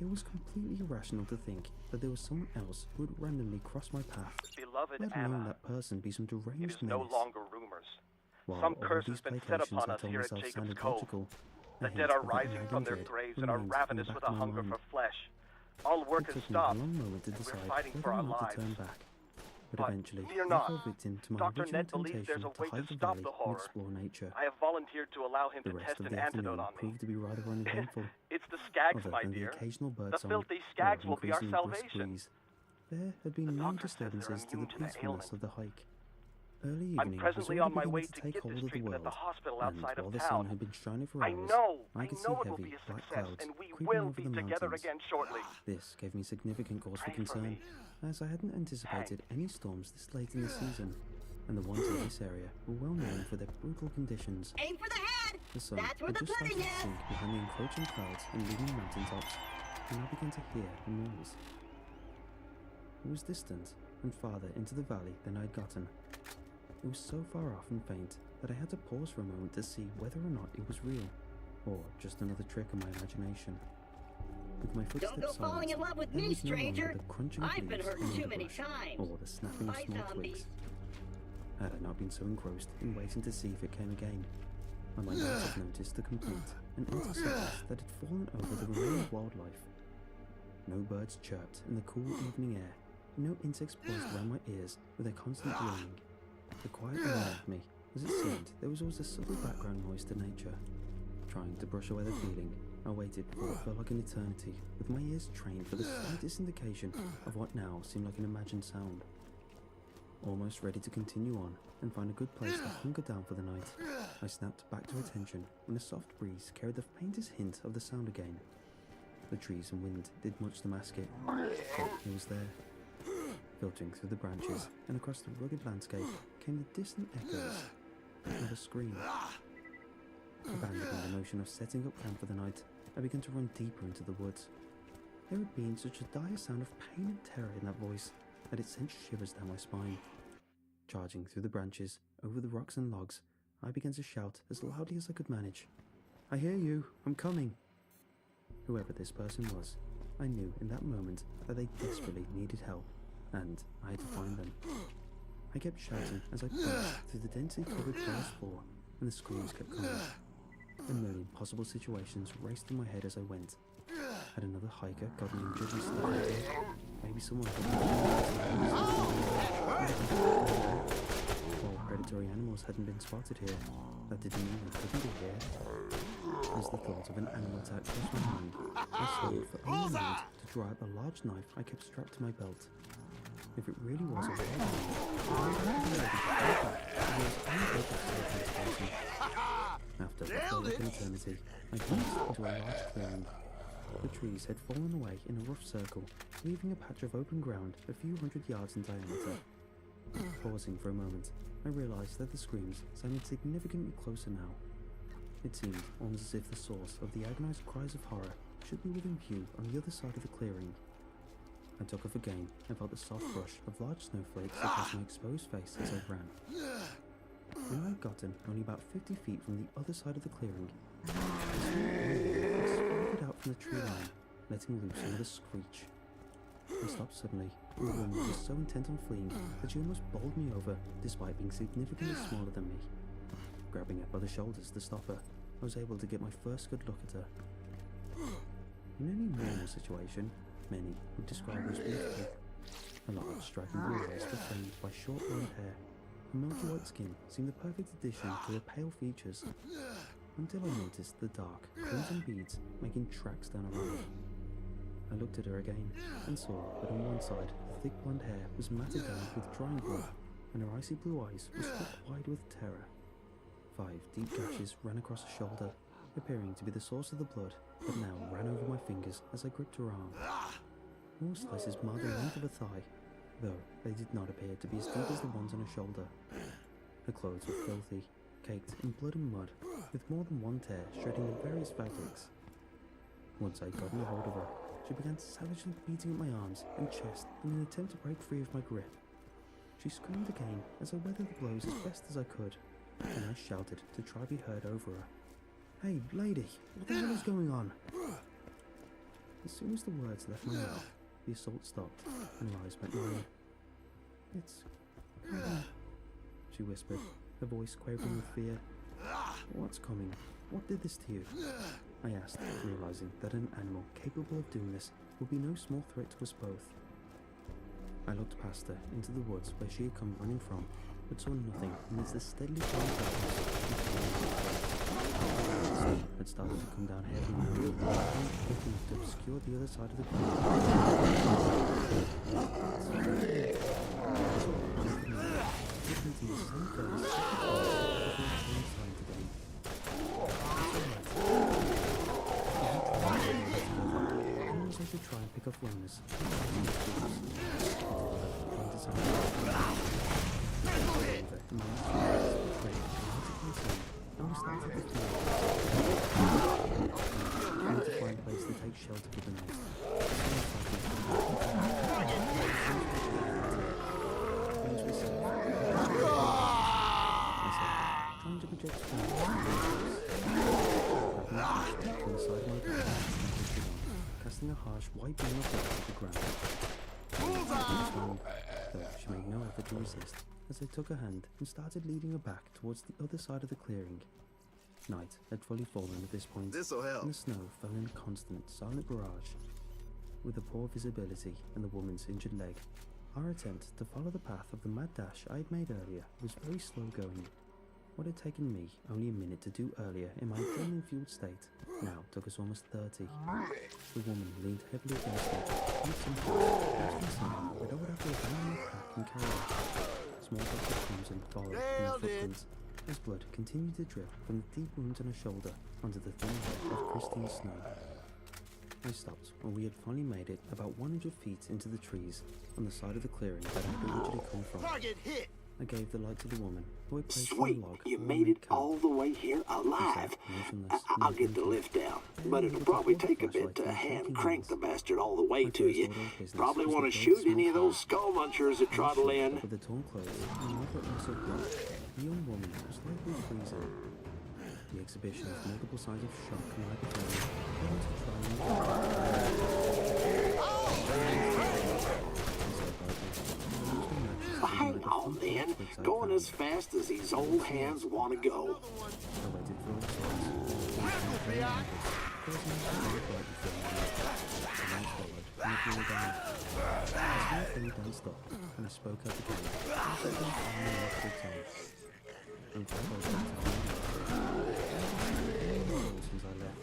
It was completely irrational to think that there was someone else who would randomly cross my path,
Beloved
let alone
Anna,
that person be some
it
deranged
is no
menace.
longer rumors.
While
Some
all of
curse
these
has been set
placations
upon
I
us
told
here at
myself
Jacob's
sounded
Cove.
logical,
The
hint
dead are
of that
rising
nagging
from their
dread
graves and are
remained in the
ravenous
back
with
of
a
my
hunger
mind.
for flesh. All work
It
has
took me a
stopped,
long moment to
and
decide
we're fighting
whether
for
or
our
not to
lives.
turn back. But
But
eventually,
fear
I
not.
fell victim to my
Dr.
original
Ned believes
temptation
there's a
to
way
hike
to
the
stop
valley
the
and
horror.
explore nature.
I have volunteered to allow him
The
to
rest
test
of
an
the
antidote
afternoon
on me.
proved to be rather uneventful.
It's the skags,
Other
my
than the
dear.
occasional
The
birdsong
filthy
or
skags will be our
increasingly brisk
salvation.
breeze, there had been
The
no
doctor says they're
disturbances to the
immune to the
peacefulness
ailment.
of the hike. Early
I'm
evening was
presently
already
on my
beginning
way
to
to
take
get
hold
this
of the
treatment at
world,
the hospital
and
outside
while
of
the sun
town.
had been shining for
I
hours,
know
I could see
it will
heavy
be a
black
success,
clouds
and we
creeping
will
over
be
the
together
mountains.
again shortly.
This gave me significant cause for
Pray for
concern,
me.
as I hadn't anticipated any storms this late in the season, and the ones in this area were well known for their brutal conditions.
Aim for the head!
The sun
That's where
had
the
just started
pudding
to
is!
sink behind the encroaching clouds and leaning mountaintops, and I began to hear a noise. It was distant and farther into the valley than I had gotten. It was so far off and faint that I had to pause for a moment to see whether or not it was real, or just another trick of my imagination. With my footsteps
Don't go falling in love with
there
me,
was no longer
stranger.
the crunching of
I've been
leaves
hurt
in
too
the
many
brush,
times.
or the snapping of
By
small
zombies.
twigs. Had I not been so engrossed in waiting to see if it came again, I might not have noticed the complete and utter silence that had fallen over the remaining wildlife. No birds chirped in the cool evening air, and no insects buzzed around my ears with their constant droning. The quiet around me, as it seemed, there was always a subtle background noise to nature. Trying to brush away the feeling, I waited for what felt like an eternity, with my ears trained for the slightest indication of what now seemed like an imagined sound. Almost ready to continue on and find a good place to hunker down for the night, I snapped back to attention when a soft breeze carried the faintest hint of the sound again. The trees and wind did much to mask it, but it was there. Filtering through the branches and across the rugged landscape came the distant echoes of a scream. Abandoning the notion of setting up camp for the night, I began to run deeper into the woods. There had been such a dire sound of pain and terror in that voice that it sent shivers down my spine. Charging through the branches, over the rocks and logs, I began to shout as loudly as I could manage. "I hear you, I'm coming." Whoever this person was, I knew in that moment that they desperately needed help, and I had to find them. I kept shouting as I pushed through the densely covered forest floor, and the screams kept coming. A million possible situations raced in my head as I went. Had another hiker gotten injured and stuck out there? Maybe someone had While predatory animals hadn't been spotted here, that didn't mean they couldn't be here. As the thought of an animal attack crossed my mind, I slowed for only a moment to draw out the large knife I kept strapped to my belt. If it really was a wild animal, after the fall of an eternity, I glimpsed into a large clearing. The trees had fallen away in a rough circle, leaving a patch of open ground a few hundred yards in diameter. Pausing for a moment, I realized that the screams sounded significantly closer now. It seemed almost as if the source of the agonized cries of horror should be within view on the other side of the clearing. I took off again and felt the soft brush of large snowflakes across my exposed face as I ran. When I had gotten only about 50 feet from the other side of the clearing, I sprouted out from the tree line, letting loose another screech. I stopped suddenly, and the woman was so intent on fleeing that she almost bowled me over despite being significantly smaller than me. Grabbing her by the shoulders to stop her, I was able to get my first good look at her. In any normal situation, many would describe her as beautiful. Her large, striking blue eyes were framed by short blonde hair. Her milky white skin seemed the perfect addition to her pale features, until I noticed the dark, crimson beads making tracks down her arm. I looked at her again, and saw that on one side the thick blonde hair was matted down with drying blood, and her icy blue eyes were struck wide with terror. 5 deep gashes ran across her shoulder, appearing to be the source of the blood that now ran over my fingers as I gripped her arm. More slices marred the length of her thigh, though they did not appear to be as deep as the ones on her shoulder. Her clothes were filthy, caked in blood and mud, with more than one tear shredding the various fabrics. Once I had gotten a hold of her, she began savagely beating at my arms and chest in an attempt to break free of my grip. She screamed again as I weathered the blows as best as I could, and I shouted to try to be heard over her. "Hey, lady, what the hell is going on?" As soon as the words left my mouth, the assault stopped, and her eyes met mine. "It's coming," she whispered, her voice quavering with fear. "What's coming? What did this to you?" I asked, realizing that an animal capable of doing this would be no small threat to us both. I looked past her into the woods where she had come running from, but saw nothing amidst the steadily growing darkness. Snow had started to come down heavily now, thick enough to obscure the other side of the ground. Looking the same face, before it turned silent again. As I could try and pick up Lonas, I need to find a place to take shelter for the night. Trying to project casting a harsh white beam of light to the ground. Though she made no effort to resist, as I took her hand and started leading her back towards the other side of the clearing. Night had fully fallen at this point,
This'll help.
and the snow fell in a constant, silent barrage. with the poor visibility and the woman's injured leg. Our attempt to follow the path of the mad dash I had made earlier was very slow going. What had taken me only a minute to do earlier in my adrenaline-fueled state now took us almost 30. The woman leaned heavily against me, and somehow that I would have to abandon the pack and carry on. Small drops of crimson followed from her footprints as blood continued to drip from the deep wounds on her shoulder onto the thin head of Christine Snow. I stopped when we had finally made it about 100 feet into the trees on the side of the clearing that I had originally come from.
Target hit!
I gave the light to the woman, who I placed on
Sweet,
the log.
you made it all the way here alive. I'll get the lift down, but it'll probably take a bit to hand crank the bastard all the way to you. Probably want to shoot any of those skull munchers that trottle in.
With the torn clothes and a moderate loss of blood, the young woman was likely freezing. The exhibition of multiple signs of shock and hypothermia led to
Hang on then, going as fast as these old hands want to go.
And I spoke up again. Since I left.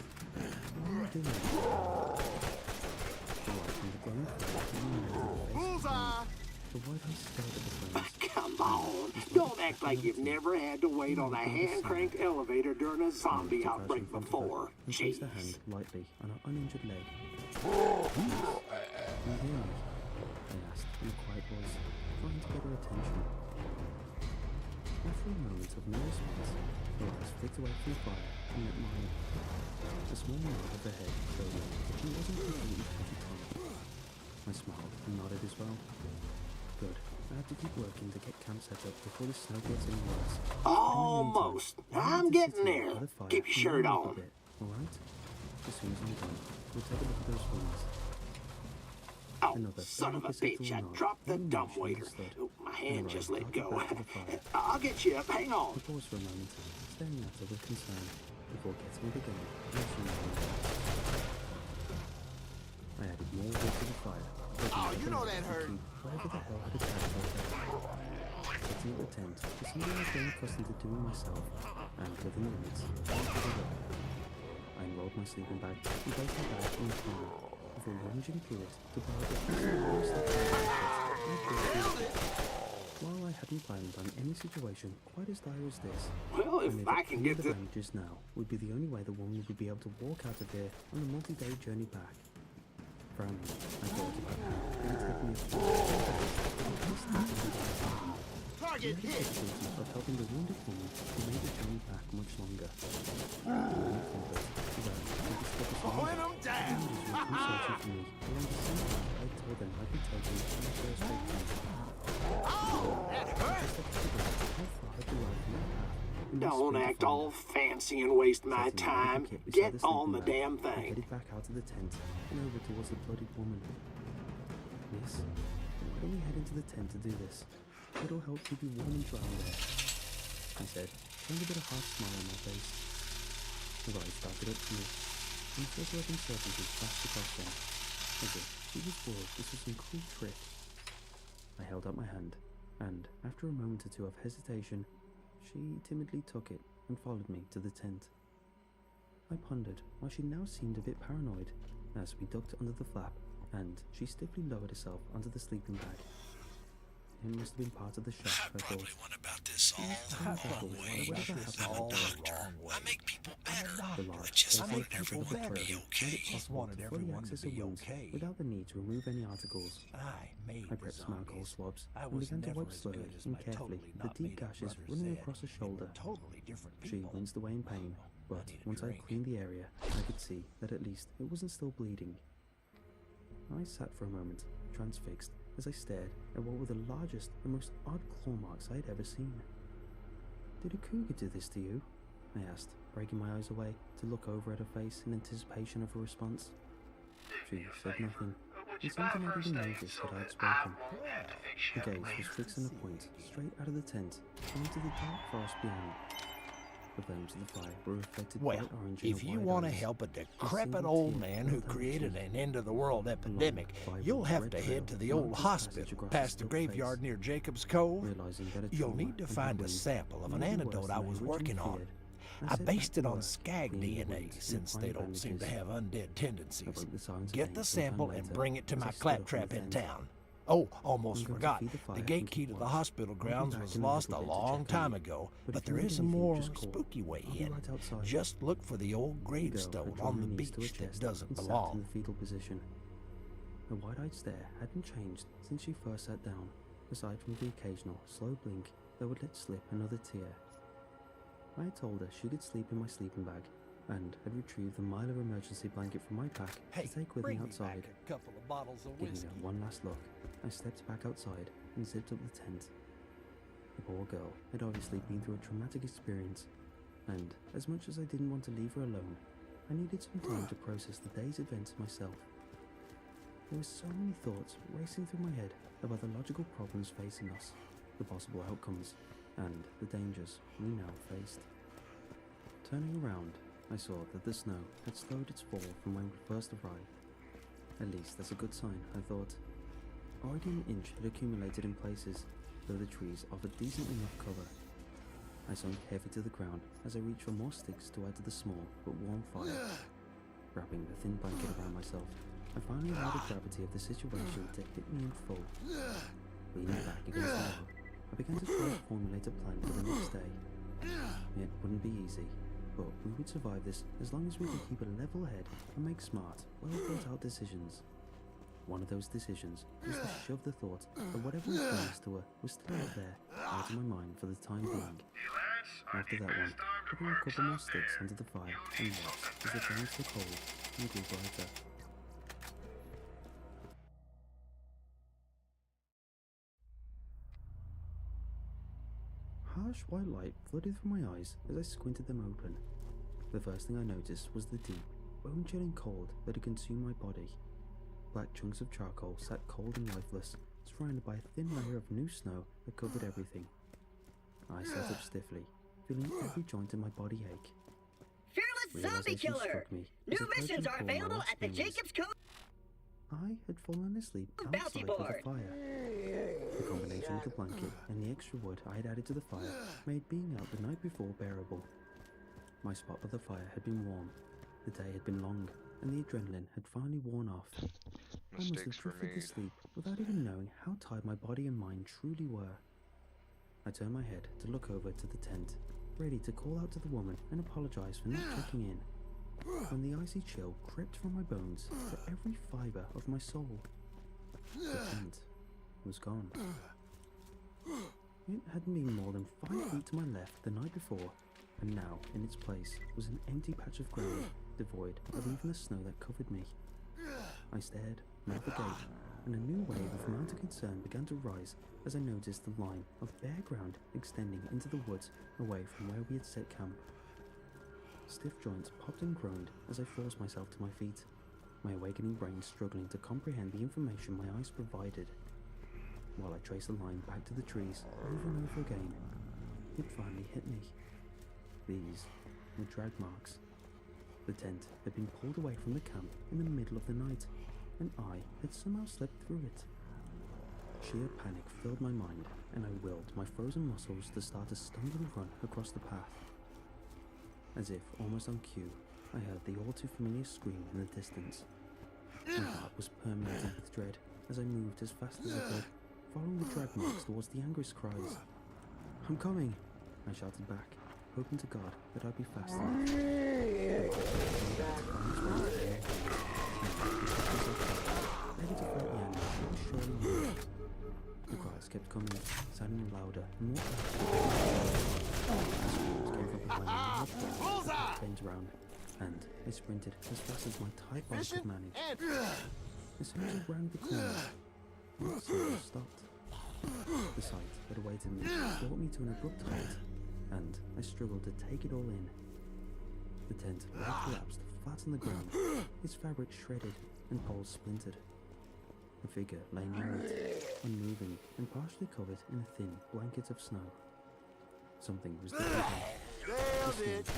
Bullseye!
The White House stared at the flames.
Come on, don't act like you've never had to wait on a hand-cranked elevator during a zombie outbreak before.
And
Jeez.
placed a hand lightly on her uninjured leg. Can you hear me? I asked in a quiet voice, trying to get her attention. After a moment of no response, her eyes flicked away from the fire and met mine. A small nod of the head showed me that she wasn't completely petty. I smiled and nodded as well. Good. I have to keep working to get camp set up before the snow gets any worse.
Almost. I'm getting there. Keep your shirt on.
Alright? As soon as I'm done, we'll take a look at those wounds.
Oh, son of a bitch, I dropped the dumbwaiter. Oh, my hand just let go. I'll get you up, hang on.
I paused for a moment, staring at her with concern, before getting it again. I added more wood to the fire.
Oh, you know that hurt.
Wherever the hell had attacked her. Setting up the tent was something I was getting accustomed to doing myself, and within minutes, I enrolled my sleeping bag and placed my bag in the corner, before rummaging through it to borrow the While I hadn't planned on any situation quite as dire as this,
well, if I can get
the bandages now would be the only way the woman would be able to walk out of here on a multi-day journey back. Frowning, I thought about how it would take me
Target hit!
of helping the wounded woman to make the journey back much longer.
Point them down!
Don't act all fancy and waste my time. Get on the damn
I
thing.
headed back out of the tent and over towards the bloodied woman. Miss, why don't we head into the tent to do this? It'll help keep you warm and dry there, I said, trying to get a half smile on my face. The light started up to me, and a circle of uncertainty flashed across them, as if she was bored this was some cool trick. I held out my hand, and after a moment or two of hesitation, she timidly took it and followed me to the tent. I pondered why she now seemed a bit paranoid as we ducked under the flap, and she stiffly lowered herself onto the sleeping bag. It must have been part of the shock, I thought.
Went about this all the wrong way. All the wrong way. I make people better. I just want everyone to be okay.
Just wanted everyone to be okay. Without the need to remove any articles. I prepped some alcohol swabs and began to wipe slowly and carefully the deep gashes running across her shoulder. She winced away in pain, but once I cleaned the area, I could see that at least it wasn't still bleeding. I sat for a moment, transfixed, as I stared at what were the largest and most odd claw marks I had ever seen. Did a cougar do this to you? I asked, breaking my eyes away to look over at her face in anticipation of a response. She said nothing, and something I didn't notice that I had spoken. Her gaze was fixed on a point straight out of the tent and into the dark forest beyond. The flames of the fire were reflected
Well,
bright orange in
if
a
you
wide
want to
eyes.
help a
A
decrepit
single
old
tear
man who
rolled down my
created
cheek.
an end-of-the-world epidemic,
vibrant
you'll have
red
to
trail
head to the
marked
old
the passage
hospital
across
past the
his built
graveyard
face.
near Jacob's Cove.
Realizing that a
You'll
trauma
need to
and
find a
headwind
sample of an
might be worse
antidote I
than
was
originally
working on.
feared.
I
set
based
back
it
to
on
work,
skag
cleaning the
DNA,
wounds and
since they
applying
don't seem to
bandages.
have undead
I
tendencies.
broke the silence
Get
again
the
sometime
sample and
later
bring it to
as I
my
stood up in
claptrap
the
in
tent.
town. Oh, almost
I'm going to
forgot.
feed the fire
The
and
gate
keep
key to the
watch.
hospital
I'll be
grounds
back
was
in a
lost a
little bit to
long
check on
time
you.
ago,
But
but
if you
there
need
is a
anything,
more
just call.
spooky way
I'll be
in.
right outside.
Just look for the old
The girl
gravestone
had drawn
on the
her knees to her
beach that
chest
doesn't
and sat in
belong.
the fetal position. Her wide-eyed stare hadn't changed since she first sat down, aside from the occasional slow blink that would let slip another tear. I had told her she could sleep in my sleeping bag, and had retrieved the Mylar emergency blanket from my pack
Hey,
to take with
bring
me
me
outside.
back a couple of bottles of
Giving
whiskey.
her one last look, I stepped back outside and zipped up the tent. The poor girl had obviously been through a traumatic experience, and as much as I didn't want to leave her alone, I needed some time to process the day's events myself. There were so many thoughts racing through my head about the logical problems facing us, the possible outcomes, and the dangers we now faced. Turning around, I saw that the snow had slowed its fall from when we first arrived. At least that's a good sign, I thought. Already an inch had accumulated in places, though the trees offered decent enough cover. I sunk heavy to the ground as I reached for more sticks to add to the small but warm fire. Wrapping the thin blanket around myself, I finally allowed the gravity of the situation to hit me in full. Leaning back against the wall, I began to try to formulate a plan for the next day. It wouldn't be easy, but we would survive this as long as we could keep a level head and make smart, well-thought-out decisions. One of those decisions was to shove the thought that whatever was promised to her was still out there, out of my mind for the time being. After that one, I threw a couple more sticks onto the fire and watched as the flames took hold and grew brighter. Harsh white light flooded through my eyes as I squinted them open. The first thing I noticed was the deep, bone-chilling cold that had consumed my body. Black chunks of charcoal sat cold and lifeless, surrounded by a thin layer of new snow that covered everything. I sat up stiffly, feeling every joint in my body ache.
Fearless Zombie Killer! New missions are available at the Jacob's Cove.
I had fallen asleep outside with the fire. The combination of the blanket and the extra wood I had added to the fire made being out the night before bearable. My spot by the fire had been warm, the day had been long, and the adrenaline had finally worn off. I must have drifted to sleep without even knowing how tired my body and mind truly were. I turned my head to look over to the tent, ready to call out to the woman and apologize for not checking in, when the icy chill crept from my bones to every fiber of my soul. The tent was gone. It hadn't been more than 5 feet to my left the night before, and now in its place was an empty patch of ground, devoid of even the snow that covered me. I stared, at the gate, and a new wave of mounting concern began to rise as I noticed the line of bare ground extending into the woods away from where we had set camp. Stiff joints popped and groaned as I forced myself to my feet, my awakening brain struggling to comprehend the information my eyes provided. While I traced the line back to the trees over and over again, it finally hit me. These were drag marks. The tent had been pulled away from the camp in the middle of the night, and I had somehow slipped through it. Sheer panic filled my mind, and I willed my frozen muscles to start a stumbling run across the path. As if almost on cue, I heard the all-too-familiar scream in the distance. My heart was permeated with dread as I moved as fast as I could, following the drag marks towards the angriest cries. "I'm coming!" I shouted back, hoping to God that I'd be fast enough. Ready to fight the end, I was surely moved. The cries kept coming, sounding louder and more loud. The screams came from behind me, I bent around, and I sprinted as fast as my tight body could manage. As soon as I rounded the corner, the sound stopped. The sight that awaited me brought me to an abrupt halt, and I struggled to take it all in. The tent lay collapsed flat on the ground, its fabric shredded and poles splintered. A figure lay near it, unmoving and partially covered in a thin blanket of snow. Something was different.
Nailed it.
A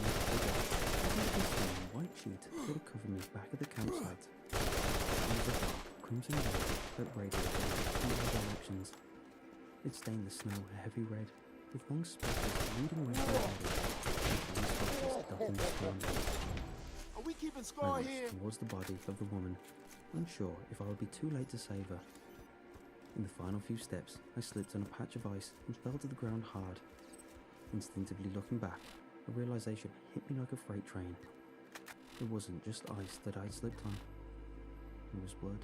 white sheet could have covered me back at the campsite. It was a dark, crimson light that radiated in all directions. It stained the snow a heavy red, with long spaces leading right to the body, and long spaces dotting the snow.
Are we keeping score
I
here?
rushed towards the body of the woman, unsure if I would be too late to save her. In the final few steps, I slipped on a patch of ice and fell to the ground hard. Instinctively looking back, a realization hit me like a freight train. It wasn't just ice that I'd slipped on. It was blood.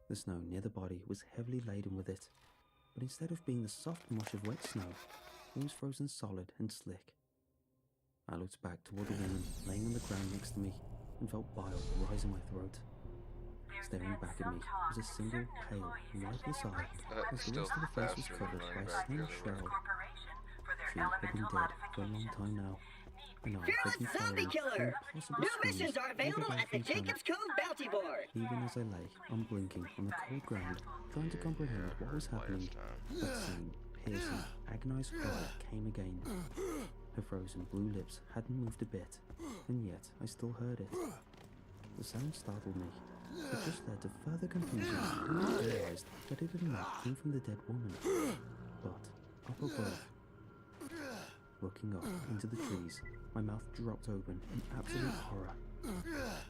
The snow near the body was heavily laden with it, but instead of being the soft mush of wet snow, it was frozen solid and slick. I looked back toward the woman laying on the ground next to me and felt bile rise in my throat. Staring back at me was a single, pale, lifeless eye as the rest of the face was covered by a slim shroud. She had been dead for a long time now, and I had been
Zombie Killer! New missions are available at the Jacob's Cove Bounty Board!
Even as I lay, unblinking, on the cold ground, trying to comprehend what was happening, that same piercing, agonized cry came again. Her frozen blue lips hadn't moved a bit, and yet I still heard it. The sound startled me. It just led to further confusion when I realized that it had not come from the dead woman, but up above. Looking up into the trees, my mouth dropped open in absolute horror.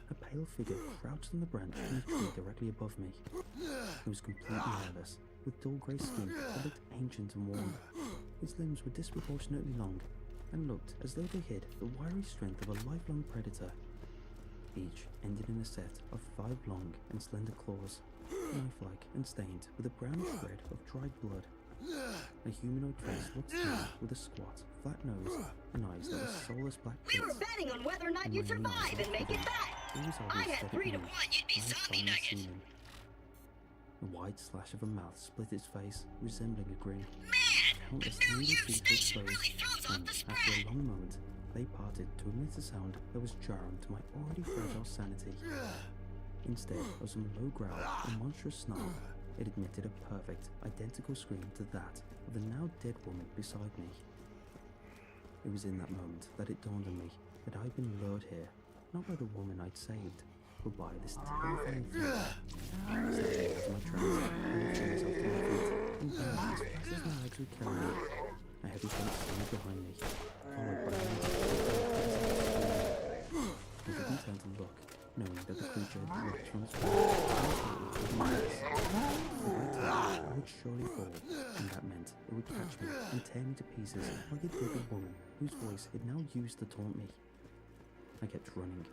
A pale figure crouched on the branch in a tree directly above me. It was completely hairless, with dull grey skin that looked ancient and worn. Its limbs were disproportionately long, and looked as though they hid the wiry strength of a lifelong predator. Each ended in a set of 5 long and slender claws, knife-like and stained with a brownish red of dried blood. A humanoid face looked down with a squat, flat nose and eyes that were soulless black pits.
We were betting on whether or not you'd survive and make it back! I had 3 to 1 you'd be zombie nuggets!
A wide slash of a mouth split its face, resembling a grin.
Man! The new youth station really throws off the spread!
After a long moment, they parted to emit a sound that was jarring to my already fragile sanity. Instead of some low growl or monstrous snarl, it emitted a perfect, identical scream to that of the now dead woman beside me. It was in that moment that it dawned on me that I'd been lured here, not by the woman I'd saved, but by this terrifying thing. Standing out of my trance, I lifted myself to my feet and bent as fast as my legs would carry me. A heavy foot slid behind me, followed by a I didn't turn to look, knowing that the creature had leapt from its grave. I would surely fall, and that meant it would catch me and tear me to pieces like it did the woman whose voice it now used to taunt me. I kept running,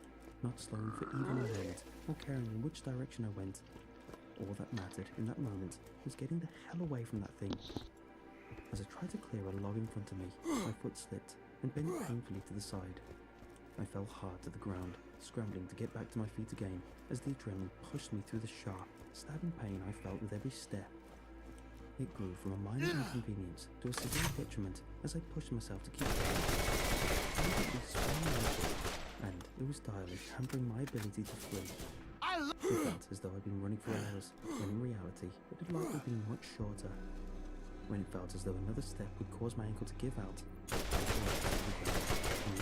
not slowing for even a moment, or caring in which direction I went. All that mattered in that moment was getting the hell away from that thing. As I tried to clear a log in front of me, my foot slipped and bent painfully to the side. I fell hard to the ground, scrambling to get back to my feet again as the adrenaline pushed me through the sharp, stabbing pain I felt with every step. It grew from a minor inconvenience to a severe detriment as I pushed myself to keep going. I immediately sprang away, and it was direly hampering my ability to flee. It felt as though I'd been running for hours, when in reality it had likely been much shorter. When it felt as though another step would cause my ankle to give out,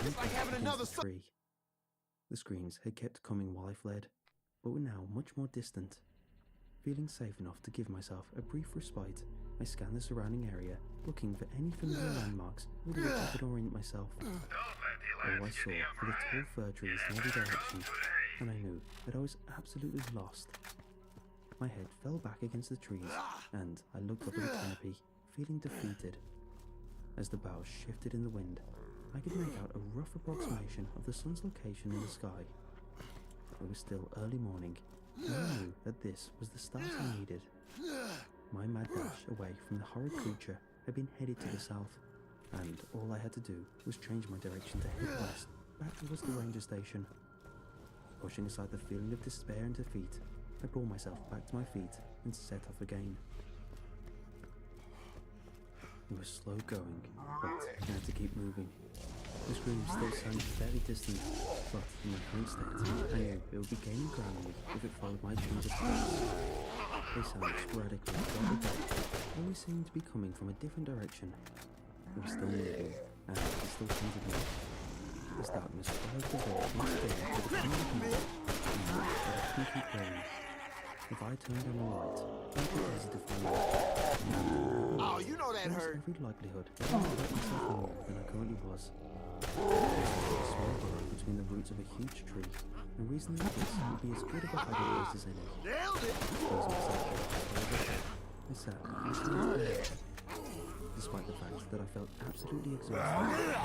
it's like having another
tree. The screams had kept coming while I fled, but were now much more distant. Feeling safe enough to give myself a brief respite, I scanned the surrounding area, looking for any familiar landmarks with which I could orient myself. All I saw were the tall fir trees in every direction, and I knew that I was absolutely lost. My head fell back against the trees, and I looked up at the canopy, feeling defeated. As the boughs shifted in the wind, I could make out a rough approximation of the sun's location in the sky. It was still early morning, and I knew that this was the start I needed. My mad dash away from the horrid creature had been headed to the south, and all I had to do was change my direction to head west, back towards the ranger station. Pushing aside the feeling of despair and defeat, I brought myself back to my feet and set off again. It was slow going, but I had to keep moving. The screams still sounded fairly distant, but in my current state, I knew it would be gaining ground on me if it followed my change of course. They sounded sporadically throughout the day, always seemed to be coming from a different direction. It was still moving, and it still came As darkness followed the door once again to the corner of the but I couldn't keep going. If I turned on the light, I would be easy to find.
Oh, you know that
There was
hurt.
every likelihood that I would hurt myself more than I currently was. There was a small burrow between the roots of a huge tree, and reasoning this would be as good of a hiding place as any.
Nailed it.
I sat listening to the edge, despite the fact that I felt absolutely exhausted.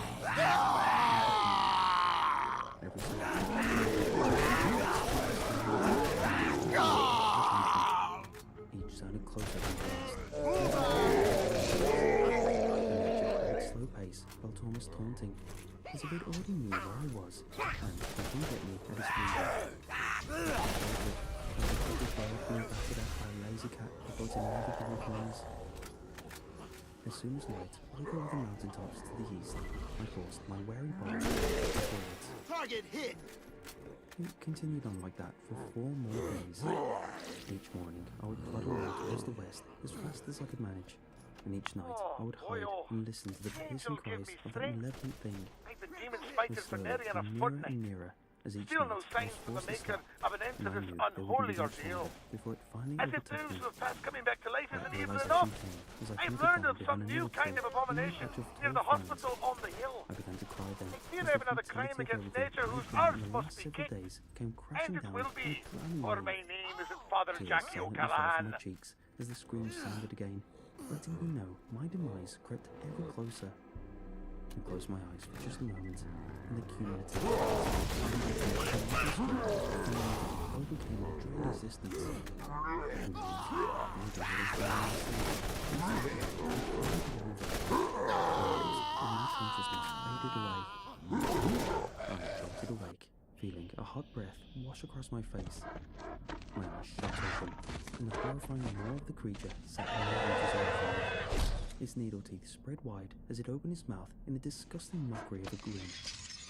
Every each sounded closer than the last. At its slow pace felt almost taunting, as if it already knew where I was, and would come get me at its leisure. Being battered at by a lazy cat that built in every corners. As soon as light broke over the mountaintops to the east, I paused my wary body forwards.
Target hit.
It continued on like that for 4 more days. Each morning, I would plod away towards the west as fast as I could manage, and each night I would hide and listen to the piercing cries of that malevolent thing.
The demon spikes
It slowly
Venerian
came
a
nearer
fortnight.
and nearer as each
Still
night
no
I
signs
was
from the
forced to
maker
stop,
of an end
and
to
I
this
knew there would be
unholy
much
ordeal.
longer before it finally
As if
overtook
those
me.
who have passed coming back to life isn't
That
evil
realization
enough.
came as I
I've
hunkered
learned
down
of some
behind a
new
mill
kind
tree
of abomination
near a patch of
near
tall
the
ferns.
hospital on the hill.
I began to cry then.
I fear
as
they have
the
another
brutality
crime
of
against
everything
nature whose
I'd done
arse
in the
must
last
be
several
kicked.
days came crashing
And it
down
will
in
be,
clammy
for
wail.
my name isn't Father
Tears
Jackie
silently fell from
O'Callaghan.
my cheeks as the screams sounded again, letting me know my demise crept ever closer. I closed my eyes for just a moment, and the cumulative overcame my dread existence. And my consciousness faded away. I jolted awake, feeling a hot breath wash across my face. My eyes shot open, and the horrifying roar of the creature sat many inches away from me. Its needle teeth spread wide as it opened its mouth in a disgusting mockery of a grin,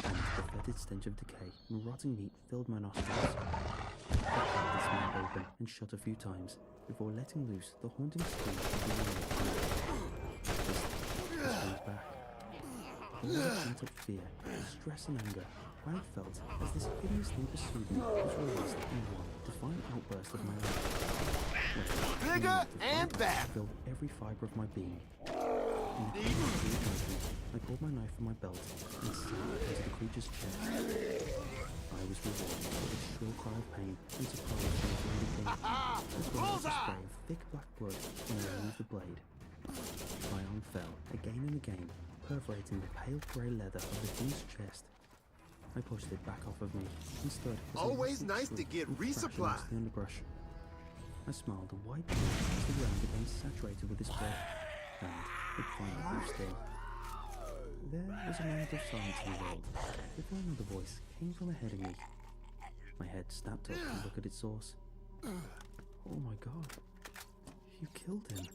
and the fetid stench of decay and rotting meat filled my nostrils. I cracked its mouth open and shut a few times before letting loose the haunting scream of the animal. This springs back. All the pent-up fear, stress and anger I had felt as this hideous thing pursued me was released in one defiant outburst of my life.
Bigger and better.
Filled every fibre of my being. In the I pulled my knife from my belt and slammed it into the creature's chest. I was rewarded with a shrill cry of pain and surprise from the bloody thing, as well as a spray of thick black blood when I removed the blade. My arm fell again and again, perforating the pale grey leather of the thing's chest. I pushed it back off of me and stood as
Always nice to get resupply.
The underbrush. I smiled a wide grin as the ground became saturated with its breath, and it finally grew still. There was a moment of silence in the world before another voice came from ahead of me. My head snapped up to look at its source. Oh my god, you killed him,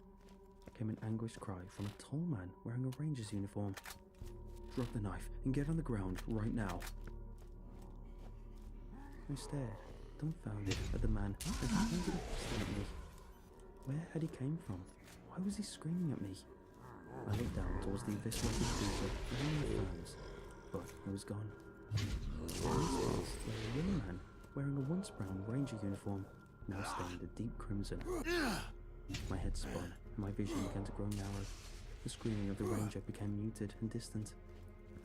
came an anguished cry from a tall man wearing a ranger's uniform. Drop the knife and get on the ground right now. I stared, dumbfounded, at the man as he pointed a pistol at me. Where had he came from? Why was he screaming at me? I looked down towards the eviscerated creature laying the flames, but it was gone. In its place lay a young man wearing a once brown ranger uniform, now stained a deep crimson. My head spun, and my vision began to grow narrow. The screaming of the ranger became muted and distant.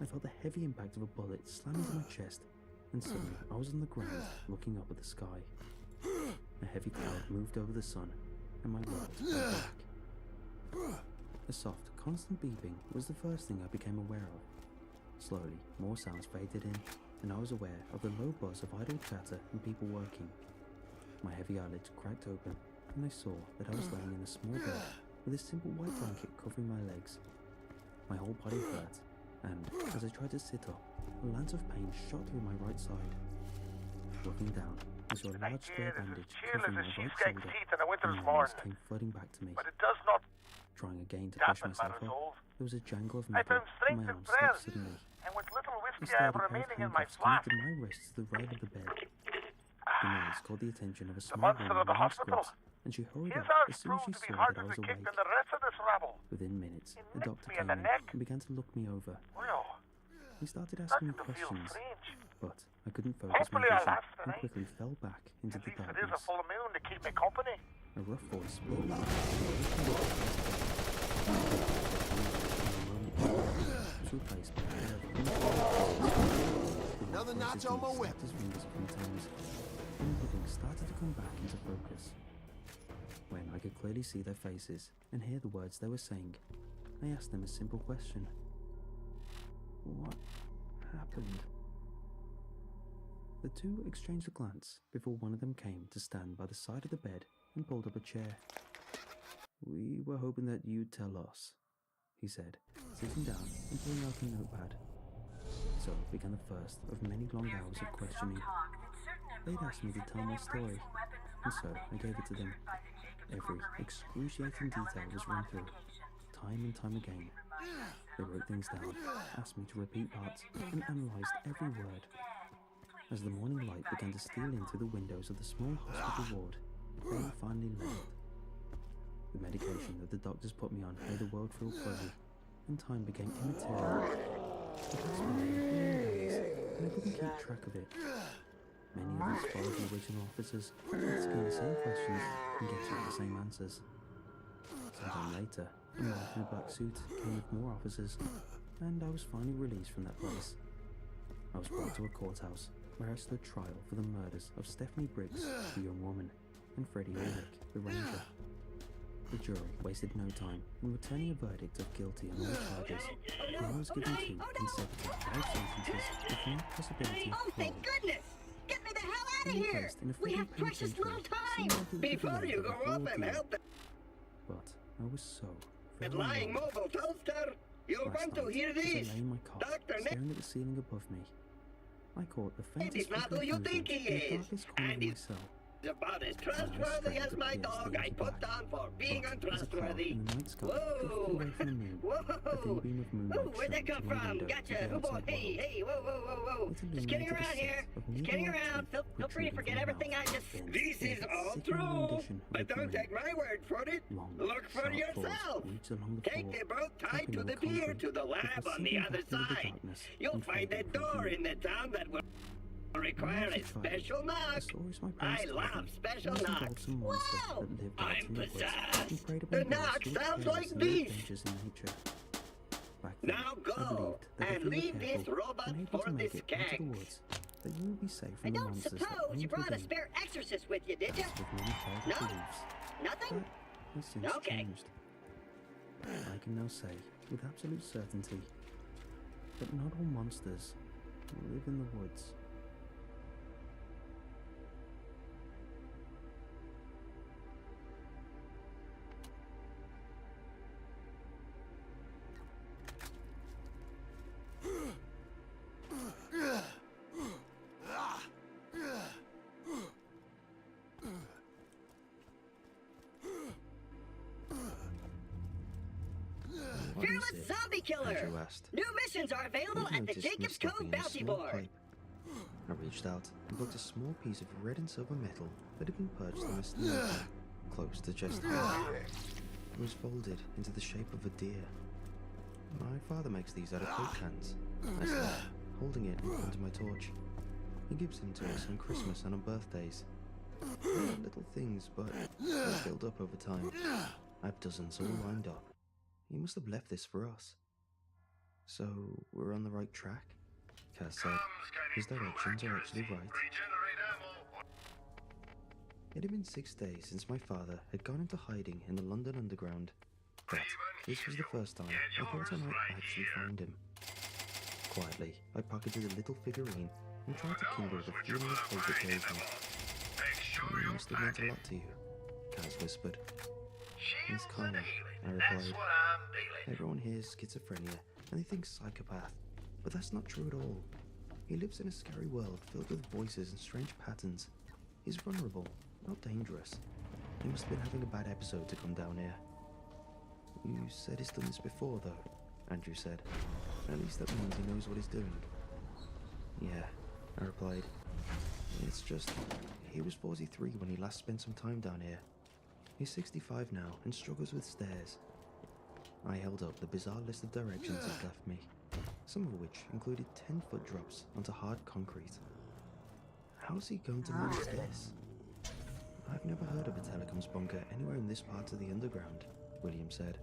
I felt the heavy impact of a bullet slam into my chest, and suddenly I was on the ground, looking up at the sky. A heavy cloud moved over the sun, and my world fell back. A soft, constant beeping was the first thing I became aware of. Slowly, more sounds faded in, and I was aware of the low buzz of idle chatter and people working. My heavy eyelids cracked open, and I saw that I was lying in a small bed with a simple white blanket covering my legs. My whole body hurt, and as I tried to sit up, a lance of pain shot through my right side. Looking down, I saw a large square bandage covering my right shoulder, and my eyes came flooding back to me.
But it does not
Trying again to push myself up, there was a jangle of metal, and my arm stopped suddenly.
And with little
A
whiskey I
sturdy
have
pair of
remaining in my
handcuffs
flask.
connected my wrists to the rail of the bed. The noise caught the attention of a small
monster
woman
of the
wearing
hospital.
scrubs, and she hurried
His
up
arse
as soon as she
proved to be
saw
harder
that I
to
was
kick
awake.
than the rest of this rabble.
Within minutes,
It
a
nicked
doctor
me in
came
the
in
neck.
and began to look me over.
Well,
He started asking me questions, but I couldn't focus my vision and quickly fell back into the darkness.
full moon to keep me company.
A rough voice spoke. Was replaced by a pair of
Another notch on my whip.
His fingers a few times, and everything started to come back into focus. When I could clearly see their faces and hear the words they were saying, I asked them a simple question. What happened? The two exchanged a glance before one of them came to stand by the side of the bed and pulled up a chair. We were hoping that you'd tell us, he said, sitting down and pulling out a notepad. So began the first of many long hours of questioning. They'd asked me to tell my story, and so I gave it to them. Every excruciating detail was run through, time and time again. They wrote things down, asked me to repeat parts, and analysed every word. As the morning light began to steal in through the windows of the small hospital ward, they finally left. The medication that the doctors put me on made the world feel fuzzy, and time became immaterial. It passed by in days, and I couldn't keep track of it. Many others followed the original officers, asking the same questions and getting the same answers. Sometime later, a man in a black suit came with more officers, and I was finally released from that place. I was brought to a courthouse, where I stood trial for the murders of Stephanie Briggs, the young woman, and Freddie Ulrich, the ranger. The jury wasted no time in returning a verdict of guilty on all charges, and I was given 2 consecutive life sentences with no possibility of
Oh, thank
parole.
goodness! Get me the hell out of
Being
here!
placed in a
We
federal
have precious
penitentiary
little time!
seemed like it was
Before
the
you
end
go
of the
up and
ordeal.
help the
But I was so very
lying
young.
mobile toaster, you'll
Last
want to
night,
hear
as I
this.
lay in my cot,
Dr. Nick
staring at the ceiling above me, I caught the
is
faintest
not
flicker
who
of
you
movement
think he
in the
is,
darkest corner
and
of my
he's
cell.
about as trustworthy as my dog I put down for being
But as a cloud
untrustworthy.
in the night sky drifted
Whoa!
away from the moon, a thin
Whoa!
beam of moonlight
Whoa, where'd that
shone
come
through my
from?
window
Gotcha!
to the
Oh boy,
outside
hey,
world.
hey, whoa, whoa, whoa, whoa!
It
Just kidding
illuminated a
around
set
here.
of
Just kidding
needle-like
around.
teeth
Feel free to
protruding
forget
from my
everything
mouth.
I just.
Then
This
there
is
was a
all
sickening
true.
rendition of
But
a
don't
brain.
take my word for it.
Long,
Look for
sharp claws
yourself.
reached along the
Take
floor,
the boat tied
tapping
to
on
the pier
concrete
to the lab
before
on the
sinking
other
back into the
side.
darkness
You'll
and
find a
fading from
door
view.
in the town that will require a special knock. I love special knocks. Wow! I'm possessed. The knock sounds like this. Now go and leave this robot for the skanks.
That you will be safe
I
from the
don't
monsters that
suppose you
roam
brought a
within.
spare exorcist with you, did you?
With many childhood
No?
beliefs,
Nothing?
that has since
Okay.
changed. I can now say, with absolute certainty, that not all monsters live in the woods.
Fearless Zombie Killer!
Andrew asked.
New missions are available
I'd
at the
noticed me
Jacob's
stopping
Cove
in a
bounty
small
board.
pipe. I reached out and plucked a small piece of red and silver metal that had been purged from a steel pipe, close to chest height. It was folded into the shape of a deer. My father makes these out of Coke cans, I said, holding it in front of my torch. He gives them to us on Christmas and on birthdays. They're little things, but they build up over time. I have dozens all lined up. He must have left this for us. So, we're on the right track? Kaz said. His directions are actually right. It had been 6 days since my father had gone into hiding in the London Underground. But this was the first time I thought I might actually find him. Quietly, I pocketed a little figurine and tried to kindle the feeling of hope it gave me. It must have meant a lot to you, Kaz whispered. He's kind, I replied. Everyone here is schizophrenia, and they think psychopath, but that's not true at all. He lives in a scary world filled with voices and strange patterns. He's vulnerable, not dangerous. He must have been having a bad episode to come down here. You said he's done this before, though, Andrew said. At least that means he knows what he's doing. Yeah, I replied. It's just, he was 43 when he last spent some time down here. He's 65 now and struggles with stairs. I held up the bizarre list of directions he'd left me. some of which included 10-foot drops onto hard concrete. How's he going to manage this? I've never heard of a telecoms bunker anywhere in this part of the underground, William said.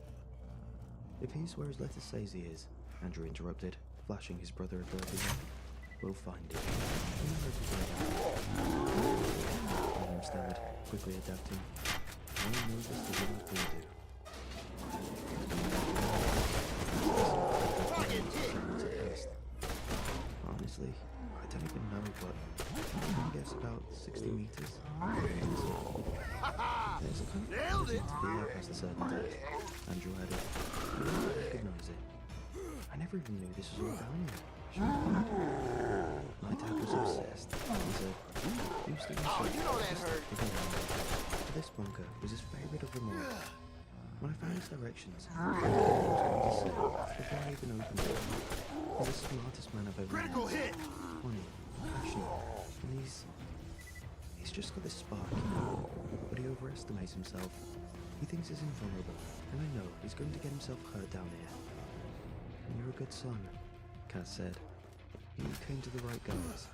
If he's where his letter says he is, Andrew interrupted, flashing his brother a dirty look. We'll find him. William stammered, quickly adapting. No one knows as to what we do. Honestly, I don't even know, but I guess about 60 meters. There's a kind of
Nailed it!
to be there past a certain depth. Andrew added. I didn't recognize it. I never even knew this was all down here. My dad was obsessed. He said,
you know that hurt.
This bunker was his favorite of them all. When I found his directions, I was going to say, before I even opened it, he's the smartest man I've ever met.
Critical hit!
Funny, passionate, and he's just got this spark, but he overestimates himself. He thinks he's invulnerable, and I know he's going to get himself hurt down here. And you're a good son, Kaz said. You came to the right guys,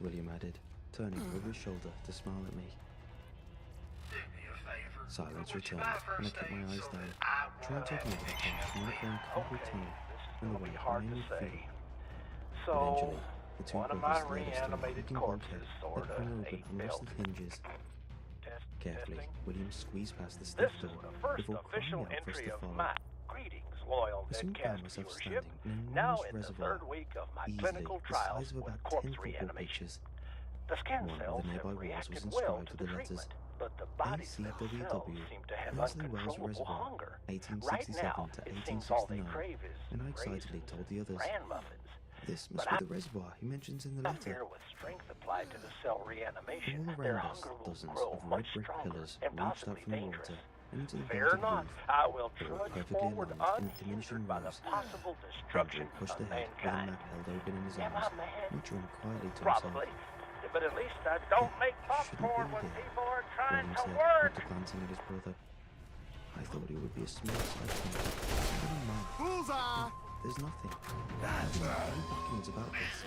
William added, turning over his shoulder to smile at me. Silence returned, and I kept my eyes down, trying to ignore the path from right down concrete tunnel and the way behind me feet. Eventually, the two brothers led us to a creaking bulkhead that hung open on rusted hinges. Carefully, William squeezed past the stiff door before crying out for us to follow.
Loyal
I soon
Deadcast
found myself
viewership.
standing in an
Now
enormous
in the
reservoir,
third week of my
easily
clinical
the
trials
size of
with
about
corpse
10 football
reanimation.
pitches.
The scan
One of
cells
the nearby
have
walls was
reacted well
inscribed
to
with
the
the letters
treatment, but the bodies themselves
ACWW,
seem to have
Leslie Wells
uncontrollable
Reservoir,
hunger.
1867
Right now,
to
it seems all they
1869,
crave is
and I excitedly
raisins,
told the others,
bran muffins.
this must be the reservoir he mentions in the
Up
letter.
here with strength applied to the cell reanimation,
All
their
around us,
hunger will
dozens
grow
of
much
red brick
stronger
pillars
and
reached up
possibly
from the
dangerous.
water and into the
Fear
vaulted
not,
roof.
I will
They were
trudge
perfectly
forward
aligned in diminishing
unhindered by the
rows.
possible destruction
Andrew pushed
of
ahead with a
mankind.
map held open in his
Am
arms,
I mad?
muttering quietly to
Probably,
himself.
but at least I don't make popcorn when people are trying to work.
After glancing at his brother. I thought it would be a small side point. Never mind.
Bullseye!
There's nothing. There's no documents about this.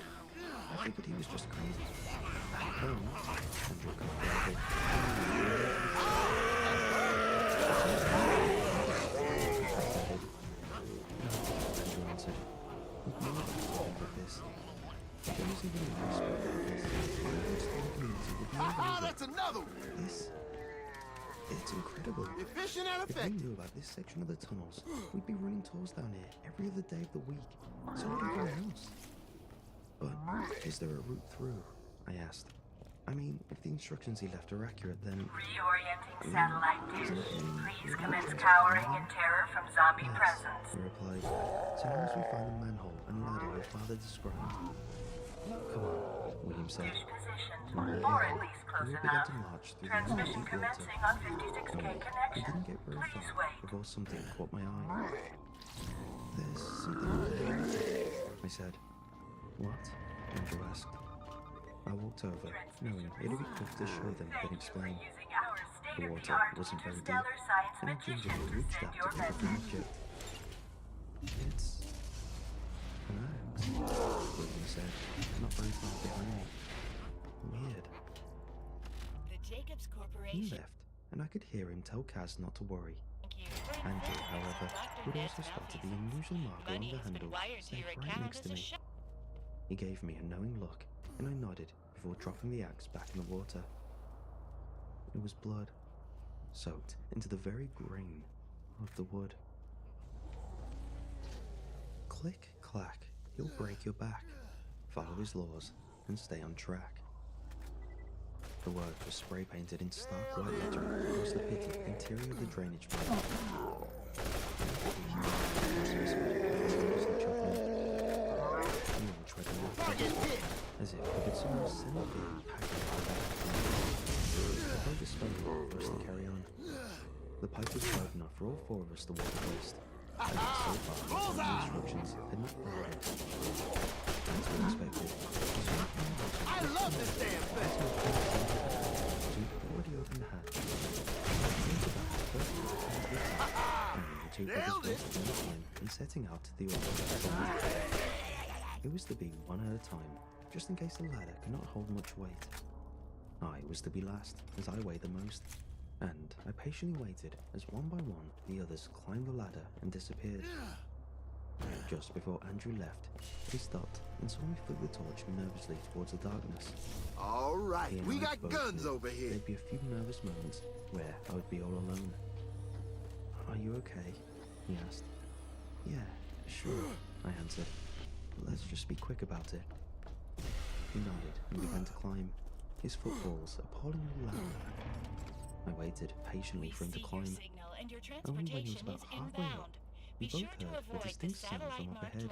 I figured he was just crazy. Back home, Andrew confirmed. Andrew answered. With no one like this. There was even a whisper about this. The community would know about
That's another one!
It's incredible.
Efficient and
If we
effective.
knew about this section of the tunnels, we'd be running tours down here every other day of the week. So would everyone else. But is there a route through? I asked. I mean, if the instructions he left are accurate, then...
Reorienting satellite dish. Please commence cowering in terror from zombie presence.
He replied. So long as we find the manhole and ladder your father described. Come on, William said.
Dish position,
Or
or at least close
we began
enough.
to march through
Transmission
the
commencing on 56K
We
connection.
didn't get very
Please
far
wait.
before something caught my eye. There's something over there, I said. What? Andrew asked. I walked over, knowing it would be quick to show them then explain. The water wasn't very deep, and I gingerly reached out to pick up the object. It's an axe, William said, not very far behind me. Weird.
The Jacobs
He
Corporation.
left, and I could hear him tell Kaz not to worry. Andrew, however, would also spotted the unusual mark along the handle stayed right next to me. He gave me a knowing look, and I nodded before dropping the axe back in the water. It was blood, soaked into the very grain of the wood. Click, clack, he'll break your back. Follow his laws and stay on track. The word was spray painted in stark white lettering across the pitted interior of the drainage pipe. As if we could somehow send the packing back. The boat was slowly for us to carry on. The pipe was wide enough for all four of us to walk abreast. And so far, the instructions had not followed it. As we expected,
I love this damn thing!
we'd already opened the hatch. Into the hatch first, and the two brothers went in and setting out to the order. It was to be one at a time, just in case the ladder could not hold much weight. I was to be last, as I weighed the most, and I patiently waited as one by one the others climbed the ladder and disappeared. Just before Andrew left, he stopped and saw me flick the torch nervously towards the darkness.
All right, we got guns over here.
There'd be a few nervous moments where I would be all alone. Are you okay? He asked. Yeah, sure, I answered. Let's just be quick about it. He nodded and began to climb, his footfalls appallingly loud. I waited patiently for him to climb. Only when he was about halfway up, we both heard a distinct sound from up ahead.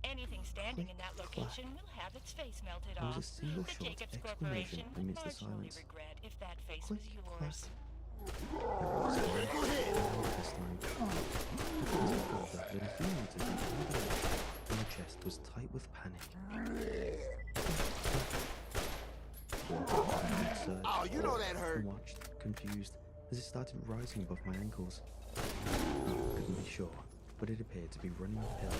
Anything standing in that location will have its face melted
There was
off.
a single
The
short
Jacobs
exclamation
Corporation would
amidst the
marginally
silence.
regret if that face
Click,
was yours.
This time, I couldn't further than a few meters into the door, and my chest was tight with panic.
Oh, you know that hurt.
I watched, confused, as it started rising above my ankles. I couldn't be sure, but it appeared to be running uphill.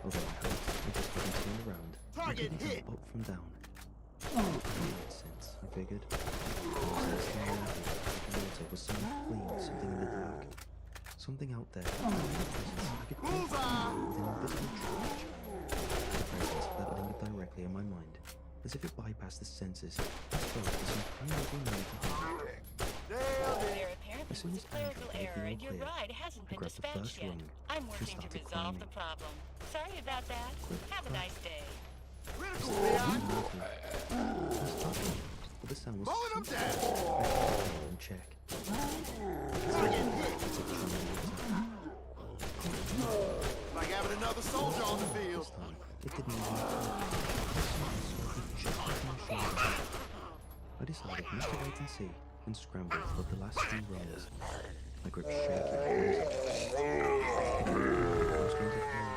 Although I hoped it just hadn't turned around.
Target hit!
Up from down. It made sense, I figured. Water was something fleeing, something in the dark. Something out there. I could taste it with an invisible charge. A presence that lingered directly in my mind, as if it bypassed the senses. I spoke with some unmoving need to hide.
There apparently
As soon
was
as
a clerical
Andrew
error
made
and
the
your
all clear,
ride hasn't
I
been
grabbed the
dispatched
first
yet.
rung
I'm
and
working to
started
resolve
climbing.
the problem. Sorry about that. Have a nice day.
Critical, Leon!
But the sound was
Mowing them down!
and check.
Target hit! Like having another soldier on the field.
This time, it didn't even hurt. I decided not to wait and see, and scrambled up the last few rungs. My grip shaky. I was going to fall,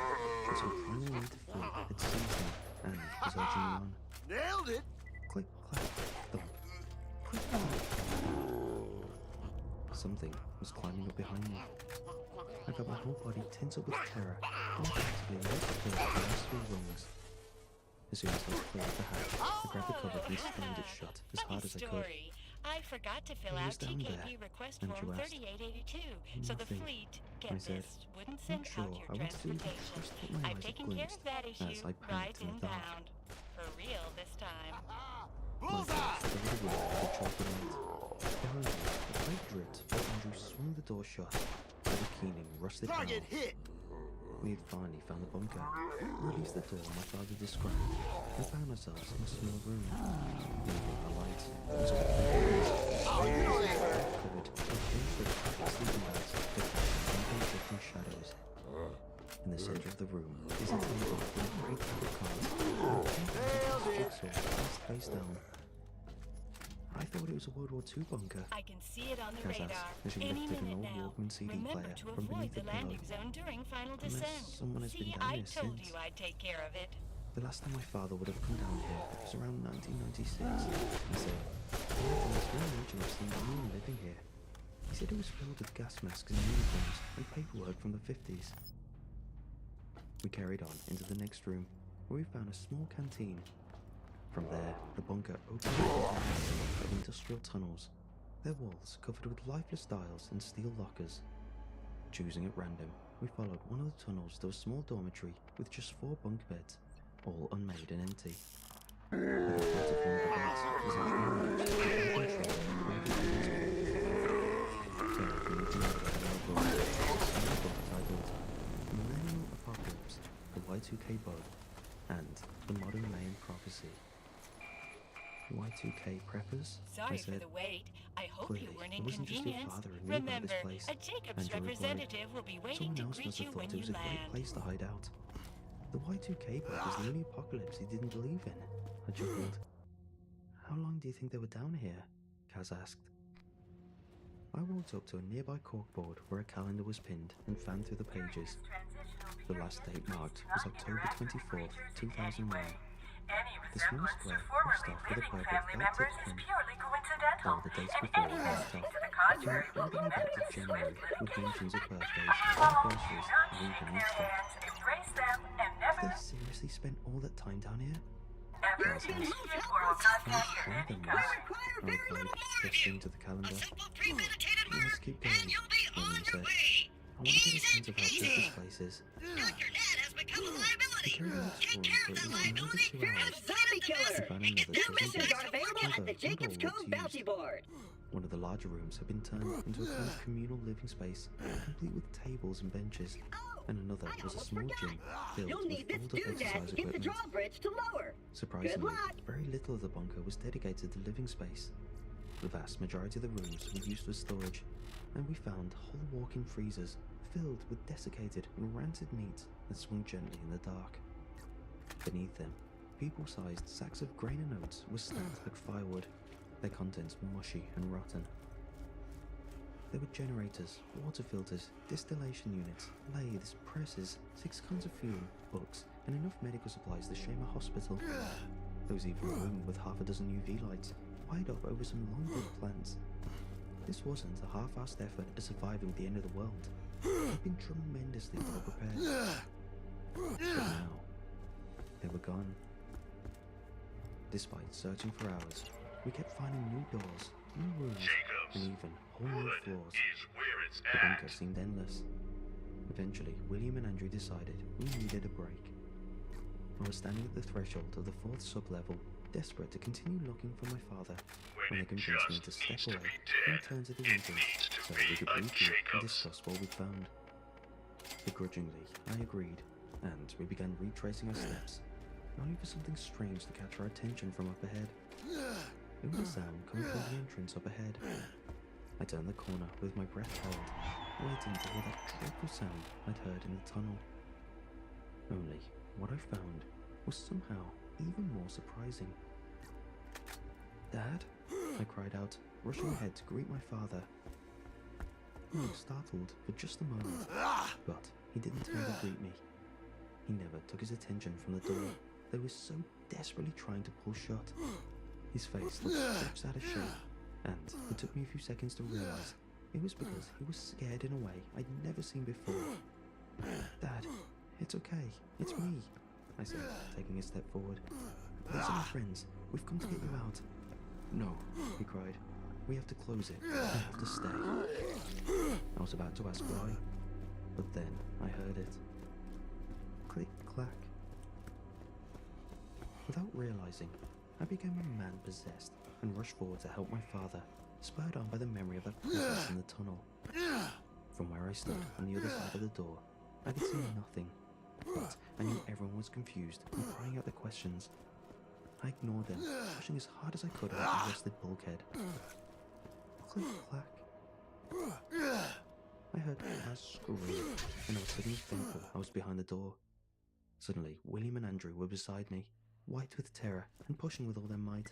until finally need to flee had seized me and was urging me on.
Nailed it!
Click, clack, thump. Click, clack. Something was climbing up behind me. I felt my whole body tense up with terror, and effectively let go of the last three rungs. As soon as I was clear of the hatch, I grabbed the cover and slammed it shut as hard as I could.
I forgot to fill
It
out
was down
TKP
there,
request
and
form
you asked.
3882, so the
Nothing.
fleet,
I
get
said,
this, wouldn't
"Not
send
sure.
out your
I want to do
transportation.
just what my
I've
eyes
taken
had
care of that
glimpsed
issue.
as I panicked
Rides
in the dark.
inbound. For real this time.
Bullseye!
Behind me, a pipe dripped, but Andrew swung the door shut, with a keening rusted
Target
hammer.
hit!
We had finally found the bunker, or at least the door my father described, and found ourselves in a small room. Leaving our lights, it was all
Oh, you know that hurt.
covered with infinite sleeping bags that cast different shadows. In the center of the room is a table with a great pack of cards, and a jigsaw placed face down. I thought it was a World War II bunker.
I can see it on the
Kaz
radar.
asked as she
Any
lifted an
minute
old
now.
Walkman CD
Remember
player
to
from
avoid
beneath
the
the pillow.
landing zone during final
Unless
descent.
someone has been
See,
down
I
here
told
since.
you I'd take care of it.
The last time my father would have come down here was around 1996. He said, "There was no mention of seeing anyone living here." He said it was filled with gas masks and uniforms and paperwork from the 50s. We carried on into the next room, where we found a small canteen. From there, the bunker opened up into industrial tunnels, their walls covered with lifeless dials and steel lockers. Choosing at random, we followed one of the tunnels to a small dormitory with just 4 bunk beds, all unmade and empty. At the foot of one of the beds was a huge control titled Millennial Apocalypse, the Y2K Bug, and the Modern Mayan Prophecy. Y2K preppers?
Sorry
I said.
for the wait. I hope
Clearly,
you weren't
it wasn't just your
inconvenienced.
father and me about
Remember,
this place.
a Jacobs
Andrew replied.
representative will be waiting
Someone
to
else
greet
must
you
have
when
thought it
you
was a great
land.
place to hide out. The Y2K bug was the only apocalypse he didn't believe in. I chuckled. How long do you think they were down here? Kaz asked. I walked up to a nearby corkboard where a calendar was pinned and fanned through the pages. The last date marked was October 24th, 2001,
Any
The small
resemblance to
square was
formerly
stuffed with a
living
perfect
family
felt
members
tip
is
pen.
purely coincidental,
All the dates
and
before
any
were marked
message
off,
to the
filling
contrary
all
will
the
be
way
met
back to
with
January
swift
with mentions
litigation.
of birthdays,
Animals do
anniversaries,
not
and
shake
even
their
Easter.
hands, embrace them, and
Have
never,
they seriously spent all that time down here?
ever
Kaz
be
asked.
heated or will contact
One
of
of them
any
was.
kind.
I replied, gesturing to the calendar. Let's keep going. William said. I want to get a sense of how big this place is. We carried the next room for at least another 2 hours.
Zombie killer!
We found another
New
prison
missions
bed,
are available at
although
the
not
Jacob's
all
Cove
looked
bounty
used.
board.
One of the larger rooms had been turned into a kind of communal living space, complete with tables and benches, and another was a small gym filled
You'll
with
need this
folded
doodad
exercise
to get the
equipment.
drawbridge to lower.
Surprisingly,
Good luck.
very little of the bunker was dedicated to living space. The vast majority of the rooms were used for storage, and we found whole walk-in freezers filled with desiccated and rancid meat that swung gently in the dark. Beneath them, people-sized sacks of grain and oats were stacked like firewood, their contents mushy and rotten. There were generators, water filters, distillation units, lathes, presses, 6 kinds of fuel, books, and enough medical supplies to shame a hospital. There was even a room with half a dozen UV lights, wired up over some long-dead plants. This wasn't a half-assed effort at surviving the end of the world. They'd been tremendously well prepared. But now, they were gone. Despite searching for hours, we kept finding new doors, new rooms, and even whole new floors. The bunker seemed endless. Eventually, William and Andrew decided we needed a break. I was standing at the threshold of the 4th sub-level, desperate to continue looking for my father, when they convinced me to step away and return to the entrance so we could regroup and discuss what we'd found. Begrudgingly, I agreed, and we began retracing our steps, only for something strange to catch our attention from up ahead. It was a sound coming from the entrance up ahead. I turned the corner with my breath held, waiting to hear that dreadful sound I'd heard in the tunnel. Only, what I found was somehow even more surprising. "Dad?" I cried out, rushing ahead to greet my father. He looked startled for just a moment, but he didn't turn to greet me. He never took his attention from the door that was so desperately trying to pull shut. His face looked stretched out of shape, and it took me a few seconds to realize it was because he was scared in a way I'd never seen before. "Dad, it's okay, it's me," I said, taking a step forward. "These are my friends, we've come to get you out." "No," he cried, "we have to close it, I have to stay." I was about to ask why, but then I heard it. Click, clack. Without realizing, I became a man possessed and rushed forward to help my father, spurred on by the memory of that presence in the tunnel. From where I stood on the other side of the door, I could see nothing, but I knew everyone was confused and crying out their questions. I ignored them, pushing as hard as I could at the rusted bulkhead. Click, clack. I heard Kaz scream, and I was suddenly thankful I was behind the door. Suddenly, William and Andrew were beside me, white with terror and pushing with all their might.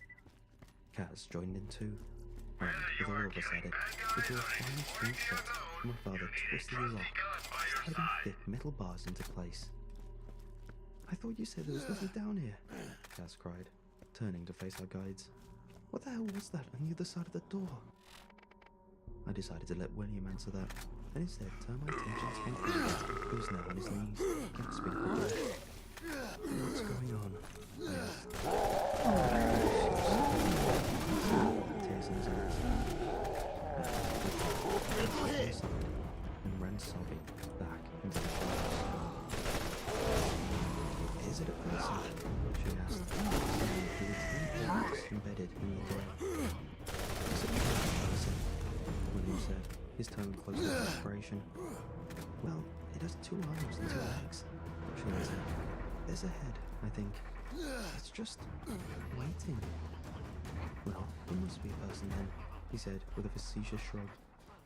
Kaz joined in too, and with all of us at it, the door finally swung shut, and my father twisted the lock, sliding thick metal bars into place. "I thought you said there was nothing down here," Kaz cried, turning to face our guides. "What the hell was that on the other side of the door?" I decided to let William answer that, and instead turned my attention to my father, who was now on his knees, gasping for breath. "What's going on?" I asked. Tears in his eyes. Inside, and ran sobbing back into the shadows. "Is it a person?" she asked, pointing to the tiny box embedded in the door. "Is it a person?" William said, his tone close to desperation. "Well, it has 2 arms and 2 legs," she answered. "There's a head, I think. It's just waiting." "Well, it must be a person then," he said with a facetious shrug.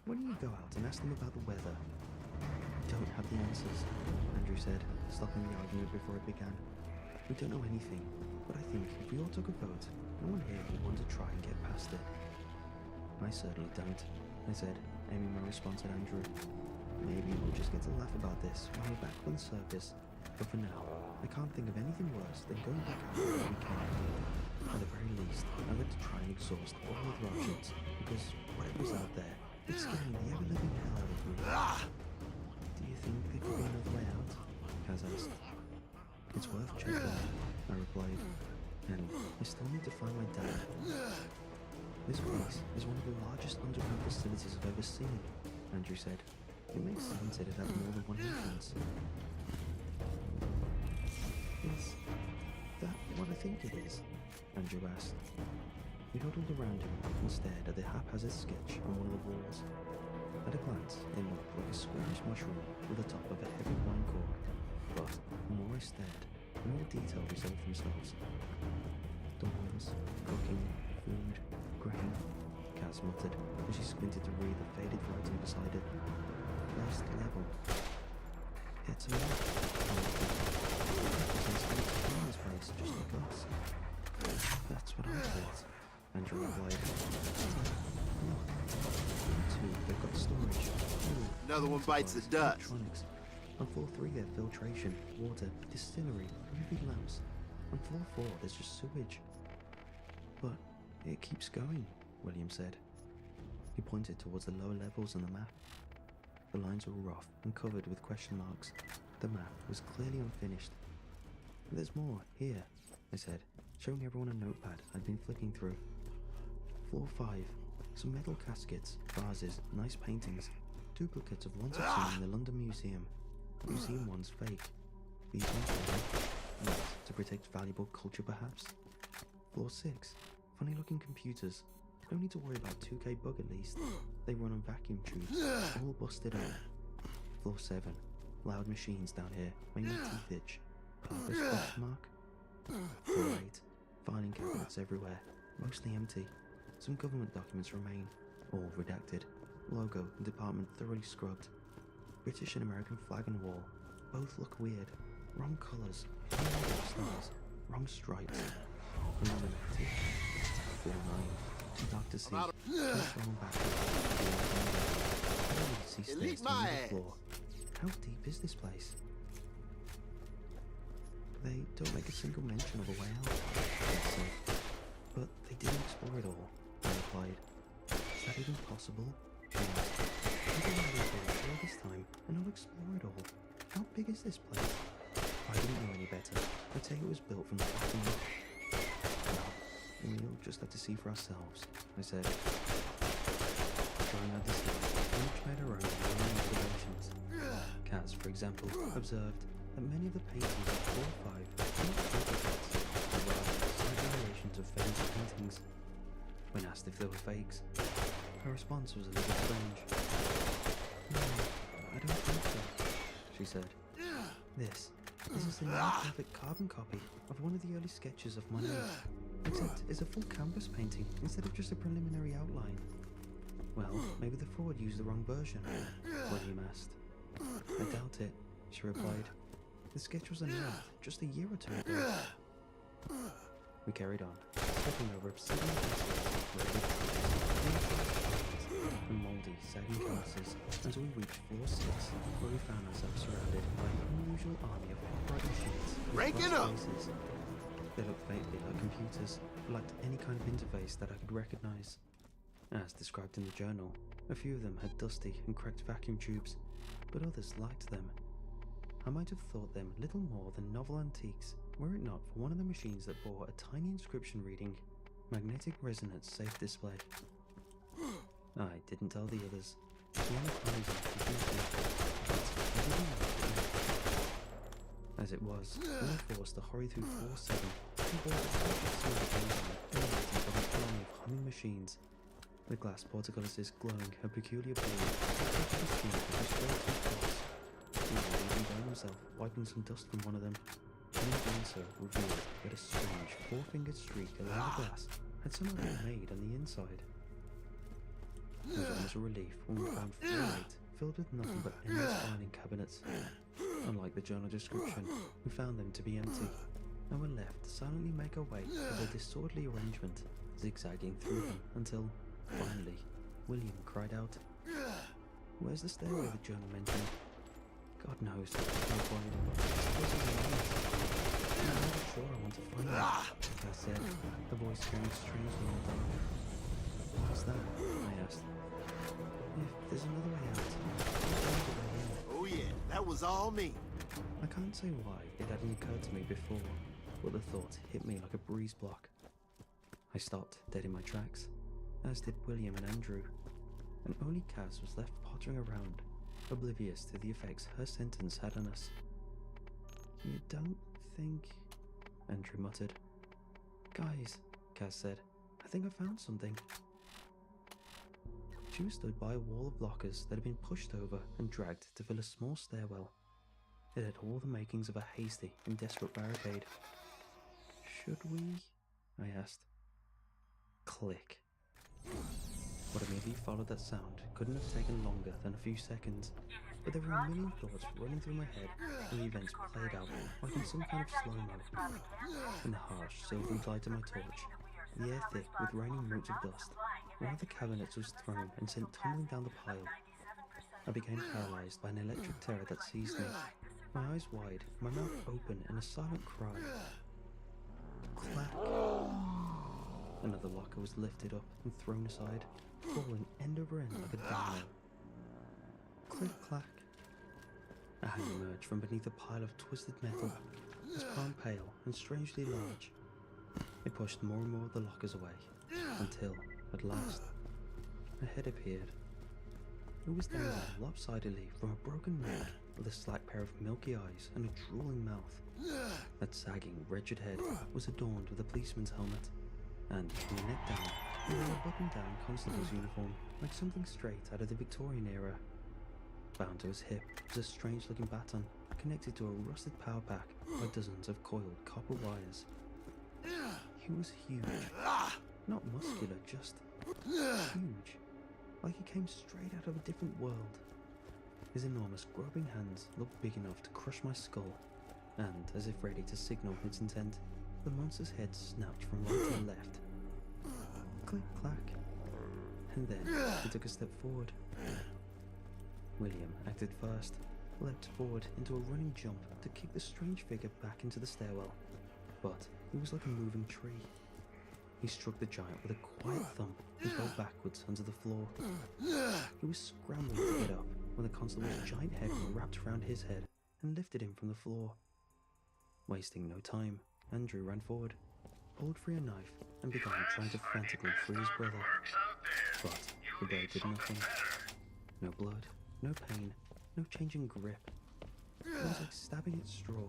"Why don't you go out and ask them about the weather?" "We don't have the answers," Andrew said, stopping the argument before it began. "We don't know anything, but I think if we all took a vote, no one here would want to try and get past it." "I certainly don't," I said, aiming my response at Andrew. "Maybe we'll just get to laugh about this when we're back on the surface, but for now, I can't think of anything worse than going back out where we came. At the very least, I went to try and exhaust all other options, because whatever's out there, it's scaring the ever-living hell out of me. Do you think there could be another way out? Kaz asked. It's worth checking, I replied, and I still need to find my dad. This place is one of the largest underground facilities I've ever seen, Andrew said. It makes sense it'd have more than one entrance. Is that what I think it is? Andrew asked. We huddled around him and stared at the haphazard sketch on one of the walls. At a glance, it looked like a squarish mushroom with the top of a heavy pine cord. But the more I stared, the more detail resolved themselves. Doors, cooking, food, grain, Kaz muttered as she squinted to read the faded writing beside it. First level. It's a lot. This place just like us. That's what I thought, Andrew replied. Look, two, they've got storage.
Another one bites the dust.
Electronics. On floor 3 they have filtration, water, distillery, UV lamps. On floor 4 there's just sewage. But it keeps going, William said. He pointed towards the lower levels on the map. The lines were rough and covered with question marks. The map was clearly unfinished. There's more, here, I said, showing everyone a notepad I'd been flicking through. Floor 5. Some metal caskets, vases, nice paintings. Duplicates of ones I've seen in the London Museum. Museum one's fake. These ones are fake. Not to protect valuable culture, perhaps. Floor 6. Funny looking computers. No need to worry about 2K bug at least. They run on vacuum tubes, all busted out. Floor 7. Loud machines down here, make my teeth itch. Purpose question mark? Floor 8. Filing cabinets everywhere, mostly empty. Some government documents remain, all redacted. Logo and department thoroughly scrubbed. British and American flag on wall. Both look weird. Wrong colours, wrong stars, wrong stripes. Illuminated. Floor 9. Too dark to see. Keep going backwards. See stairs to the floor. How deep is this place? They don't make a single mention of a way out, I said. But they didn't explore it all, I replied. Is that even possible? She asked. How did I live here all this time and not explore it all? How big is this place? I didn't know any better. I'd say it was built from the bottom up. We'll just have to see for ourselves, I said. Trying out the stage, we each made our own observations. Kaz, for example, observed that many of the paintings of 4 or 5 were not duplicates, but rather slight variations of famous paintings. When asked if they were fakes, her response was a little strange. No, I don't think so, she said. This is the near perfect carbon copy of one of the early sketches of my life. Except it's a full canvas painting instead of just a preliminary outline. Well, maybe the fraud used the wrong version, William asked. I doubt it, she replied. The sketch was unearthed just a year or two ago. We carried on, stepping over obsidian and mouldy, sagging canvases until we reached floor 6, where we found ourselves surrounded by an unusual army of upright machines with glass faces. They looked faintly like computers, but lacked any kind of interface that I could recognize. As described in the journal, a few of them had dusty and cracked vacuum tubes, but others liked them. I might have thought them little more than novel antiques, were it not for one of the machines that bore a tiny inscription reading, Magnetic Resonance Safe Display. I didn't tell the others. As it was, we were forced to hurry through floor 7 and board the emanating from an army of humming machines. The glass portcullises glowing a peculiar blue, he was even by himself, wiping some dust from one of them. And in doing so, revealed that a strange, four-fingered streak along the glass had somehow been made on the inside. It was almost a relief when we found floor 8 filled with nothing but endless filing cabinets. Unlike the journal description, we found them to be empty, and were left to silently make our way through the disorderly arrangement, zigzagging through them until, finally, William cried out, "Where's the stairway the journal mentioned?" God knows. I was worried. This is amazing. I'm not really sure I want to find it, like I said, the voice sounded strangely in the dark. What's that? I asked. If there's another way out, I'll find a way in.
Oh yeah, that was all me.
I can't say why it hadn't occurred to me before, but the thought hit me like a breeze block. I stopped dead in my tracks, as did William and Andrew, and only Kaz was left pottering around, oblivious to the effects her sentence had on us. You don't think... Andrew muttered. Guys, Kaz said, I think I found something. She was stood by a wall of lockers that had been pushed over and dragged to fill a small stairwell. It had all the makings of a hasty and desperate barricade. Should we? I asked. Click. What immediately followed that sound couldn't have taken longer than a few seconds, but there were a million thoughts running through my head and the events played out like in some kind of slow-mo. In the harsh, silvery light of my torch, the air thick with raining motes of dust, one of the cabinets was thrown and sent tumbling down the pile. I became paralyzed by an electric terror that seized me, my eyes wide, my mouth open in a silent cry. Clack. Another locker was lifted up and thrown aside, falling end over end like a domino. Click clack. A hand emerged from beneath a pile of twisted metal, its palm pale and strangely large. It pushed more and more of the lockers away, until, at last, a head appeared. It was dangling lopsidedly from a broken neck with a slack pair of milky eyes and a drooling mouth. That sagging, wretched head was adorned with a policeman's helmet, and from the neck down, he wore a button-down constable's uniform, like something straight out of the Victorian era. Bound to his hip was a strange-looking baton, connected to a rusted power pack by dozens of coiled copper wires. He was huge. Not muscular, just huge. Like he came straight out of a different world. His enormous, groping hands looked big enough to crush my skull, and, as if ready to signal its intent, the monster's head snapped from right to left. Click, clack. And then he took a step forward. William acted first, leapt forward into a running jump to kick the strange figure back into the stairwell. But it was like a moving tree. He struck the giant with a quiet thump and fell backwards onto the floor. He was scrambling to get up when the constable's giant head wrapped around his head and lifted him from the floor. Wasting no time, Andrew ran forward, pulled free a knife, and began trying to frantically free his brother. But the blade did nothing. No blood, no pain, no change in grip. It was like stabbing at straw.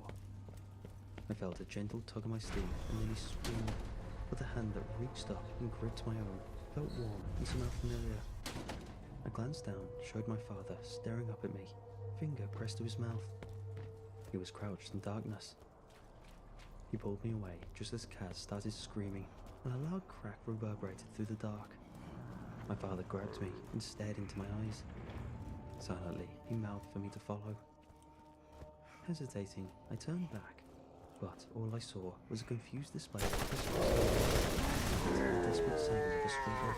I felt a gentle tug on my sleeve and nearly screamed, but the hand that reached up and gripped my own felt warm and somehow familiar. I glanced down, showed my father staring up at me, finger pressed to his mouth. He was crouched in darkness. He pulled me away just as Kaz started screaming, and a loud crack reverberated through the dark. My father grabbed me and stared into my eyes. Silently, he mouthed for me to follow. Hesitating, I turned back, but all I saw was a confused display of crystals and the desperate sound of a struggle.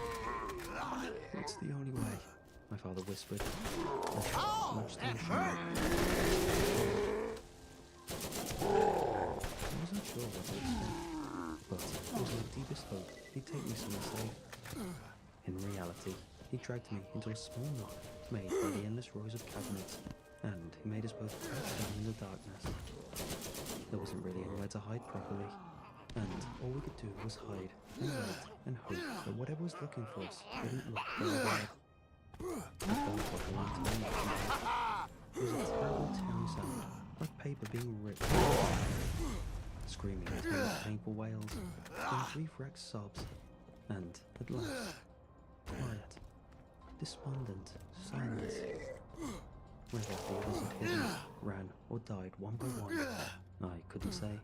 It's the only way, my father whispered, much to my shame. I wasn't sure what to expect, but it was my deepest hope he'd take me somewhere safe. In reality, he dragged me into a small nook made by the endless rows of cabinets, and he made us both crouch down in the darkness. There wasn't really anywhere to hide properly, and all we could do was hide and wait and hope that whatever was looking for us wouldn't look very bad. I felt for a long time after that. It was a terrible tearing sound, like paper being ripped. Screaming turned into painful wails, then brief wrecked sobs, and, at last, quiet, despondent silence. Whether the others had hidden, ran, or died one by one, I couldn't say.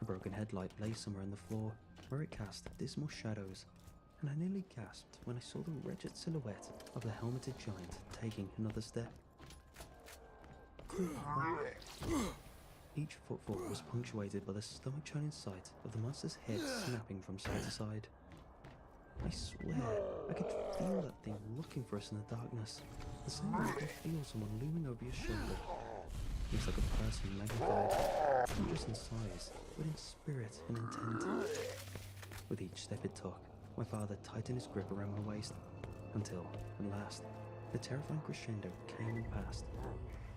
A broken headlight lay somewhere on the floor, where it cast dismal shadows, and I nearly gasped when I saw the wretched silhouette of the helmeted giant taking another step. Each footfall was punctuated by the stomach-churning sight of the monster's head snapping from side to side. I swear, I could feel that thing looking for us in the darkness, The same way you can feel someone looming over your shoulder. It's like a person magnified, not just in size, but in spirit and intent. With each step it took, my father tightened his grip around my waist, until, at last, the terrifying crescendo came and passed,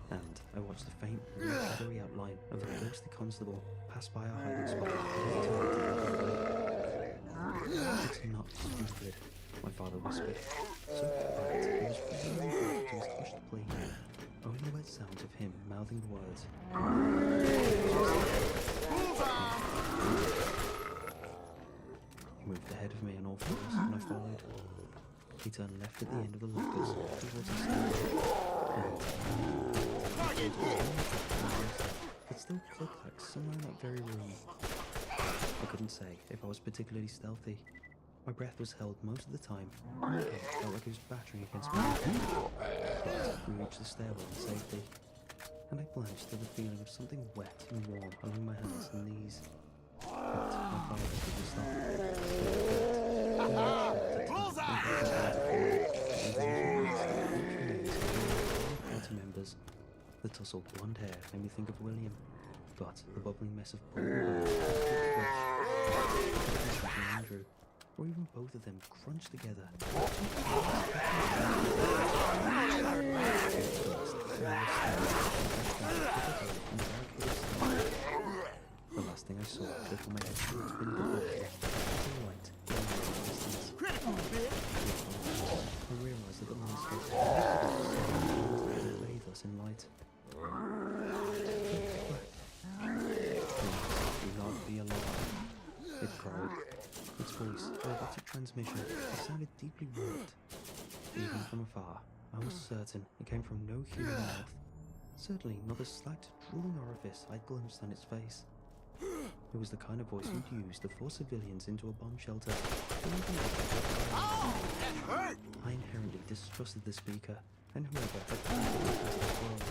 and I watched the faint, shadowy outline of the ghostly constable pass by our hiding spot. It's not stupid, my father whispered, so quiet he was presumably deaf to his hushed plea. Only the wet sound of him mouthing the words. He moved ahead of me on all fours, and I followed. He turned left at the end of the lockers towards a stairway, and it still clicked like somewhere in that very room. I couldn't say if I was particularly stealthy. My breath was held most of the time, and my head felt like it was battering against my head. But we reached the stairwell in safety, and I blanched to the feeling of something wet and warm along my hands and knees. But my father didn't stop. Party members. The tousled blonde hair made me think of William, but the bubbling mess of Paul and Andrew, or even both of them crunched together. The last thing I saw before my head slipped beneath the bottle was a light glowing in the distance. I realized that the monster bathed us in light. Do not be alarmed, it cried. Its voice, a robotic transmission, it sounded deeply warped. Even from afar, I was certain it came from no human mouth. Certainly not the slight drooling orifice I'd glimpsed on its face. It was the kind of voice we'd use to force civilians into a bomb shelter.
Oh, that hurt!
I inherently distrusted the speaker and whoever had planted this world.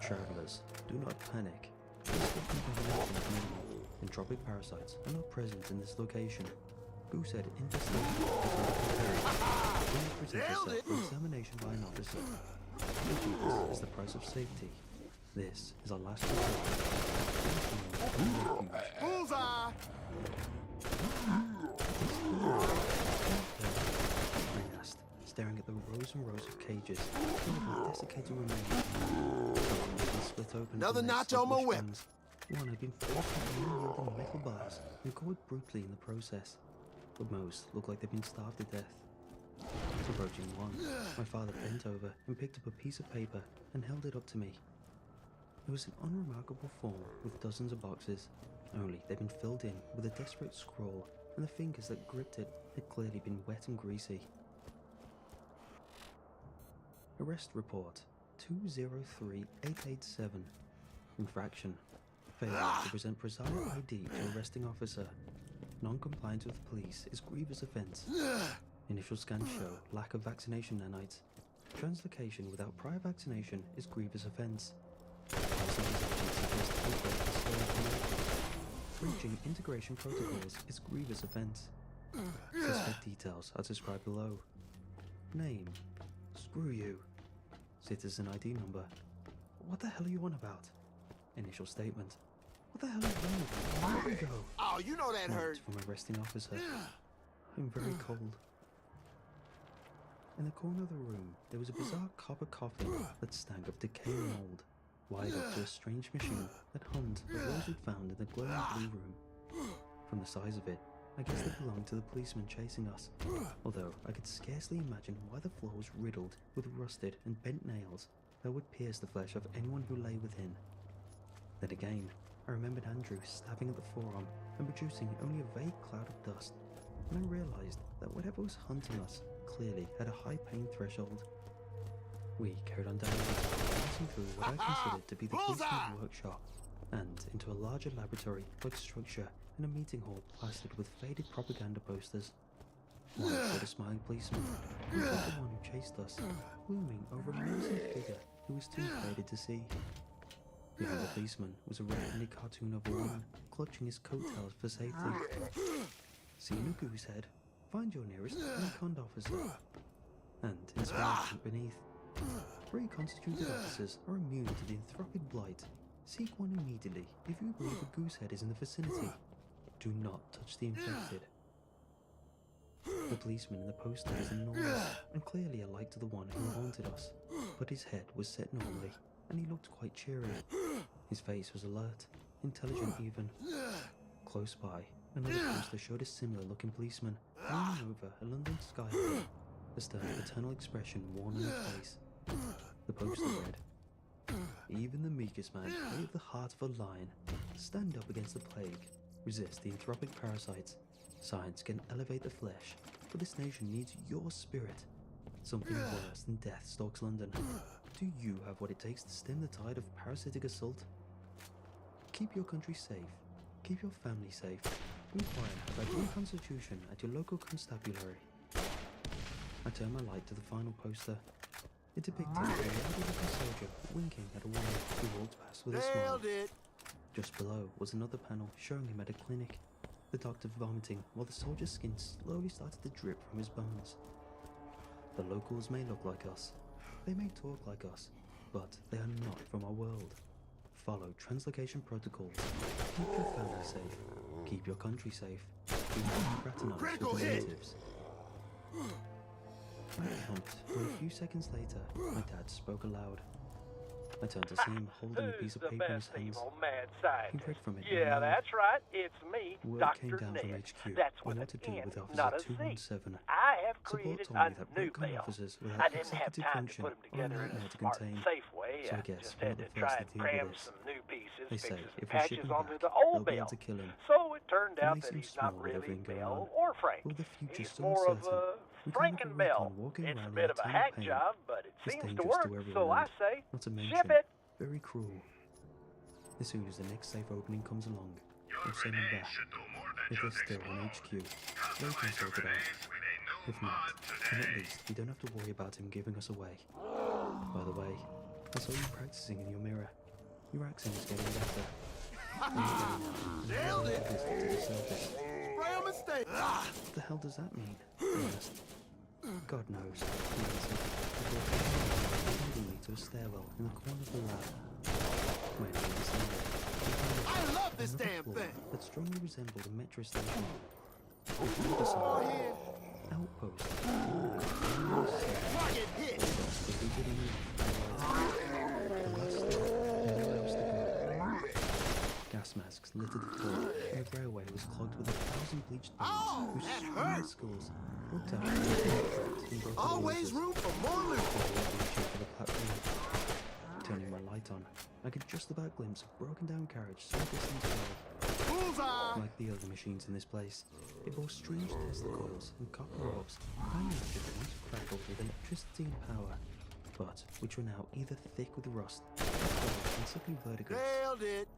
Travelers, do not panic. Entropic parasites are not present in this location. Who said infestation present yourself for examination by an officer. Vigilance is the price of safety. This is our last resort.
Bullseye!
I asked, staring at the rows and rows of cages filled with desiccated remains. Split open.
Another notch on my whip.
One had been forced into unyielding metal bars and gored brutally in the process, but most looked like they'd been starved to death. Approaching one, my father bent over and picked up a piece of paper and held it up to me. It was an unremarkable form with dozens of boxes, only they'd been filled in with a desperate scrawl, and the fingers that gripped it had clearly been wet and greasy. Arrest report 203887. Infraction. Failure to present presiding ID to arresting officer. Non-compliance with police is grievous offence. Initial scans show lack of vaccination nanites. Translocation without prior vaccination is grievous offence. Breaching integration protocols is grievous offence. Suspect details are described below. Name. Screw you. Citizen ID number. What the hell are you on about? Initial statement. What the hell is wrong with you? Where we go?
Oh, you know that hurt.
From arresting officer. I'm very cold. In the corner of the room, there was a bizarre copper coffin that stank of decaying mold, wired up to a strange machine that hummed like those we'd found in the glowing blue room. From the size of it, I guess it belonged to the policeman chasing us, although I could scarcely imagine why the floor was riddled with rusted and bent nails that would pierce the flesh of anyone who lay within. Then again, I remembered Andrew stabbing at the forearm and producing only a vague cloud of dust, and I realized that whatever was hunting us clearly had a high pain threshold. We carried on down the road, passing through what I considered to be the policeman's workshop, and into a larger laboratory-like structure and a meeting hall plastered with faded propaganda posters. One showed a smiling policeman, who was the one who chased us, looming over a menacing figure who was too faded to see. Behind the policeman was a red-handed cartoon of a woman clutching his coattails for safety. Seeing a goose head, find your nearest recon officer. And inscribed beneath, Free constituted officers are immune to the anthropic blight. Seek one immediately if you believe a goosehead is in the vicinity. Do not touch the infected. The policeman in the poster was enormous and clearly alike to the one who haunted us, but his head was set normally and he looked quite cheery. His face was alert, intelligent even. Close by, another poster showed a similar looking policeman leaning over a London skyline, a stern paternal expression worn on his face. The poster read, "Even the meekest man brave the heart of a lion. Stand up against the plague. Resist the anthropic parasites. Science can elevate the flesh, but this nation needs your spirit. Something worse than death stalks London. Do you have what it takes to stem the tide of parasitic assault? Keep your country safe. Keep your family safe. Inquire about your constitution at your local constabulary." I turned my light to the final poster. It depicted a rowdy-looking soldier winking at a woman who walked past with a smile.
Nailed it.
Just below was another panel showing him at a clinic, the doctor vomiting while the soldier's skin slowly started to drip from his bones. The locals may look like us, they may talk like us, but they are not from our world. Follow translocation protocols. Keep your family safe. Keep your country safe. Do not fraternize with the natives. I camped, and a few seconds later, my dad spoke aloud. I turned to see him holding a piece of paper in his hands. He read from it.
Yeah, that's right. It's me,
Word came
Dr.
down from
Ned.
HQ
That's
on
with
what to
an
do
N,
with
not
Officer
a Z.
217.
I have
Support
created
told me
a
that
new
recon
bill.
officers
I
without
didn't have
executive
time to
function
put them
are a
together in
nightmare
a
to
smart,
contain.
safe way.
So I
I
guess
just
we're
had
not
to
the
try
first
and
to deal
cram
with this.
some new pieces,
They
fix
say
some
if we ship
patches
him
onto
back,
the old
they'll be
bill.
able to kill him.
So it turned
It
out
may
that
seem
he's not
small with
really
everything going
Bill
on,
or Frank.
but with the future
He's
so
more of
uncertain,
a
we can't have a
Frankenbill.
recon walking
It's a
around
bit
in
of a
time
hack
pain.
job, but it
It's
seems to
dangerous
work,
to everyone,
so I
and
say,
not to
ship
mention,
it.
very cruel. As soon as the next safe opening comes along, we'll send him back. If they're still on HQ, they can sort it out. If not, then at least we don't have to worry about him giving us away. By the way, I saw you practicing in your mirror. Your accent is getting better.
Nailed it.
To the surface.
Spray a mistake.
What the hell does that mean? I asked. God knows, he answered, before leading me to a stairwell in the corner of the lab. My name is
I love this damn thing.
That strongly resembled a metro station. On the other side, outpost.
Target hit.
Gas masks littered the floor, and the railway was clogged with 1,000 bleached bodies whose screaming skulls looked out and broken
Always room for more loot.
Turning my light on, I could just about glimpse a broken down carriage so distance away.
Bullseye!
Like the other machines in this place, it bore strange Tesla coils and copper orbs hanging out of once crackled with electricity and power, but which were now either thick with rust or sickly vertigo.
Nailed it!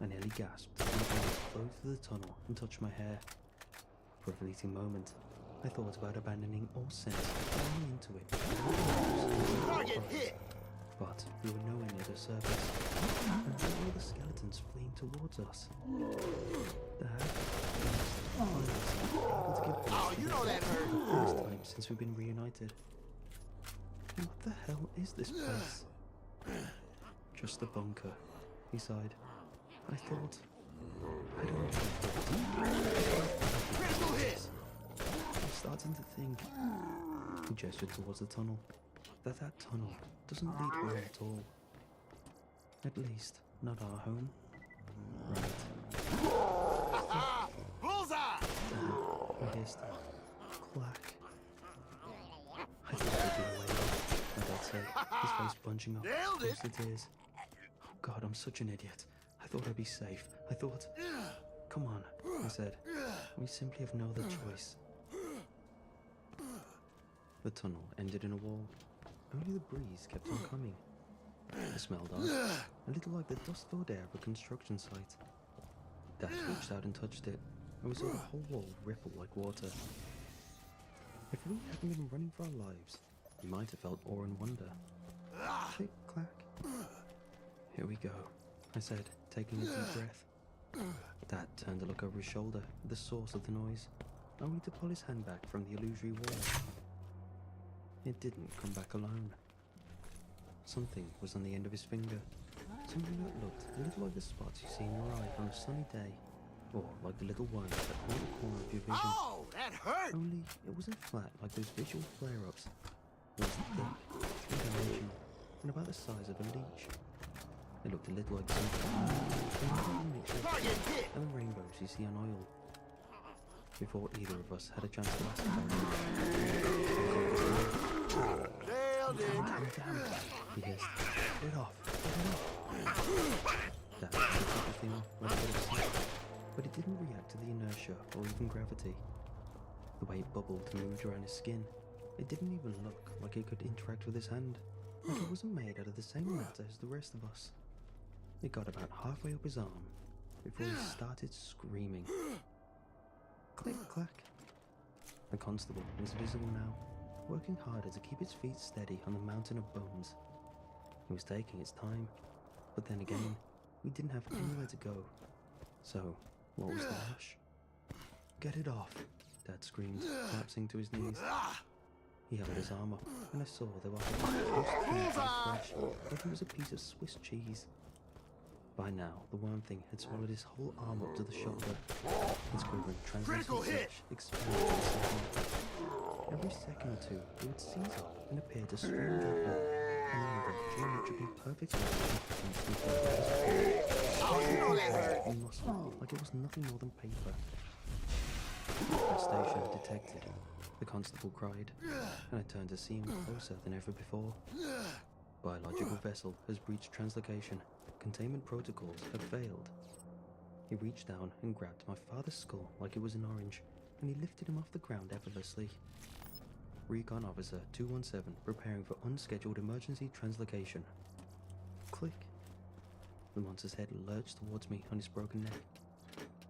I nearly gasped as my hands flowed through the tunnel and touched my hair. For a fleeting moment, I thought about abandoning all sense of falling into it.
Target hit!
But we were nowhere near the surface, and there were the skeletons fleeing towards us. Dad,
oh, you know that hurt.
For the first time since we've been reunited. What the hell is this place? Just a bunker, he sighed. I thought, I don't
Critical hit!
I'm starting to think. He gestured towards the tunnel. That tunnel doesn't lead home at all. At least, not our home. Right.
Bullseye!
I hissed. Clack. I thought we'd been away, my dad said, his face bunching up,
Nailed it.
close to tears. Oh God, I'm such an idiot. I thought I'd be safe. I thought... Come on, I said. We simply have no other choice. The tunnel ended in a wall. Only the breeze kept on coming. It smelled odd, a little like the dust-filled air of a construction site. Dad reached out and touched it, and we saw the whole wall ripple like water. If we hadn't been running for our lives, we might have felt awe and wonder. Click, clack. Here we go, I said, taking a deep breath. Dad turned to look over his shoulder at the source of the noise, only to pull his hand back from the illusory wall. It didn't come back alone. Something was on the end of his finger. Something that looked a little like the spots you see in your eye on a sunny day, or like the little worms that haunt the corner of your vision.
Oh, that hurt!
Only it wasn't flat like those visual flare-ups. It was thick, three-dimensional, and about the size of a leech. It looked a little like something and the rainbows you see on oil. Before either of us had a chance to ask about it.
Nailed it!
Damn, he hissed. Get it off. Dad took the thing off when I could have seen it, but it didn't react to the inertia or even gravity. The way it bubbled and moved around his skin, it didn't even look like it could interact with his hand, like it wasn't made out of the same matter as the rest of us. It got about halfway up his arm before he started screaming. Click, clack. The constable was visible now, working harder to keep its feet steady on the mountain of bones. It was taking its time, but then again, we didn't have anywhere to go. So, what was the rush? Get it off, Dad screamed, collapsing to his knees. He held his arm up, and I saw there were close things flesh, like it was a piece of Swiss cheese. By now, the worm thing had swallowed his whole arm up to the shoulder. Its quivering, translucent flesh expanded inside. Every second or two, it would seize up and appear to swim gently, and another geometrically perfect and muscle, like it was nothing more than paper. Station detected. The constable cried, and I turned to see him closer than ever before. Biological vessel has breached translocation. Containment protocols have failed. He reached down and grabbed my father's skull like it was an orange, and he lifted him off the ground effortlessly. Recon Officer 217 preparing for unscheduled emergency translocation. Click. The monster's head lurched towards me on his broken neck.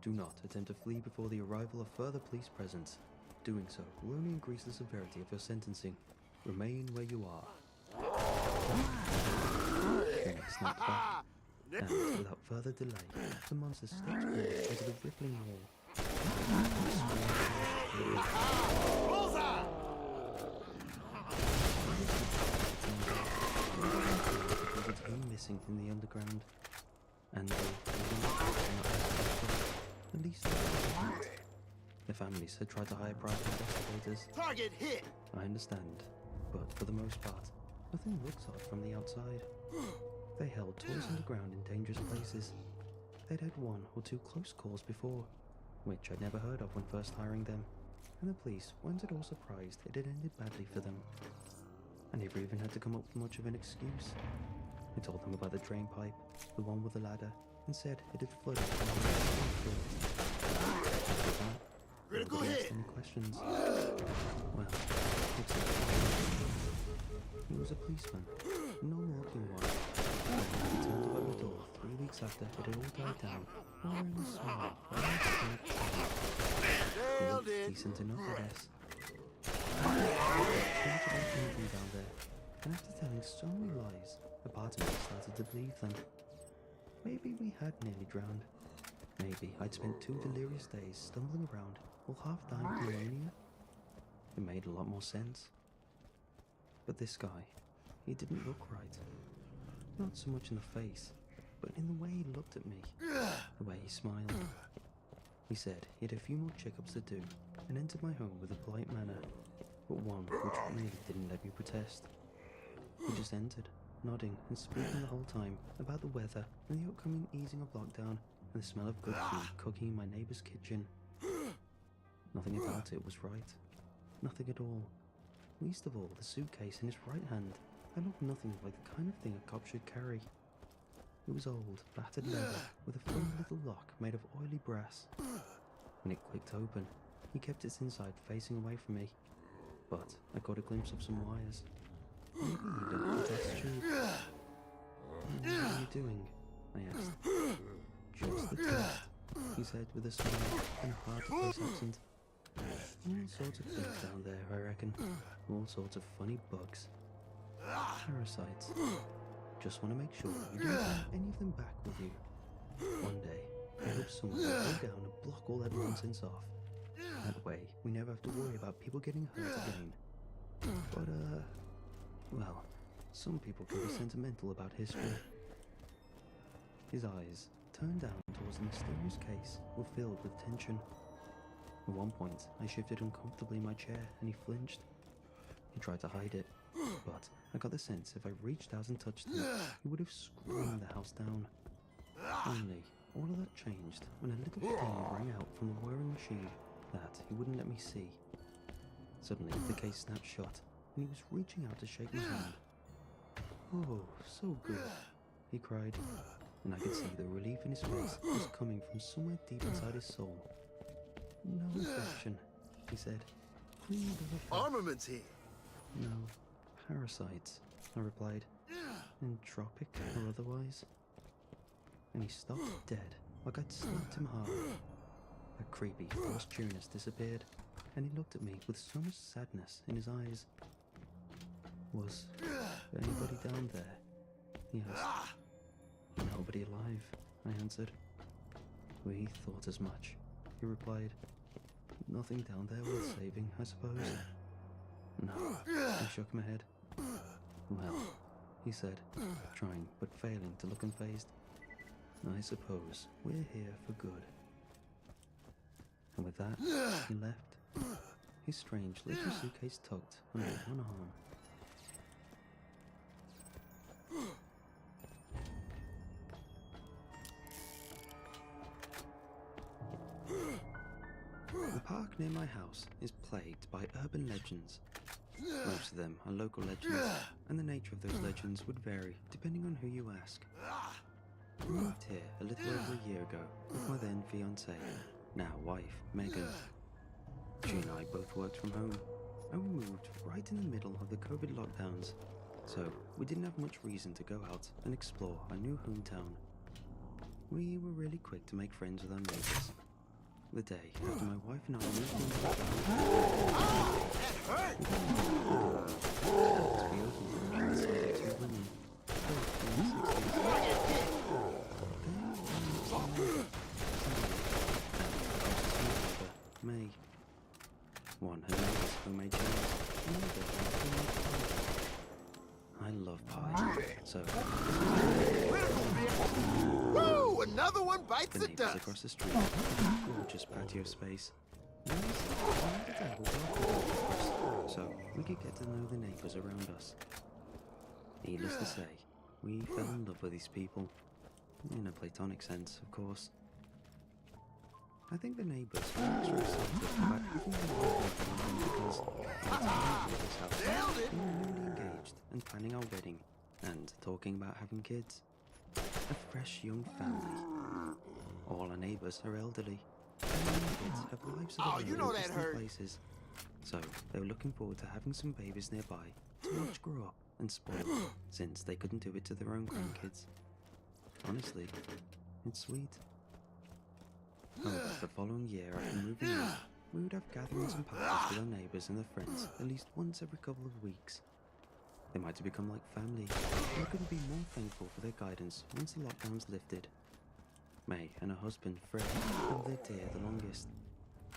Do not attempt to flee before the arrival of further police presence. Doing so will only increase the severity of your sentencing. Remain where you are. Then I snapped back, and without further delay, the monster stepped forward into the rippling wall. Because it's been missing from the underground, and at least the families had tried to hire private investigators.
Target hit!
I understand, but for the most part, nothing looks odd from the outside. They held toys underground in dangerous places. They'd had one or two close calls before, which I'd never heard of when first hiring them, and the police weren't at all surprised it had ended badly for them. I never even had to come up with much of an excuse. I told them about the drain pipe, the one with the ladder, and said it had flooded from the
critical hit!
Any questions? Well, he was a policeman, a non-looking one. He turned up at my door 3 weeks after it had all died down, wearing a small, he looked decent enough, I guess. I thought about anything down there, and after telling so many lies, a part of me started to believe them. Maybe we had nearly drowned. Maybe I'd spent 2 delirious days stumbling around, all half dying of pneumonia. It made a lot more sense. But this guy, he didn't look right. Not so much in the face, but in the way he looked at me, the way he smiled. He said he had a few more checkups to do, and entered my home with a polite manner, but one which really didn't let me protest. He just entered, nodding and speaking the whole time about the weather and the upcoming easing of lockdown and the smell of good food cooking in my neighbor's kitchen. Nothing about it was right. Nothing at all. Least of all, the suitcase in his right hand that looked nothing like the kind of thing a cop should carry. It was old, battered leather with a funny little lock made of oily brass. When it clicked open, he kept its inside facing away from me, but I caught a glimpse of some wires. Maybe even a test tube. What are you doing? I asked. Just the test, he said with a smile and a hard-to-place accent. All sorts of things down there, I reckon. All sorts of funny bugs. Parasites. Just want to make sure you don't have any of them back with you. One day, I hope someone will go down and block all that nonsense off. That way, we never have to worry about people getting hurt again. But, well, Some people can be sentimental about history. His eyes, turned down towards the mysterious case, were filled with tension. At one point, I shifted uncomfortably in my chair and he flinched. He tried to hide it, but I got the sense if I reached out and touched him, he would have screamed the house down. Only, all of that changed when a little ping rang out from the whirring machine that he wouldn't let me see. Suddenly, the case snapped shut, and he was reaching out to shake my hand. "Oh, so good," he cried, and I could see the relief in his face was coming from somewhere deep inside his soul. "No infection," he said. "Clean bill of health."
Armaments here.
"No, parasites," I replied. "Entropic or otherwise." And he stopped dead, like I'd slapped him hard. That creepy, forced cheeriness disappeared, and he looked at me with so much sadness in his eyes. "Was anybody down there?" he asked. "Nobody alive," I answered. "We thought as much," he replied. "Nothing down there worth saving, I suppose?" "No," I shook my head. "Well," he said, trying but failing to look unfazed, "I suppose we're here for good." And with that, he left, his strange little suitcase tucked under one arm. The park near my house is plagued by urban legends. Most of them are local legends, and the nature of those legends would vary depending on who you ask. I moved here a little over a year ago with my then fiancée, now wife, Megan. She and I both worked from home, and we moved right in the middle of the COVID lockdowns, so we didn't have much reason to go out and explore our new hometown. We were really quick to make friends with our neighbors. The day after my wife and I moved in, we opened it inside two women, both in their 60s. May. One had made homemade jams, and the other had homemade pie. I love pie, so
Woo! Another one bites
the
the
neighbors
dust.
across the street had gorgeous patio space. And we decided to hold our first, so we could get to know the neighbors around us. Needless to say, we fell in love with these people, in a platonic sense, of course. I think the neighbors were extra excited about having me because at the time of this house, we were newly engaged and planning our wedding and talking about having kids. A fresh young family. All our neighbors are elderly, and their kids have lives of their own in distant places. So they were looking forward to having some babies nearby to watch grow up and spoil, since they couldn't do it to their own grandkids. Honestly, it's sweet. However, the following year after moving in, we would have gatherings and parties with our neighbors and their friends at least once every couple of weeks. They might have become like family, and I couldn't be more thankful for their guidance once the lockdowns lifted. May and her husband, Fred, held their dear the longest.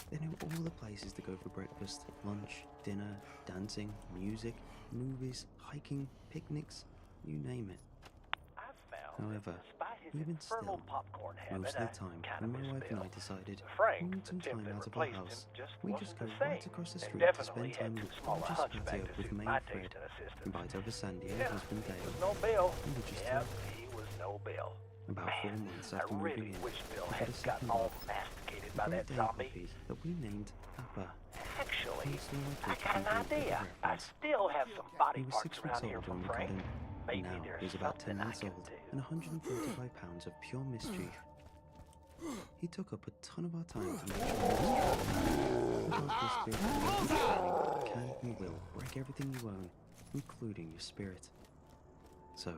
They knew all the places to go for breakfast, lunch, dinner, dancing, music, movies, hiking, picnics, you name it. However, even still, most of the time, when my wife and I decided we need some time out of our house, we just go right across the street to spend time in the gorgeous patio with May and Fred, invite over Sandy and her husband Dale, and we just talk. About 4 months after moving in, we got a second dog, a Great Dane puppy that we named Papa.
Actually, I got an idea. I still have some body
He was
parts
6
around
weeks
here
old
from
when we got
Frank.
him.
Maybe
Now
there's
he's about 10
something I
months
can
old
do.
and 145 pounds of pure mischief. He took up a ton of our time to make sure the darkness spirit can and will break everything you own, including your spirit. So,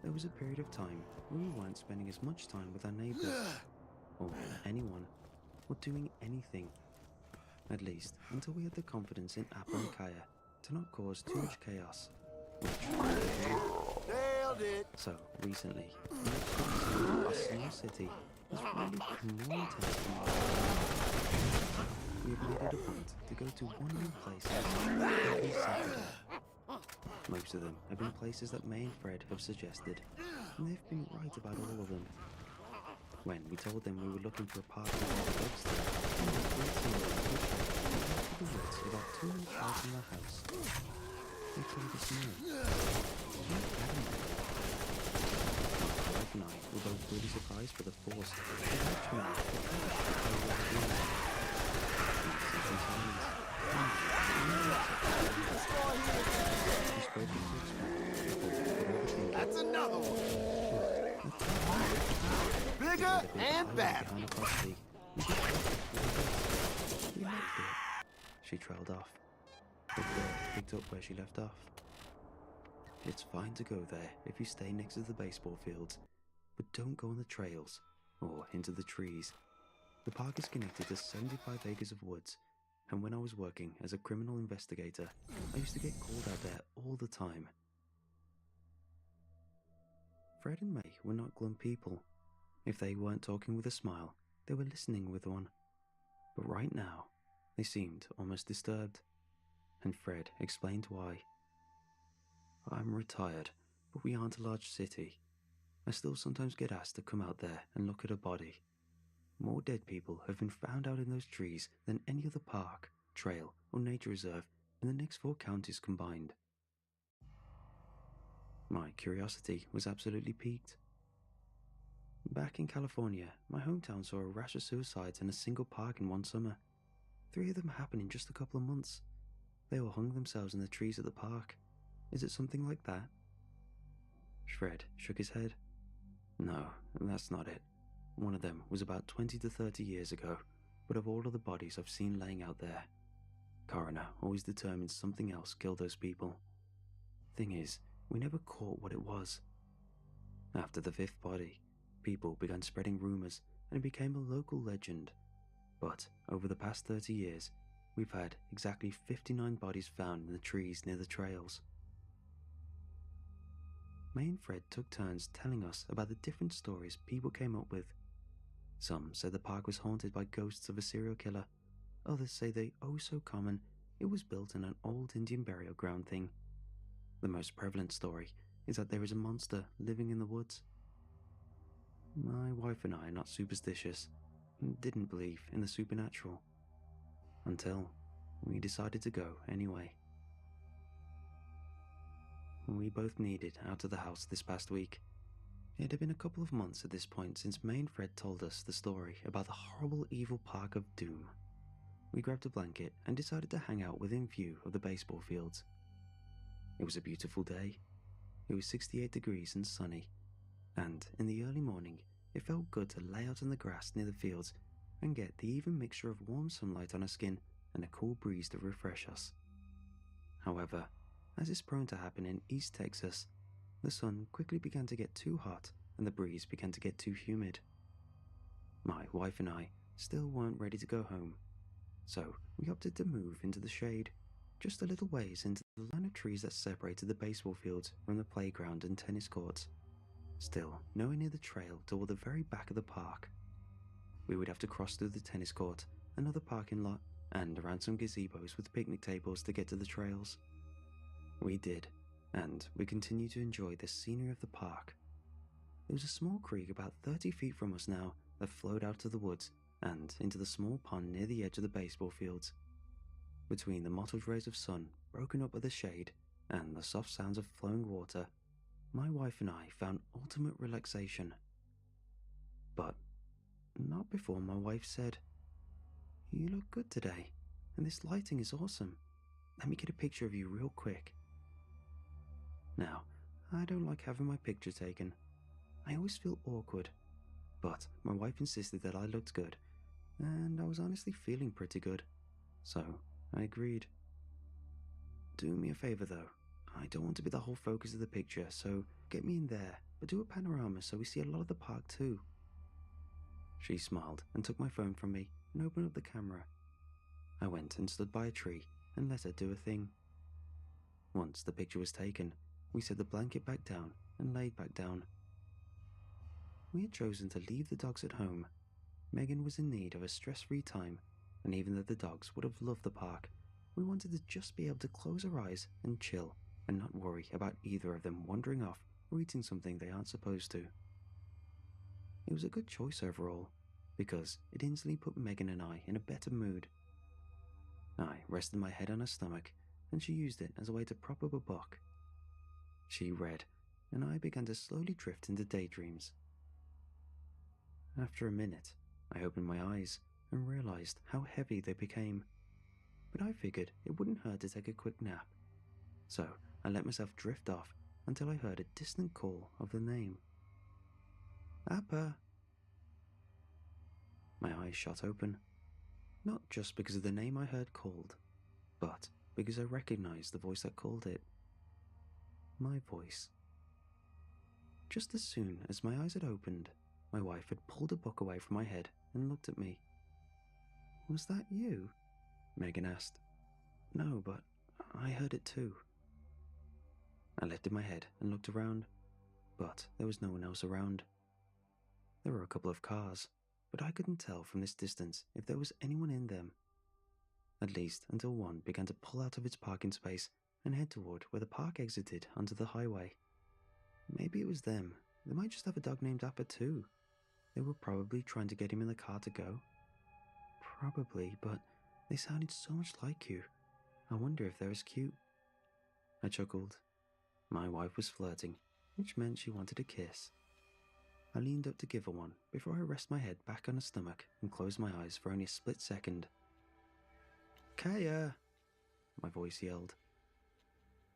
there was a period of time when we weren't spending as much time with our neighbors, or anyone, or doing anything. At least, until we had the confidence in Appa and Kaya to not cause too much chaos.
Nailed it.
So, recently, our small city has really become more intense than we have made it a point to go to one new place every Saturday. Most of them have been places that May and Fred have suggested, and they've been right about all of them. When we told them we were looking for a park in the woods there, they were to the woods about 2 minutes out from their house. They told us no. My wife and I were both really surprised by the force that actually
That's another one. Bigger and better.
She trailed off. The girl picked up where she left off. It's fine to go there if you stay next to the baseball fields, but don't go on the trails or into the trees. The park is connected to 75 acres of woods, and when I was working as a criminal investigator, I used to get called out there all the time. Fred and May were not glum people. If they weren't talking with a smile, they were listening with one. But right now, they seemed almost disturbed, and Fred explained why. I'm retired, but we aren't a large city. I still sometimes get asked to come out there and look at a body. More dead people have been found out in those trees than any other park, trail, or nature reserve in the next 4 counties combined. My curiosity was absolutely piqued. Back in California, my hometown saw a rash of suicides in a single park in one summer. 3 of them happened in just a couple of months. They all hung themselves in the trees at the park. Is it something like that? Fred shook his head. No, that's not it. One of them was about 20 to 30 years ago, but of all of the bodies I've seen laying out there, coroner always determines something else killed those people. Thing is, we never caught what it was. After the 5th body, people began spreading rumors and it became a local legend. But over the past 30 years, we've had exactly 59 bodies found in the trees near the trails. May and Fred took turns telling us about the different stories people came up with. Some said the park was haunted by ghosts of a serial killer. Others say they oh so common it was built in an old Indian burial ground thing. The most prevalent story is that there is a monster living in the woods. My wife and I are not superstitious and didn't believe in the supernatural. Until we decided to go anyway. We both needed out of the house this past week. It had been a couple of months at this point since May and Fred told us the story about the horrible evil Park of Doom. We grabbed a blanket and decided to hang out within view of the baseball fields. It was a beautiful day. It was 68 degrees and sunny, and in the early morning it felt good to lay out on the grass near the fields and get the even mixture of warm sunlight on our skin and a cool breeze to refresh us. However, as is prone to happen in East Texas, the sun quickly began to get too hot and the breeze began to get too humid. My wife and I still weren't ready to go home, so we opted to move into the shade, just a little ways into the line of trees that separated the baseball fields from the playground and tennis courts. Still nowhere near the trail toward the very back of the park. We would have to cross through the tennis court, another parking lot, and around some gazebos with picnic tables to get to the trails. We did, and we continued to enjoy the scenery of the park. There was a small creek about 30 feet from us now that flowed out to the woods and into the small pond near the edge of the baseball fields. Between the mottled rays of sun broken up by the shade and the soft sounds of flowing water, my wife and I found ultimate relaxation. But not before my wife said, "You look good today, and this lighting is awesome. Let me get a picture of you real quick." Now, I don't like having my picture taken. I always feel awkward, but my wife insisted that I looked good, and I was honestly feeling pretty good, so I agreed. Do me a favor though, I don't want to be the whole focus of the picture, so get me in there, but do a panorama so we see a lot of the park too. She smiled and took my phone from me and opened up the camera. I went and stood by a tree and let her do a thing. Once the picture was taken, we set the blanket back down and laid back down. We had chosen to leave the dogs at home. Megan was in need of a stress-free time, and even though the dogs would have loved the park, we wanted to just be able to close our eyes and chill and not worry about either of them wandering off or eating something they aren't supposed to. It was a good choice overall, because it instantly put Megan and I in a better mood. I rested my head on her stomach, and she used it as a way to prop up a book. She read, and I began to slowly drift into daydreams. After a minute, I opened my eyes and realized how heavy they became, but I figured it wouldn't hurt to take a quick nap, so I let myself drift off until I heard a distant call of the name. Appa! My eyes shot open, not just because of the name I heard called, but because I recognized the voice that called it. My voice. Just as soon as my eyes had opened, my wife had pulled a book away from my head and looked at me. Was that you? Megan asked. No, but I heard it too. I lifted my head and looked around, but there was no one else around. There were a couple of cars, but I couldn't tell from this distance if there was anyone in them. At least until one began to pull out of its parking space and head toward where the park exited onto the highway. Maybe it was them. They might just have a dog named Appa too. They were probably trying to get him in the car to go. Probably, but they sounded so much like you. I wonder if they're as cute. I chuckled. My wife was flirting, which meant she wanted a kiss. I leaned up to give her one before I rested my head back on her stomach and closed my eyes for only a split second. Kaya! My voice yelled.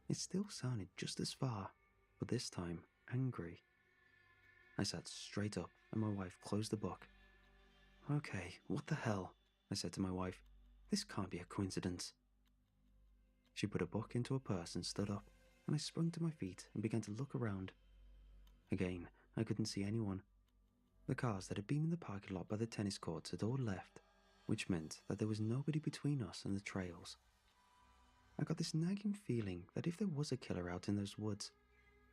It still sounded just as far, but this time angry. I sat straight up and my wife closed the book. Okay, what the hell? I said to my wife. This can't be a coincidence. She put a book into her purse and stood up, and I sprung to my feet and began to look around. Again, I couldn't see anyone. The cars that had been in the parking lot by the tennis courts had all left, which meant that there was nobody between us and the trails. I got this nagging feeling that if there was a killer out in those woods,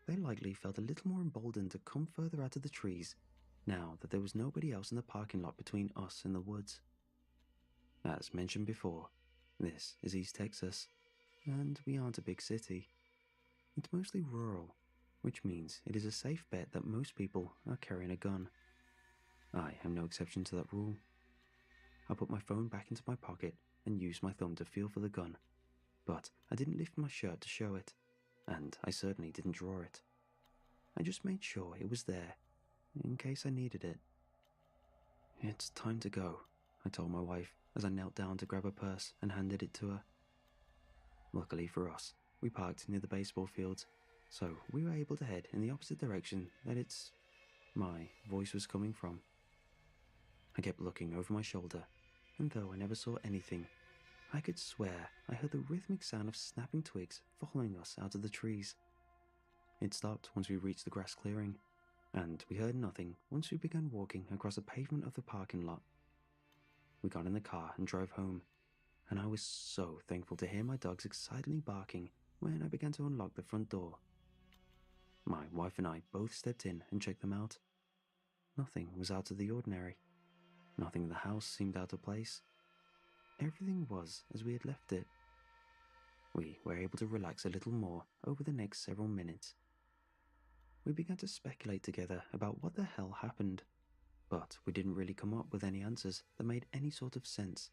they likely felt a little more emboldened to come further out of the trees now that there was nobody else in the parking lot between us and the woods. As mentioned before, this is East Texas, and we aren't a big city. It's mostly rural, which means it is a safe bet that most people are carrying a gun. I am no exception to that rule. I put my phone back into my pocket and used my thumb to feel for the gun, but I didn't lift my shirt to show it, and I certainly didn't draw it. I just made sure it was there, in case I needed it. It's time to go, I told my wife as I knelt down to grab her purse and handed it to her. Luckily for us, we parked near the baseball fields, so we were able to head in the opposite direction that my voice was coming from. I kept looking over my shoulder, and though I never saw anything, I could swear I heard the rhythmic sound of snapping twigs following us out of the trees. It stopped once we reached the grass clearing, and we heard nothing once we began walking across the pavement of the parking lot. We got in the car and drove home, and I was so thankful to hear my dogs excitedly barking when I began to unlock the front door. My wife and I both stepped in and checked them out. Nothing was out of the ordinary. Nothing in the house seemed out of place. Everything was as we had left it. We were able to relax a little more over the next several minutes. We began to speculate together about what the hell happened, but we didn't really come up with any answers that made any sort of sense.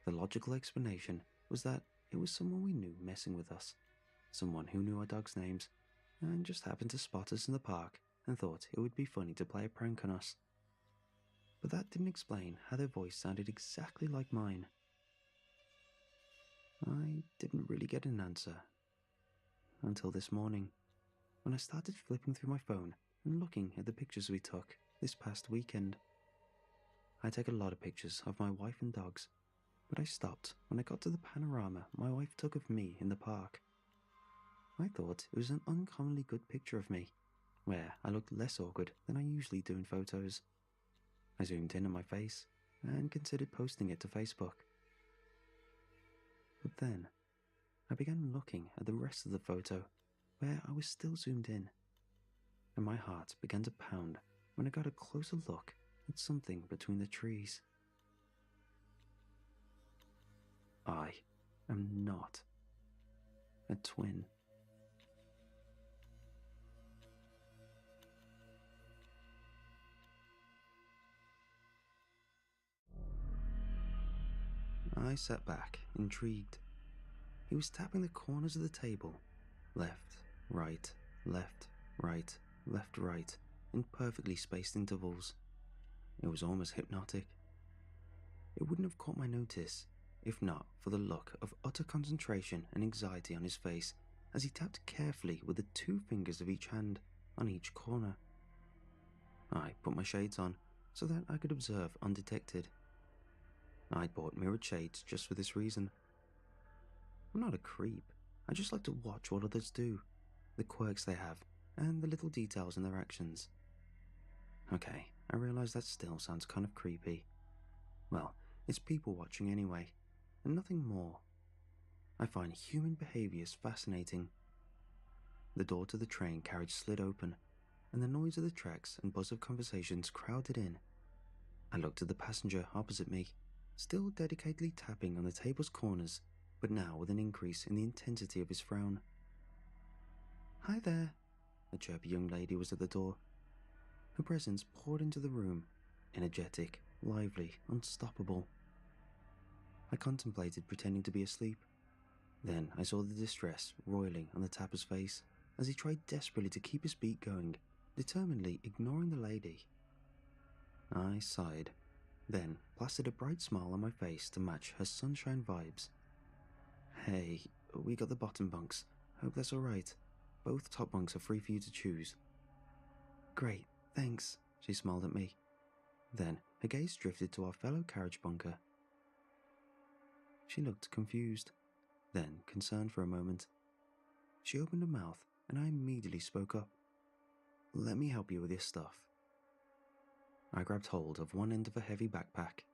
The logical explanation was that it was someone we knew messing with us, someone who knew our dogs' names, and just happened to spot us in the park and thought it would be funny to play a prank on us. But that didn't explain how their voice sounded exactly like mine. I didn't really get an answer until this morning, when I started flipping through my phone and looking at the pictures we took this past weekend. I take a lot of pictures of my wife and dogs, but I stopped when I got to the panorama my wife took of me in the park. I thought it was an uncommonly good picture of me, where I looked less awkward than I usually do in photos. I zoomed in on my face and considered posting it to Facebook. But then, I began looking at the rest of the photo, where I was still zoomed in, and my heart began to pound when I got a closer look at something between the trees. I am not a twin. I sat back, intrigued. He was tapping the corners of the table. Left, right, left, right, left, right, in perfectly spaced intervals. It was almost hypnotic. It wouldn't have caught my notice, if not for the look of utter concentration and anxiety on his face as he tapped carefully with the 2 fingers of each hand on each corner. I put my shades on so that I could observe undetected. I'd bought mirrored shades just for this reason. I'm not a creep. I just like to watch what others do, the quirks they have, and the little details in their actions. Okay, I realize that still sounds kind of creepy. Well, it's people watching anyway, and nothing more. I find human behaviors fascinating. The door to the train carriage slid open, and the noise of the tracks and buzz of conversations crowded in. I looked at the passenger opposite me, still dedicatedly tapping on the table's corners, but now with an increase in the intensity of his frown. "Hi there." A chirpy young lady was at the door. Her presence poured into the room, energetic, lively, unstoppable. I contemplated pretending to be asleep. Then I saw the distress roiling on the tapper's face as he tried desperately to keep his beat going, determinedly ignoring the lady. I sighed, then plastered a bright smile on my face to match her sunshine vibes. "Hey, we got the bottom bunks. Hope that's alright. Both top bunks are free for you to choose." "Great, thanks," she smiled at me. Then her gaze drifted to our fellow carriage bunker. She looked confused, then concerned for a moment. She opened her mouth, and I immediately spoke up. "Let me help you with your stuff." I grabbed hold of one end of a heavy backpack.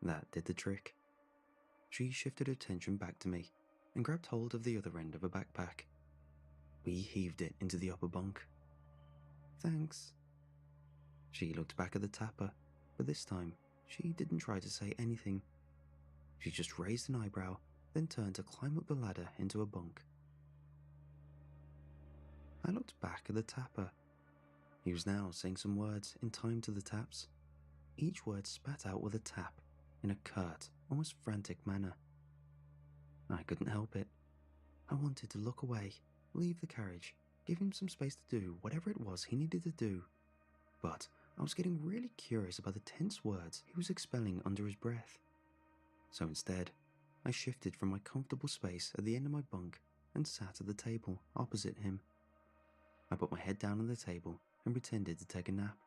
That did the trick. She shifted her attention back to me and grabbed hold of the other end of a backpack. We heaved it into the upper bunk. "Thanks." She looked back at the tapper, but this time she didn't try to say anything. She just raised an eyebrow, then turned to climb up the ladder into a bunk. I looked back at the tapper. He was now saying some words in time to the taps. Each word spat out with a tap, in a curt, almost frantic manner. I couldn't help it. I wanted to look away, leave the carriage, give him some space to do whatever it was he needed to do. But I was getting really curious about the tense words he was expelling under his breath. So instead, I shifted from my comfortable space at the end of my bunk and sat at the table opposite him. I put my head down on the table and pretended to take a nap.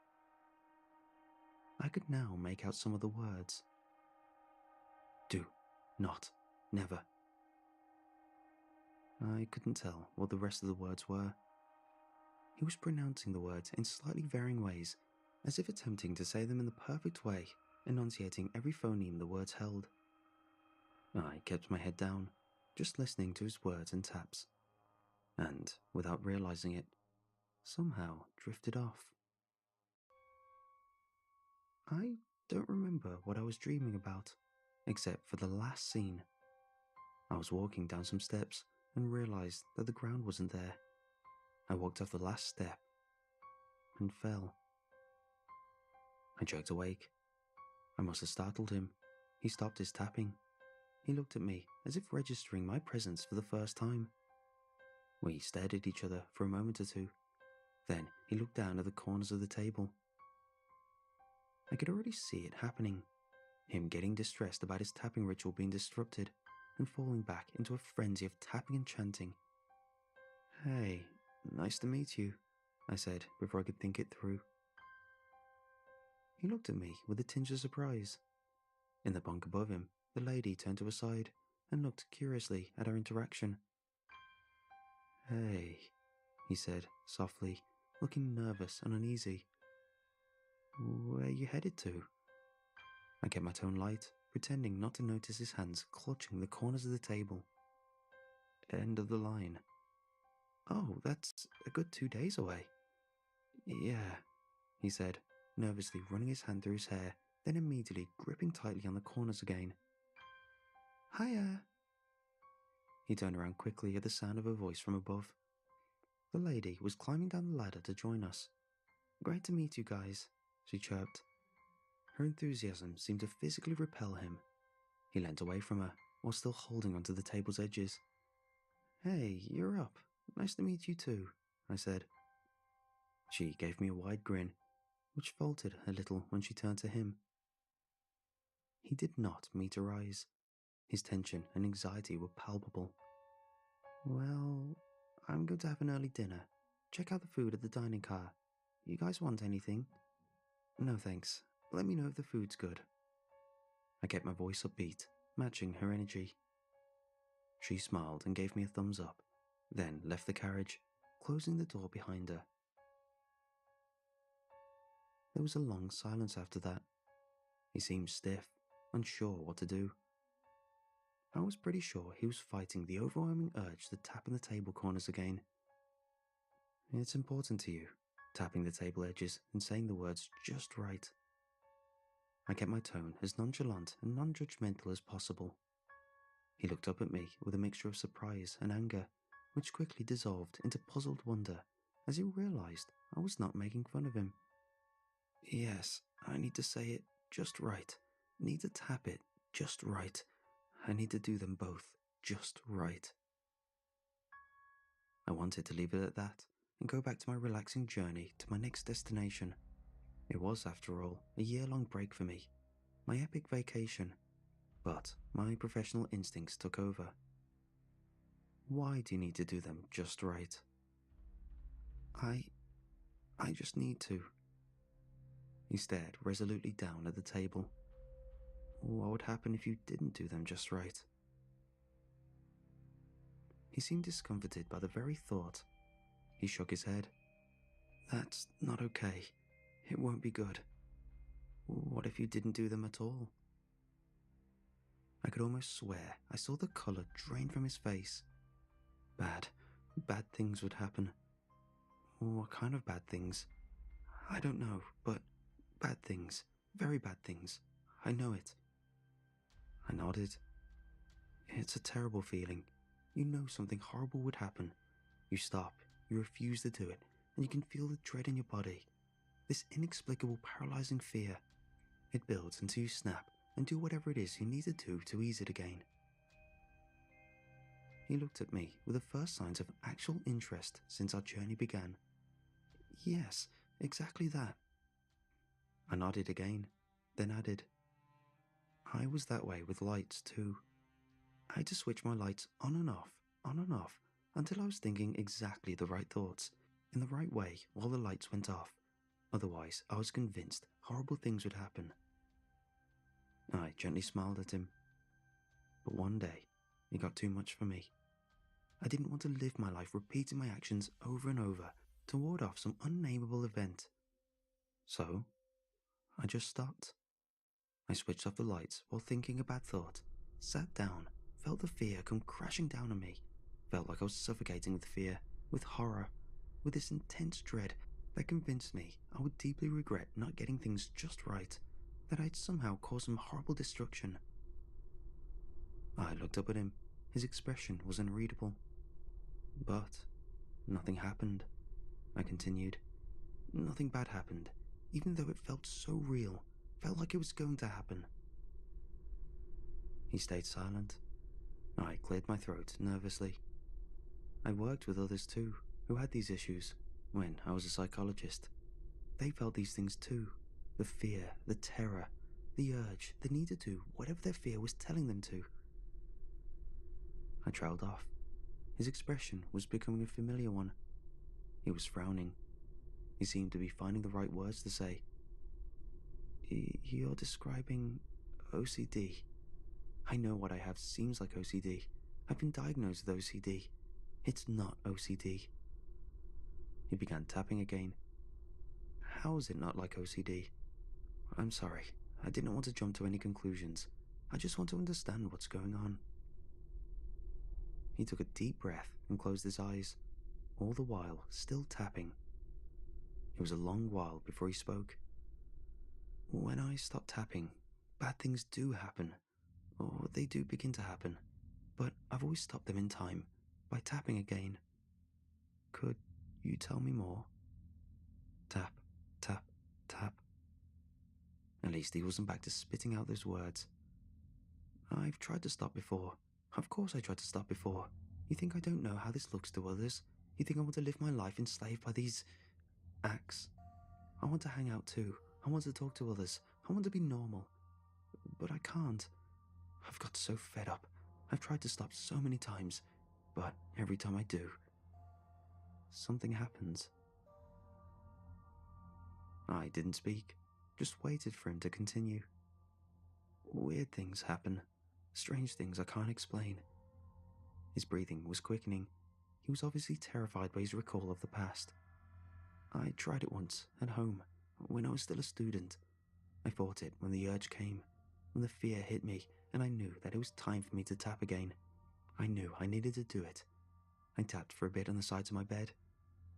I could now make out some of the words. Do, not, never. I couldn't tell what the rest of the words were. He was pronouncing the words in slightly varying ways, as if attempting to say them in the perfect way, enunciating every phoneme the words held. I kept my head down, just listening to his words and taps, and, without realizing it, somehow drifted off. I don't remember what I was dreaming about, except for the last scene. I was walking down some steps and realized that the ground wasn't there. I walked off the last step and fell. I jerked awake. I must have startled him. He stopped his tapping. He looked at me as if registering my presence for the first time. We stared at each other for a moment or two. Then he looked down at the corners of the table. I could already see it happening. Him getting distressed about his tapping ritual being disrupted and falling back into a frenzy of tapping and chanting. "Hey, nice to meet you," I said before I could think it through. He looked at me with a tinge of surprise. In the bunk above him, the lady turned to her side and looked curiously at our interaction. "Hey," he said softly, looking nervous and uneasy. "Where you headed to?" I kept my tone light, pretending not to notice his hands clutching the corners of the table. "End of the line." "Oh, that's a good 2 days away." "Yeah," he said, nervously running his hand through his hair, then immediately gripping tightly on the corners again. "Hiya." He turned around quickly at the sound of a voice from above. The lady was climbing down the ladder to join us. "Great to meet you guys," she chirped. Her enthusiasm seemed to physically repel him. He leant away from her, while still holding onto the table's edges. "Hey, you're up. Nice to meet you too," I said. She gave me a wide grin, which faltered a little when she turned to him. He did not meet her eyes. His tension and anxiety were palpable. "Well, I'm going to have an early dinner. Check out the food at the dining car. You guys want anything?" "No thanks. Let me know if the food's good." I kept my voice upbeat, matching her energy. She smiled and gave me a thumbs up, then left the carriage, closing the door behind her. There was a long silence after that. He seemed stiff, unsure what to do. I was pretty sure he was fighting the overwhelming urge to tap on the table corners again. "It's important to you," tapping the table edges and saying the words just right. I kept my tone as nonchalant and non-judgmental as possible. He looked up at me with a mixture of surprise and anger, which quickly dissolved into puzzled wonder as he realized I was not making fun of him. "Yes, I need to say it just right. Need to tap it just right. I need to do them both just right." I wanted to leave it at that and go back to my relaxing journey to my next destination. It was, after all, a year-long break for me, my epic vacation, but my professional instincts took over. "Why do you need to do them just right?" I just need to." He stared resolutely down at the table. "What would happen if you didn't do them just right?" He seemed discomforted by the very thought. He shook his head. "That's not okay. It won't be good. What if you didn't do them at all?" I could almost swear I saw the colour drain from his face. Bad things would happen. What kind of bad things? I don't know, but bad things. Very bad things. I know it. I nodded. It's a terrible feeling. You know something horrible would happen. You stop, you refuse to do it, and you can feel the dread in your body. This inexplicable paralyzing fear. It builds until you snap and do whatever it is you need to do to ease it again. He looked at me with the first signs of actual interest since our journey began. "Yes, exactly that." I nodded again, then added, "I was that way with lights too. I had to switch my lights on and off, until I was thinking exactly the right thoughts, in the right way while the lights went off. Otherwise, I was convinced horrible things would happen." I gently smiled at him. But one day, it got too much for me. I didn't want to live my life repeating my actions over and over to ward off some unnameable event. So, I just stopped. I switched off the lights while thinking a bad thought, sat down, felt the fear come crashing down on me, felt like I was suffocating with fear, with horror, with this intense dread that convinced me I would deeply regret not getting things just right, that I'd somehow caused some horrible destruction. I looked up at him. His expression was unreadable. But nothing happened. I continued. Nothing bad happened, even though it felt so real, felt like it was going to happen. He stayed silent. I cleared my throat nervously. I worked with others too, who had these issues, when I was a psychologist. They felt these things too. The fear, the terror, the urge, the need to do whatever their fear was telling them to. I trailed off. His expression was becoming a familiar one. He was frowning. He seemed to be finding the right words to say. "You're describing OCD. I know what I have seems like OCD. I've been diagnosed with OCD. It's not OCD." He began tapping again. "How is it not like OCD? I'm sorry. I didn't want to jump to any conclusions. I just want to understand what's going on." He took a deep breath and closed his eyes, all the while still tapping. It was a long while before he spoke. "When I stop tapping, bad things do happen, or they do begin to happen, but I've always stopped them in time, by tapping again. Could you tell me more?" Tap, tap, tap. At least he wasn't back to spitting out those words. I've tried to stop before. Of course I tried to stop before. You think I don't know how this looks to others? You think I want to live my life enslaved by these acts? I want to hang out too. I want to talk to others. I want to be normal. But I can't. I've got so fed up. I've tried to stop so many times, but every time I do, something happens. I didn't speak, just waited for him to continue. Weird things happen, strange things I can't explain. His breathing was quickening. He was obviously terrified by his recall of the past. I tried it once, at home, when I was still a student. I fought it when the urge came, when the fear hit me, and I knew that it was time for me to tap again. I knew I needed to do it. I tapped for a bit on the sides of my bed.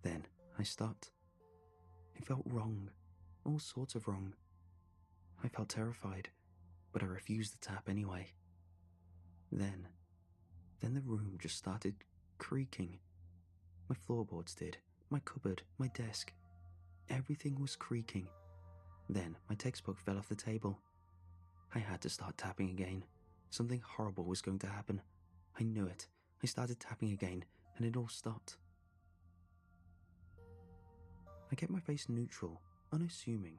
Then I stopped. It felt wrong, all sorts of wrong. I felt terrified, but I refused to tap anyway. Then the room just started creaking. My floorboards did, my cupboard, my desk. Everything was creaking. Then my textbook fell off the table. I had to start tapping again. Something horrible was going to happen. I knew it. I started tapping again, and it all stopped. I kept my face neutral, unassuming.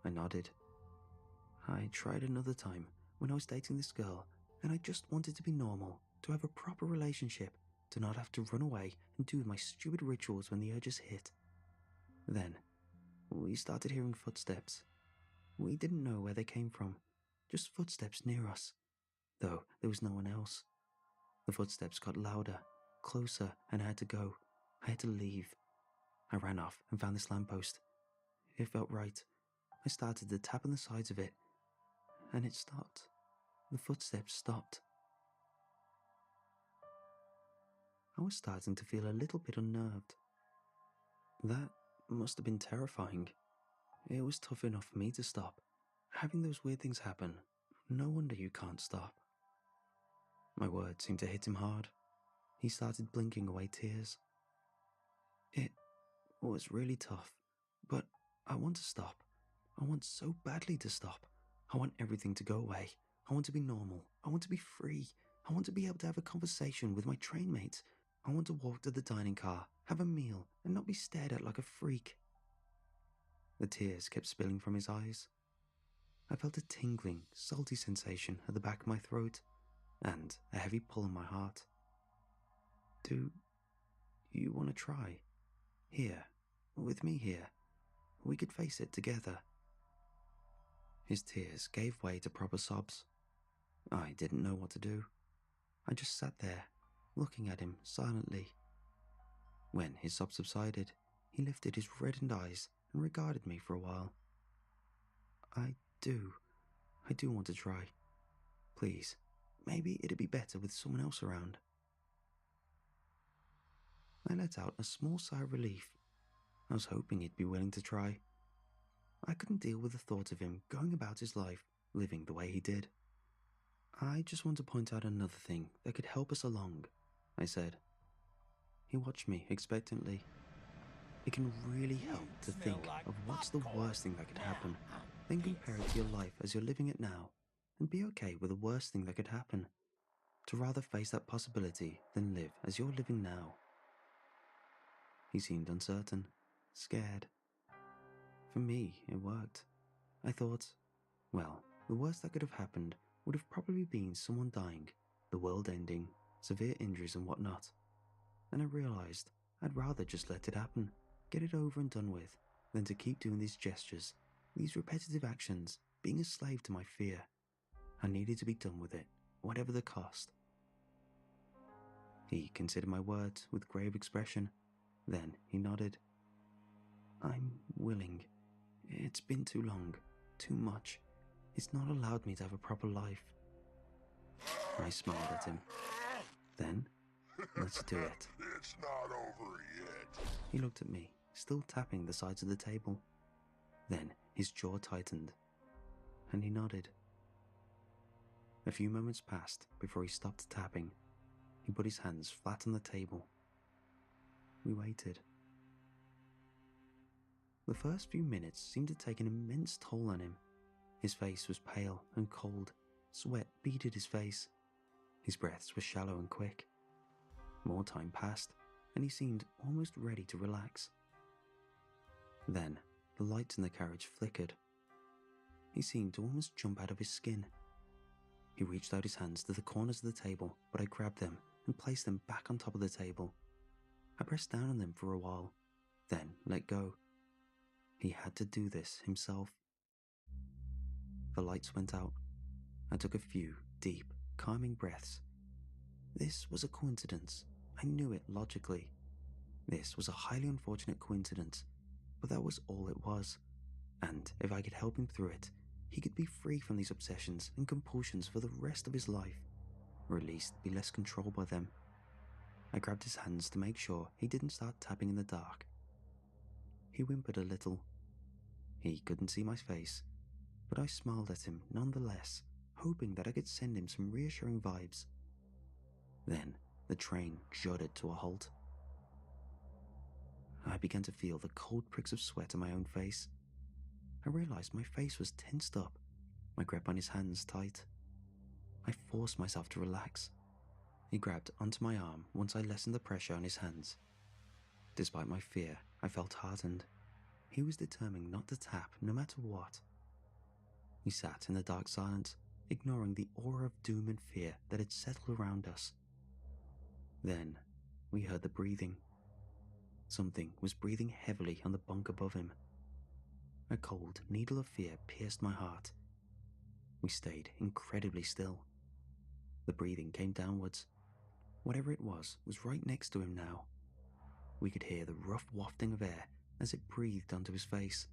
I nodded. I tried another time when I was dating this girl, and I just wanted to be normal, to have a proper relationship, to not have to run away and do my stupid rituals when the urges hit. Then, we started hearing footsteps. We didn't know where they came from, just footsteps near us, though there was no one else. The footsteps got louder, closer, and I had to go. I had to leave. I ran off and found this lamppost. It felt right. I started to tap on the sides of it, and it stopped. The footsteps stopped. I was starting to feel a little bit unnerved. That must have been terrifying. It was tough enough for me to stop. Having those weird things happen, no wonder you can't stop. My words seemed to hit him hard. He started blinking away tears. It was really tough, but I want to stop. I want so badly to stop. I want everything to go away. I want to be normal. I want to be free. I want to be able to have a conversation with my train mates. I want to walk to the dining car, have a meal, and not be stared at like a freak. The tears kept spilling from his eyes. I felt a tingling, salty sensation at the back of my throat, and a heavy pull in my heart. Do you want to try? Here, with me here. We could face it together. His tears gave way to proper sobs. I didn't know what to do. I just sat there, looking at him silently. When his sobs subsided, he lifted his reddened eyes and regarded me for a while. I do want to try. Please, maybe it'd be better with someone else around. I let out a small sigh of relief. I was hoping he'd be willing to try. I couldn't deal with the thought of him going about his life, living the way he did. I just want to point out another thing that could help us along, I said. He watched me expectantly. It can really help to think of what's the worst thing that could happen, then compare it to your life as you're living it now, and be okay with the worst thing that could happen. To rather face that possibility than live as you're living now. He seemed uncertain, scared. For me, it worked. I thought, well, the worst that could have happened would have probably been someone dying, the world ending, severe injuries and whatnot. And I realized I'd rather just let it happen, get it over and done with, than to keep doing these gestures, these repetitive actions, being a slave to my fear. I needed to be done with it, whatever the cost. He considered my words with grave expression. Then he nodded. I'm willing. It's been too long, too much. It's not allowed me to have a proper life. I smiled at him. Then, let's do it.
It's not over yet.
He looked at me, still tapping the sides of the table. Then his jaw tightened, and he nodded. A few moments passed before he stopped tapping. He put his hands flat on the table. We waited. The first few minutes seemed to take an immense toll on him. His face was pale and cold, Sweat beaded his face. His breaths were shallow and quick. More time passed, and he seemed almost ready to relax. Then, the lights in the carriage flickered. He seemed to almost jump out of his skin. He reached out his hands to the corners of the table, but I grabbed them and placed them back on top of the table. I pressed down on them for a while, then let go. He had to do this himself. The lights went out. I took a few deep, calming breaths. This was a coincidence. I knew it logically. This was a highly unfortunate coincidence, but that was all it was. And if I could help him through it, he could be free from these obsessions and compulsions for the rest of his life, or at least be less controlled by them. I grabbed his hands to make sure he didn't start tapping in the dark. He whimpered a little. He couldn't see my face, but I smiled at him nonetheless, hoping that I could send him some reassuring vibes. Then the train jolted to a halt. I began to feel the cold pricks of sweat on my own face. I realized my face was tensed up, my grip on his hands tight. I forced myself to relax. He grabbed onto my arm once I lessened the pressure on his hands. Despite my fear, I felt heartened. He was determined not to tap no matter what. We sat in the dark silence, ignoring the aura of doom and fear that had settled around us. Then, we heard the breathing. Something was breathing heavily on the bunk above him. A cold needle of fear pierced my heart. We stayed incredibly still. The breathing came downwards. Whatever it was right next to him now. We could hear the rough wafting of air as it breathed onto his face.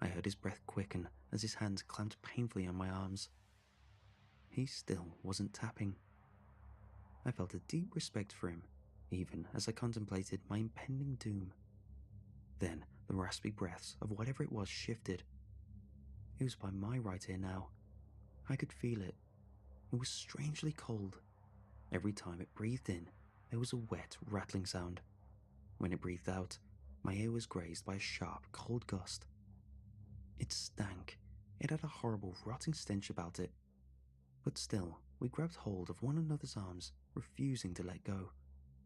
I heard his breath quicken as his hands clamped painfully on my arms. He still wasn't tapping. I felt a deep respect for him, even as I contemplated my impending doom. Then the raspy breaths of whatever it was shifted. It was by my right ear now. I could feel it. It was strangely cold. Every time it breathed in, there was a wet, rattling sound. When it breathed out, my ear was grazed by a sharp, cold gust. It stank. It had a horrible, rotting stench about it. But still, we grabbed hold of one another's arms, refusing to let go,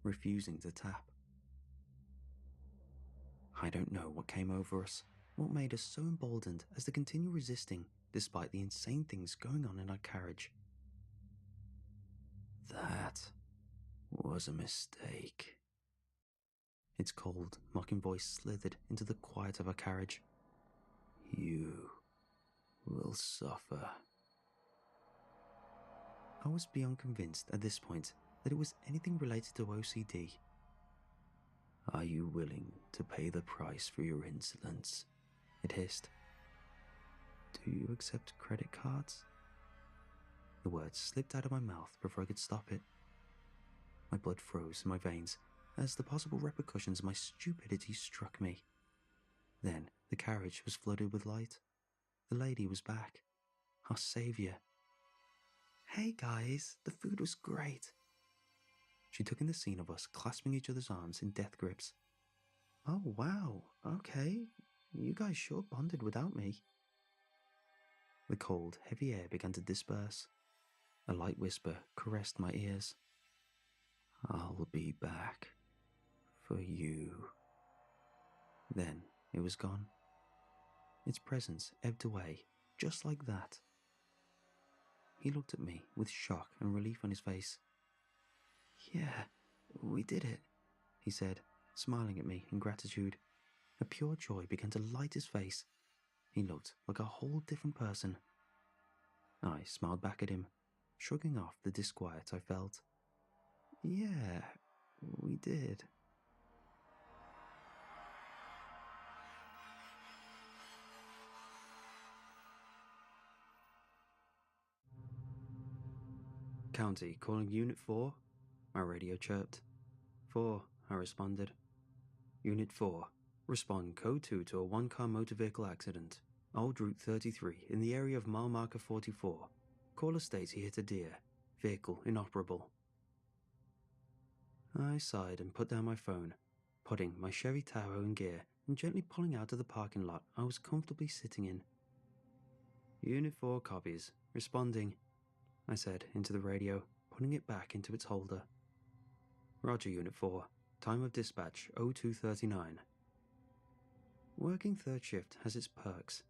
refusing to tap. I don't know what came over us, what made us so emboldened as to continue resisting despite the insane things going on in our carriage. That was a mistake. Its cold, mocking voice slithered into the quiet of our carriage. You will suffer. I was beyond convinced at this point that it was anything related to OCD. Are you willing to pay the price for your insolence? It hissed. Do you accept credit cards? The words slipped out of my mouth before I could stop it. My blood froze in my veins as the possible repercussions of my stupidity struck me. Then the carriage was flooded with light. The lady was back. Our savior. Hey guys, the food was great. She took in the scene of us clasping each other's arms in death grips. Oh wow, okay. You guys sure bonded without me. The cold, heavy air began to disperse. A light whisper caressed my ears. I'll be back. For you. Then it was gone. Its presence ebbed away, just like that. He looked at me with shock and relief on his face. Yeah, we did it, he said, smiling at me in gratitude. A pure joy began to light his face. He looked like a whole different person. I smiled back at him, shrugging off the disquiet I felt. Yeah, we did. County calling Unit 4? My radio chirped. 4, I responded. Unit 4, respond Code 2 to a one-car motor vehicle accident. Old Route 33 in the area of mile marker 44. Caller states he hit a deer. Vehicle inoperable. I sighed and put down my phone, putting my Chevy Tahoe in gear and gently pulling out of the parking lot I was comfortably sitting in. Unit 4 copies. Responding. I said into the radio, putting it back into its holder. Roger, Unit 4. Time of dispatch 0239. Working third shift has its perks.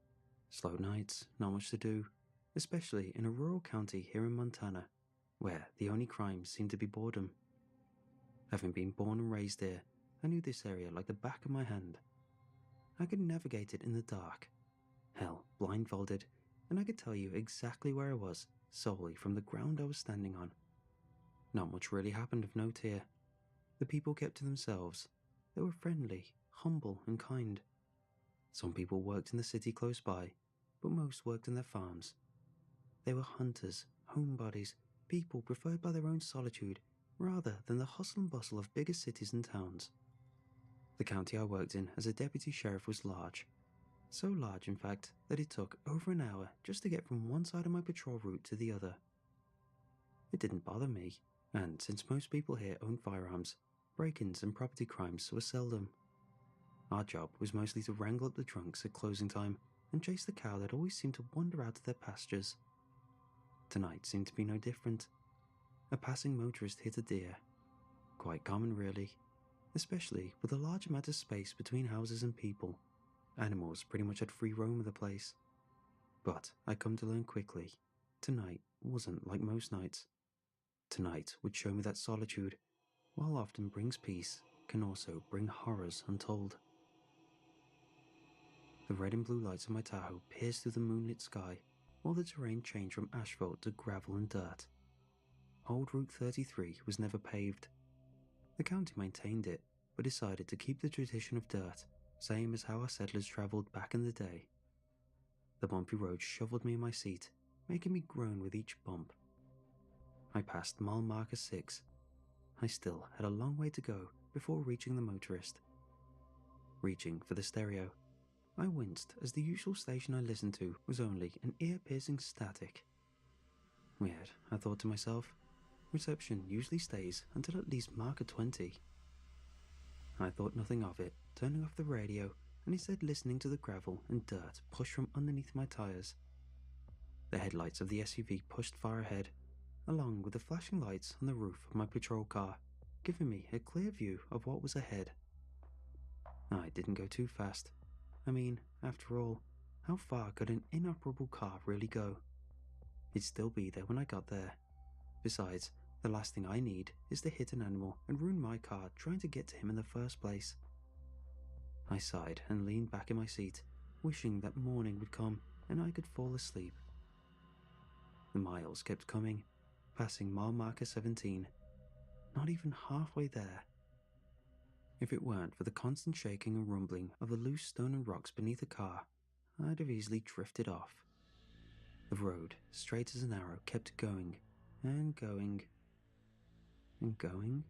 Slow nights, not much to do, especially in a rural county here in Montana, where the only crimes seem to be boredom. Having been born and raised here, I knew this area like the back of my hand. I could navigate it in the dark. Hell, blindfolded, and I could tell you exactly where I was, solely from the ground I was standing on. Not much really happened of note here. The people kept to themselves. They were friendly, humble, and kind. Some people worked in the city close by, but most worked in their farms. They were hunters, homebodies, people preferred by their own solitude, rather than the hustle and bustle of bigger cities and towns. The county I worked in as a deputy sheriff was large. So large, in fact, that it took over an hour just to get from one side of my patrol route to the other. It didn't bother me, and since most people here owned firearms, break-ins and property crimes were seldom. Our job was mostly to wrangle up the drunks at closing time and chase the cow that always seemed to wander out of their pastures. Tonight seemed to be no different. A passing motorist hit a deer. Quite common, really, especially with a large amount of space between houses and people. Animals pretty much had free roam of the place. But I come to learn quickly, tonight wasn't like most nights. Tonight would show me that solitude, while often brings peace, can also bring horrors untold. The red and blue lights of my Tahoe pierced through the moonlit sky, while the terrain changed from asphalt to gravel and dirt. Old Route 33 was never paved. The county maintained it, but decided to keep the tradition of dirt, same as how our settlers travelled back in the day. The bumpy road shoveled me in my seat, making me groan with each bump. I passed mile marker 6. I still had a long way to go before reaching the motorist. Reaching for the stereo, I winced as the usual station I listened to was only an ear-piercing static. Weird, I thought to myself. Reception usually stays until at least marker 20. I thought nothing of it, turning off the radio and instead listening to the gravel and dirt push from underneath my tires. The headlights of the SUV pushed far ahead, along with the flashing lights on the roof of my patrol car, giving me a clear view of what was ahead. I didn't go too fast. I mean, after all, how far could an inoperable car really go? It'd still be there when I got there. Besides, the last thing I need is to hit an animal and ruin my car trying to get to him in the first place. I sighed and leaned back in my seat, wishing that morning would come and I could fall asleep. The miles kept coming, passing mile marker 17. Not even halfway there. If it weren't for the constant shaking and rumbling of the loose stone and rocks beneath the car, I'd have easily drifted off. The road, straight as an arrow, kept going, and going, and going.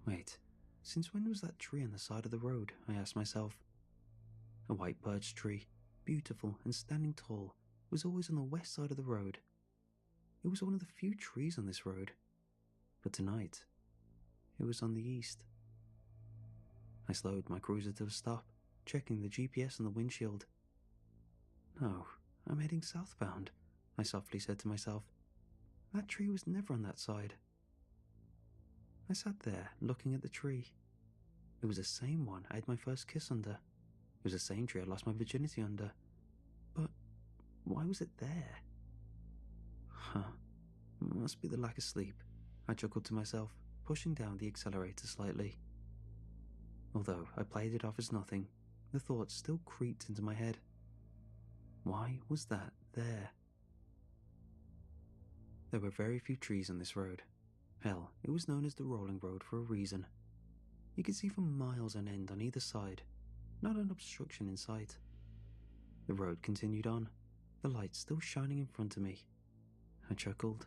Wait, since when was that tree on the side of the road, I asked myself. A white birch tree, beautiful and standing tall, was always on the west side of the road. It was one of the few trees on this road. But tonight, it was on the east. I slowed my cruiser to a stop, checking the GPS on the windshield. No, I'm heading southbound, I softly said to myself. That tree was never on that side. I sat there, looking at the tree. It was the same one I had my first kiss under. It was the same tree I lost my virginity under. But why was it there? Must be the lack of sleep, I chuckled to myself, pushing down the accelerator slightly. Although I played it off as nothing, the thought still creeped into my head. Why was that there? There were very few trees on this road. Hell, it was known as the rolling road for a reason. You could see for miles on end on either side, not an obstruction in sight. The road continued on, the lights still shining in front of me. I chuckled.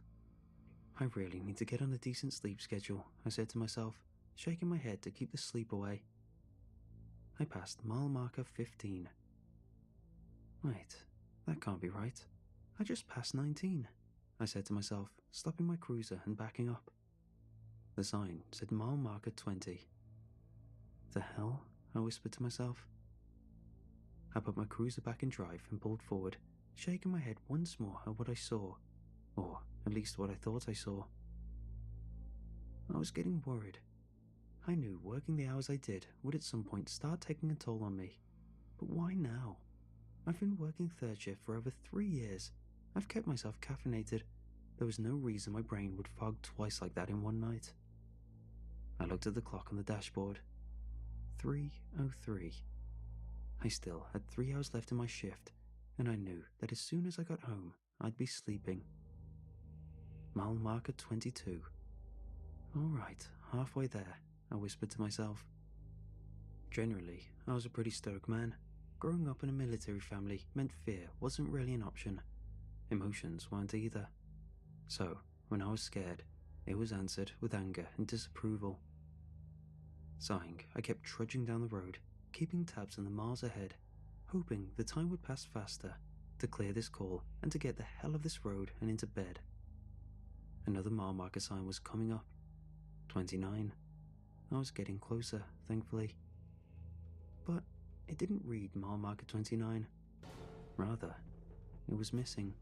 I really need to get on a decent sleep schedule, I said to myself, shaking my head to keep the sleep away. I passed mile marker 15. Wait, that can't be right. I just passed 19, I said to myself, stopping my cruiser and backing up. The sign said mile marker 20. The hell? I whispered to myself. I put my cruiser back in drive and pulled forward, shaking my head once more at what I saw. Or at least what I thought I saw. I was getting worried. I knew working the hours I did would at some point start taking a toll on me. But why now? I've been working third shift for over 3 years. I've kept myself caffeinated. There was no reason my brain would fog twice like that in one night. I looked at the clock on the dashboard. 3:03. I still had 3 hours left in my shift, and I knew that as soon as I got home, I'd be sleeping. Mile marker 22. All right, halfway there, I whispered to myself. Generally, I was a pretty stoic man. Growing up in a military family meant fear wasn't really an option. Emotions weren't either. So, when I was scared, it was answered with anger and disapproval. Sighing, I kept trudging down the road, keeping tabs on the miles ahead, hoping the time would pass faster, to clear this call and to get the hell of this road and into bed. Another mile marker sign was coming up. 29. I was getting closer, thankfully. But it didn't read mile marker 29. Rather, it was missing.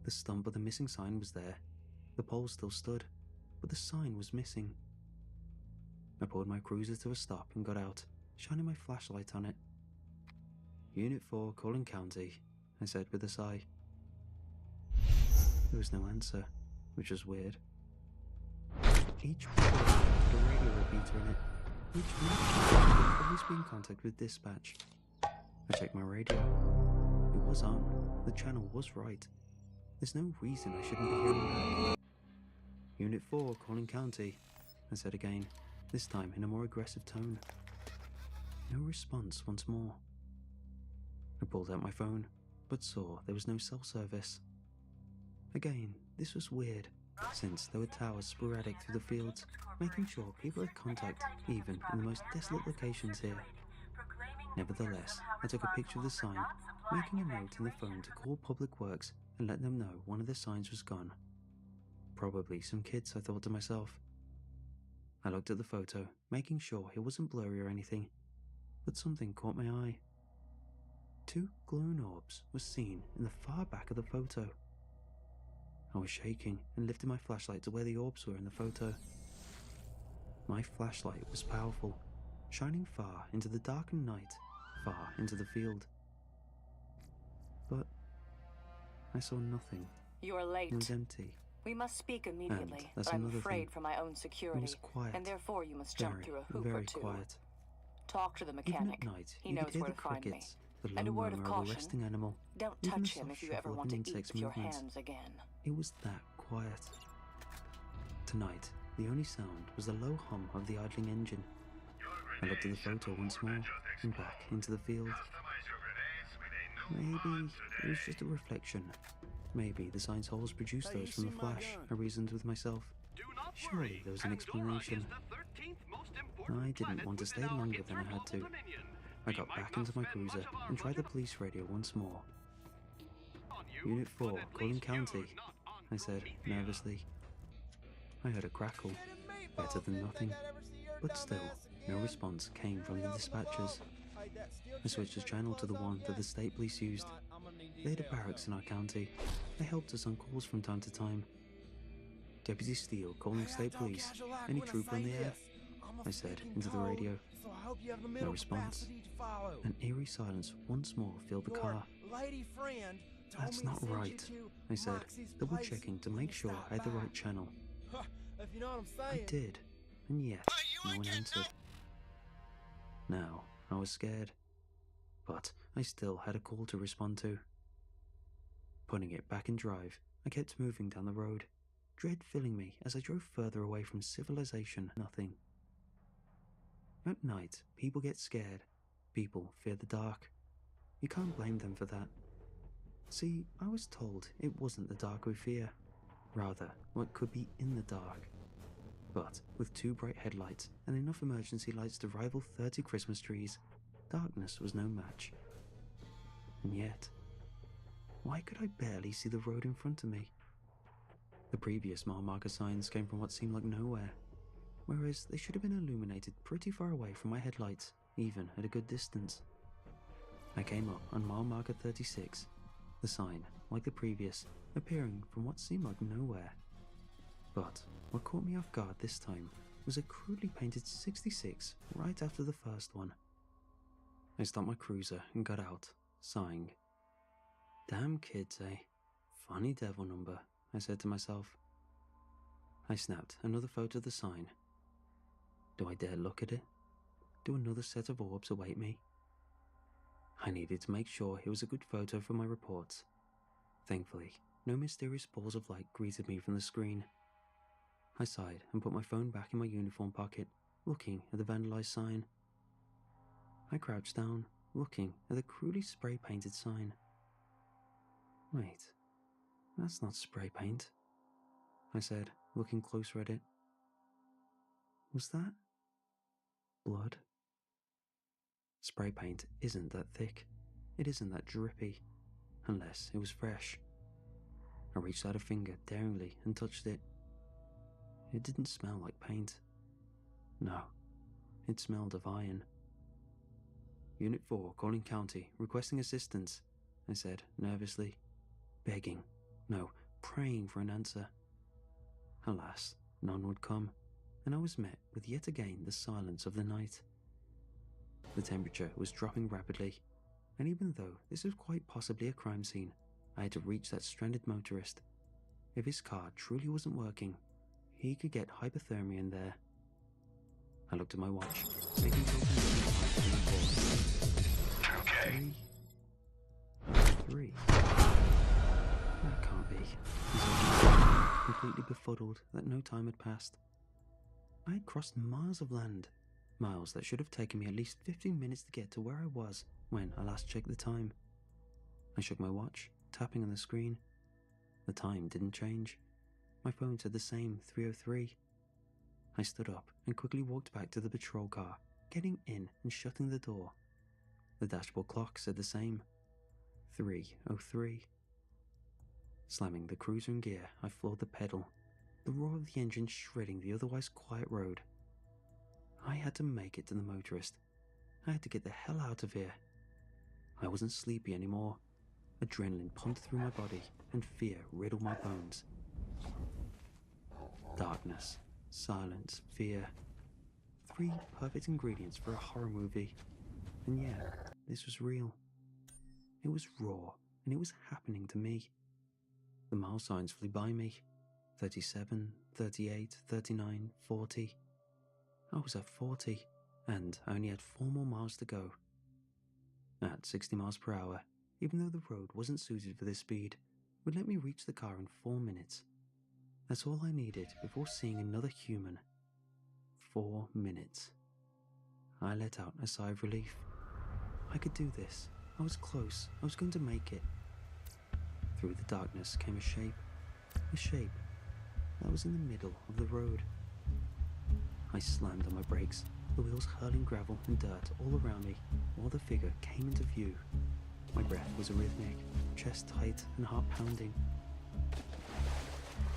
The stump of the missing sign was there. The pole still stood, but the sign was missing. I pulled my cruiser to a stop and got out, shining my flashlight on it. Unit 4, calling county, I said with a sigh. There was no answer, which was weird. Each pole had a radio repeater in it, which meant I would always be in contact with dispatch. I checked my radio. It was on. The channel was right. There's no reason I shouldn't be hearing back. Unit 4, calling county, I said again, this time in a more aggressive tone. No response once more. I pulled out my phone, but saw there was no cell service. Again, this was weird, since there were towers sporadic through the fields, making sure people had contact even in the most desolate locations here. Nevertheless, I took a picture of the sign, making a note in the phone to call Public Works and let them know one of the signs was gone. Probably some kids, I thought to myself. I looked at the photo, making sure it wasn't blurry or anything, but something caught my eye. 2 glowing orbs were seen in the far back of the photo. I was shaking and lifted my flashlight to where the orbs were in the photo. My flashlight was powerful, shining far into the darkened night, far into the field. But I saw nothing.
You are late.
It was empty.
We must speak immediately,
that's
but I'm
another
afraid
thing.
for my own security,
It was quiet,
and therefore you must jump through a hoop or
very
two.
quiet.
Talk to the
Even
mechanic.
at night,
He
you
knows
could hear
where
the
to find me.
crickets, the
And a
low
word of
murmur of a
caution,
resting animal.
don't
even
touch
the
him
soft
if you ever
shuffle of
want
an
to eat
insect's
with your
movements.
hands again.
It was that quiet. Tonight, the only sound was the low hum of the idling engine. I looked at the photo once more, and back into the field. Maybe it was just a reflection. Maybe the sign's holes produced those from the flash, I reasoned with myself. Surely there was an explanation. I didn't want to stay longer than I had to. I got back into my cruiser and tried the police radio once more. Unit 4, calling county, I said, nervously. I heard a crackle, better than nothing, but still, no response came from the dispatchers. I switched the channel to the one that the state police used. They had a barracks in our county. They helped us on calls from time to time. Deputy Steele calling state police. Any trooper on the air? I said into the radio. No response. An eerie silence once more filled the car. That's not right, I said, double checking to make sure I had the right channel. I did, and yet no one answered. Now I was scared, but I still had a call to respond to. Putting it back in drive, I kept moving down the road, dread filling me as I drove further away from civilization. Nothing. At night, people get scared. People fear the dark. You can't blame them for that. See, I was told it wasn't the dark we fear, rather what could be in the dark. But with 2 bright headlights and enough emergency lights to rival 30 Christmas trees, darkness was no match. And yet, why could I barely see the road in front of me? The previous mile marker signs came from what seemed like nowhere, whereas they should have been illuminated pretty far away from my headlights, even at a good distance. I came up on mile marker 36. The sign like the previous, appearing from what seemed like nowhere. But what caught me off guard this time was a crudely painted 66 right after the first one. I stopped my cruiser and got out, sighing. Damn kids, eh? Funny devil number, I said to myself. I snapped another photo of the sign. Do I dare look at it? Do another set of orbs await me? I needed to make sure it was a good photo for my reports. Thankfully, no mysterious balls of light greeted me from the screen. I sighed and put my phone back in my uniform pocket, looking at the vandalized sign. I crouched down, looking at the crudely spray-painted sign. Wait, that's not spray paint, I said, looking closer at it. Was that blood? Spray paint isn't that thick. It isn't that drippy, unless it was fresh. I reached out a finger daringly and touched it. It didn't smell like paint. No, it smelled of iron. Unit 4, calling county, requesting assistance, I said nervously, begging, no, praying for an answer. Alas, none would come, and I was met with yet again the silence of the night. The temperature was dropping rapidly, and even though this was quite possibly a crime scene, I had to reach that stranded motorist. If his car truly wasn't working, he could get hypothermia in there. I looked at my watch, making sure okay. 3. That can't be. He said, completely befuddled that no time had passed. I had crossed miles of land, miles that should have taken me at least 15 minutes to get to where I was when I last checked the time. I shook my watch, tapping on the screen. The time didn't change. My phone said the same 3:03. I stood up and quickly walked back to the patrol car, getting in and shutting the door. The dashboard clock said the same 3:03. Slamming the cruiser in gear, I floored the pedal, the roar of the engine shredding the otherwise quiet road. I had to make it to the motorist. I had to get the hell out of here. I wasn't sleepy anymore. Adrenaline pumped through my body, and fear riddled my bones. Darkness, silence, fear. 3 perfect ingredients for a horror movie. And yeah, this was real. It was raw, and it was happening to me. The mile signs flew by me. 37, 38, 39, 40. I was at 40, and I only had 4 more miles to go. At 60 miles per hour, even though the road wasn't suited for this speed, would let me reach the car in 4 minutes. That's all I needed before seeing another human. 4 minutes. I let out a sigh of relief. I could do this. I was close. I was going to make it. Through the darkness came a shape that was in the middle of the road. I slammed on my brakes, the wheels hurling gravel and dirt all around me while the figure came into view. My breath was arrhythmic, chest tight and heart pounding.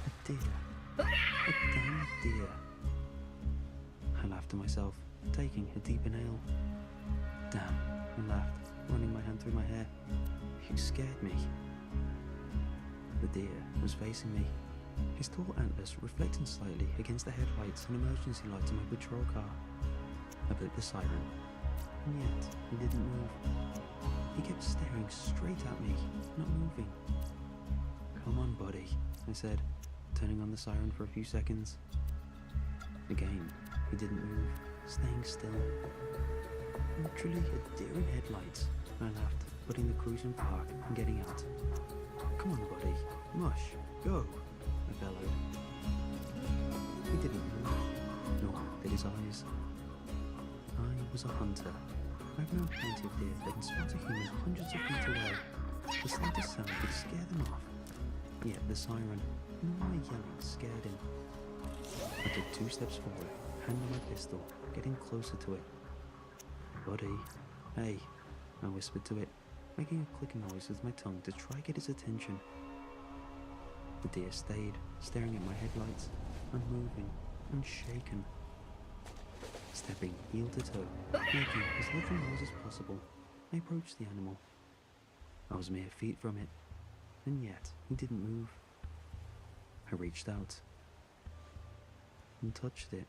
A deer. A damn deer. I laughed to myself, taking a deep inhale. Damn, I laughed, running my hand through my hair. You scared me. The deer was facing me, his tall antlers reflecting slightly against the headlights and emergency lights of my patrol car. I blipped the siren, and yet he didn't move. He kept staring straight at me, not moving. Come on, buddy, I said, turning on the siren for a few seconds. Again, he didn't move, staying still. Literally a deer in headlights, I laughed, putting the cruiser in park and getting out. Come on, buddy, mush, go, I bellowed. He didn't move, nor did his eyes. I was a hunter. I've known plenty of deer that can spot a human hundreds of feet away. The slightest sound could scare them off. Yet the siren, and all my yelling, scared him. I took 2 steps forward, hand on my pistol, getting closer to it. Buddy, hey, I whispered to it, making a clicking noise with my tongue to try get his attention. The deer stayed, staring at my headlights, unmoving, unshaken. Stepping heel to toe, making as little noise as possible, I approached the animal. I was mere feet from it. and yet he didn't move. I reached out and touched it.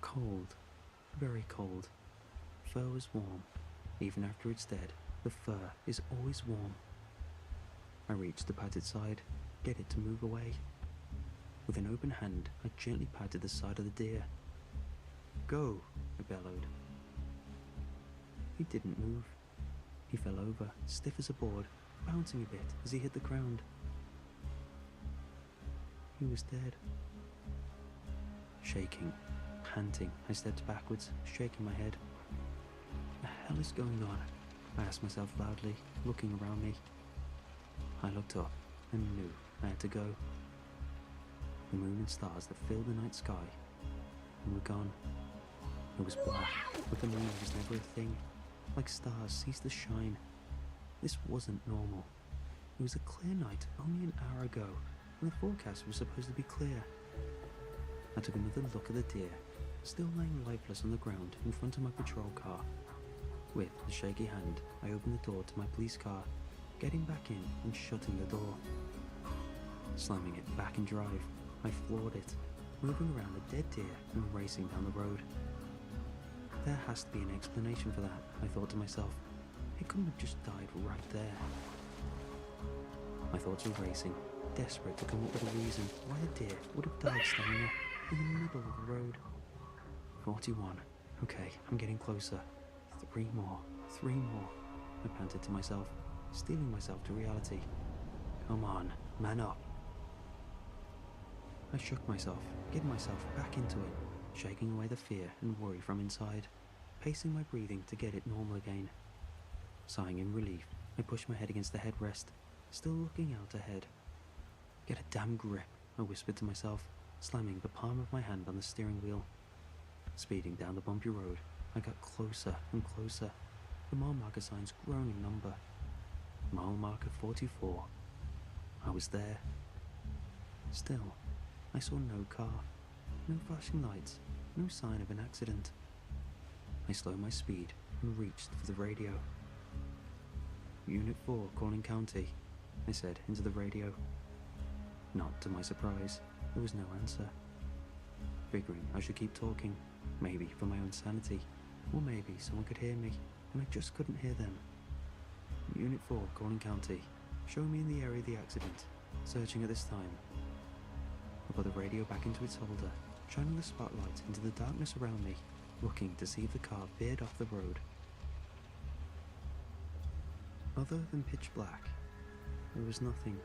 Cold, very cold. Fur was warm. Even after it's dead, the fur is always warm. I reached to pat its side, get it to move away. With an open hand, I gently patted the side of the deer. "Go," I bellowed. He didn't move. He fell over, stiff as a board, bouncing a bit as he hit the ground. He was dead. Shaking, panting, I stepped backwards, shaking my head. What the hell is going on? I asked myself loudly, looking around me. I looked up and knew I had to go. The moon and stars that filled the night sky were gone. It was black, but the moon was never a thing. Like stars ceased to shine. This wasn't normal. It was a clear night only an hour ago, and the forecast was supposed to be clear. I took another look at the deer, still laying lifeless on the ground in front of my patrol car. With a shaky hand, I opened the door to my police car, getting back in and shutting the door. Slamming it back in drive, I floored it, moving around the dead deer and racing down the road. There has to be an explanation for that, I thought to myself. It couldn't have just died right there. My thoughts were racing, desperate to come up with a reason why a deer would have died standing up in the middle of the road. 41. Okay, I'm getting closer. 3 more. I panted to myself, steeling myself to reality. Come on, man up. I shook myself, getting myself back into it, shaking away the fear and worry from inside, pacing my breathing to get it normal again. Sighing in relief, I pushed my head against the headrest, still looking out ahead. Get a damn grip, I whispered to myself, slamming the palm of my hand on the steering wheel. Speeding down the bumpy road, I got closer and closer, the mile marker signs growing in number. Mile marker 44. I was there. Still, I saw no car, no flashing lights, no sign of an accident. I slowed my speed and reached for the radio. Unit 4 calling county, I said into the radio. Not to my surprise, there was no answer. Figuring I should keep talking, maybe for my own sanity, or maybe someone could hear me, and I just couldn't hear them. Unit 4 calling county, show me in the area of the accident, searching at this time. I put the radio back into its holder, shining the spotlight into the darkness around me, looking to see if the car veered off the road. Other than pitch black, there was nothing.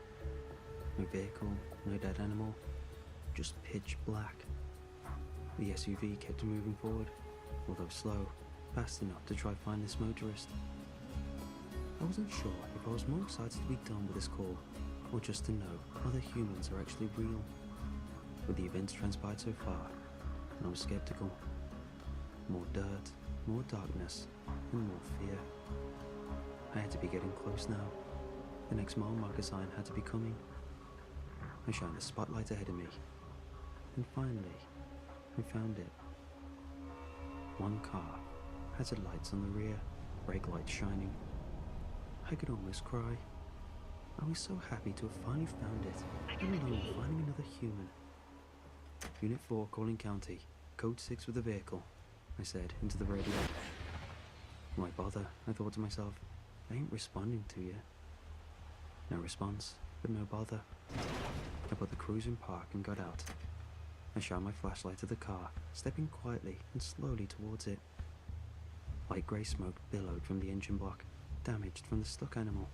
No vehicle, no dead animal, just pitch black. The SUV kept moving forward, although slow, fast enough to try to find this motorist. I wasn't sure if I was more excited to be done with this call, or just to know other humans are actually real. With the events transpired so far, I was skeptical. More dirt, more darkness, and more fear. I had to be getting close now. The next mile marker sign had to be coming. I shined the spotlight ahead of me, and finally, I found it. One car had the lights on the rear, brake lights shining. I could almost cry. I was so happy to have finally found it, let alone finding another human. Unit 4 calling county, code 6 with the vehicle, I said into the radio. Why bother, I thought to myself. They ain't responding to you. No response, but no bother. I put the cruiser in park and got out. I shined my flashlight at the car, stepping quietly and slowly towards it. Light grey smoke billowed from the engine block, damaged from the stuck animal.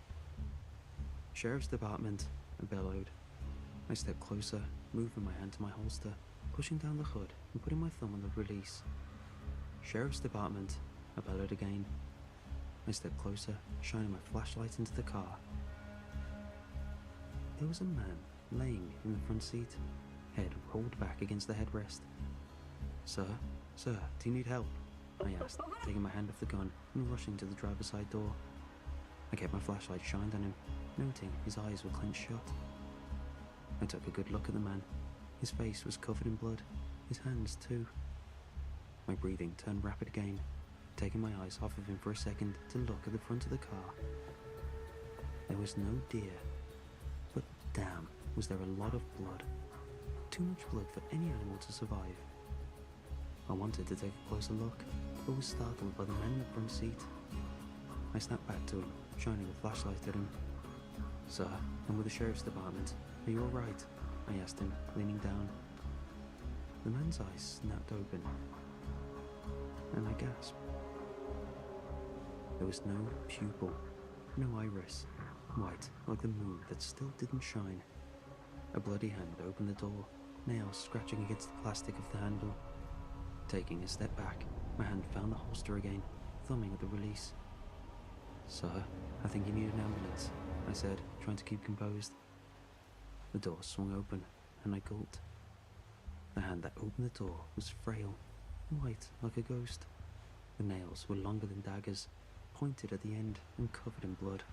Sheriff's Department, I bellowed. I stepped closer, moving my hand to my holster, pushing down the hood and putting my thumb on the release. Sheriff's Department, I bellowed again. I stepped closer, shining my flashlight into the car. There was a man laying in the front seat, head rolled back against the headrest. Sir, do you need help? I asked, taking my hand off the gun and rushing to the driver's side door. I kept my flashlight shined on him, noting his eyes were clenched shut. I took a good look at the man. His face was covered in blood, his hands too. My breathing turned rapid again, taking my eyes off of him for a second to look at the front of the car. There was no deer, but damn, was there a lot of blood. Too much blood for any animal to survive. I wanted to take a closer look, but was startled by the man in the front seat. I snapped back to him, shining a flashlight at him. "Sir, I'm with the sheriff's department. Are you alright?" I asked him, leaning down. The man's eyes snapped open, and I gasped. There was no pupil, no iris, white like the moon that still didn't shine. A bloody hand opened the door, nails scratching against the plastic of the handle. Taking a step back, my hand found the holster again, thumbing at the release. "Sir, I think you need an ambulance," I said, trying to keep composed. The door swung open, and I gulped. The hand that opened the door was frail, white like a ghost. The nails were longer than daggers, pointed at the end and covered in blood.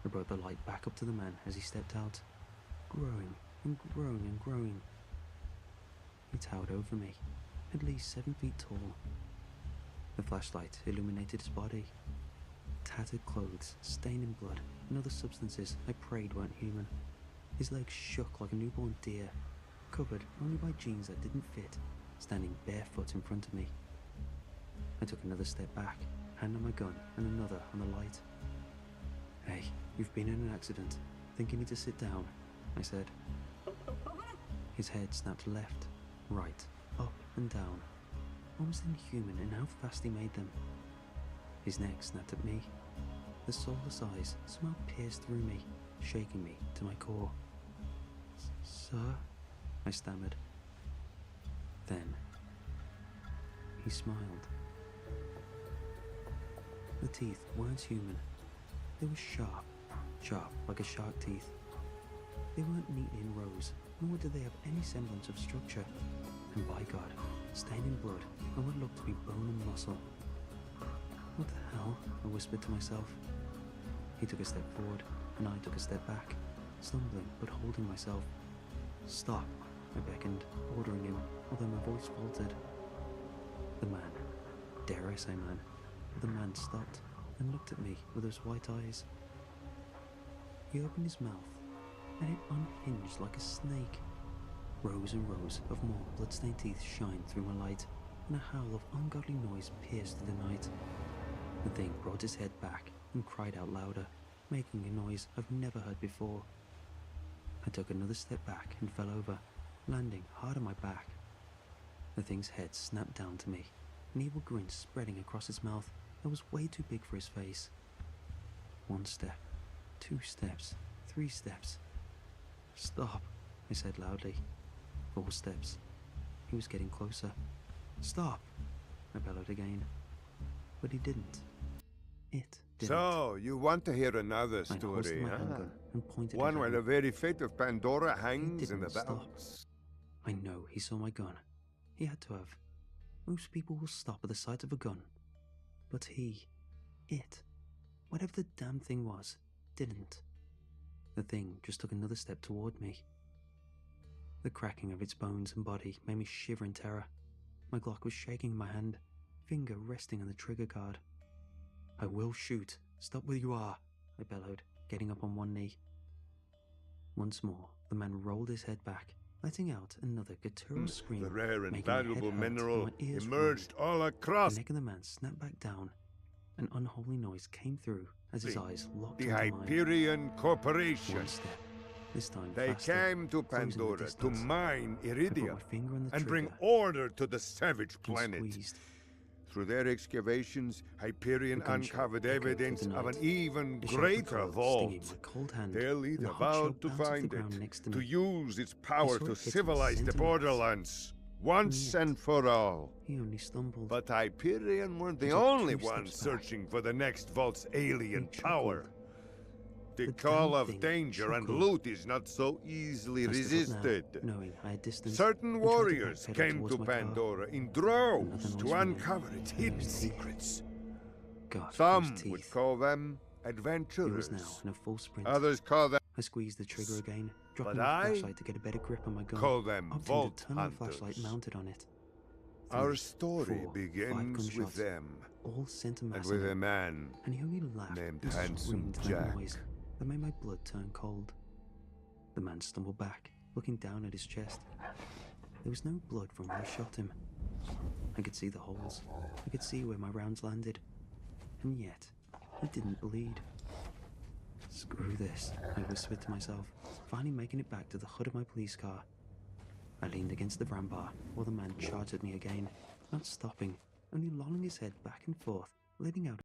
I brought the light back up to the man as he stepped out, growing and growing and growing. He towered over me, at least 7 feet tall. The flashlight illuminated his body. Tattered clothes, stained in blood, and other substances I prayed weren't human. His legs shook like a newborn deer, covered only by jeans that didn't fit, standing barefoot in front of me. I took another step back, hand on my gun and another on the light. "Hey, you've been in an accident. Think you need to sit down," I said. His head snapped left, right, up and down, almost inhuman in how fast he made them. His neck snapped at me. The soulless eyes somehow pierced through me, shaking me to my core. "Sir?" I stammered. Then, he smiled. The teeth weren't human. They were sharp like a shark teeth. They weren't neatly in rows, nor did they have any semblance of structure. And by God, stained in blood and what looked to be bone and muscle. "What the hell?" I whispered to myself. He took a step forward, and I took a step back, stumbling but holding myself. "Stop," I beckoned, ordering him, although my voice faltered. The man, dare I say man, the man stopped and looked at me with those white eyes. He opened his mouth, and it unhinged like a snake. Rows and rows of more blood-stained teeth shined through my light, and a howl of ungodly noise pierced through the night. The thing brought his head back and cried out louder, making a noise I've never heard before. I took another step back and fell over, landing hard on my back. The thing's head snapped down to me, an evil grin spreading across its mouth that was way too big for his face. 1 step, 2 steps, 3 steps. "Stop," I said loudly. 4 steps. He was getting closer. "Stop," I bellowed again. But he didn't. It didn't.
"So, you want to hear another story, huh? One where the very fate of Pandora hangs in the balance."
I know he saw my gun. He had to have. Most people will stop at the sight of a gun. But it, whatever the damn thing was, didn't. The thing just took another step toward me. The cracking of its bones and body made me shiver in terror. My Glock was shaking in my hand, finger resting on the trigger guard. "I will shoot. Stop where you are," I bellowed, getting up on one knee. Once more, the man rolled his head back, letting out another guttural scream.
The rare and
making my head
valuable
hurt
mineral
and my ears
emerged
ringed.
all across.
The neck of the man snapped back down. An unholy noise came through as his eyes locked
The
into mine.
Hyperion Corporation.
1 step. This time
They
faster,
came to
closing the
Pandora to
distance.
mine
I put
Iridium
my finger on the
and bring
trigger
order to the savage
and
planet.
squeezed.
Through their excavations, Hyperion
The gunshot
uncovered
echoed through
evidence
the
of an
night.
even
The sharp
greater
patrol stinging
vault.
my cold hand,
Their
and
leader
the hot shell
vowed to
bounced off the
find
ground
it,
next to
to
me.
use its
I
power
saw
to
it hit me
civilize the
centimeters.
Borderlands, once
Yet,
and for all.
He only stumbled.
But Hyperion weren't the
He took
only
2
ones
steps back.
searching for the next vault's alien
He
power.
chuckled.
The
The
call
damn
of
thing
danger and
chuckled.
loot is not so easily
I stood up now,
resisted.
knowing I had distance,
Certain
and tried to
warriors
backpedal
came
towards
to
my car.
Pandora in
Another
droves
noise
to
from him.
uncover its hidden
His teeth.
secrets.
God,
Some
those
would
teeth.
call them
He was
adventurers.
now in a full sprint.
Others call them
I squeezed the trigger again, dropping
But
my
I
flashlight to get a better grip on my gun.
call them
Opting
vault
to turn my
hunters.
flashlight mounted on it.
Our
3,
story
4, 5
begins with
gunshots,
them,
all sent a
and
mass
with
on
a
him,
man
and he only laughed
named
and
Handsome
screamed that
Jack.
noise. that made my blood turn cold. The man stumbled back, looking down at his chest. There was no blood from where I shot him. I could see the holes. I could see where my rounds landed. And yet, he didn't bleed. Screw this, I whispered to myself, finally making it back to the hood of my police car. I leaned against the ramp bar while the man charged at me again, not stopping, only lolling his head back and forth, letting out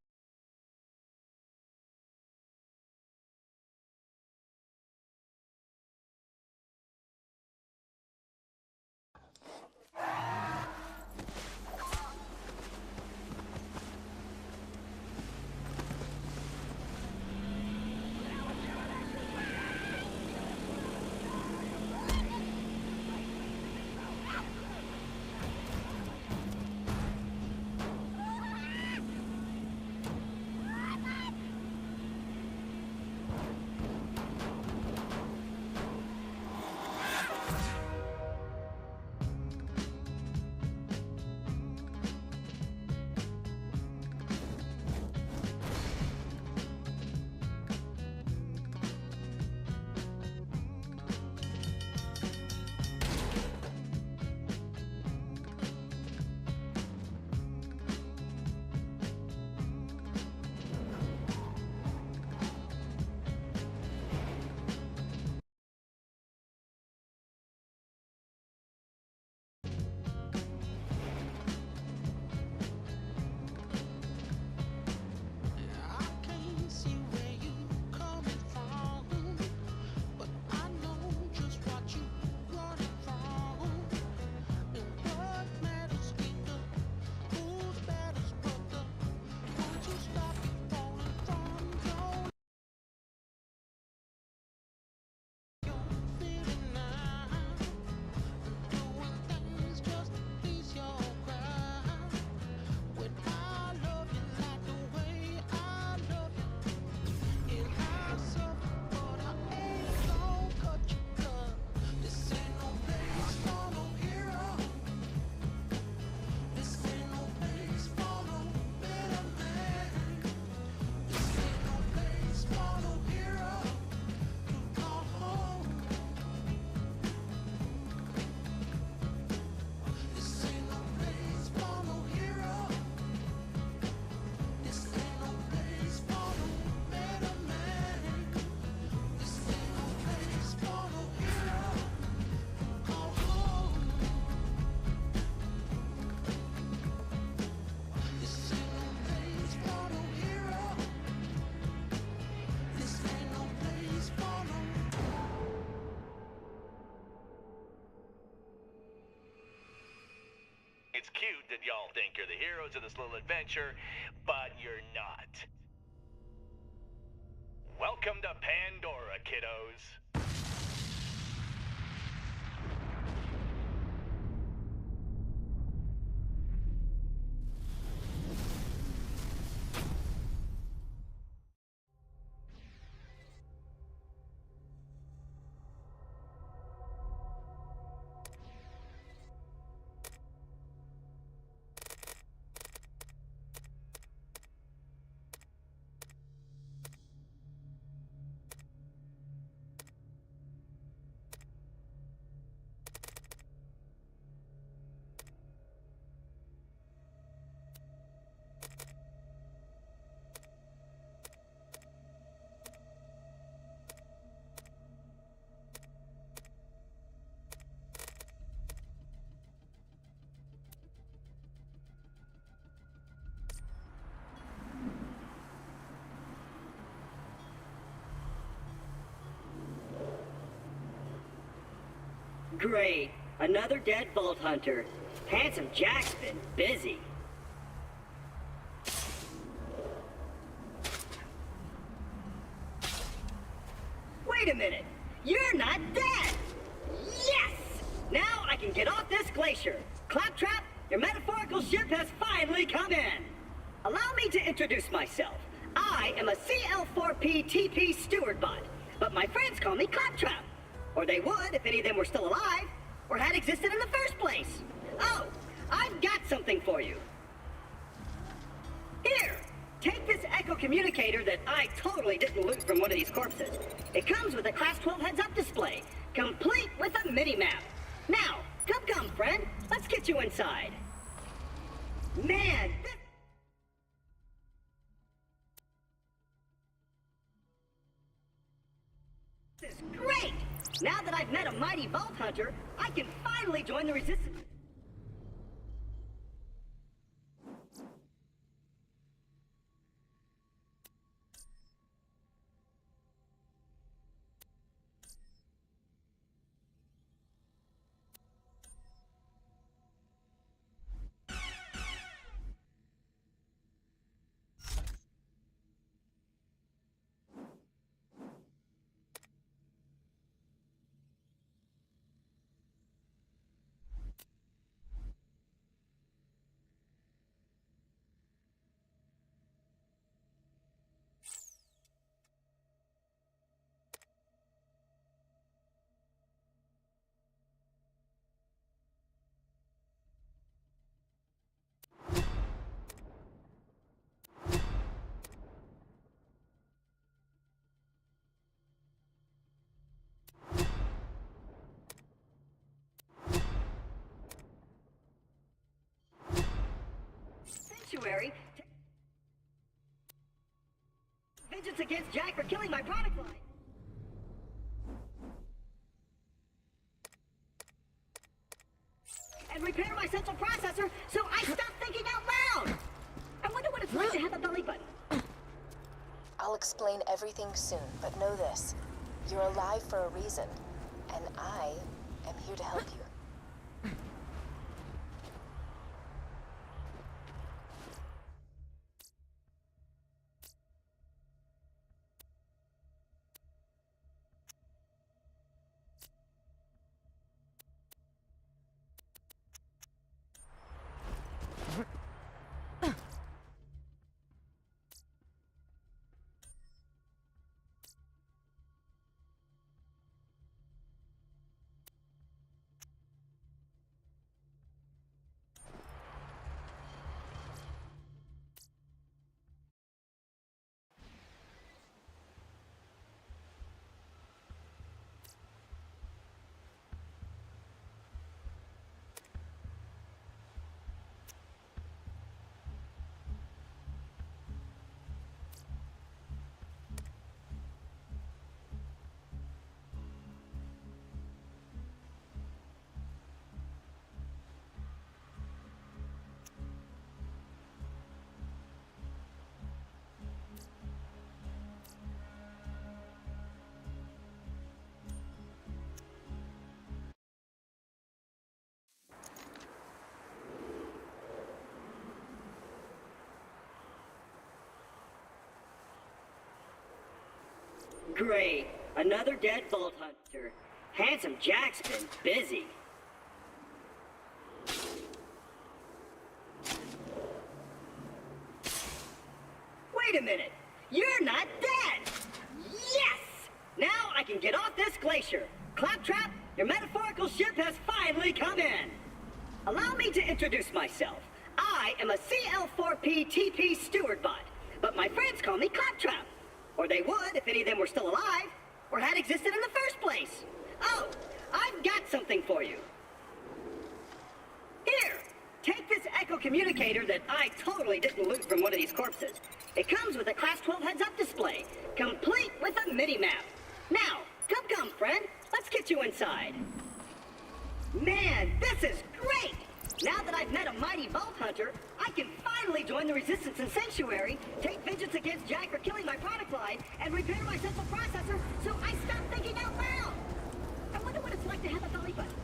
It's cute that y'all think you're the heroes of this little adventure, but you're not. Welcome to Pandora, kiddos.
Great. Another dead Vault Hunter. Handsome Jack's been busy. Wait a minute. You're not dead! Yes! Now I can get off this glacier. Claptrap, your metaphorical ship has finally come in. Allow me to introduce myself. I am a CL4P TP steward bot, but my friends call me Claptrap. Or they would if any of them were still alive, or had existed in the first place. Oh, I've got something for you. Here, take this echo communicator that I totally didn't loot from one of these corpses. It comes with a Class 12 heads-up display, complete with a mini-map. Now, come, friend. Let's get you inside. Man, this is great! Now that I've met a mighty vault hunter, I can finally join the resistance. Sanctuary. Vengeance against Jack for killing my product line. And repair my central processor so I stop thinking out loud. I wonder what it's like to have a belly button.
I'll explain everything soon, but know this. You're alive for a reason, and I am here to help you.
Great. Another dead vault hunter. Handsome Jack's been busy. Wait a minute. You're not dead! Yes! Now I can get off this glacier. Claptrap, your metaphorical ship has finally come in. Allow me to introduce myself. I am a CL4P TP steward bot, but my friends call me Claptrap. Or they would if any of them were still alive, or had existed in the first place. Oh, I've got something for you. Here, take this echo communicator that I totally didn't loot from one of these corpses. It comes with a Class 12 heads-up display, complete with a mini-map. Now, come, friend. Let's get you inside. Man, this is great! Now that I've met a mighty vault hunter, I can finally join the resistance in Sanctuary, take vengeance against Jack for killing my product line, and repair my central processor so I stop thinking out loud. I wonder what it's like to have a belly button.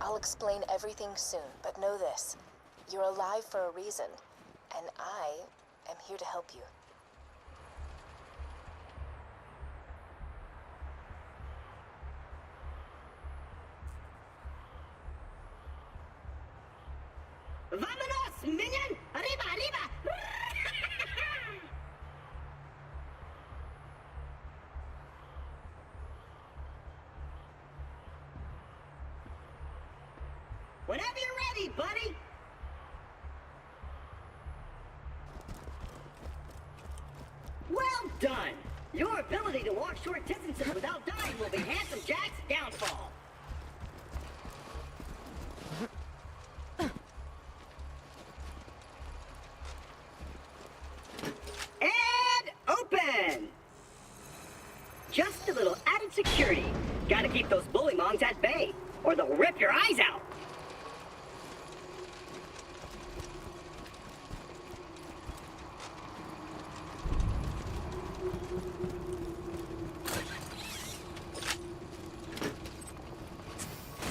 I'll explain everything soon, but know this. You're alive for a reason, and I am here to help you.
Vámonos, minion! Arriba, arriba! Whenever you're ready, buddy! ability to walk short distances without dying will be Handsome Jack's downfall. And open! Just a little added security. Gotta keep those bullymongs at bay, or they'll rip your eyes out.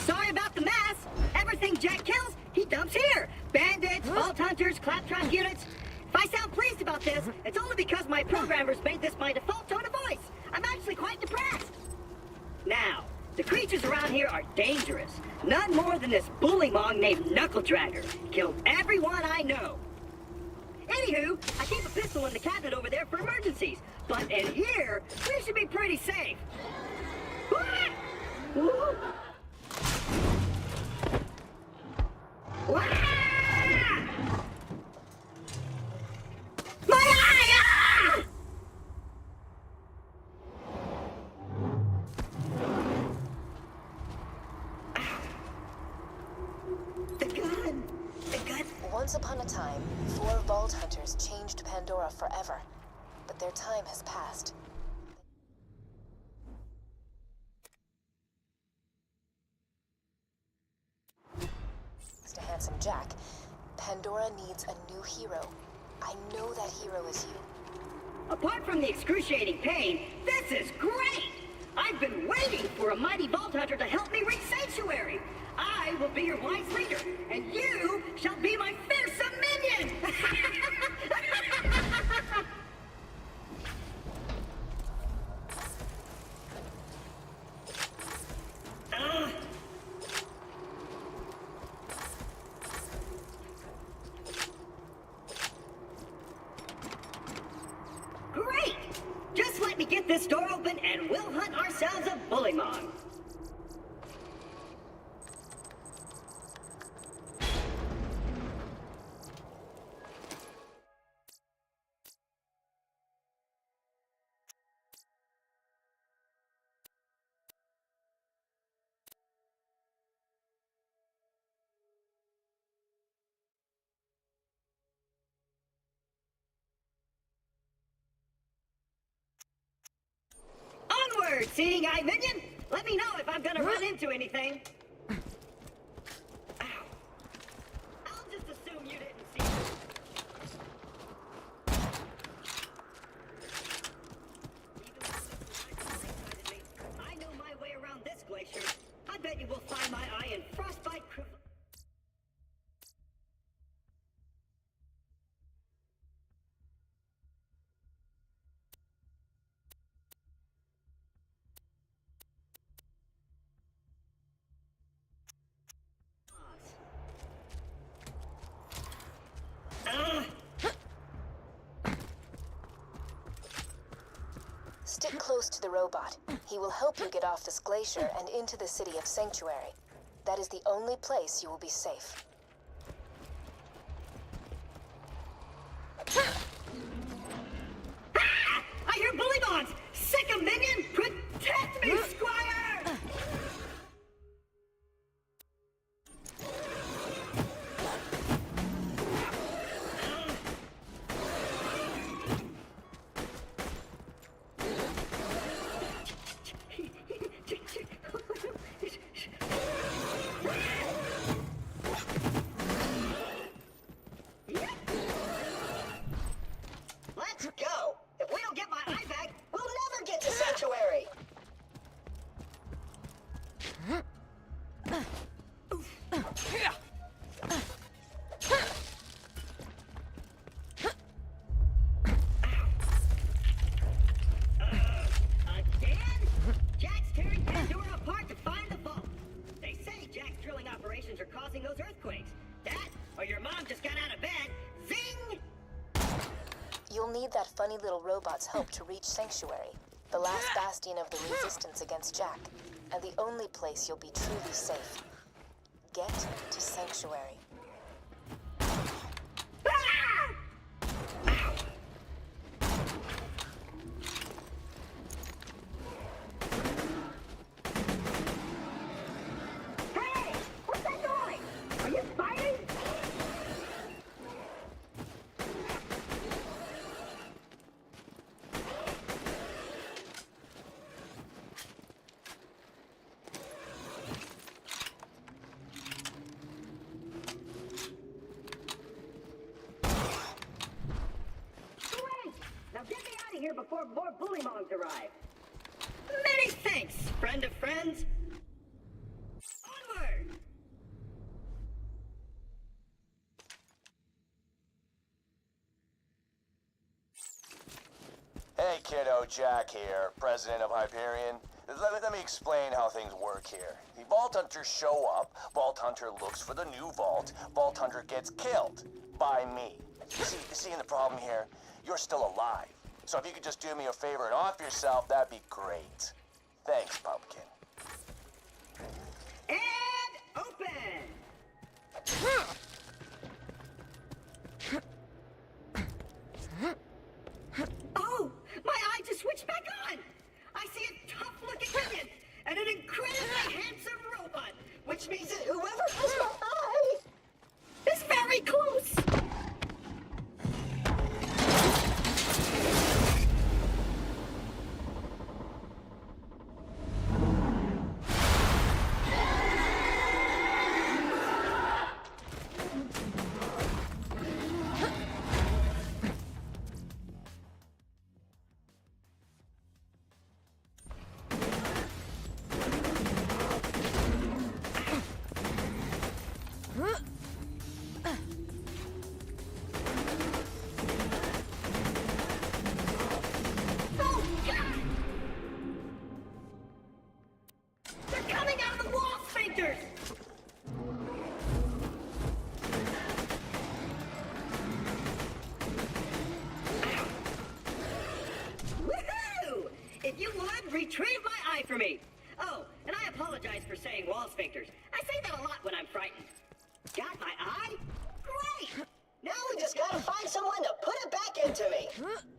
Sorry about the mess. Everything Jack kills, he dumps here. Bandits, vault hunters, claptrap units. If I sound pleased about this, it's only because my programmers made this my default tone of voice. I'm actually quite depressed. Now, the creatures around here are dangerous. None more than this bullymong named Knuckle Dragger. Killed everyone I know. Anywho, I keep a pistol in the cabinet over there for emergencies. But in here, we should be pretty safe. Woo! My eye! Ah! The gun! The gun!
Once upon a time, 4 vault hunters changed Pandora forever. But their time has passed. To Handsome Jack, Pandora needs a new hero. I know that hero is you.
Apart from the excruciating pain, this is great! I've been waiting for a mighty vault hunter to help me reach Sanctuary. I will be your wise leader, and you shall be my fearsome minion! Great! Just let me get this door open and we'll hunt ourselves a bullymong. Onward, seeing eye minion! Let me know if I'm gonna run into anything. Ow. I'll just assume you didn't see me. I know my way around this glacier. I bet you will find my eye in frostbite crippling.
Stick close to the robot. He will help you get off this glacier and into the city of Sanctuary. That is the only place you will be safe.
Ah! I hear bullymons! Sick of minion! Protect me, Squire! Let's go! If we don't get my eye back, we'll never get to Sanctuary! Again? Jack's tearing Pandora apart to find the vault. They say Jack's drilling operations are causing those earthquakes. That, or your mom just got out of bed. Zing!
You'll need that funny little robot's help to reach Sanctuary, the last bastion of the resistance against Jack, and the only place you'll be truly safe. Get to Sanctuary.
before more bullymongs arrive. Many thanks, friend of friends. Onward!
Hey kiddo, Jack here, president of Hyperion. Let me explain how things work here. The Vault Hunters show up, Vault Hunter looks for the new vault, Vault Hunter gets killed. By me. See the problem here? You're still alive. So if you could just do me a favor and off yourself, that'd be great. Thanks, Pumpkin.
And open! Oh, my eye just switched back on! I see a tough-looking minion and an incredibly handsome robot, which means that whoever has my eye is very close! Retrieve my eye for me! Oh, and I apologize for saying wall sphincters. I say that a lot when I'm frightened. Got my eye? Great! Now we just gotta find someone to put it back into me.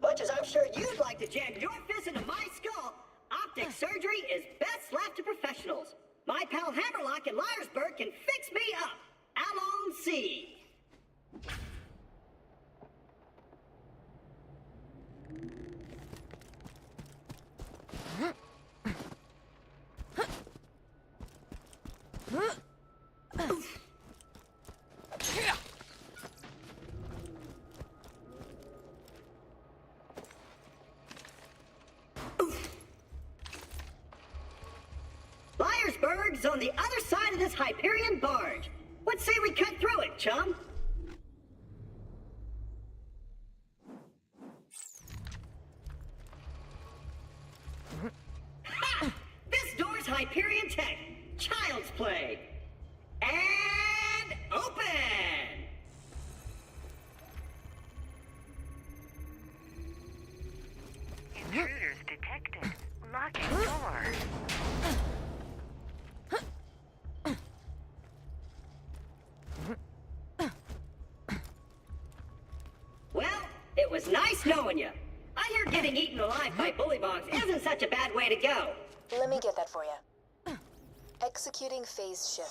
Much as I'm sure you'd like to jam your fist into my skull, optic surgery is best left to professionals. My pal Hammerlock in Liarsburg can fix me up. Allons-y. Liarsburg's on the other side of this Hyperion barge. What say we cut through it, chum? Ha! This door's Hyperion tech. Child's play. And open!
Intruders detected. Locking door.
Well, it was nice knowing you. I hear getting eaten alive by bullymongs isn't such a bad way to go.
Let me get that for you. Executing phase shift.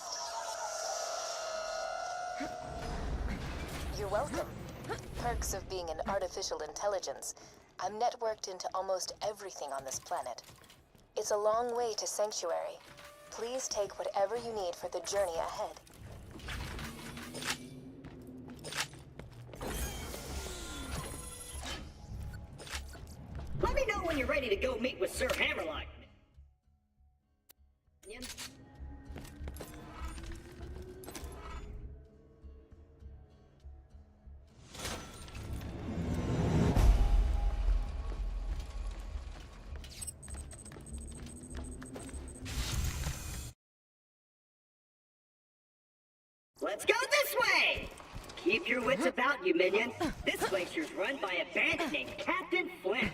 You're welcome. Perks of being an artificial intelligence. I'm networked into almost everything on this planet. It's a long way to Sanctuary. Please take whatever you need for the journey ahead.
Let me know when you're ready to go meet with Sir Hammerlock. Let's go this way! Keep your wits about you, minion. This glacier's run by a bandit named Captain Flint.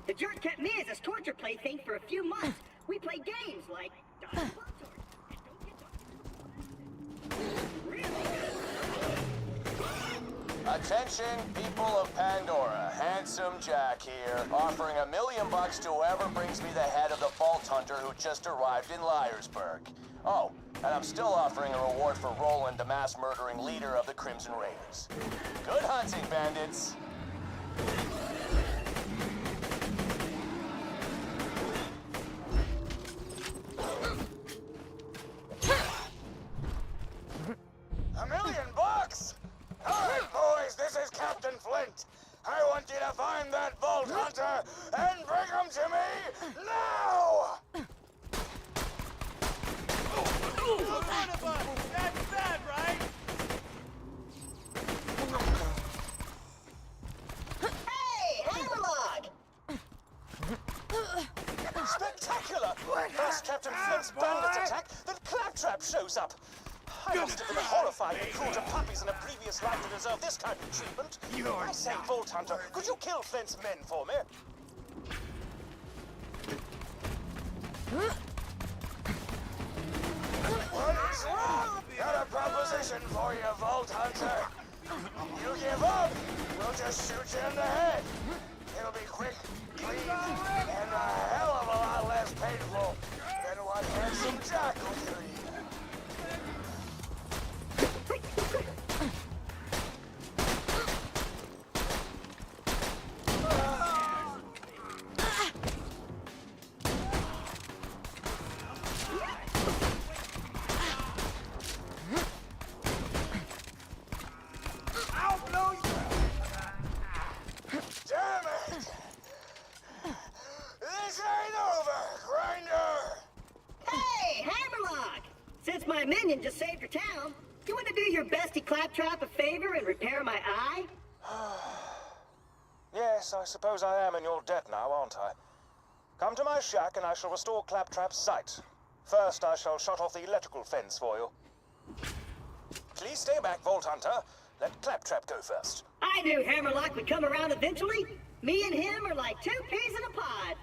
The jerk kept me as his torture plaything for a few months. We played games like...
Attention, people of Pandora. Handsome Jack here, offering $1 million to whoever brings me the head of the Vault Hunter who just arrived in Liarsburg. Oh, and I'm still offering a reward for Roland, the mass-murdering leader of the Crimson Raiders. Good hunting, bandits!
$1 million? Alright, boys, this is Captain Flint. I want you to find that Vault Hunter and
one of us! That's bad, right?
Hey, Hammerlock!
Spectacular! First Captain Flint's bandit attack, then Claptrap shows up. I must have been horrified and cruel to puppies in a previous life to deserve this kind of treatment. I say, Vault Hunter, could you kill Flint's men for me? What's wrong? Got a proposition for you, Vault Hunter. You give up, we'll just shoot you in the head. It'll be quick, clean, and a hell of a lot less painful than what Handsome Jack will do to you.
Since my minion just saved your town, you want to do your bestie Claptrap a favor and repair my eye?
Yes, I suppose I am in your debt now, aren't I? Come to my shack and I shall restore Claptrap's sight. First, I shall shut off the electrical fence for you. Please stay back, Vault Hunter. Let Claptrap go first.
I knew Hammerlock would come around eventually. Me and him are like 2 peas in a pod.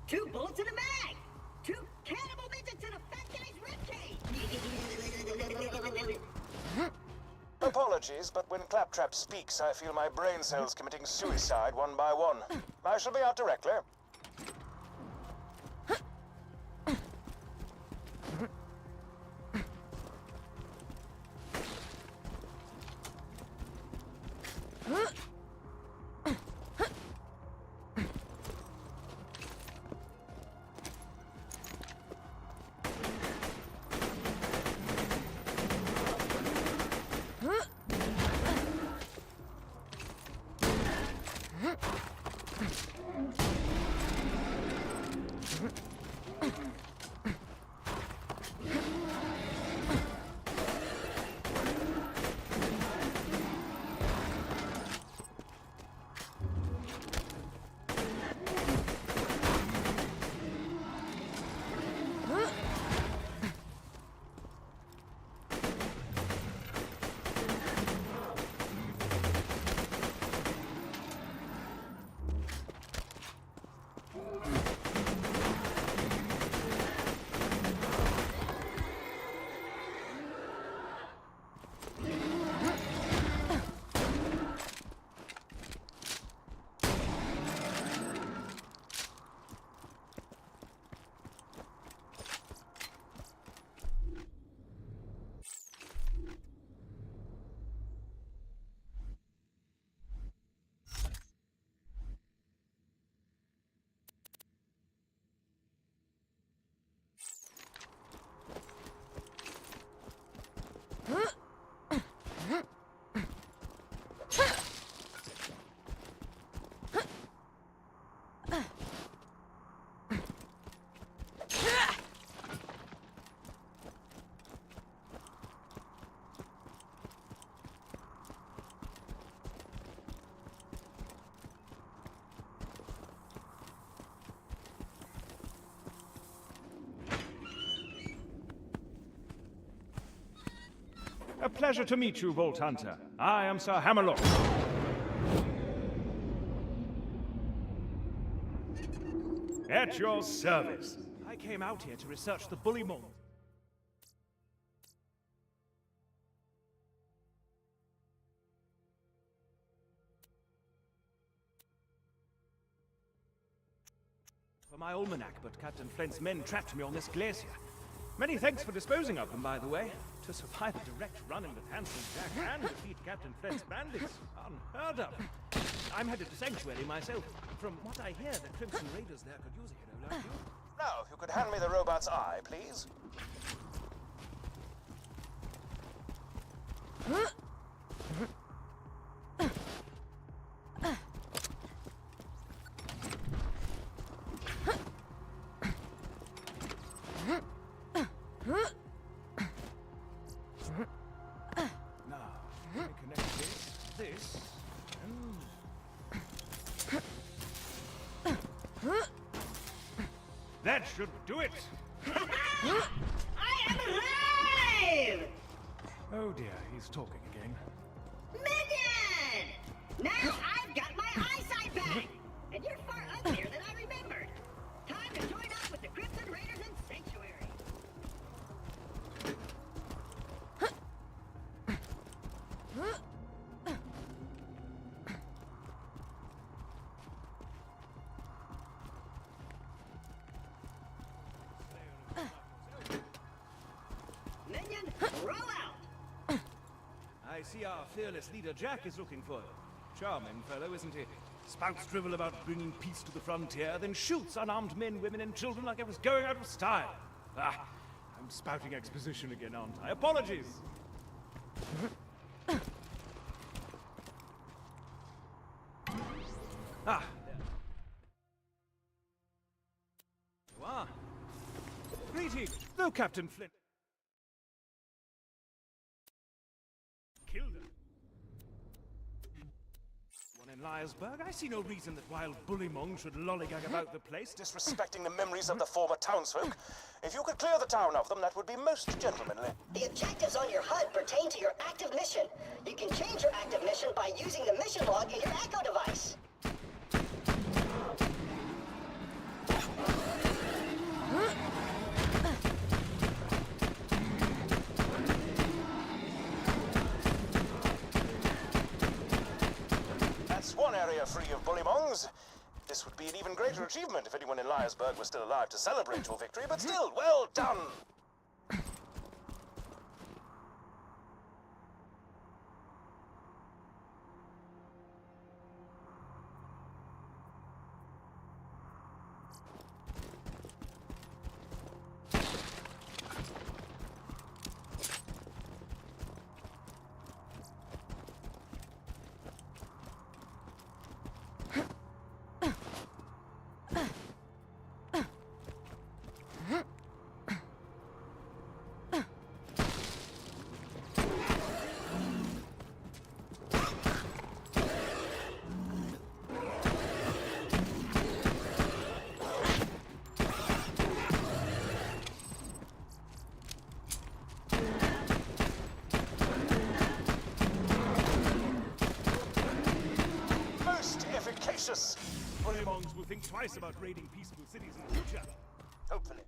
2 bullets in a mag. 2 cannibal midgets in a fat guy's ribcage.
Apologies, but when Claptrap speaks, I feel my brain cells committing suicide one by one. I shall be out directly.
A pleasure to meet you, Vault Hunter. I am Sir Hammerlock. At your service. I came out here to research the bully mold. For my almanac, but Captain Flint's men trapped me on this glacier. Many thanks for disposing of them, by the way. To survive a direct run-in with Handsome Jack and defeat Captain Flint's bandits, unheard of. I'm headed to Sanctuary myself. From what I hear, the Crimson Raiders there could use a hero like you.
Now, if you could hand me the robot's eye, please.
That should do it.
I am alive!
Oh dear, he's talking again.
Minion! Now I've got my eyesight back! And you're far uglier than I remembered. Time to join up with the Crimson Raiders in Sanctuary. Minion, roll out!
I see our fearless leader Jack is looking for you. Charming fellow, isn't he? Spouts drivel about bringing peace to the frontier, then shoots unarmed men, women, and children like I was going out of style. Ah, I'm spouting exposition again, aren't I? Apologies! Ah, there. You are. Greetings, though Captain Flint. Killed her. One in Liarsburg? I see no reason that wild bullymong should lollygag about the place,
Disrespecting the memories of the former townsfolk. If you could clear the town of them, that would be most gentlemanly.
The objectives on your HUD pertain to your active mission. You can change your active mission by using the mission log in your Echo device.
That's one area free of bullymongs. This would be an even greater achievement if anyone in Liarsburg was still alive to celebrate your victory, but still, well done! Efficacious!
Bullymongs will think twice about raiding peaceful cities in the future.
Hopefully.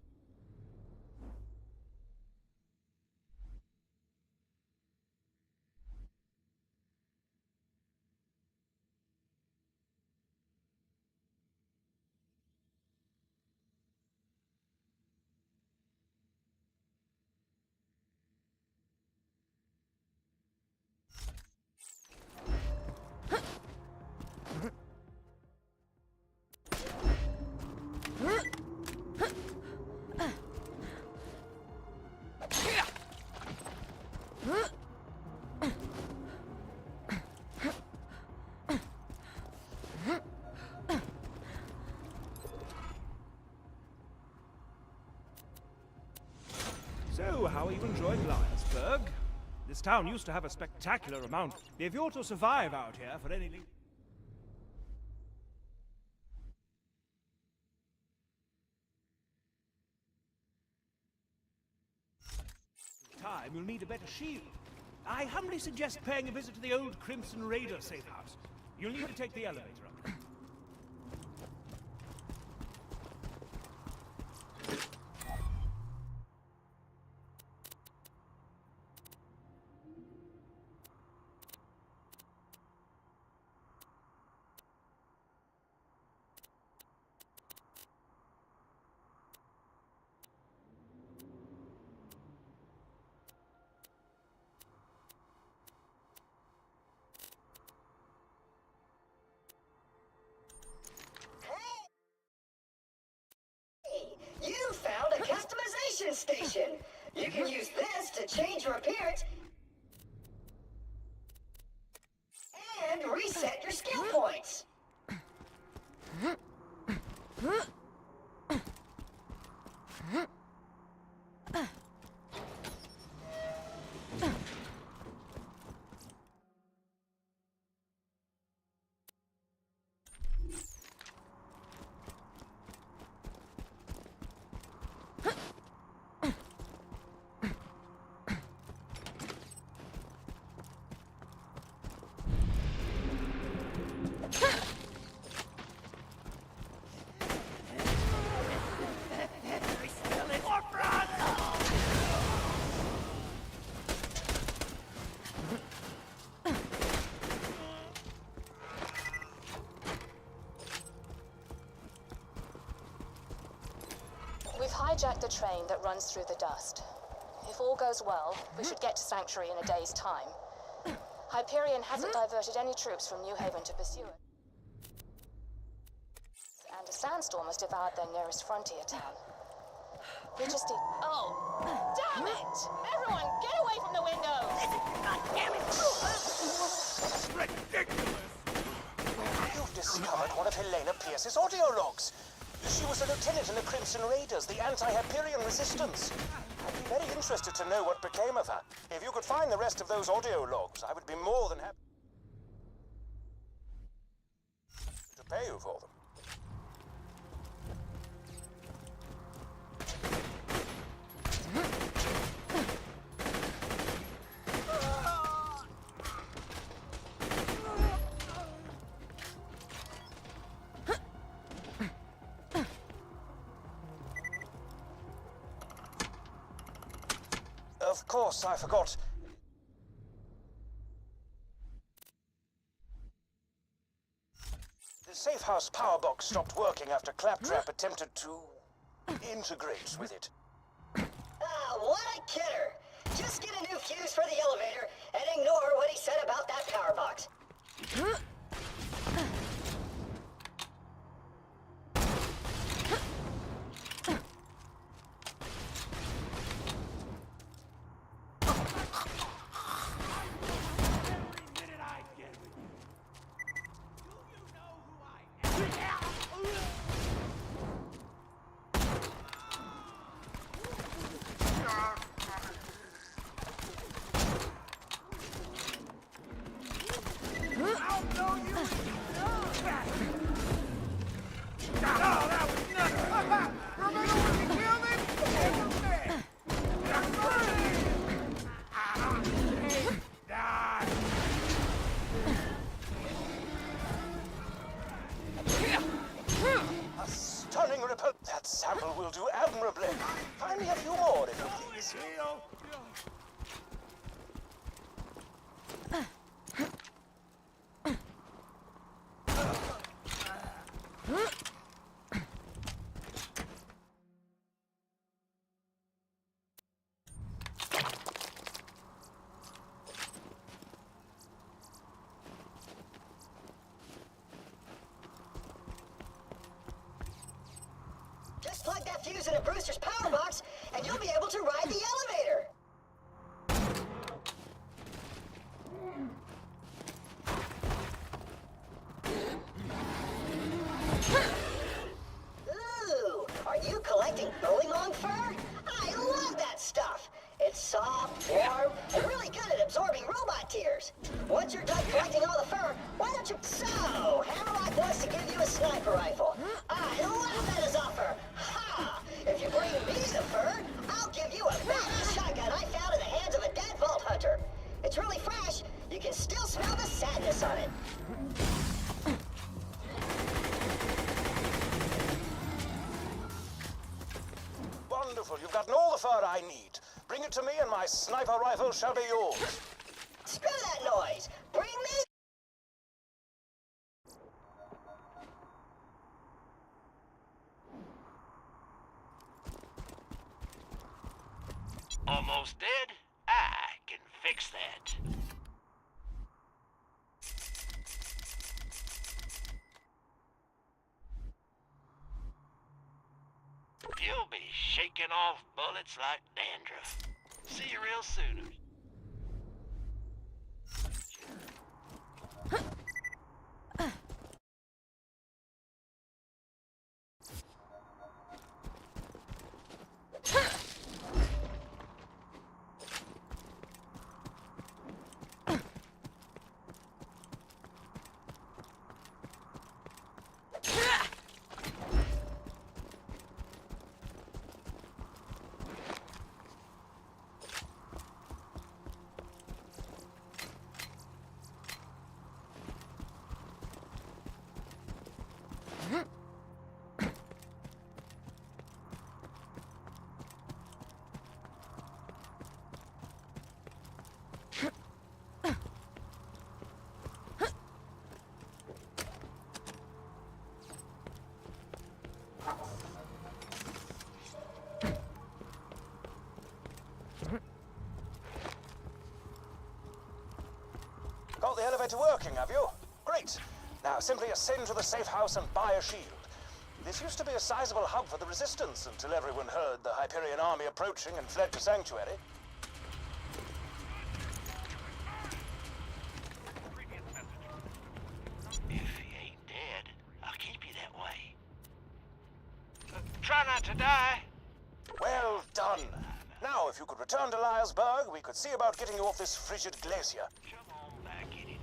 So, how are you enjoying Liarsburg? This town used to have a spectacular amount. If you're to survive out here for any length of time, you'll need a better shield. I humbly suggest paying a visit to the old Crimson Raider safe house. You'll need to take the elevator up.
You found a customization station. You can use this to change your appearance and reset your skill points.
hijack the train that runs through the dust. If all goes well, we should get to Sanctuary in a day's time. Hyperion hasn't diverted any troops from New Haven to pursue it. And a sandstorm has devoured their nearest frontier town. We just need... Oh! Damn it! Everyone, get away from the windows! God damn it!
Ridiculous! You've discovered one of Helena Pierce's audio logs. She was a lieutenant in the Crimson Raiders, the anti-Hyperion resistance. I'd be very interested to know what became of her. If you could find the rest of those audio logs, I would be more than happy to pay you for them. Of course, I forgot. The safe house power box stopped working after Claptrap attempted to integrate with it.
Ah, what a kidder! Just get a new fuse for the elevator and ignore what he said about that power box.
That sample will do admirably. Find me a few more, if you please.
Just plug that fuse in a Brewster's power box, and you'll be able to ride the elevator. Ooh, are you collecting Bullymong fur? I love that stuff. It's soft, warm, and really good at absorbing robot tears. Once you're done collecting all the fur, why don't you... So, Hammerlock wants to give you a sniper rifle. I love that as offer. Ha! If you bring me the fur, I'll give you a badass shotgun I found in the hands of a dead vault hunter. It's really fresh. You can still smell the sadness on it.
Wonderful. You've gotten all the fur I need. Bring it to me and my sniper rifle shall be yours.
Screw that noise. Bring me...
Almost dead? I can fix that. You'll be shaking off bullets like dandruff. See you real soon.
Got the elevator working, have you? Great. Now simply ascend to the safe house and buy a shield. This used to be a sizable hub for the Resistance until everyone heard the Hyperion army approaching and fled to Sanctuary.
If he ain't dead, I'll keep you that way. Try not to die.
Well done. Now, if you could return to Lyresburg, we could see about getting you off this frigid glacier.
Come on back anytime.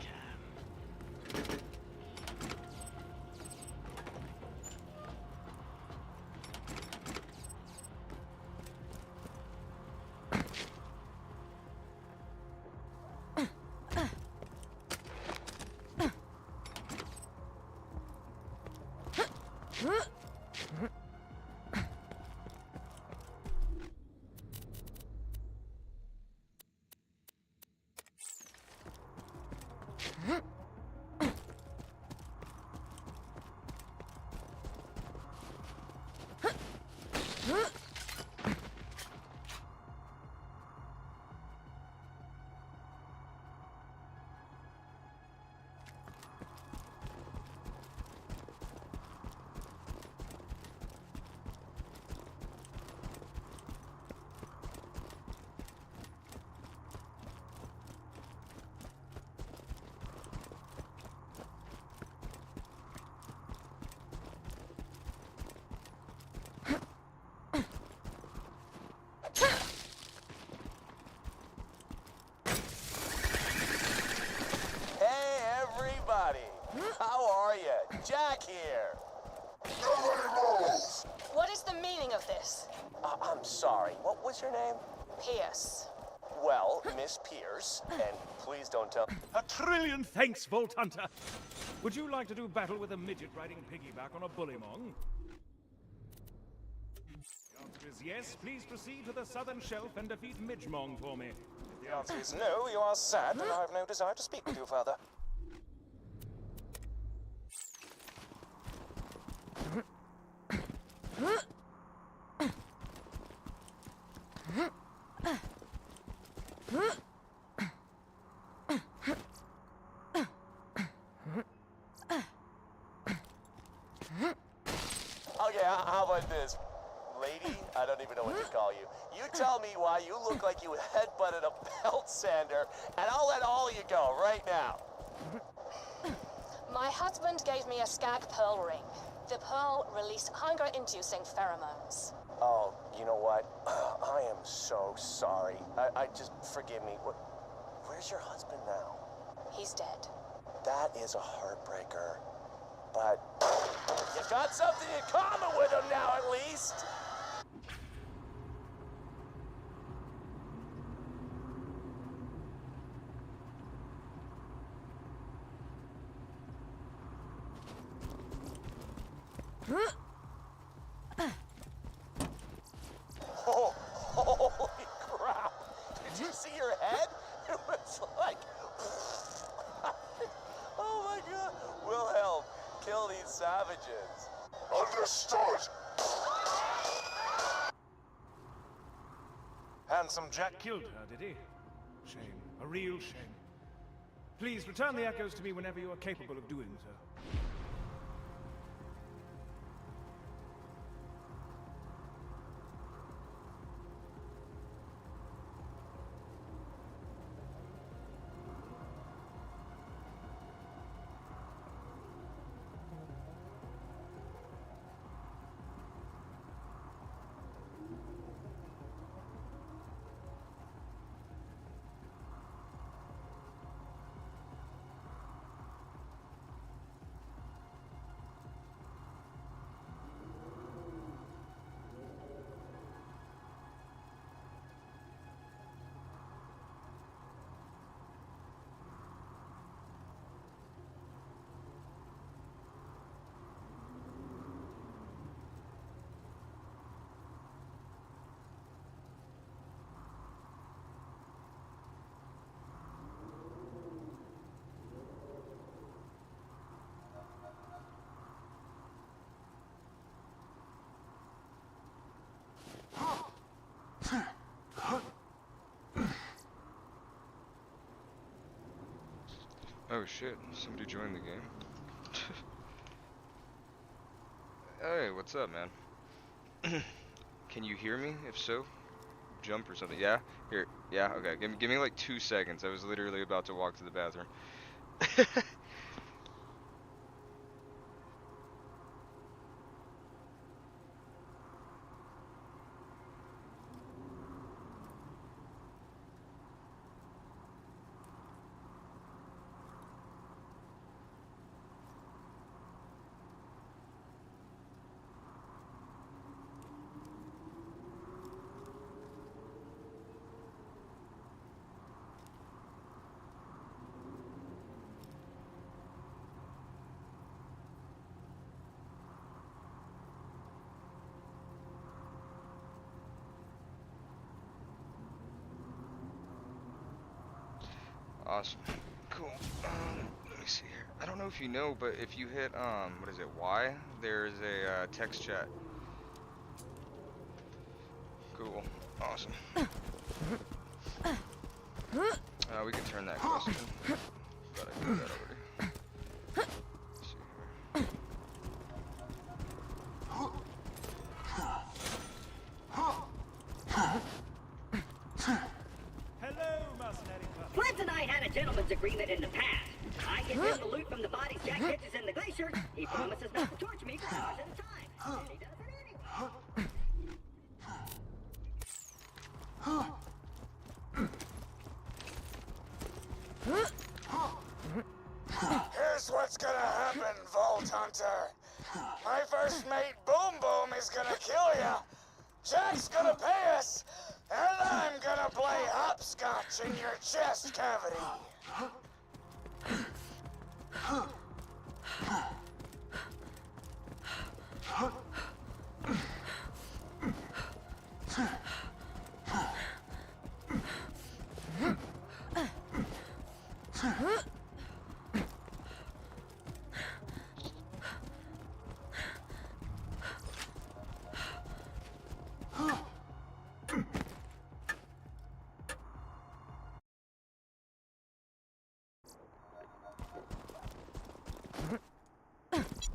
How are you? Jack here.
What is the meaning of this?
I'm sorry. What was your name?
Pierce.
Well, Miss Pierce, and please don't tell...
A trillion thanks, Vault Hunter! Would you like to do battle with a midget riding piggyback on a bullymong? The answer is yes. Please proceed to the southern shelf and defeat Midgemong for me.
The answer is no. You are sad, and I have no desire to speak with you further. Okay, how about this? Lady? I don't even know what to call you. You tell me why you look like you headbutted a belt sander, and I'll let all you go right now.
My husband gave me a skag pearl ring. The pearl released hunger-inducing pheromones.
Oh, you know what? I am so sorry. I just, forgive me. Where's your husband now?
He's dead.
That is a heartbreaker. But you got something in common with him now, at least. Oh, holy crap! Did you see your head? It was like... Oh my god! Wilhelm, kill these savages.
Understood!
Handsome Jack killed her, did he? Shame. A real shame. Please return the echoes to me whenever you are capable of doing so.
Oh shit, somebody joined the game. Hey, what's up, man? Can you hear me? If so, jump or something. Yeah? Here. Yeah, okay. Give me like 2 seconds. I was literally about to walk to the bathroom. Awesome. Cool. Let me see here. I don't know if you know, but if you hit, what is it, Y, there's a text chat. Cool. Awesome. We can turn that question. But I did that already. Let's see here.
Flint and I had a gentleman's agreement in the past. I get him the loot from the bodies Jack catches in the glacier. He promises not to torture me for hours at a time. And he does it anyway.
Here's what's gonna happen, Vault Hunter. My first mate, Boom Boom, is gonna kill ya. Jack's gonna pay us, and I'm gonna play hopscotch in your chest cavity.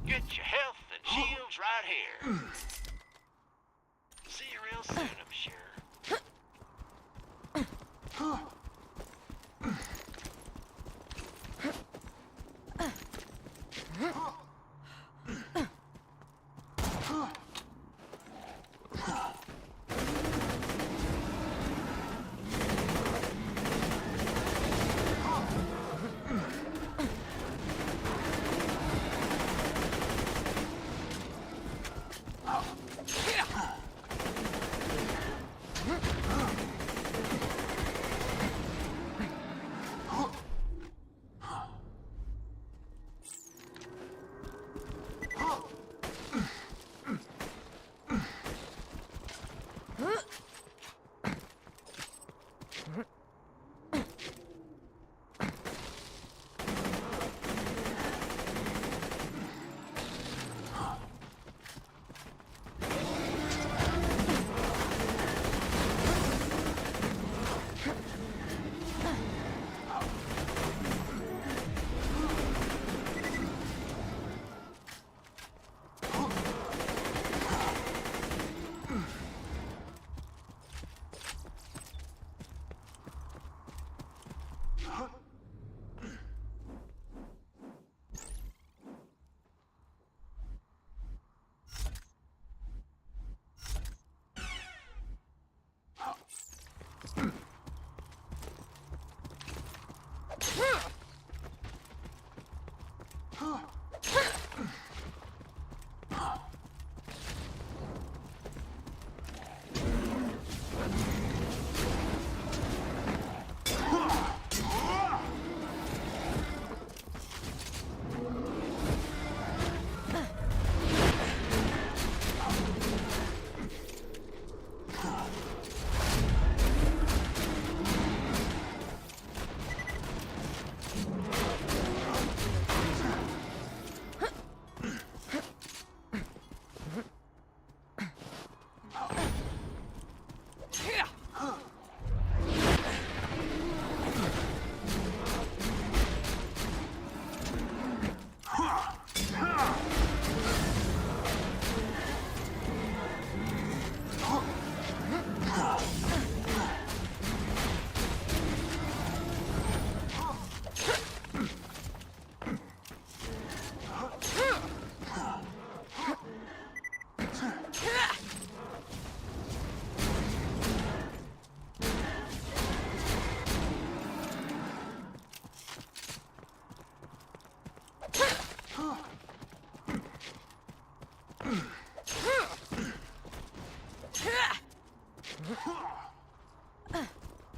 Get your health and shields right here. See you real soon, I'm sure.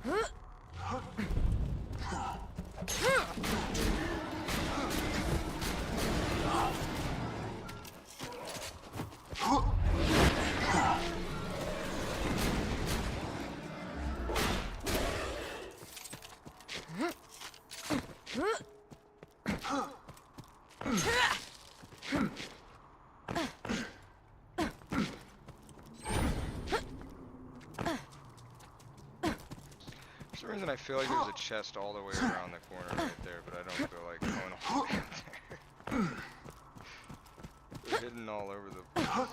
For some reason I feel like there's a chest all the way around the corner right there, but I don't feel like going all the way up there. They're hidden all over the place.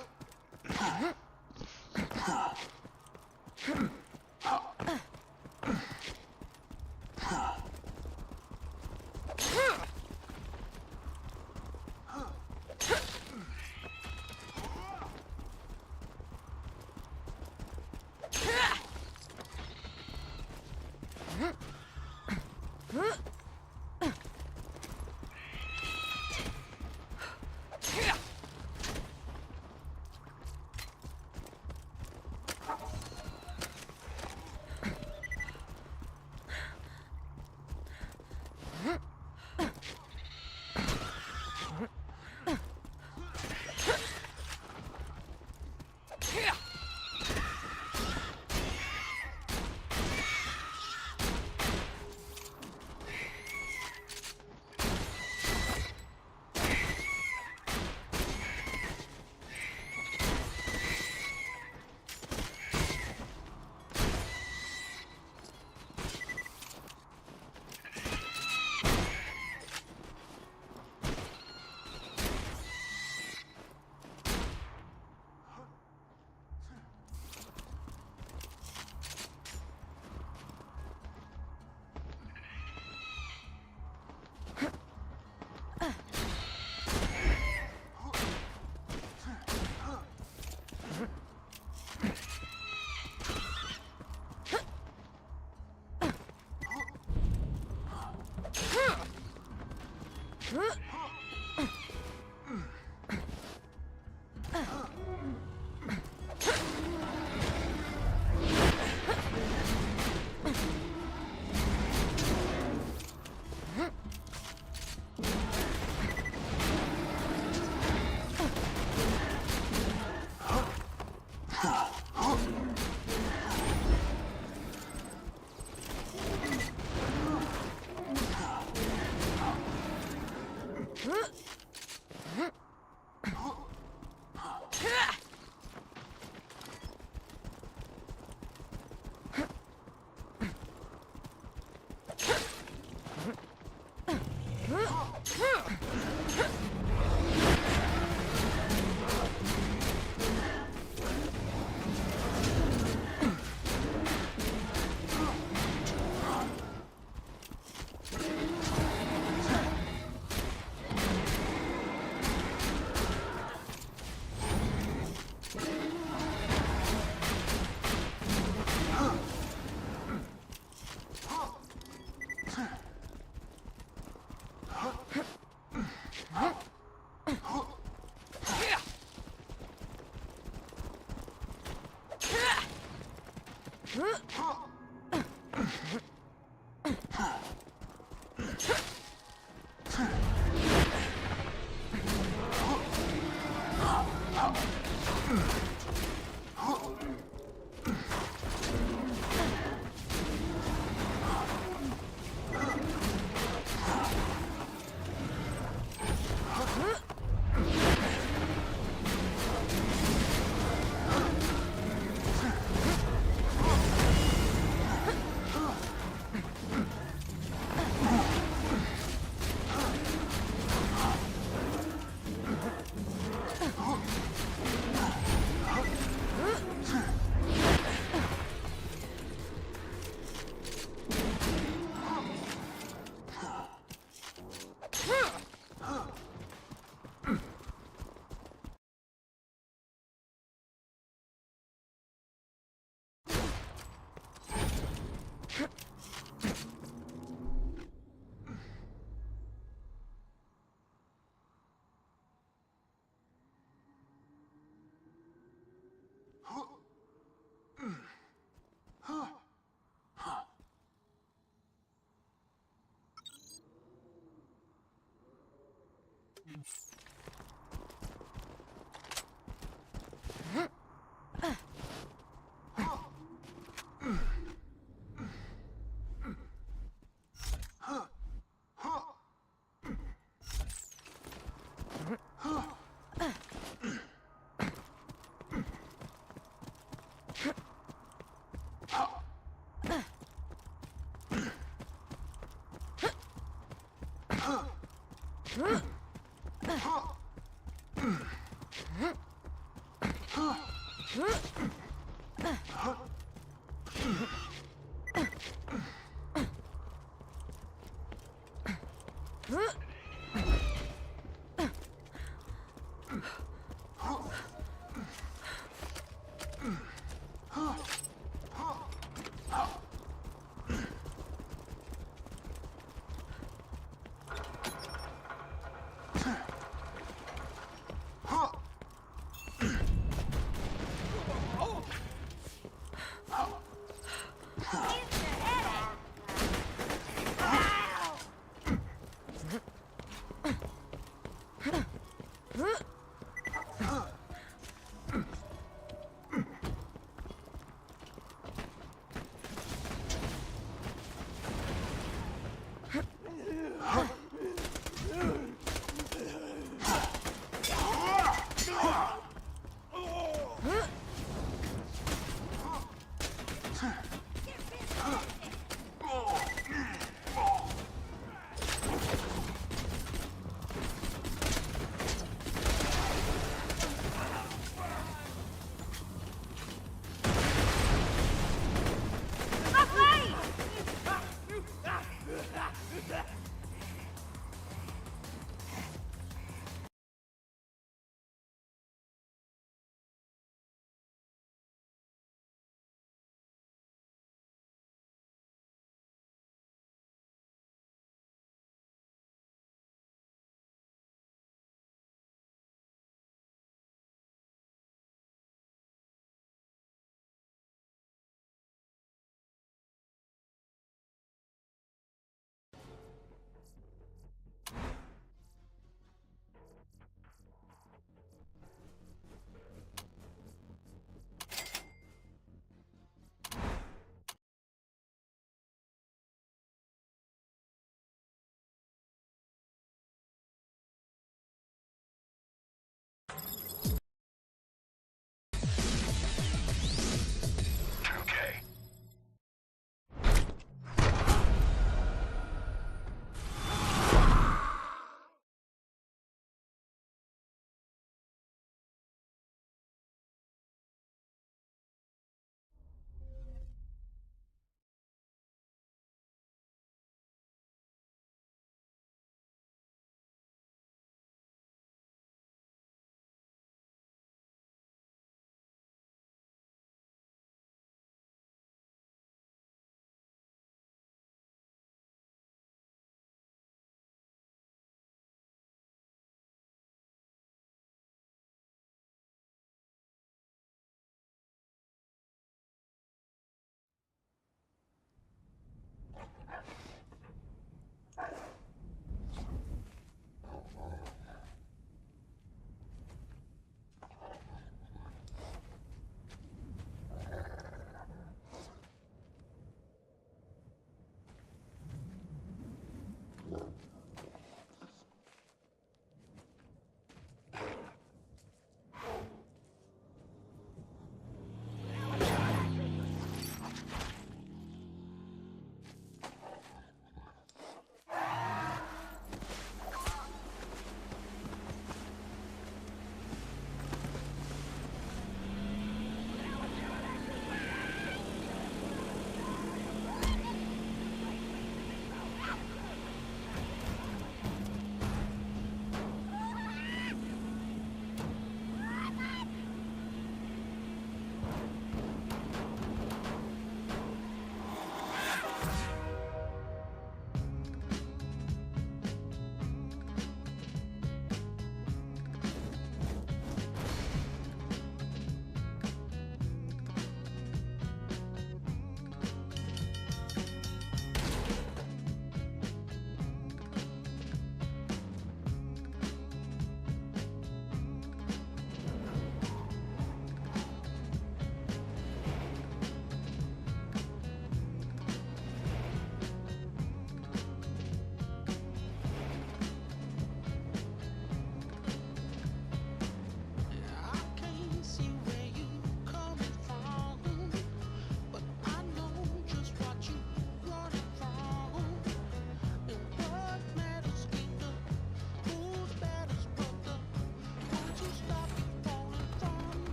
enough?